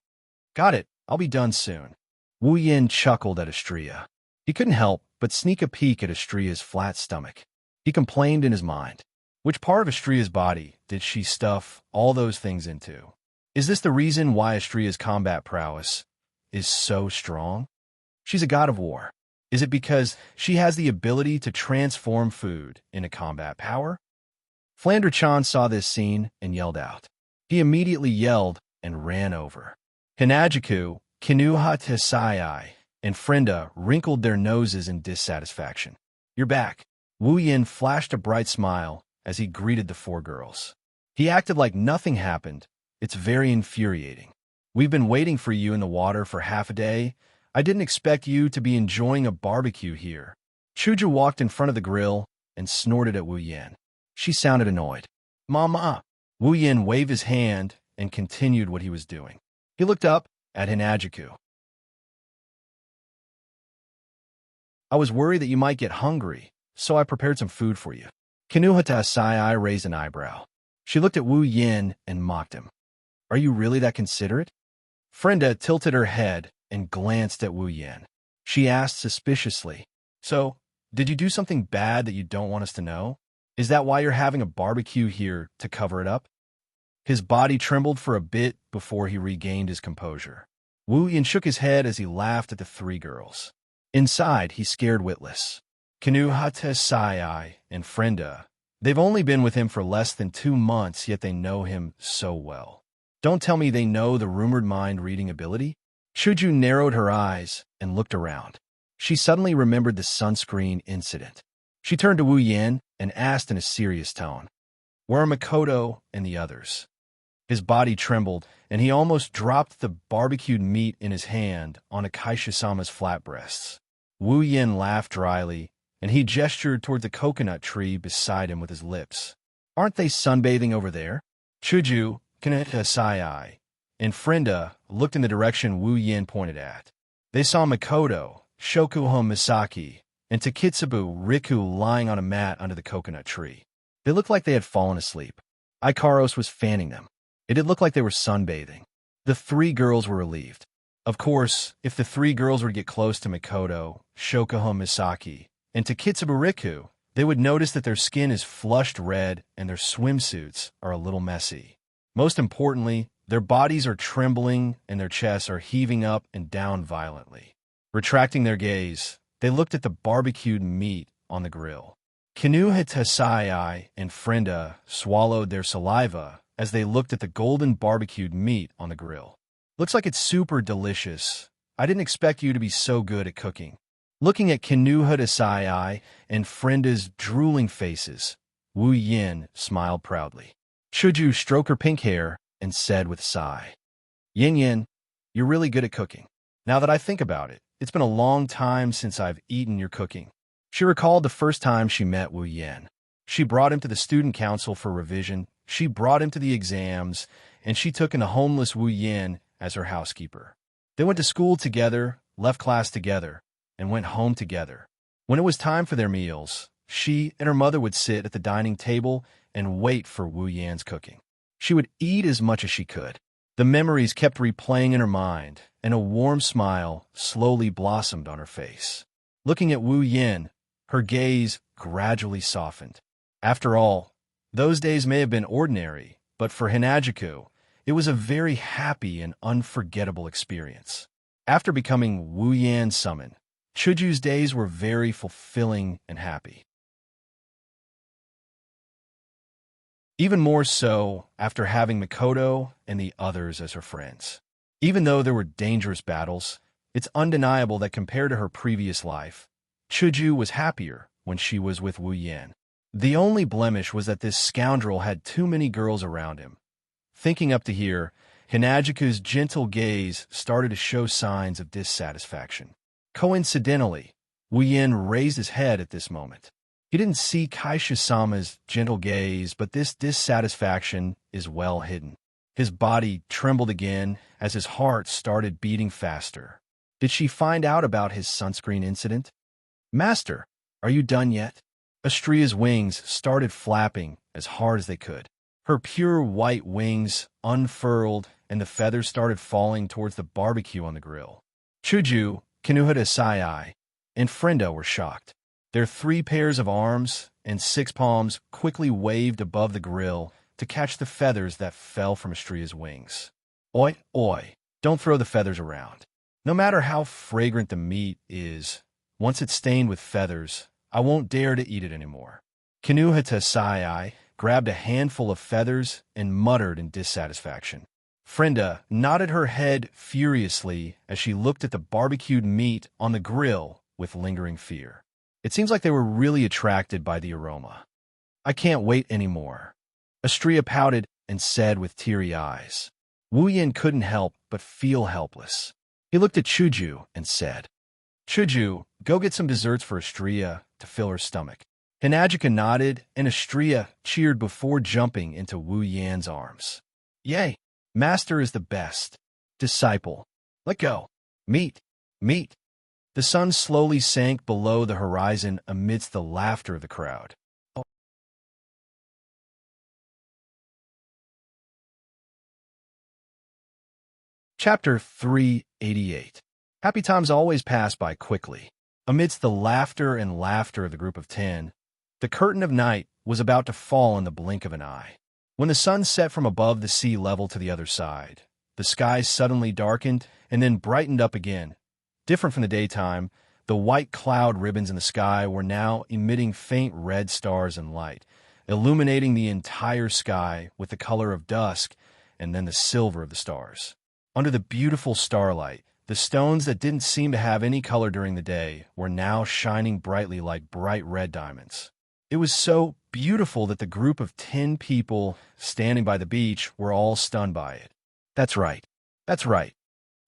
Got it. I'll be done soon. Wu Yan chuckled at Astria. He couldn't help but sneak a peek at Astria's flat stomach. He complained in his mind. Which part of Astria's body did she stuff all those things into? Is this the reason why Astria's combat prowess is so strong? She's a god of war. Is it because she has the ability to transform food into combat power? Flandre-chan saw this scene and yelled out. He immediately yelled and ran over. Hinajiku, Kinuha Tesai, and Frenda wrinkled their noses in dissatisfaction. You're back. Wu Yen flashed a bright smile as he greeted the four girls. He acted like nothing happened. It's very infuriating. We've been waiting for you in the water for half a day. I didn't expect you to be enjoying a barbecue here. Chuju walked in front of the grill and snorted at Wu Yan. She sounded annoyed. Mama! Wu Yan waved his hand and continued what he was doing. He looked up at Hinajiku. I was worried that you might get hungry, so I prepared some food for you. Kinuhata Sai raised an eyebrow. She looked at Wu Yin and mocked him. Are you really that considerate? Frenda tilted her head and glanced at Wu Yin. She asked suspiciously, So, did you do something bad that you don't want us to know? Is that why you're having a barbecue here, to cover it up? His body trembled for a bit before he regained his composure. Wu Yin shook his head as he laughed at the three girls. Inside, he scared witless. Kinuhata Sai and Frenda, they've only been with him for less than 2 months, yet they know him so well. Don't tell me they know the rumored mind-reading ability? Chuju narrowed her eyes and looked around. She suddenly remembered the sunscreen incident. She turned to Wu Yan and asked in a serious tone, Where are Makoto and the others? His body trembled, and he almost dropped the barbecued meat in his hand on Akaisha-sama's flat breasts. Wu Yan laughed dryly, and he gestured toward the coconut tree beside him with his lips. Aren't they sunbathing over there? Chuju, Kaneta Sai, and Frenda looked in the direction Wu Yan pointed at. They saw Makoto, Shokuho Misaki, and Takitsubu Riku lying on a mat under the coconut tree. They looked like they had fallen asleep. Ikaros was fanning them. It did look like they were sunbathing. The three girls were relieved. Of course, if the three girls were to get close to Makoto, Shokuho Misaki, and Takitsubu Riku, they would notice that their skin is flushed red and their swimsuits are a little messy. Most importantly, their bodies are trembling and their chests are heaving up and down violently. Retracting their gaze, they looked at the barbecued meat on the grill. Kinuhata Sai and Frenda swallowed their saliva as they looked at the golden barbecued meat on the grill. Looks like it's super delicious. I didn't expect you to be so good at cooking. Looking at Kinuhata Sai and Frenda's drooling faces, Wu Yin smiled proudly. Chuju stroked her pink hair and said with a sigh, Yin Yin, you're really good at cooking. Now that I think about it, it's been a long time since I've eaten your cooking. She recalled the first time she met Wu Yin. She brought him to the student council for revision, she brought him to the exams, and she took in a homeless Wu Yin as her housekeeper. They went to school together, left class together, and went home together. When it was time for their meals, she and her mother would sit at the dining table and wait for Wu Yan's cooking. She would eat as much as she could. The memories kept replaying in her mind, and a warm smile slowly blossomed on her face. Looking at Wu Yin, her gaze gradually softened. After all, those days may have been ordinary, but for Hinajiku, it was a very happy and unforgettable experience. After becoming Wu Yan's summon, Chuju's days were very fulfilling and happy. Even more so after having Makoto and the others as her friends. Even though there were dangerous battles, it's undeniable that compared to her previous life, Chuju was happier when she was with Wu Yan. The only blemish was that this scoundrel had too many girls around him. Thinking up to here, Hinajiku's gentle gaze started to show signs of dissatisfaction. Coincidentally, Wu Yin raised his head at this moment. He didn't see Kaisha-sama's gentle gaze, but this dissatisfaction is well hidden. His body trembled again as his heart started beating faster. Did she find out about his sunscreen incident? Master, are you done yet? Astria's wings started flapping as hard as they could. Her pure white wings unfurled and the feathers started falling towards the barbecue on the grill. Chuju, Kinuhata Sai, and Frenda were shocked. Their 3 pairs of arms and 6 palms quickly waved above the grill to catch the feathers that fell from Astria's wings. Oi, oi, don't throw the feathers around. No matter how fragrant the meat is, once it's stained with feathers, I won't dare to eat it anymore. Kinuhata Sai grabbed a handful of feathers and muttered in dissatisfaction. Frenda nodded her head furiously as she looked at the barbecued meat on the grill with lingering fear. It seems like they were really attracted by the aroma. I can't wait anymore. Astrea pouted and said with teary eyes. Wu Yin couldn't help but feel helpless. He looked at Chuju and said, Chuju, go get some desserts for Astrea to fill her stomach. Hinajika nodded, and Astrea cheered before jumping into Wu Yan's arms. Yay! Master is the best. Disciple. Let go. Meet. Meet. The sun slowly sank below the horizon amidst the laughter of the crowd. Chapter 388. Happy times always pass by quickly. Amidst the laughter and laughter of the group of 10, the curtain of night was about to fall in the blink of an eye. When the sun set from above the sea level to the other side, the sky suddenly darkened and then brightened up again. Different from the daytime, the white cloud ribbons in the sky were now emitting faint red stars and light, illuminating the entire sky with the color of dusk and then the silver of the stars. Under the beautiful starlight, the stones that didn't seem to have any color during the day were now shining brightly like bright red diamonds. It was so beautiful that the group of 10 people standing by the beach were all stunned by it. That's right. That's right.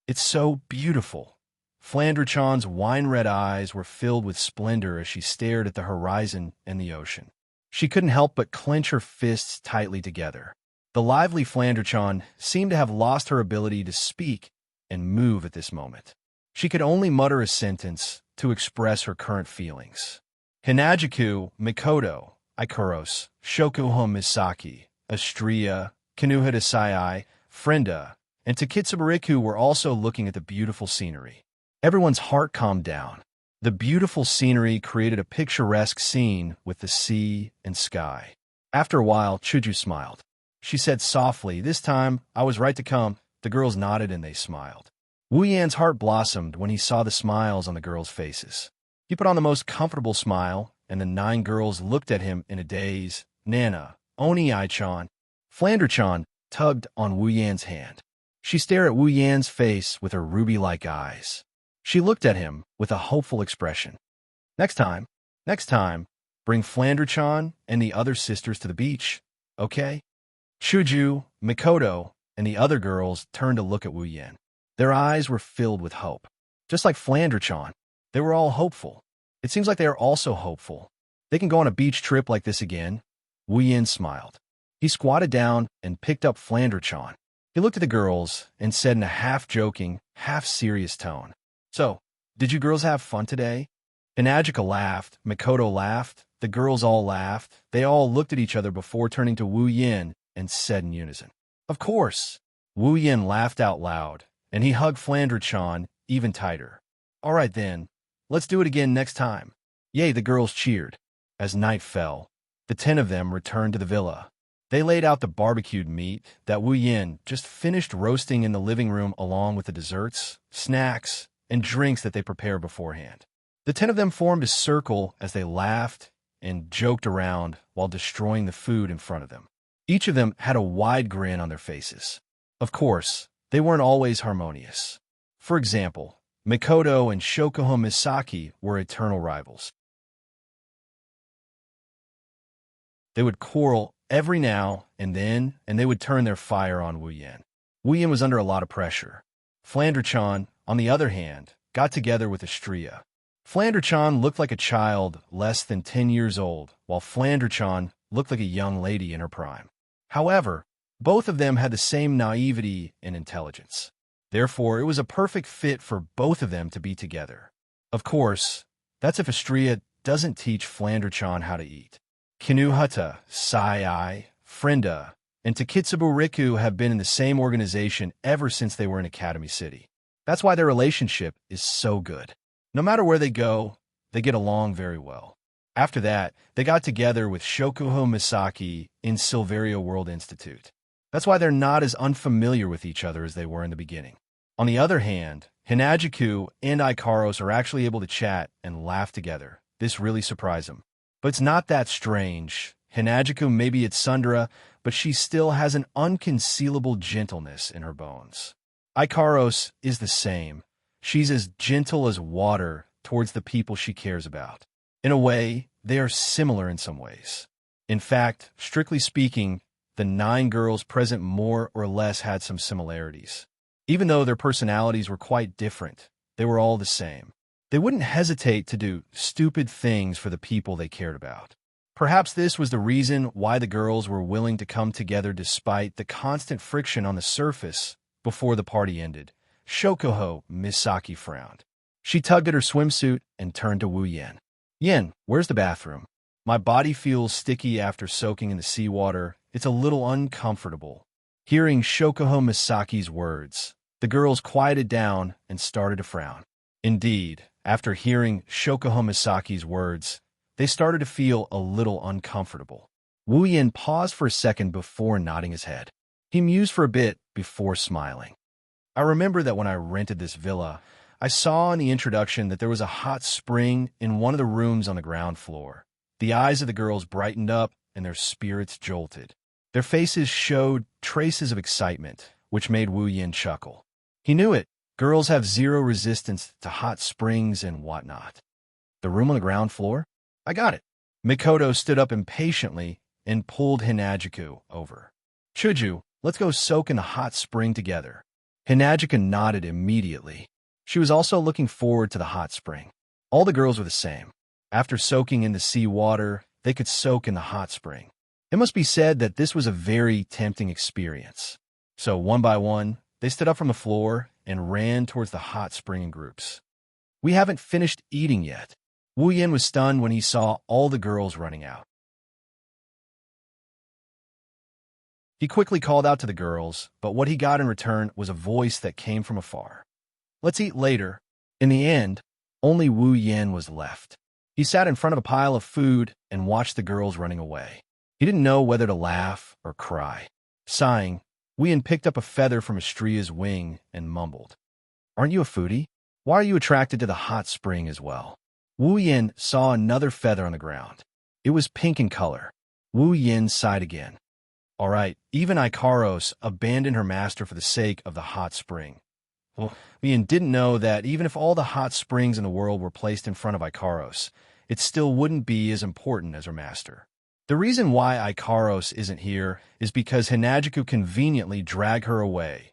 It's so beautiful. Flandre-chan's wine-red eyes were filled with splendor as she stared at the horizon and the ocean. She couldn't help but clench her fists tightly together. The lively Flandre-chan seemed to have lost her ability to speak and move at this moment. She could only mutter a sentence to express her current feelings. Hinajiku, Mikoto, Ikaros, Shokuho Misaki, Astrea, Kanuhita Sai, Frenda, and Takitsubariku were also looking at the beautiful scenery. Everyone's heart calmed down. The beautiful scenery created a picturesque scene with the sea and sky. After a while, Chuju smiled. She said softly, "This time, I was right to come." The girls nodded and they smiled. Wu Yan's heart blossomed when he saw the smiles on the girls' faces. He put on the most comfortable smile, and the 9 girls looked at him in a daze. Nana, Oni-chan, Flandre-chan tugged on Wu Yan's hand. She stared at Wu Yan's face with her ruby-like eyes. She looked at him with a hopeful expression. Next time, bring Flandre-chan and the other sisters to the beach, okay? Chuju, Mikoto, and the other girls turned to look at Wu Yan. Their eyes were filled with hope. Just like Flandre-chan, they were all hopeful. It seems like they are also hopeful. They can go on a beach trip like this again. Wu Yan smiled. He squatted down and picked up Flandre-chan. He looked at the girls and said in a half-joking, half-serious tone, "So, did you girls have fun today?" Hinajika laughed, Mikoto laughed, the girls all laughed. They all looked at each other before turning to Wu Yan and said in unison, "Of course." Wu Yan laughed out loud, and he hugged Flandre-chan even tighter. "All right then, let's do it again next time." Yay, the girls cheered. As night fell, the 10 of them returned to the villa. They laid out the barbecued meat that Wu Yan just finished roasting in the living room along with the desserts, snacks, and drinks that they prepared beforehand. The 10 of them formed a circle as they laughed and joked around while destroying the food in front of them. Each of them had a wide grin on their faces. Of course, they weren't always harmonious. For example, Mikoto and Shokuho Misaki were eternal rivals. They would quarrel every now and then, and they would turn their fire on Wu Yan. Wu Yan was under a lot of pressure. Flandre-chan, on the other hand, got together with Astrea. Flandre-chan looked like a child less than 10 years old, while Flandre-chan looked like a young lady in her prime. However, both of them had the same naivety and intelligence. Therefore, it was a perfect fit for both of them to be together. Of course, that's if Astrea doesn't teach Flandre-chan how to eat. Kinuhata, Sai, Frenda, and Takitsubariku have been in the same organization ever since they were in Academy City. That's why their relationship is so good. No matter where they go, they get along very well. After that, they got together with Shokuho Misaki in Silverio World Institute. That's why they're not as unfamiliar with each other as they were in the beginning. On the other hand, Hinajiku and Ikaros are actually able to chat and laugh together. This really surprised them. But it's not that strange. Hinajiku may be at Sundara, but she still has an unconcealable gentleness in her bones. Ikaros is the same. She's as gentle as water towards the people she cares about. In a way, they are similar in some ways. In fact, strictly speaking, the 9 girls present more or less had some similarities. Even though their personalities were quite different, they were all the same. They wouldn't hesitate to do stupid things for the people they cared about. Perhaps this was the reason why the girls were willing to come together despite the constant friction on the surface before the party ended. Shokuho Misaki frowned. She tugged at her swimsuit and turned to Wu Yan. Yen, where's the bathroom? My body feels sticky after soaking in the seawater. It's a little uncomfortable. Hearing Shokuho Misaki's words, the girls quieted down and started to frown. Indeed, after hearing Shokuho Misaki's words, they started to feel a little uncomfortable. Wu Yin paused for a second before nodding his head. He mused for a bit before smiling. I remember that when I rented this villa, I saw in the introduction that there was a hot spring in one of the rooms on the ground floor. The eyes of the girls brightened up and their spirits jolted. Their faces showed traces of excitement, which made Wu Yin chuckle. He knew it. Girls have zero resistance to hot springs and whatnot. The room on the ground floor? I got it. Mikoto stood up impatiently and pulled Hinagiku over. Chuju, let's go soak in the hot spring together. Hinagiku nodded immediately. She was also looking forward to the hot spring. All the girls were the same. After soaking in the sea water, they could soak in the hot spring. It must be said that this was a very tempting experience. So one by one, they stood up from the floor and ran towards the hot spring in groups. We haven't finished eating yet. Wu Yin was stunned when he saw all the girls running out. He quickly called out to the girls, but what he got in return was a voice that came from afar. Let's eat later. In the end, only Wu Yin was left. He sat in front of a pile of food and watched the girls running away. He didn't know whether to laugh or cry. Sighing, Wu Yin picked up a feather from Estria's wing and mumbled, Aren't you a foodie? Why are you attracted to the hot spring as well? Wu Yin saw another feather on the ground. It was pink in color. Wu Yin sighed again. All right, even Ikaros abandoned her master for the sake of the hot spring. Well, Wu Yin didn't know that even if all the hot springs in the world were placed in front of Ikaros, it still wouldn't be as important as her master. The reason why Ikaros isn't here is because Hinagiku conveniently dragged her away.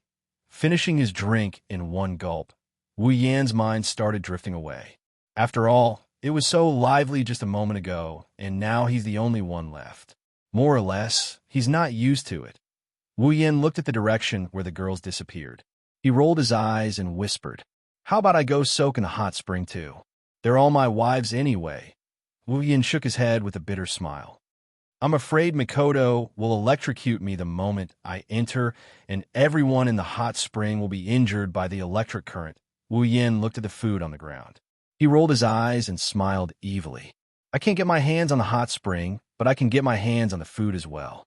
Finishing his drink in one gulp, Wu Yan's mind started drifting away. After all, it was so lively just a moment ago, and now he's the only one left. More or less, he's not used to it. Wu Yan looked at the direction where the girls disappeared. He rolled his eyes and whispered, How about I go soak in the hot spring too? They're all my wives anyway. Wu Yan shook his head with a bitter smile. I'm afraid Mikoto will electrocute me the moment I enter, and everyone in the hot spring will be injured by the electric current. Wu Yan looked at the food on the ground. He rolled his eyes and smiled evilly. I can't get my hands on the hot spring, but I can get my hands on the food as well.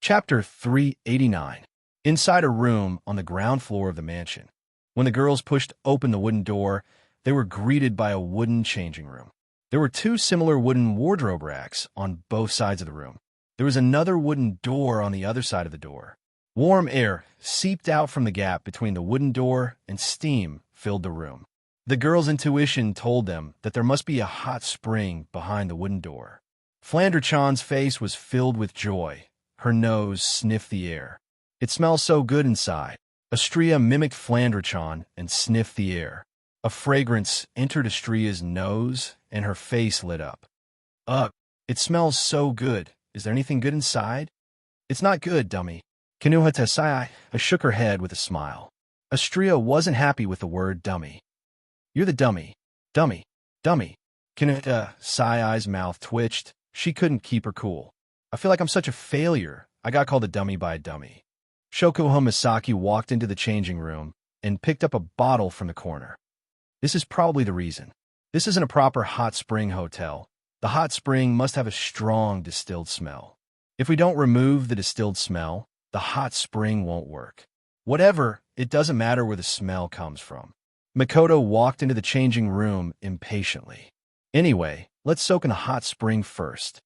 Chapter 389. Inside a room on the ground floor of the mansion. When the girls pushed open the wooden door, they were greeted by a wooden changing room. There were 2 similar wooden wardrobe racks on both sides of the room. There was another wooden door on the other side of the door. Warm air seeped out from the gap between the wooden door and steam filled the room. The girls' intuition told them that there must be a hot spring behind the wooden door. Flandre-chan's face was filled with joy. Her nose sniffed the air. It smells so good inside. Estria mimicked Flandre-chan and sniffed the air. A fragrance entered Estria's nose, and her face lit up. Ugh, it smells so good. Is there anything good inside? It's not good, dummy. Kinuhata Sai shook her head with a smile. Estria wasn't happy with the word dummy. You're the dummy. Dummy. Dummy. Kinuhata Sai's mouth twitched. She couldn't keep her cool. I feel like I'm such a failure. I got called a dummy by a dummy. Shokuho Misaki walked into the changing room and picked up a bottle from the corner. This is probably the reason. This isn't a proper hot spring hotel. The hot spring must have a strong distilled smell. If we don't remove the distilled smell, the hot spring won't work. Whatever, it doesn't matter where the smell comes from. Mikoto walked into the changing room impatiently. Anyway, let's soak in a hot spring first.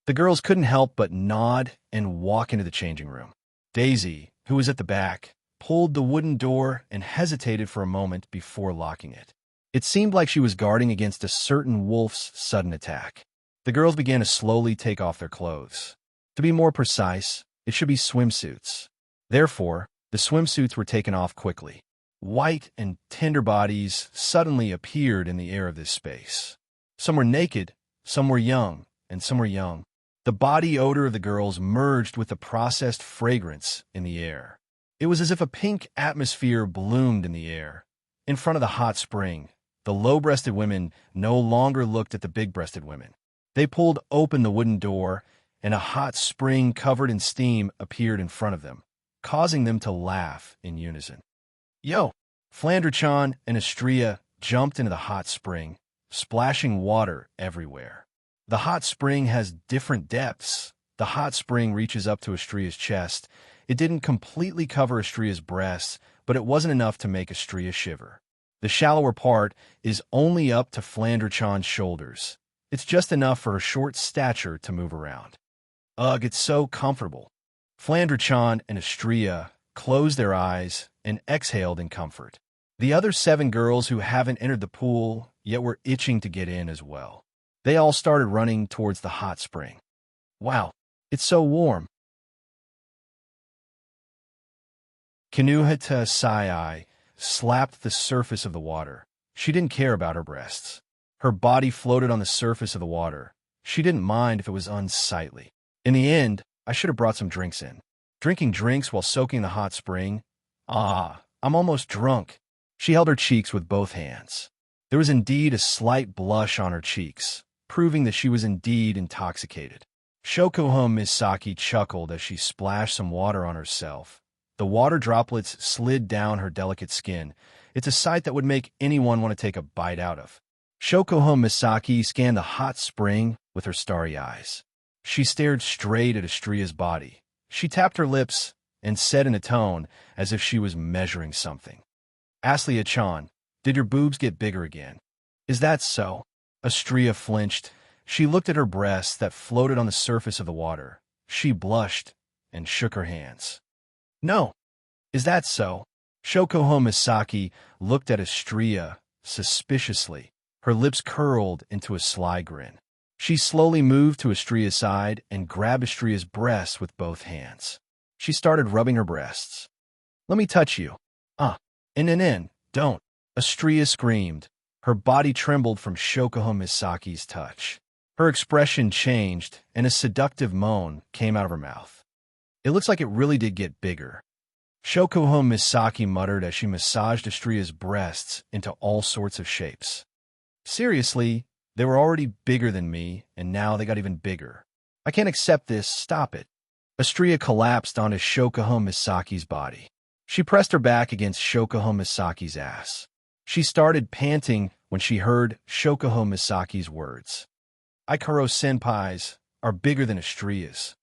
The girls couldn't help but nod and walk into the changing room. Daisy, who was at the back, pulled the wooden door and hesitated for a moment before locking it. It seemed like she was guarding against a certain wolf's sudden attack. The girls began to slowly take off their clothes. To be more precise, it should be swimsuits. Therefore, the swimsuits were taken off quickly. White and tender bodies suddenly appeared in the air of this space. Some were naked, some were young, and some were young. The body odor of the girls merged with the processed fragrance in the air. It was as if a pink atmosphere bloomed in the air. In front of the hot spring, the low-breasted women no longer looked at the big-breasted women. They pulled open the wooden door, and a hot spring covered in steam appeared in front of them, causing them to laugh in unison. Yo! Flandre-chan and Astrea jumped into the hot spring, splashing water everywhere. The hot spring has different depths. The hot spring reaches up to Astrea's chest. It didn't completely cover Astrea's breasts, but it wasn't enough to make Astrea shiver. The shallower part is only up to Flandre-chan's shoulders. It's just enough for her short stature to move around. Ugh, it's so comfortable. Flandre-chan and Astrea closed their eyes and exhaled in comfort. The other 7 girls who haven't entered the pool yet were itching to get in as well. They all started running towards the hot spring. Wow, it's so warm. Kinuhata Sai slapped the surface of the water. She didn't care about her breasts. Her body floated on the surface of the water. She didn't mind if it was unsightly. In the end, I should have brought some drinks in. Drinking drinks while soaking the hot spring? Ah, I'm almost drunk. She held her cheeks with both hands. There was indeed a slight blush on her cheeks, proving that she was indeed intoxicated. Shokuho Misaki chuckled as she splashed some water on herself. The water droplets slid down her delicate skin. It's a sight that would make anyone want to take a bite out of. Shokuho Misaki scanned the hot spring with her starry eyes. She stared straight at Astrea's body. She tapped her lips and said in a tone as if she was measuring something. Astrea-chan, did your boobs get bigger again? Is that so? Astrea flinched. She looked at her breasts that floated on the surface of the water. She blushed and shook her hands. No. Is that so? Shokuho Misaki looked at Astrea suspiciously. Her lips curled into a sly grin. She slowly moved to Astrea's side and grabbed Astrea's breasts with both hands. She started rubbing her breasts. Let me touch you. Don't. Astrea screamed. Her body trembled from Shokuho Misaki's touch. Her expression changed, and a seductive moan came out of her mouth. It looks like it really did get bigger. Shokuho Misaki muttered as she massaged Astrea's breasts into all sorts of shapes. Seriously, they were already bigger than me, and now they got even bigger. I can't accept this, stop it. Astrea collapsed onto Shokuho Misaki's body. She pressed her back against Shokuho Misaki's ass. She started panting when she heard Shokuho Misaki's words. Aikaro-senpais are bigger than Astrea's.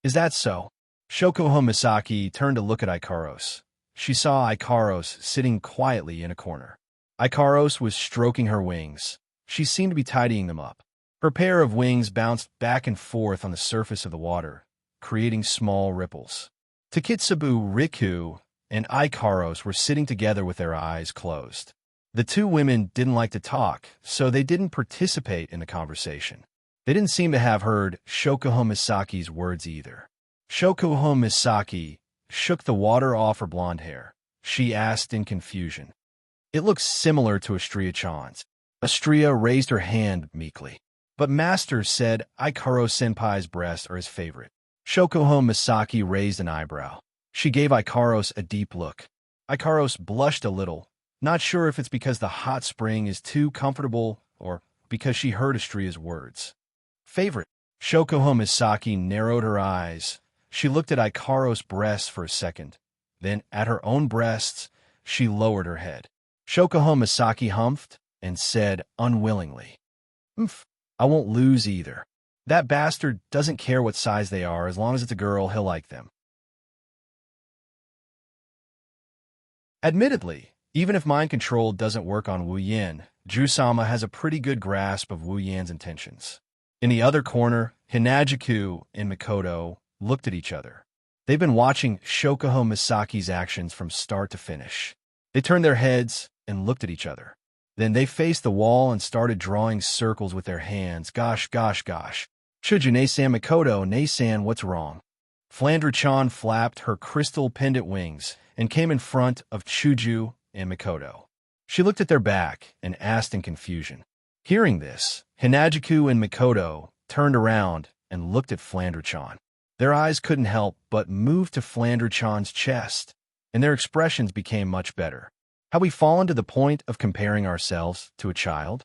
Is that so? Shokuho Misaki turned to look at Ikaros. She saw Ikaros sitting quietly in a corner. Ikaros was stroking her wings. She seemed to be tidying them up. Her pair of wings bounced back and forth on the surface of the water, creating small ripples. Takitsubu Riku and Ikaros were sitting together with their eyes closed. The two women didn't like to talk, so they didn't participate in the conversation. They didn't seem to have heard Shokuho Misaki's words either. Shokuho Misaki shook the water off her blonde hair. She asked in confusion. It looks similar to Astrea-chan's. Astrea raised her hand meekly. But Master said Ikaros-senpai's breasts are his favorite. Shokuho Misaki raised an eyebrow. She gave Ikaros a deep look. Ikaros blushed a little, not sure if it's because the hot spring is too comfortable or because she heard Astrea's words. Favorite. Shokuho Misaki narrowed her eyes. She looked at Ikaros' breasts for a second. Then, at her own breasts, she lowered her head. Shokuho Misaki humphed and said unwillingly, I won't lose either. That bastard doesn't care what size they are. As long as it's a girl, he'll like them. Admittedly, even if mind control doesn't work on Wu Yan, Jusama has a pretty good grasp of Wu Yan's intentions. In the other corner, Hinajiku and Mikoto looked at each other. They've been watching Shokuho Misaki's actions from start to finish. They turned their heads and looked at each other. Then they faced the wall and started drawing circles with their hands. Gosh, gosh, gosh. Chuju ne-san Mikoto, ne-san, what's wrong? Flandre-chan flapped her crystal pendant wings and came in front of Chuju and Mikoto. She looked at their back and asked in confusion. Hearing this, Hinajiku and Mikoto turned around and looked at Flandre-chan. Their eyes couldn't help but move to Flandre-chan's chest, and their expressions became much better. Have we fallen to the point of comparing ourselves to a child?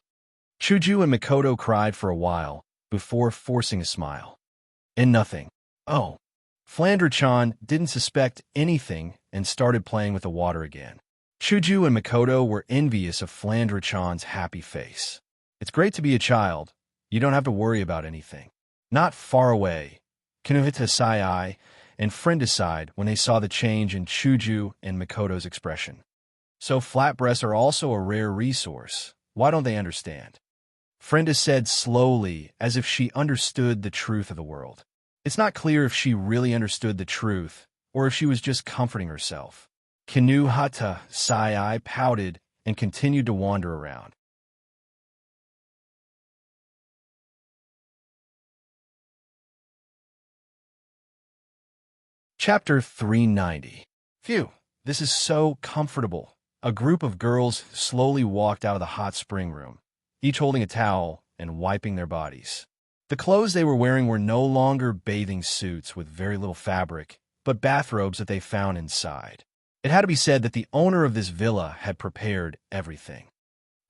Chuju and Mikoto cried for a while before forcing a smile. And nothing. Oh. Flandre-chan didn't suspect anything and started playing with the water again. Chuju and Mikoto were envious of Flandre-chan's happy face. It's great to be a child. You don't have to worry about anything. Not far away, Kinuhita Sai and Frienda sighed when they saw the change in Chuju and Mikoto's expression. So flat breasts are also a rare resource. Why don't they understand? Frienda said slowly, as if she understood the truth of the world. It's not clear if she really understood the truth, or if she was just comforting herself. Kinuhata Sai pouted and continued to wander around. Chapter 390. Phew, this is so comfortable. A group of girls slowly walked out of the hot spring room, each holding a towel and wiping their bodies. The clothes they were wearing were no longer bathing suits with very little fabric, but bathrobes that they found inside. It had to be said that the owner of this villa had prepared everything.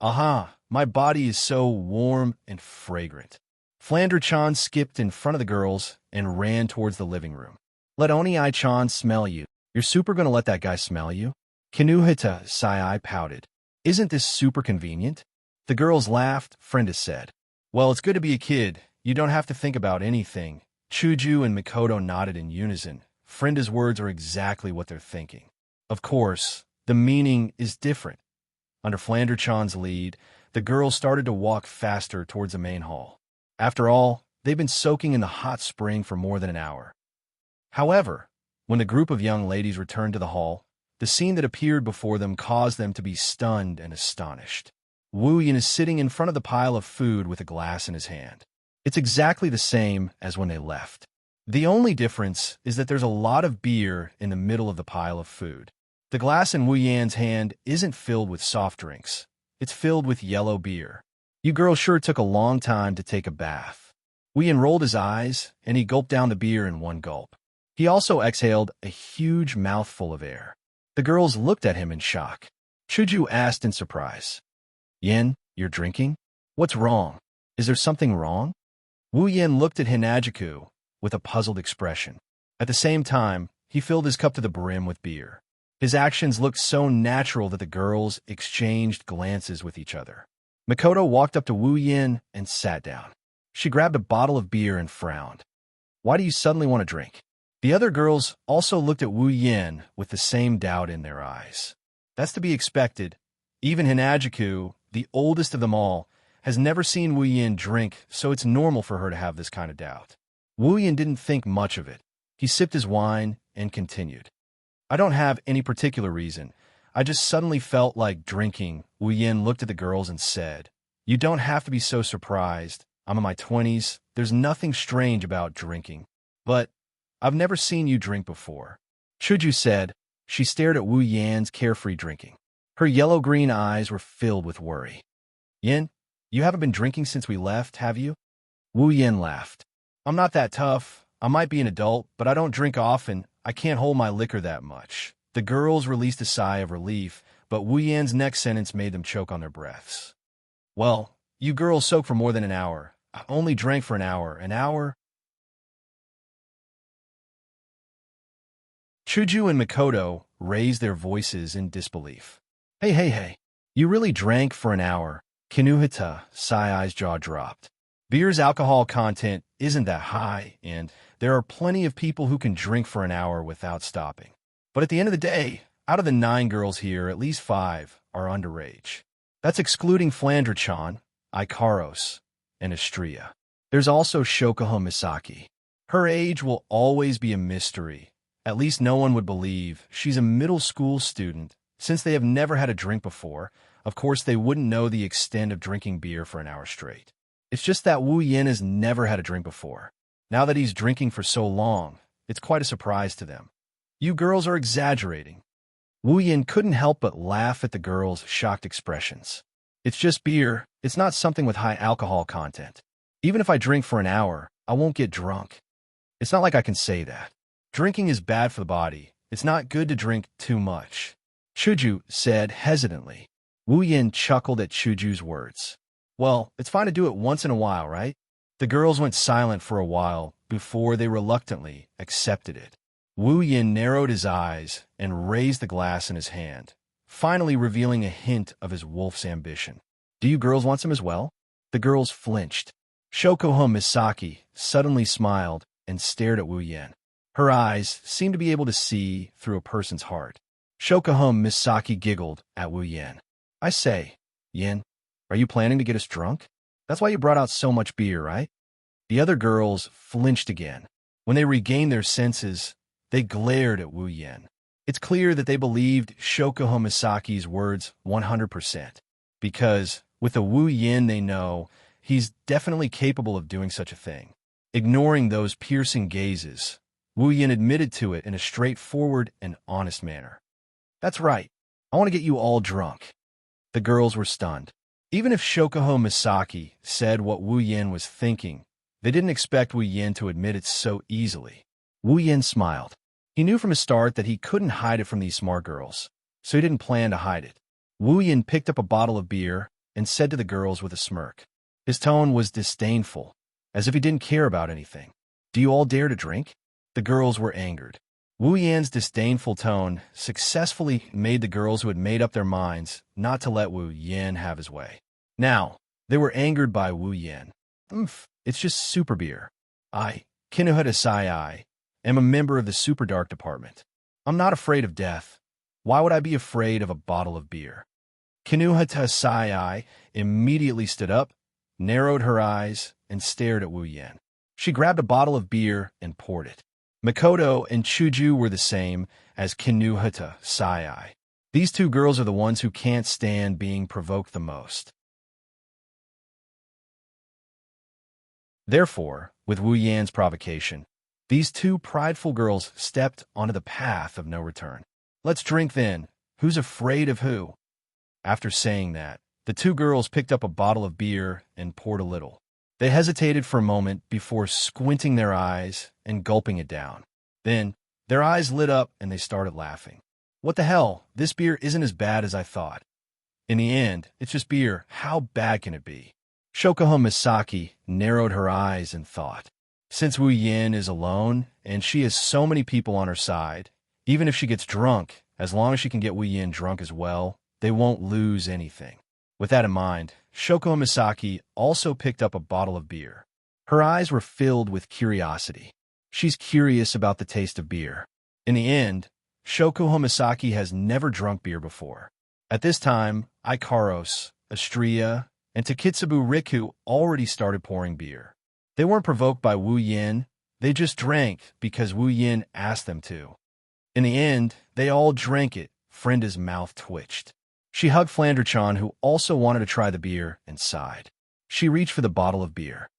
Aha, my body is so warm and fragrant. Flandre-chan skipped in front of the girls and ran towards the living room. Let Oni-chan smell you. You're super gonna let that guy smell you? Kinuhita Sai pouted. Isn't this super convenient? The girls laughed. Frienda said. Well, it's good to be a kid. You don't have to think about anything. Chuju and Mikoto nodded in unison. Frienda's words are exactly what they're thinking. Of course, the meaning is different. Under Flandre-chan's lead, the girls started to walk faster towards the main hall. After all, they've been soaking in the hot spring for more than an hour. However, when the group of young ladies returned to the hall, the scene that appeared before them caused them to be stunned and astonished. Wu Yin is sitting in front of the pile of food with a glass in his hand. It's exactly the same as when they left. The only difference is that there's a lot of beer in the middle of the pile of food. The glass in Wu Yan's hand isn't filled with soft drinks. It's filled with yellow beer. You girls sure took a long time to take a bath. Wu Yan rolled his eyes, and he gulped down the beer in one gulp. He also exhaled a huge mouthful of air. The girls looked at him in shock. Chuju asked in surprise. Yin, you're drinking? What's wrong? Is there something wrong? Wu Yin looked at Hinajiku with a puzzled expression. At the same time, he filled his cup to the brim with beer. His actions looked so natural that the girls exchanged glances with each other. Mikoto walked up to Wu Yin and sat down. She grabbed a bottle of beer and frowned. Why do you suddenly want to drink? The other girls also looked at Wu Yin with the same doubt in their eyes. That's to be expected. Even Hinajiku, the oldest of them all, has never seen Wu Yin drink, so it's normal for her to have this kind of doubt. Wu Yin didn't think much of it. He sipped his wine and continued. I don't have any particular reason. I just suddenly felt like drinking. Wu Yin looked at the girls and said, You don't have to be so surprised. I'm in my 20s. There's nothing strange about drinking. But I've never seen you drink before. Chuju said. She stared at Wu Yan's carefree drinking. Her yellow-green eyes were filled with worry. Yin, you haven't been drinking since we left, have you? Wu Yin laughed. I'm not that tough. I might be an adult, but I don't drink often. I can't hold my liquor that much. The girls released a sigh of relief, but Wu Yan's next sentence made them choke on their breaths. Well, you girls soaked for more than an hour. I only drank for an hour. An hour? Chuju and Mikoto raised their voices in disbelief. Hey. You really drank for an hour. Kinuhita Sai's jaw dropped. Beer's alcohol content isn't that high, and there are plenty of people who can drink for an hour without stopping. But at the end of the day, out of the 9 girls here, at least 5 are underage. That's excluding Flandre-chan, Ikaros, and Estrella. There's also Shokuho Misaki. Her age will always be a mystery, At least no one would believe she's a middle school student. Since they have never had a drink before, of course they wouldn't know the extent of drinking beer for an hour straight. It's just that Wu Yin has never had a drink before. Now that he's drinking for so long, it's quite a surprise to them. You girls are exaggerating. Wu Yin couldn't help but laugh at the girls' shocked expressions. It's just beer. It's not something with high alcohol content. Even if I drink for an hour, I won't get drunk. It's not like I can say that. Drinking is bad for the body. It's not good to drink too much. Chuju said hesitantly. Wu Yin chuckled at Chuju's words. Well, it's fine to do it once in a while, right? The girls went silent for a while before they reluctantly accepted it. Wu Yin narrowed his eyes and raised the glass in his hand, finally revealing a hint of his wolf's ambition. Do you girls want some as well? The girls flinched. Shokoho Misaki suddenly smiled and stared at Wu Yin. Her eyes seemed to be able to see through a person's heart. Shokoho Misaki giggled at Wu Yin. I say, Yin, are you planning to get us drunk? That's why you brought out so much beer, right? The other girls flinched again. When they regained their senses, they glared at Wu Yin. It's clear that they believed Shokoho Misaki's words 100%, because with the Wu Yin they know, he's definitely capable of doing such a thing. Ignoring those piercing gazes, Wu Yin admitted to it in a straightforward and honest manner. That's right. I want to get you all drunk. The girls were stunned. Even if Shokoho Misaki said what Wu Yin was thinking, they didn't expect Wu Yin to admit it so easily. Wu Yin smiled. He knew from the start that he couldn't hide it from these smart girls, so he didn't plan to hide it. Wu Yin picked up a bottle of beer and said to the girls with a smirk. His tone was disdainful, as if he didn't care about anything. Do you all dare to drink? The girls were angered. Wu Yan's disdainful tone successfully made the girls who had made up their minds not to let Wu Yin have his way. Now, they were angered by Wu Yin. It's just super beer. I, Kinuhata Sai, am a member of the Super Dark Department. I'm not afraid of death. Why would I be afraid of a bottle of beer? Kinuhata Sai immediately stood up, narrowed her eyes, and stared at Wu Yin. She grabbed a bottle of beer and poured it. Makoto and Chuju were the same as Kinuhata Sai. These two girls are the ones who can't stand being provoked the most. Therefore, with Wu Yan's provocation, these two prideful girls stepped onto the path of no return. Let's drink then. Who's afraid of who? After saying that, the two girls picked up a bottle of beer and poured a little. They hesitated for a moment before squinting their eyes and gulping it down. Then, their eyes lit up and they started laughing. What the hell? This beer isn't as bad as I thought. In the end, it's just beer. How bad can it be? Shokoho Misaki narrowed her eyes and thought. Since Wu Yin is alone and she has so many people on her side, even if she gets drunk, as long as she can get Wu Yin drunk as well, they won't lose anything. With that in mind, Shoko Misaki also picked up a bottle of beer. Her eyes were filled with curiosity. She's curious about the taste of beer. In the end, Shoko Misaki has never drunk beer before. At this time, Ikaros, Astria, and Takitsubu Riku already started pouring beer. They weren't provoked by Wu Yin, they just drank because Wu Yin asked them to. In the end, they all drank it. Frenda's mouth twitched. She hugged Flanderchan, who also wanted to try the beer, and sighed. She reached for the bottle of beer.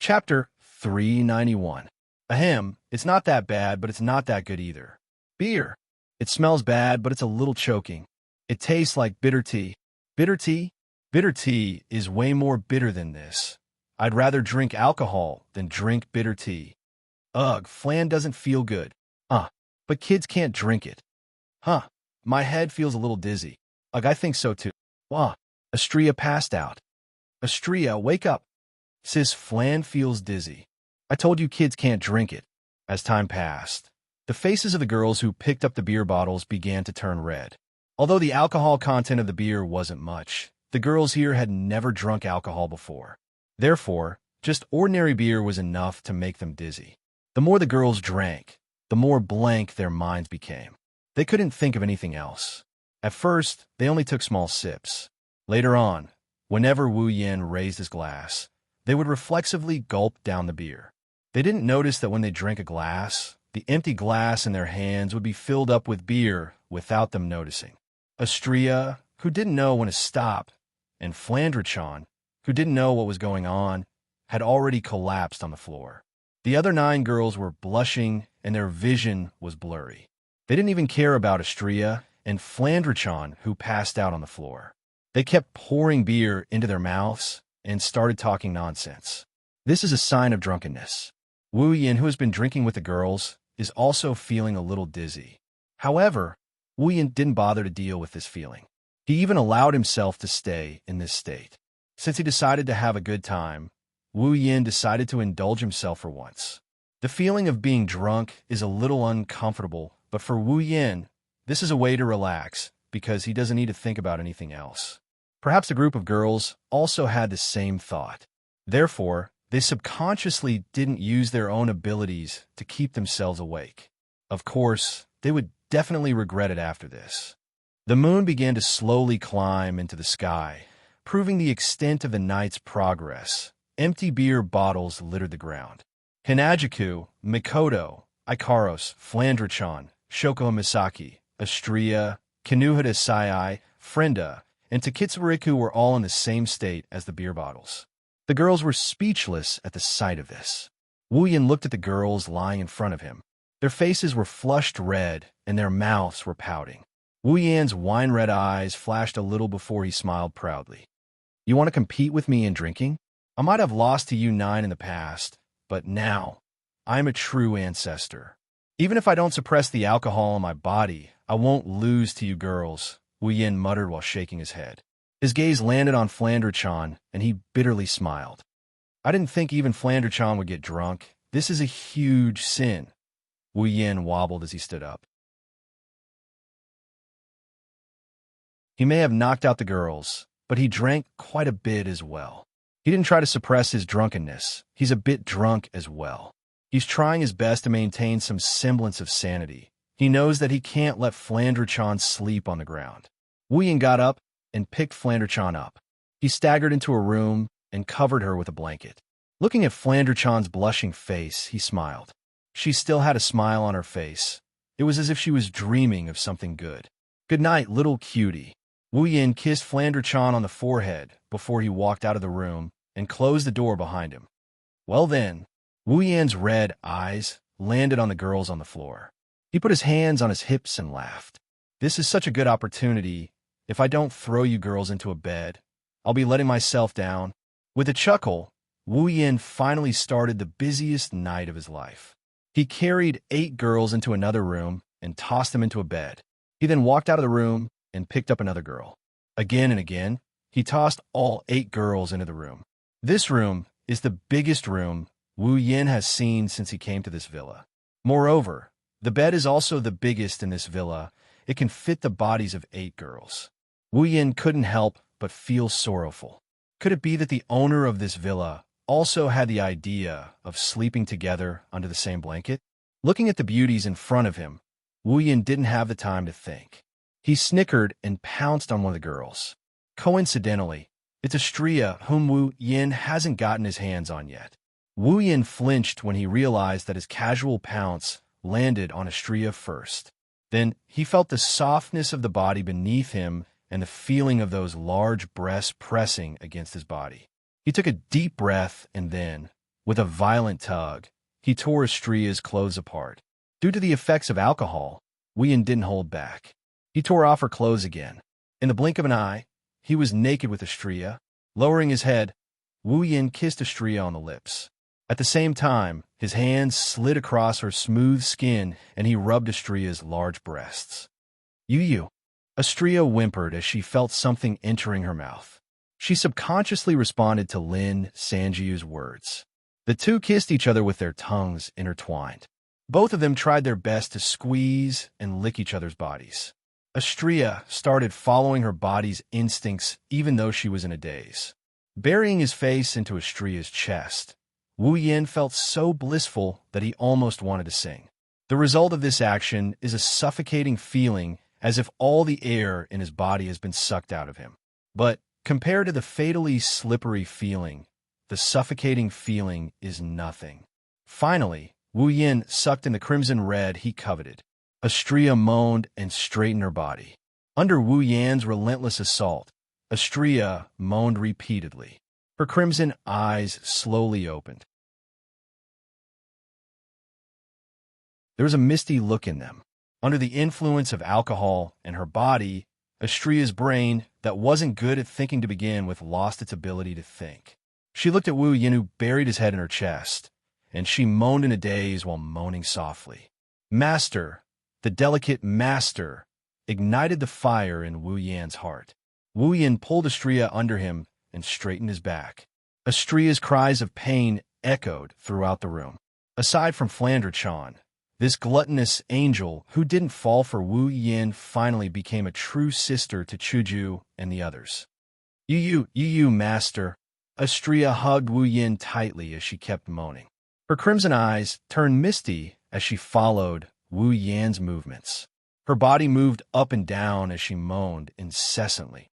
Chapter 391. Ahem, it's not that bad, but it's not that good either. Beer. It smells bad, but it's a little choking. It tastes like bitter tea. Bitter tea? Bitter tea is way more bitter than this. I'd rather drink alcohol than drink bitter tea. Ugh, flan doesn't feel good. But kids can't drink it. My head feels a little dizzy. Ugh, I think so too. Astria passed out. Astria, wake up. Sis, flan feels dizzy. I told you kids can't drink it. As time passed, the faces of the girls who picked up the beer bottles began to turn red. Although the alcohol content of the beer wasn't much, the girls here had never drunk alcohol before. Therefore, just ordinary beer was enough to make them dizzy. The more the girls drank, the more blank their minds became. They couldn't think of anything else. At first, they only took small sips. Later on, Whenever Wu Yin raised his glass, they would reflexively gulp down the beer. They didn't notice that when they drank a glass, the empty glass in their hands would be filled up with beer without them noticing. Astria, who didn't know when to stop, and Flandrichon, who didn't know what was going on, had already collapsed on the floor. The other 9 girls were blushing and their vision was blurry. They didn't even care about Astria and Flandrichon, who passed out on the floor. They kept pouring beer into their mouths and started talking nonsense. This is a sign of drunkenness. Wu Yin, who has been drinking with the girls, is also feeling a little dizzy. However, Wu Yin didn't bother to deal with this feeling. He even allowed himself to stay in this state. Since he decided to have a good time, Wu Yin decided to indulge himself for once. The feeling of being drunk is a little uncomfortable, but for Wu Yin, this is a way to relax because he doesn't need to think about anything else. Perhaps a group of girls also had the same thought. Therefore, they subconsciously didn't use their own abilities to keep themselves awake. Of course, they would definitely regret it after this. The moon began to slowly climb into the sky, proving the extent of the night's progress. Empty beer bottles littered the ground. Hinajiku, Mikoto, Ikaros, Flandrichon, Shoko Misaki, Astria, Kinuhida Sai, Frenda, and Takitsuriku were all in the same state as the beer bottles. The girls were speechless at the sight of this. Wu Yin looked at the girls lying in front of him. Their faces were flushed red, and their mouths were pouting. Wu Yan's wine-red eyes flashed a little before he smiled proudly. You want to compete with me in drinking? I might have lost to you 9 in the past, but now, I'm a true ancestor. Even if I don't suppress the alcohol in my body, I won't lose to you girls, Wu Yin muttered while shaking his head. His gaze landed on Flandrichon, and he bitterly smiled. I didn't think even Flandrichon would get drunk. This is a huge sin. Wu Yin wobbled as he stood up. He may have knocked out the girls, but he drank quite a bit as well. He didn't try to suppress his drunkenness. He's a bit drunk as well. He's trying his best to maintain some semblance of sanity. He knows that he can't let Flandrichon sleep on the ground. Wu Yin got up and picked Flandrichon up. He staggered into a room and covered her with a blanket. Looking at Flandrichon's blushing face, he smiled. She still had a smile on her face. It was as if she was dreaming of something good. Good night, little cutie. Wu Yin kissed Flandrichon on the forehead before he walked out of the room and closed the door behind him. Well then, Wu Yan's red eyes landed on the girls on the floor. He put his hands on his hips and laughed. This is such a good opportunity. If I don't throw you girls into a bed, I'll be letting myself down. With a chuckle, Wu Yin finally started the busiest night of his life. He carried 8 girls into another room and tossed them into a bed. He then walked out of the room and picked up another girl. Again and again, he tossed all 8 girls into the room. This room is the biggest room Wu Yin has seen since he came to this villa. Moreover, the bed is also the biggest in this villa. It can fit the bodies of 8 girls. Wu Yin couldn't help but feel sorrowful. Could it be that the owner of this villa also had the idea of sleeping together under the same blanket? Looking at the beauties in front of him, Wu Yin didn't have the time to think. He snickered and pounced on one of the girls. Coincidentally, it's Astria whom Wu Yin hasn't gotten his hands on yet. Wu Yin flinched when he realized that his casual pounce landed on Astria first. Then he felt the softness of the body beneath him and the feeling of those large breasts pressing against his body. He took a deep breath and then, with a violent tug, he tore Astria's clothes apart. Due to the effects of alcohol, Wu Yin didn't hold back. He tore off her clothes again. In the blink of an eye, he was naked with Astria. Lowering his head, Wu Yin kissed Astria on the lips. At the same time, his hands slid across her smooth skin and he rubbed Astria's large breasts. You. Astria whimpered as she felt something entering her mouth. She subconsciously responded to Lin Sanjiu's words. The two kissed each other with their tongues intertwined. Both of them tried their best to squeeze and lick each other's bodies. Astria started following her body's instincts even though she was in a daze. Burying his face into Astria's chest, Wu Yin felt so blissful that he almost wanted to sing. The result of this action is a suffocating feeling as if all the air in his body has been sucked out of him. But Compared to the fatally slippery feeling, the suffocating feeling is nothing. Finally, Wu Yin sucked in the crimson red he coveted. Astrea moaned and straightened her body. Under Wu Yan's relentless assault, Astrea moaned repeatedly. Her crimson eyes slowly opened. There was a misty look in them. Under the influence of alcohol and her body, Astrea's brain, that wasn't good at thinking to begin with, lost its ability to think. She looked at Wu Yin, who buried his head in her chest, and she moaned in a daze while moaning softly. Master, the delicate master, ignited the fire in Wu Yan's heart. Wu Yin pulled Astrea under him and straightened his back. Astrea's cries of pain echoed throughout the room. Aside from Flandre Chan, this gluttonous angel who didn't fall for Wu Yin finally became a true sister to Chuju and the others. You, master. Astrea hugged Wu Yin tightly as she kept moaning. Her crimson eyes turned misty as she followed Wu Yan's movements. Her body moved up and down as she moaned incessantly.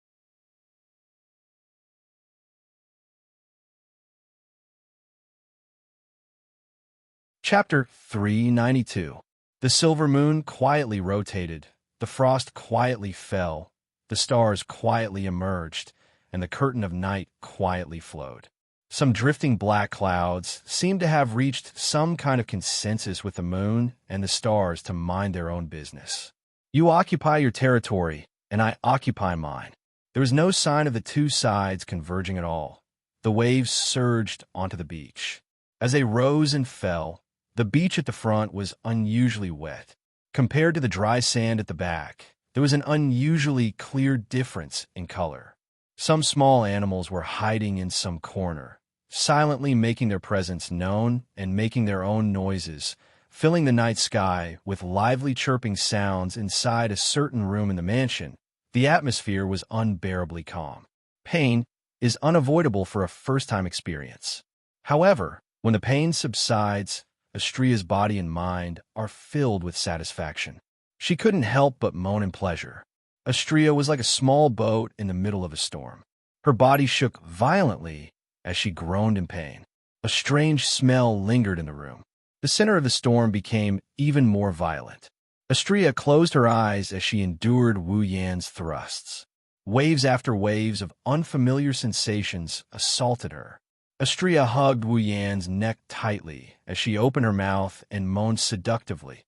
Chapter 392. The silver moon quietly rotated, the frost quietly fell, the stars quietly emerged, and the curtain of night quietly flowed. Some drifting black clouds seemed to have reached some kind of consensus with the moon and the stars to mind their own business. You occupy your territory, and I occupy mine. There was no sign of the two sides converging at all. The waves surged onto the beach. As they rose and fell, the beach at the front was unusually wet. Compared to the dry sand at the back, there was an unusually clear difference in color. Some small animals were hiding in some corner, silently making their presence known and making their own noises, filling the night sky with lively chirping sounds. Inside a certain room in the mansion, the atmosphere was unbearably calm. Pain is unavoidable for a first-time experience. However, when the pain subsides, Astrea's body and mind are filled with satisfaction. She couldn't help but moan in pleasure. Astrea was like a small boat in the middle of a storm. Her body shook violently as she groaned in pain. A strange smell lingered in the room. The center of the storm became even more violent. Astrea closed her eyes as she endured Wu Yan's thrusts. Waves after waves of unfamiliar sensations assaulted her. Astrea hugged Wu Yan's neck tightly as she opened her mouth and moaned seductively.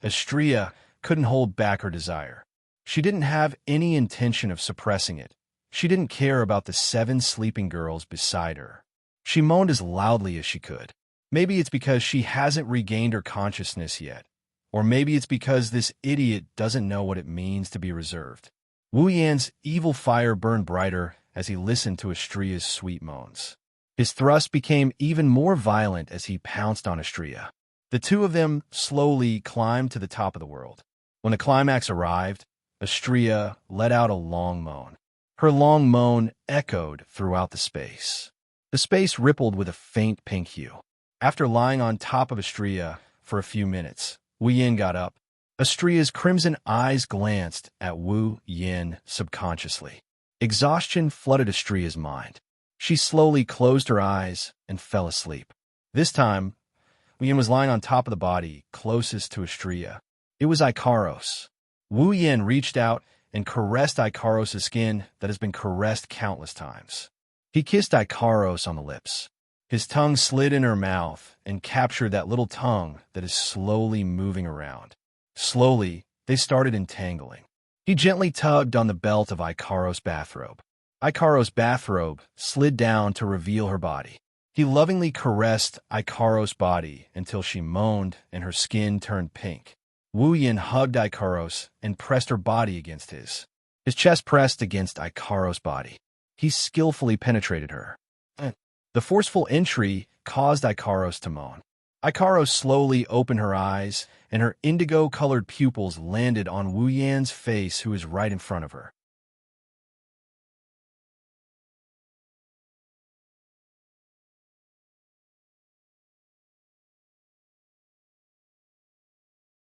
Astrea couldn't hold back her desire. She didn't have any intention of suppressing it. She didn't care about the 7 sleeping girls beside her. She moaned as loudly as she could. Maybe it's because she hasn't regained her consciousness yet. Or maybe it's because this idiot doesn't know what it means to be reserved. Wu Yan's evil fire burned brighter as he listened to Astrea's sweet moans. His thrust became even more violent as he pounced on Astrea. The two of them slowly climbed to the top of the world. When the climax arrived, Astrea let out a long moan. Her long moan echoed throughout the space. The space rippled with a faint pink hue. After lying on top of Astrea for a few minutes, Wu Yin got up. Astrea's crimson eyes glanced at Wu Yin subconsciously. Exhaustion flooded Astrea's mind. She slowly closed her eyes and fell asleep. This time, Wu Yin was lying on top of the body closest to Astrea. It was Ikaros. Wu Yin reached out and caressed Ikaros' skin that has been caressed countless times. He kissed Ikaros on the lips. His tongue slid in her mouth and captured that little tongue that is slowly moving around. Slowly, they started entangling. He gently tugged on the belt of Ikaros' bathrobe. Ikaros' bathrobe slid down to reveal her body. He lovingly caressed Ikaros' body until she moaned and her skin turned pink. Wu Yin hugged Ikaros and pressed her body against his. His chest pressed against Ikaros' body. He skillfully penetrated her. The forceful entry caused Ikaros to moan. Ikaros slowly opened her eyes, and her indigo-colored pupils landed on Wu Yan's face, who was right in front of her.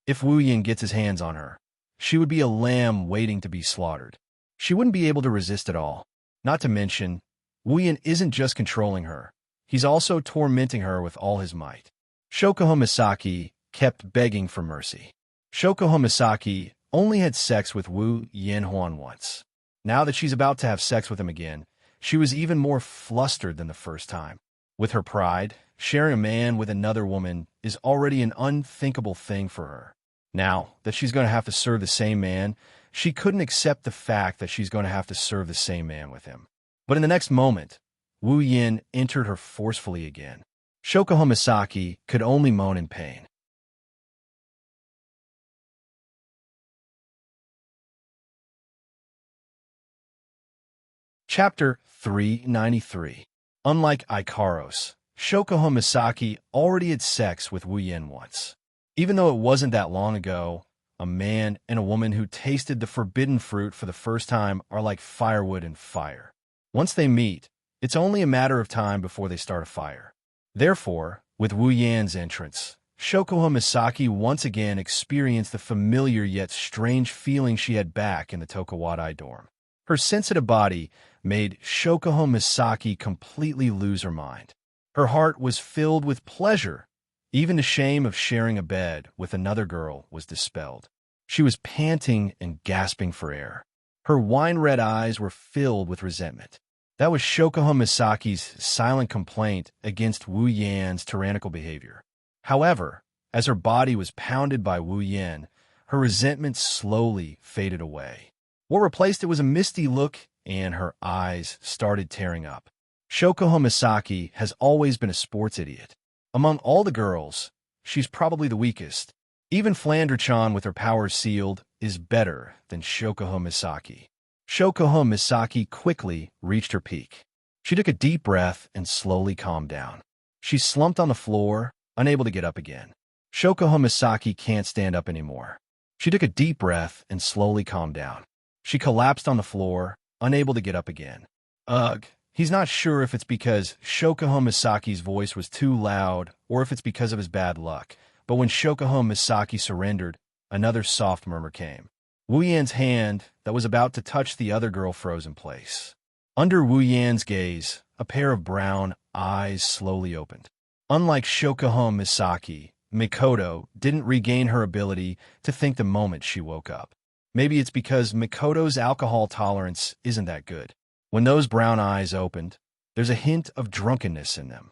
If Wu Yin gets his hands on her, she would be a lamb waiting to be slaughtered. She wouldn't be able to resist at all. Not to mention, Wu Yin isn't just controlling her. He's also tormenting her with all his might. Shokuho Misaki kept begging for mercy. Shokuho Misaki only had sex with Wu Yanhuan once. Now that she's about to have sex with him again, she was even more flustered than the first time. With her pride, sharing a man with another woman is already an unthinkable thing for her. Now that she's going to have to serve the same man, she couldn't accept the fact that she's going to have to serve the same man with him. But in the next moment, Wu Yin entered her forcefully again. Shokuho Misaki could only moan in pain. Chapter 393. Unlike Ikaros, Shokuho Misaki already had sex with Wu Yin once. Even though it wasn't that long ago, a man and a woman who tasted the forbidden fruit for the first time are like firewood and fire. Once they meet, it's only a matter of time before they start a fire. Therefore, with Wu Yan's entrance, Shokuho Misaki once again experienced the familiar yet strange feeling she had back in the Tokuwadai dorm. Her sensitive body made Shokuho Misaki completely lose her mind. Her heart was filled with pleasure. Even the shame of sharing a bed with another girl was dispelled. She was panting and gasping for air. Her wine-red eyes were filled with resentment. That was Shokuho Misaki's silent complaint against Wu Yan's tyrannical behavior. However, as her body was pounded by Wu Yan, her resentment slowly faded away. What replaced it was a misty look, and her eyes started tearing up. Shokuho Misaki has always been a sports idiot. Among all the girls, she's probably the weakest. Even Flandre-chan with her powers sealed is better than Shokuho Misaki. Shokuho Misaki quickly reached her peak. She took a deep breath and slowly calmed down. She slumped on the floor, unable to get up again. Shokuho Misaki can't stand up anymore. She took a deep breath and slowly calmed down. She collapsed on the floor, unable to get up again. Ugh. He's not sure if it's because Shokuho Misaki's voice was too loud or if it's because of his bad luck, but when Shokuho Misaki surrendered, another soft murmur came. Wu Yan's hand that was about to touch the other girl froze in place. Under Wu Yan's gaze, a pair of brown eyes slowly opened. Unlike Shokuho Misaki, Mikoto didn't regain her ability to think the moment she woke up. Maybe it's because Mikoto's alcohol tolerance isn't that good. When those brown eyes opened, there's a hint of drunkenness in them.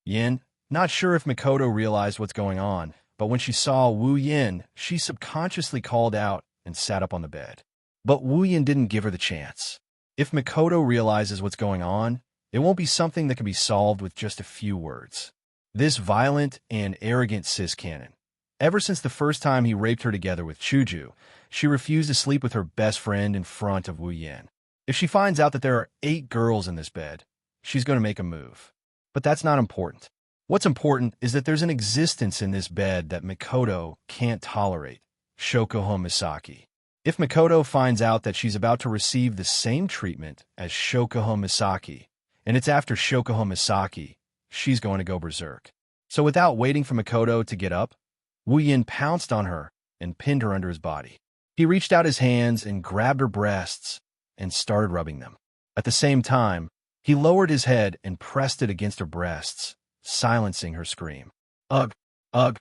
Yin, not sure if Mikoto realized what's going on, but when she saw Wu Yin, she subconsciously called out and sat up on the bed. But Wu Yin didn't give her the chance. If Mikoto realizes what's going on, it won't be something that can be solved with just a few words. This violent and arrogant cis-canon. Ever since the first time he raped her together with Chuju, she refused to sleep with her best friend in front of Wu Yin. If she finds out that there are 8 girls in this bed, she's going to make a move. But that's not important. What's important is that there's an existence in this bed that Mikoto can't tolerate, Shokuho Misaki. If Mikoto finds out that she's about to receive the same treatment as Shokuho Misaki, and it's after Shokuho Misaki, she's going to go berserk. So without waiting for Mikoto to get up, Wu Yin pounced on her and pinned her under his body. He reached out his hands and grabbed her breasts and started rubbing them. At the same time, he lowered his head and pressed it against her breasts, silencing her scream. Ugh! Ugh!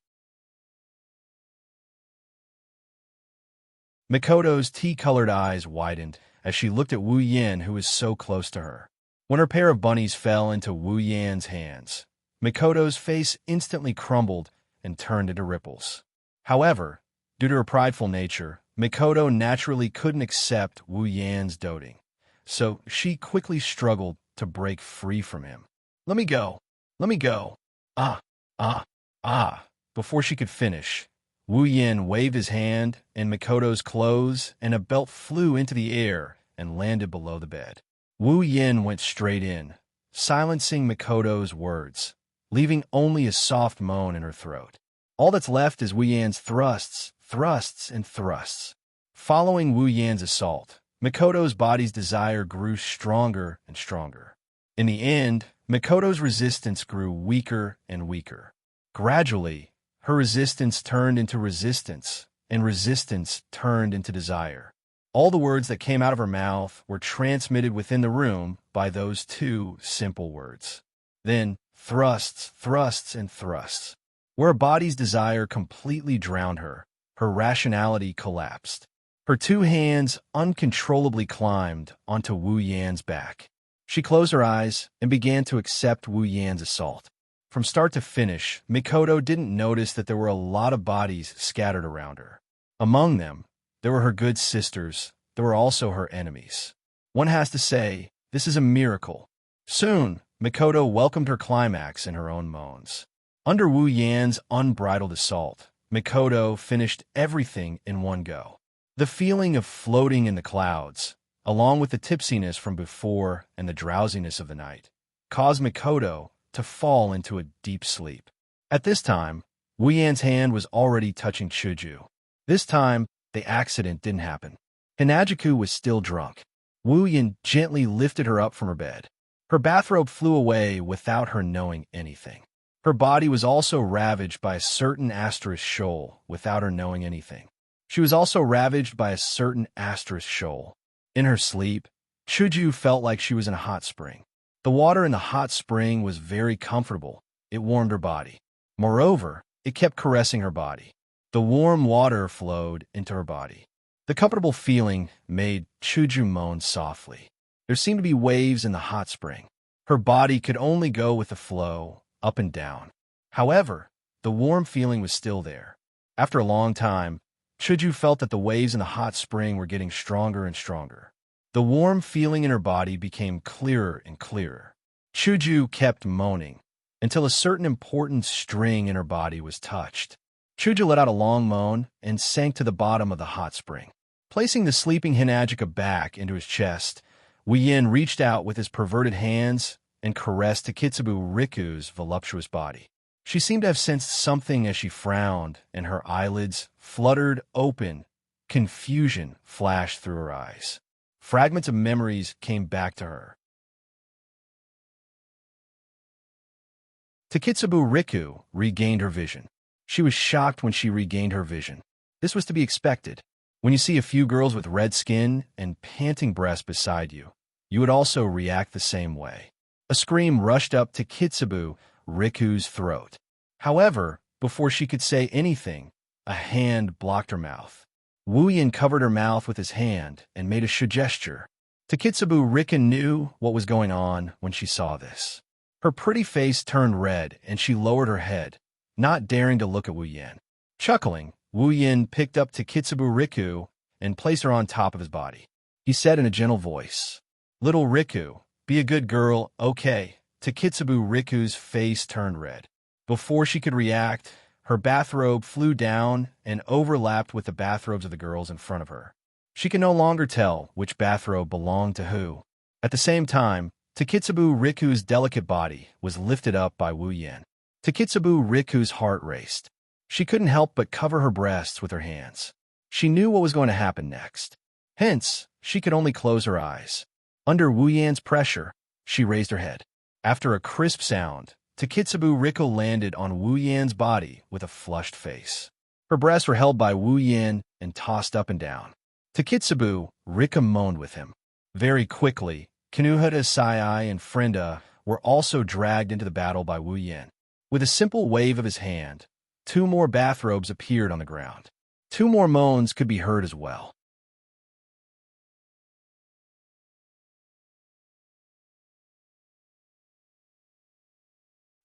Mikoto's tea-colored eyes widened as she looked at Wu Yin, who was so close to her. When her pair of bunnies fell into Wu Yan's hands, Mikoto's face instantly crumbled and turned into ripples. However, due to her prideful nature, Mikoto naturally couldn't accept Wu Yan's doting, so she quickly struggled to break free from him. Let me go. Let me go. Ah, ah, ah. Before she could finish, Wu Yin waved his hand, and Mikoto's clothes and a belt flew into the air and landed below the bed. Wu Yin went straight in, silencing Mikoto's words, leaving only a soft moan in her throat. All that's left is Wu Yan's thrusts, and thrusts. Following Wu Yan's assault, Mikoto's body's desire grew stronger and stronger. In the end, Mikoto's resistance grew weaker and weaker. Gradually, her resistance turned into resistance, and resistance turned into desire. All the words that came out of her mouth were transmitted within the room by those two simple words. Then thrusts, thrusts, and thrusts. Where her body's desire completely drowned her, her rationality collapsed. Her two hands uncontrollably climbed onto Wu Yan's back. She closed her eyes and began to accept Wu Yan's assault. From start to finish, Mikoto didn't notice that there were a lot of bodies scattered around her. Among them, there were her good sisters. There were also her enemies. One has to say, this is a miracle. Soon, Mikoto welcomed her climax in her own moans. Under Wu Yan's unbridled assault, Mikoto finished everything in one go. The feeling of floating in the clouds, along with the tipsiness from before and the drowsiness of the night, caused Mikoto to fall into a deep sleep. At this time, Wu Yan's hand was already touching Chuju. This time, the accident didn't happen. Hinajiku was still drunk. Wu Yan gently lifted her up from her bed. Her bathrobe flew away without her knowing anything. Her body was also ravaged by a certain asterisk shoal without her knowing anything. She was also ravaged by a certain asterisk shoal. In her sleep, Chuju felt like she was in a hot spring. The water in the hot spring was very comfortable. It warmed her body. Moreover, it kept caressing her body. The warm water flowed into her body. The comfortable feeling made Chuju moan softly. There seemed to be waves in the hot spring. Her body could only go with the flow, up and down. However, the warm feeling was still there. After a long time, Chuju felt that the waves in the hot spring were getting stronger and stronger. The warm feeling in her body became clearer and clearer. Chuju kept moaning until a certain important string in her body was touched. Chuju let out a long moan and sank to the bottom of the hot spring. Placing the sleeping Hinajika back into his chest, Wu Yan reached out with his perverted hands and caressed Takitsubu Riku's voluptuous body. She seemed to have sensed something as she frowned, and her eyelids fluttered open. Confusion flashed through her eyes. Fragments of memories came back to her. Takitsubu Riku regained her vision. She was shocked when she regained her vision. This was to be expected. When you see a few girls with red skin and panting breasts beside you, you would also react the same way. A scream rushed up to Kitsubu Riku's throat. However, before she could say anything, a hand blocked her mouth. Wu Yan covered her mouth with his hand and made a gesture. Takitsubu Riku knew what was going on when she saw this. Her pretty face turned red and she lowered her head, not daring to look at Wu Yan. Chuckling, Wu Yan picked up Takitsubu Riku and placed her on top of his body. He said in a gentle voice, "Little Riku, be a good girl, okay?" Takitsubu Riku's face turned red. Before she could react, her bathrobe flew down and overlapped with the bathrobes of the girls in front of her. She could no longer tell which bathrobe belonged to who. At the same time, Takitsubu Riku's delicate body was lifted up by Wu Yan. Takitsubu Riku's heart raced. She couldn't help but cover her breasts with her hands. She knew what was going to happen next. Hence, she could only close her eyes. Under Wu Yan's pressure, she raised her head. After a crisp sound, Takitsubu Riku landed on Wu Yan's body with a flushed face. Her breasts were held by Wu Yan and tossed up and down. Takitsubu Riku moaned with him. Very quickly, Kanuhata Sai and Frenda were also dragged into the battle by Wu Yan. With a simple wave of his hand, 2 more bathrobes appeared on the ground. 2 more moans could be heard as well.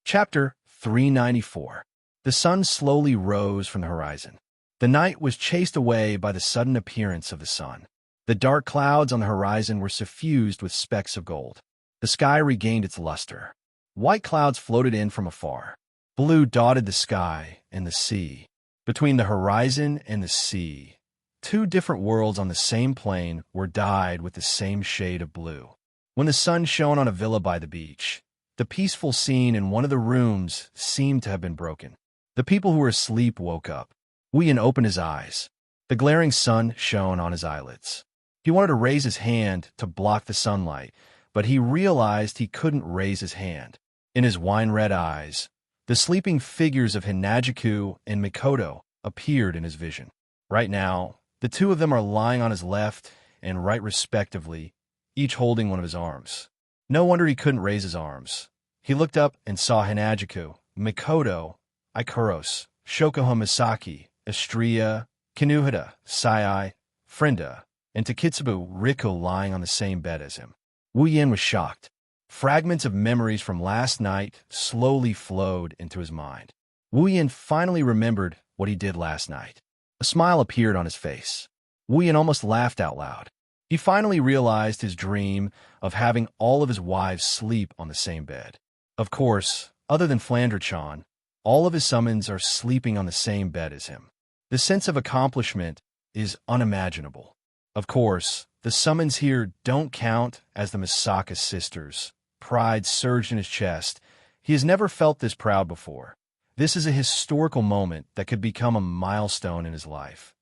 Chapter 394. The sun slowly rose from the horizon. The night was chased away by the sudden appearance of the sun. The dark clouds on the horizon were suffused with specks of gold. The sky regained its luster. White clouds floated in from afar. Blue dotted the sky and the sea. Between the horizon and the sea, 2 different worlds on the same plane were dyed with the same shade of blue. When the sun shone on a villa by the beach, the peaceful scene in one of the rooms seemed to have been broken. The people who were asleep woke up. Wu Yan opened his eyes. The glaring sun shone on his eyelids. He wanted to raise his hand to block the sunlight, but he realized he couldn't raise his hand. In his wine-red eyes, the sleeping figures of Hinajiku and Mikoto appeared in his vision. Right now, the 2 of them are lying on his left and right respectively, each holding one of his arms. No wonder he couldn't raise his arms. He looked up and saw Hinajiku, Mikoto, Ikaros, Shokoho Misaki, Estrella, Kinuhida, Sai, Frenda, and Takitsubu Riku lying on the same bed as him. Wu Yin was shocked. Fragments of memories from last night slowly flowed into his mind. Wu Yin finally remembered what he did last night. A smile appeared on his face. Wu Yin almost laughed out loud. He finally realized his dream of having all of his wives sleep on the same bed. Of course, other than Flandre-chan, all of his summons are sleeping on the same bed as him. The sense of accomplishment is unimaginable. Of course, the summons here don't count as the Misaka sisters. Pride surged in his chest. He has never felt this proud before. This is a historical moment that could become a milestone in his life.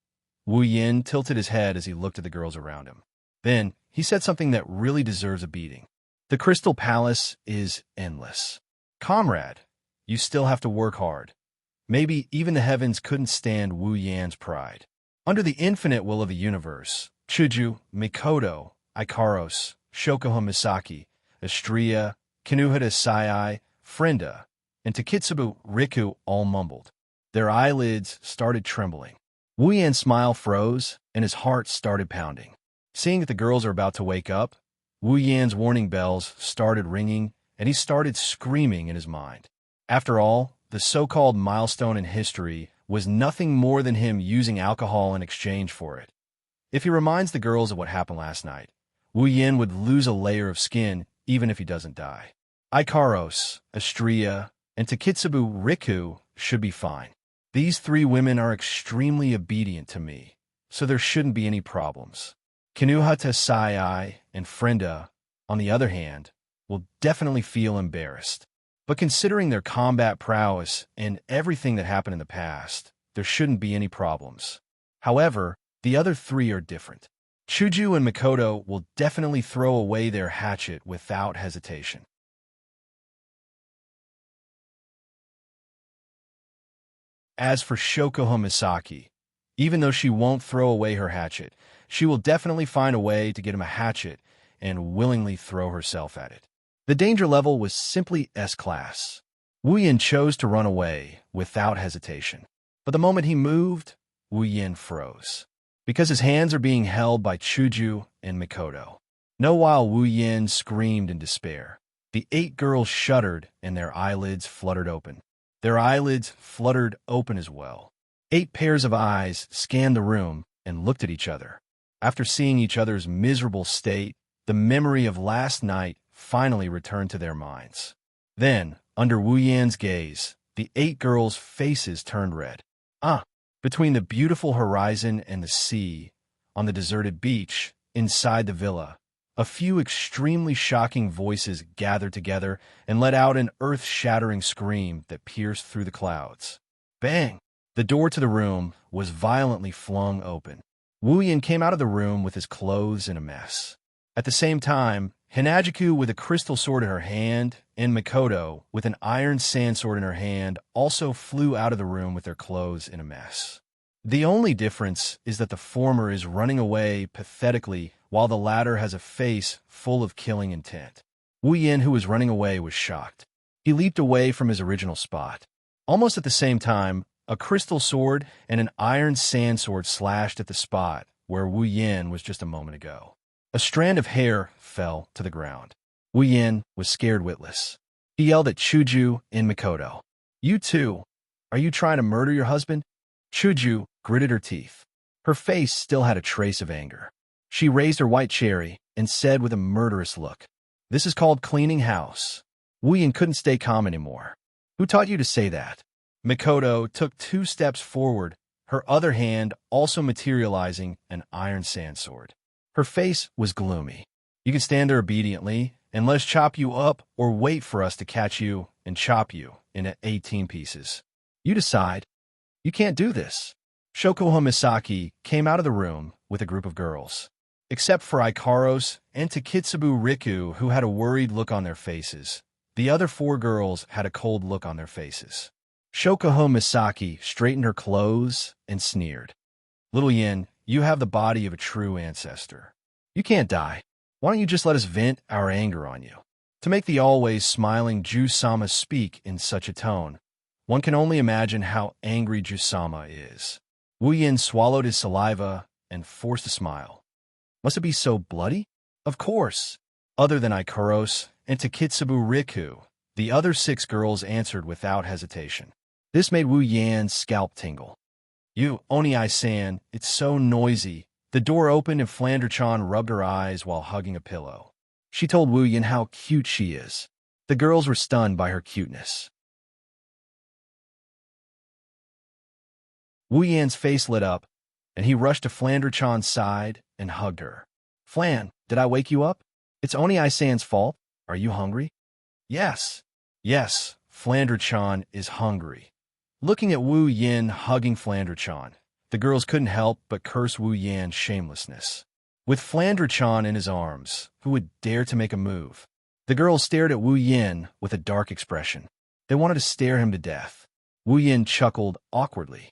Wu Yin tilted his head as he looked at the girls around him. Then, he said something that really deserves a beating. The Crystal Palace is endless. Comrade, you still have to work hard. Maybe even the heavens couldn't stand Wu Yan's pride. Under the infinite will of the universe, Chuju, Mikoto, Ikaros, Shokoho Misaki, Estrella, Kinuhida Sai, Frenda, and Takitsubu Riku all mumbled. Their eyelids started trembling. Wu Yan's smile froze, and his heart started pounding. Seeing that the girls are about to wake up, Wu Yan's warning bells started ringing, and he started screaming in his mind. After all, the so-called milestone in history was nothing more than him using alcohol in exchange for it. If he reminds the girls of what happened last night, Wu Yin would lose a layer of skin even if he doesn't die. Ikaros, Estrella, and Takitsubu Riku should be fine. These three women are extremely obedient to me, so there shouldn't be any problems. Kinuhata Sai and Frenda, on the other hand, will definitely feel embarrassed. But considering their combat prowess and everything that happened in the past, there shouldn't be any problems. However, the other three are different. Chuju and Mikoto will definitely throw away their hatchet without hesitation. As for Shokoho Misaki, even though she won't throw away her hatchet, she will definitely find a way to get him a hatchet and willingly throw herself at it. The danger level was simply S-class. Wu Yin chose to run away without hesitation. But the moment he moved, Wu Yin froze. Because his hands are being held by Chuju and Mikoto. No, while Wu Yin screamed in despair. The 8 girls shuddered and their eyelids fluttered open. Their eyelids fluttered open as well. 8 pairs of eyes scanned the room and looked at each other. After seeing each other's miserable state, the memory of last night finally returned to their minds. Then, under Wu Yan's gaze, the 8 girls' faces turned red. Between the beautiful horizon and the sea, on the deserted beach, inside the villa, a few extremely shocking voices gathered together and let out an earth-shattering scream that pierced through the clouds. Bang! The door to the room was violently flung open. Wu Yin came out of the room with his clothes in a mess. At the same time, Hinajiku with a crystal sword in her hand and Mikoto with an iron sand sword in her hand also flew out of the room with their clothes in a mess. The only difference is that the former is running away pathetically while the latter has a face full of killing intent. Wu Yin, who was running away, was shocked. He leaped away from his original spot. Almost at the same time, a crystal sword and an iron sand sword slashed at the spot where Wu Yin was just a moment ago. A strand of hair fell to the ground. Wu Yin was scared witless. He yelled at Chuju and Mikoto. "You two, are you trying to murder your husband?" Chuju gritted her teeth. Her face still had a trace of anger. She raised her white cherry and said with a murderous look, "This is called cleaning house." Wu Yin couldn't stay calm anymore. "Who taught you to say that?" Mikoto took 2 steps forward, her other hand also materializing an iron sand sword. Her face was gloomy. "You can stand there obediently, and let's chop you up or wait for us to catch you and chop you into 18 pieces. You decide. You can't do this." Shokoho Misaki came out of the room with a group of girls. Except for Ikaros and Takitsubu Riku, who had a worried look on their faces. The other 4 girls had a cold look on their faces. Shokoho Misaki straightened her clothes and sneered. "Little Yin, you have the body of a true ancestor. You can't die. Why don't you just let us vent our anger on you? To make the always smiling Ju-sama speak in such a tone, one can only imagine how angry Ju-sama is. Wu Yin swallowed his saliva and forced a smile. Must it be so bloody? Of course. Other than Ikaros and Takitsubu Riku, the other 6 girls answered without hesitation. This made Wu Yan's scalp tingle. You, Oni-san, it's so noisy. The door opened and Flandre-chan rubbed her eyes while hugging a pillow. She told Wu Yan how cute she is. The girls were stunned by her cuteness. Wu Yan's face lit up, and he rushed to Flandre-chan's side and hugged her. Flan, did I wake you up? It's Oni-san's fault. Are you hungry? Yes. Yes, Flandre-chan is hungry. Looking at Wu Yan hugging Flandre-chan, the girls couldn't help but curse Wu Yan's shamelessness. With Flandre-chan in his arms, who would dare to make a move? The girls stared at Wu Yan with a dark expression. They wanted to stare him to death. Wu Yan chuckled awkwardly.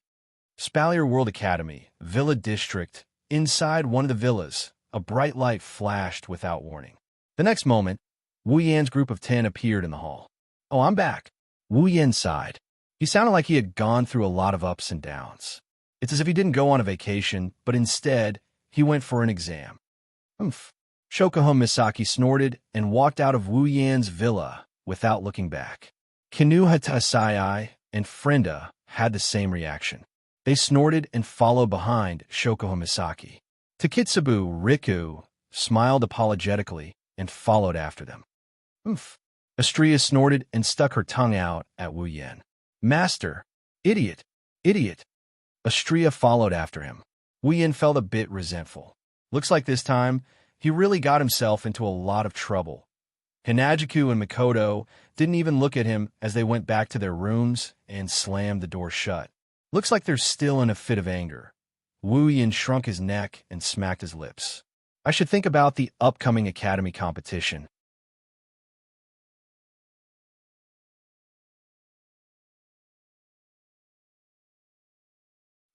Spalier World Academy, Villa District. Inside one of the villas, a bright light flashed without warning. The next moment, Wu Yan's group of 10 appeared in the hall. Oh, I'm back. Wu Yan sighed. He sounded like he had gone through a lot of ups and downs. It's as if he didn't go on a vacation, but instead, he went for an exam. Humph. Shokuho Misaki snorted and walked out of Wu Yan's villa without looking back. Kinu Hatasai and Frenda had the same reaction. They snorted and followed behind Shokuho Misaki. Takitsubu Riku smiled apologetically and followed after them. Humph. Astria snorted and stuck her tongue out at Wu Yan. Master! Idiot! Idiot! Astria followed after him. Wu Yan felt a bit resentful. Looks like this time, he really got himself into a lot of trouble. Hinajiku and Mikoto didn't even look at him as they went back to their rooms and slammed the door shut. Looks like they're still in a fit of anger. Wu Yan shrunk his neck and smacked his lips. I should think about the upcoming academy competition.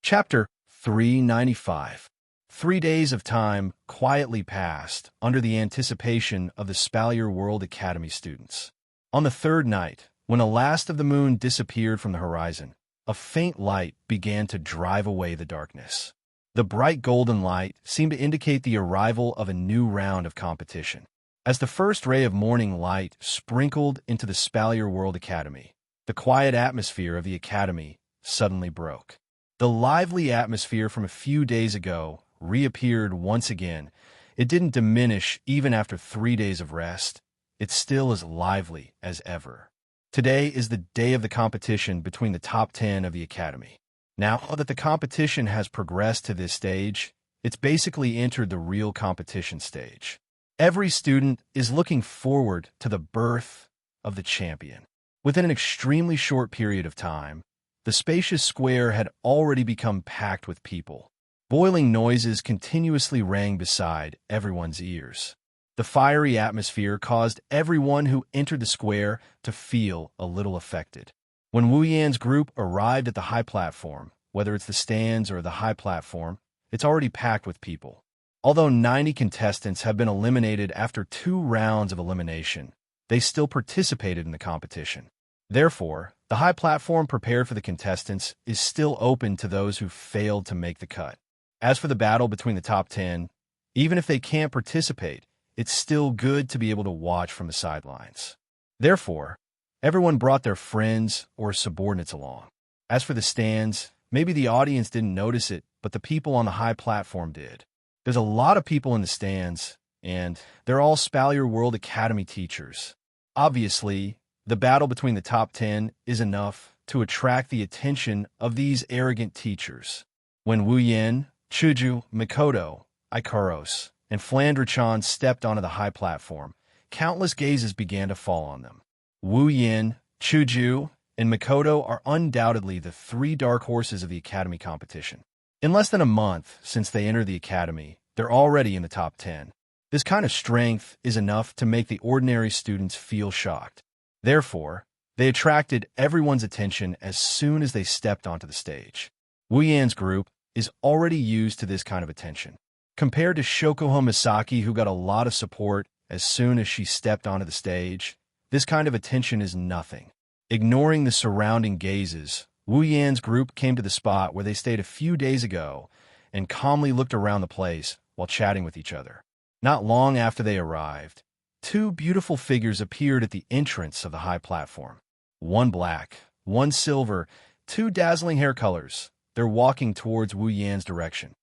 Chapter 395. 3 days of time quietly passed under the anticipation of the Spalier World Academy students. On the 3rd night, when the last of the moon disappeared from the horizon, a faint light began to drive away the darkness. The bright golden light seemed to indicate the arrival of a new round of competition. As the first ray of morning light sprinkled into the Spalier World Academy, the quiet atmosphere of the academy suddenly broke. The lively atmosphere from a few days ago reappeared once again. It didn't diminish even after 3 days of rest. It's still as lively as ever. Today is the day of the competition between the top 10 of the academy. Now that the competition has progressed to this stage, it's basically entered the real competition stage. Every student is looking forward to the birth of the champion. Within an extremely short period of time, the spacious square had already become packed with people. Boiling noises continuously rang beside everyone's ears. The fiery atmosphere caused everyone who entered the square to feel a little affected. When Wu Yan's group arrived at the high platform, whether it's the stands or the high platform, it's already packed with people. Although 90 contestants have been eliminated after 2 rounds of elimination, they still participated in the competition. Therefore, the high platform prepared for the contestants is still open to those who failed to make the cut. As for the battle between the top 10, even if they can't participate, it's still good to be able to watch from the sidelines. Therefore, everyone brought their friends or subordinates along. As for the stands, maybe the audience didn't notice it, but the people on the high platform did. There's a lot of people in the stands, and they're all Spalier World Academy teachers. Obviously, the battle between the top 10 is enough to attract the attention of these arrogant teachers. When Wu Yan, Chuju, Mikoto, Ikaros, and Flandre-chan stepped onto the high platform, countless gazes began to fall on them. Wu Yan, Chuju, and Mikoto are undoubtedly the 3 dark horses of the academy competition. In less than a month since they entered the academy, they're already in the top 10. This kind of strength is enough to make the ordinary students feel shocked. Therefore, they attracted everyone's attention as soon as they stepped onto the stage. Wu Yan's group is already used to this kind of attention. Compared to Shokuho Misaki, who got a lot of support as soon as she stepped onto the stage, this kind of attention is nothing. Ignoring the surrounding gazes, Wu Yan's group came to the spot where they stayed a few days ago and calmly looked around the place while chatting with each other. Not long after they arrived, two beautiful figures appeared at the entrance of the high platform. One black, one silver, two dazzling hair colors. They're walking towards Wu Yan's direction.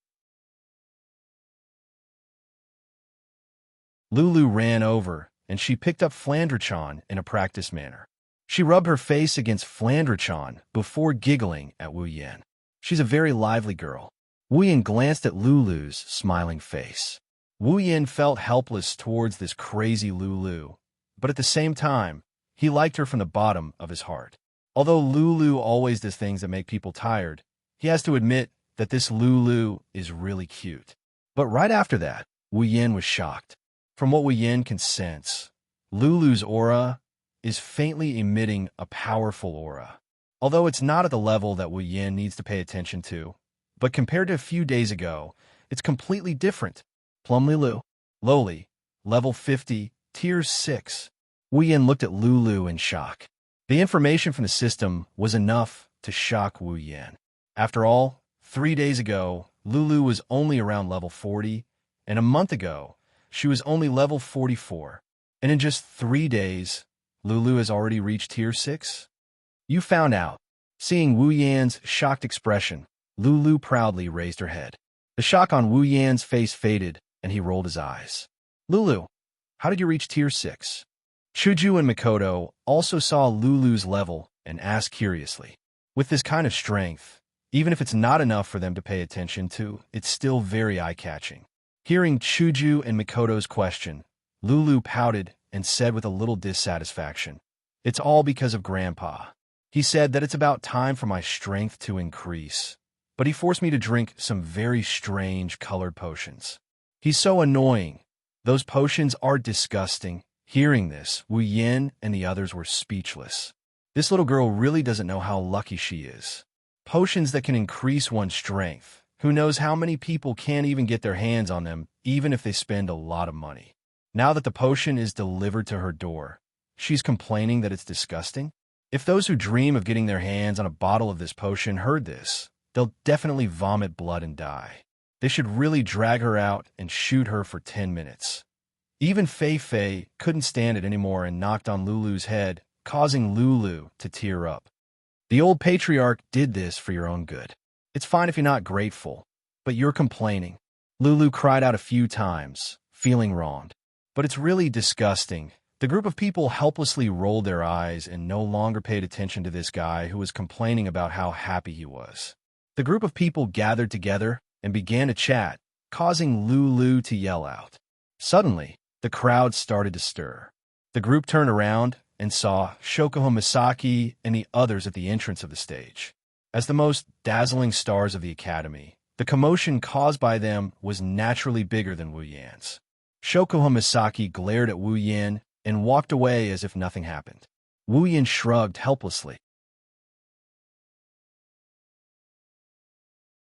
Lulu ran over, and she picked up Flandre-chan in a practiced manner. She rubbed her face against Flandre-chan before giggling at Wu Yan. She's a very lively girl. Wu Yan glanced at Lulu's smiling face. Wu Yan felt helpless towards this crazy Lulu, but at the same time, he liked her from the bottom of his heart. Although Lulu always does things that make people tired, he has to admit that this Lulu is really cute. But right after that, Wu Yan was shocked. From what Wu Yan can sense, Lulu's aura is faintly emitting a powerful aura. Although it's not at the level that Wu Yan needs to pay attention to, but compared to a few days ago, it's completely different. Plum Lulu. Lowly. Level 50. Tier 6. Wu Yan looked at Lulu in shock. The information from the system was enough to shock Wu Yan. After all, 3 days ago, Lulu was only around level 40, and a month ago, she was only level 44. And in just 3 days, Lulu has already reached Tier 6? You found out. Seeing Wu Yan's shocked expression, Lulu proudly raised her head. The shock on Wu Yan's face faded, and he rolled his eyes. Lulu, how did you reach Tier 6? Chuju and Mikoto also saw Lulu's level and asked curiously. With this kind of strength, even if it's not enough for them to pay attention to, it's still very eye-catching. Hearing Chuju and Mikoto's question, Lulu pouted and said with a little dissatisfaction, "It's all because of Grandpa. He said that it's about time for my strength to increase, but he forced me to drink some very strange colored potions. He's so annoying. Those potions are disgusting." Hearing this, Wu Yan and the others were speechless. This little girl really doesn't know how lucky she is. Potions that can increase one's strength. Who knows how many people can't even get their hands on them, even if they spend a lot of money. Now that the potion is delivered to her door, she's complaining that it's disgusting? If those who dream of getting their hands on a bottle of this potion heard this, they'll definitely vomit blood and die. They should really drag her out and shoot her for 10 minutes. Even Fei Fei couldn't stand it anymore and knocked on Lulu's head, causing Lulu to tear up. The old patriarch did this for your own good. It's fine if you're not grateful, but you're complaining. Lulu cried out a few times, feeling wronged. But it's really disgusting. The group of people helplessly rolled their eyes and no longer paid attention to this guy who was complaining about how happy he was. The group of people gathered together and began to chat, causing Lulu to yell out. Suddenly, the crowd started to stir. The group turned around and saw Shokuho Misaki and the others at the entrance of the stage. As the most dazzling stars of the academy, the commotion caused by them was naturally bigger than Wu Yan's. Shokuho Misaki glared at Wu Yan and walked away as if nothing happened. Wu Yan shrugged helplessly.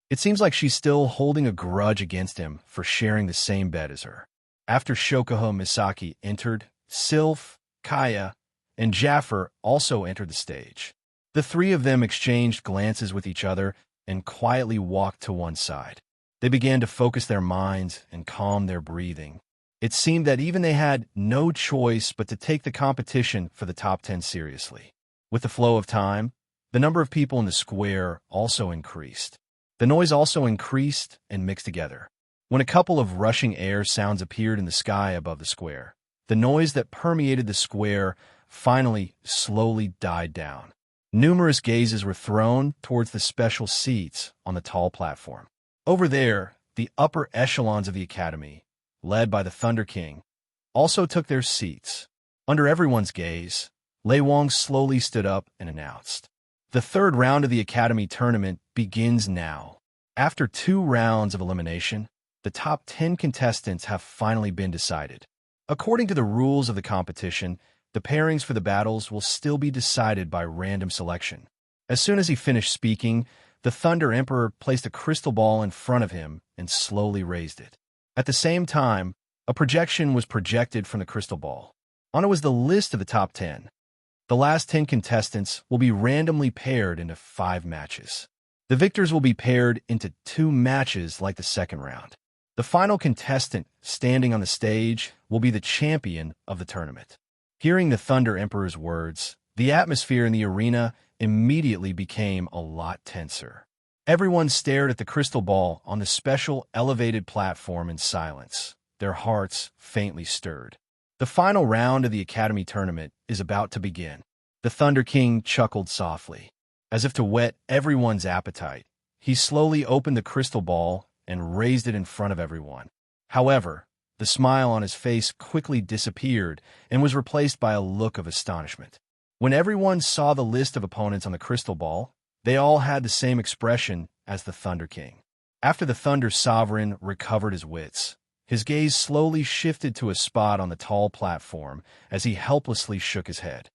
It seems like she's still holding a grudge against him for sharing the same bed as her. After Shokuho Misaki entered, Sylph, Kaya, and Jaffer also entered the stage. The three of them exchanged glances with each other and quietly walked to one side. They began to focus their minds and calm their breathing. It seemed that even they had no choice but to take the competition for the top 10 seriously. With the flow of time, the number of people in the square also increased. The noise also increased and mixed together. When a couple of rushing air sounds appeared in the sky above the square, the noise that permeated the square finally slowly died down. Numerous gazes were thrown towards the special seats on the tall platform. Over there, the upper echelons of the academy, led by the Thunder King, also took their seats. Under everyone's gaze, Lei Wang slowly stood up and announced, "The third round of the academy tournament begins now." After 2 rounds of elimination, the top 10 contestants have finally been decided. According to the rules of the competition, the pairings for the battles will still be decided by random selection. As soon as he finished speaking, the Thunder Emperor placed a crystal ball in front of him and slowly raised it. At the same time, a projection was projected from the crystal ball. On it was the list of the top 10. The last 10 contestants will be randomly paired into 5 matches. The victors will be paired into 2 matches like the second round. The final contestant standing on the stage will be the champion of the tournament. Hearing the Thunder Emperor's words, the atmosphere in the arena immediately became a lot tenser. Everyone stared at the crystal ball on the special elevated platform in silence, their hearts faintly stirred. The final round of the Academy tournament is about to begin. The Thunder King chuckled softly. As if to whet everyone's appetite, he slowly opened the crystal ball and raised it in front of everyone. However, the smile on his face quickly disappeared and was replaced by a look of astonishment. When everyone saw the list of opponents on the crystal ball, they all had the same expression as the Thunder King. After the Thunder Sovereign recovered his wits, his gaze slowly shifted to a spot on the tall platform as he helplessly shook his head.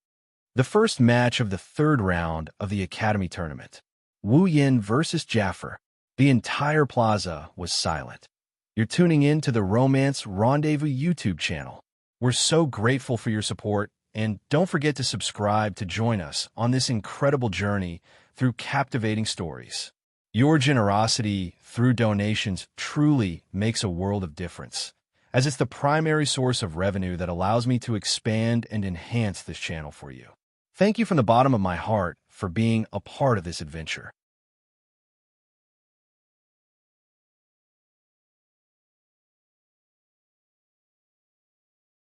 The first match of the third round of the Academy tournament. Wu Yin versus Jaffer. The entire plaza was silent. You're tuning in to the Romance Rendezvous YouTube channel. We're so grateful for your support, and don't forget to subscribe to join us on this incredible journey through captivating stories. Your generosity through donations truly makes a world of difference, as it's the primary source of revenue that allows me to expand and enhance this channel for you. Thank you from the bottom of my heart for being a part of this adventure.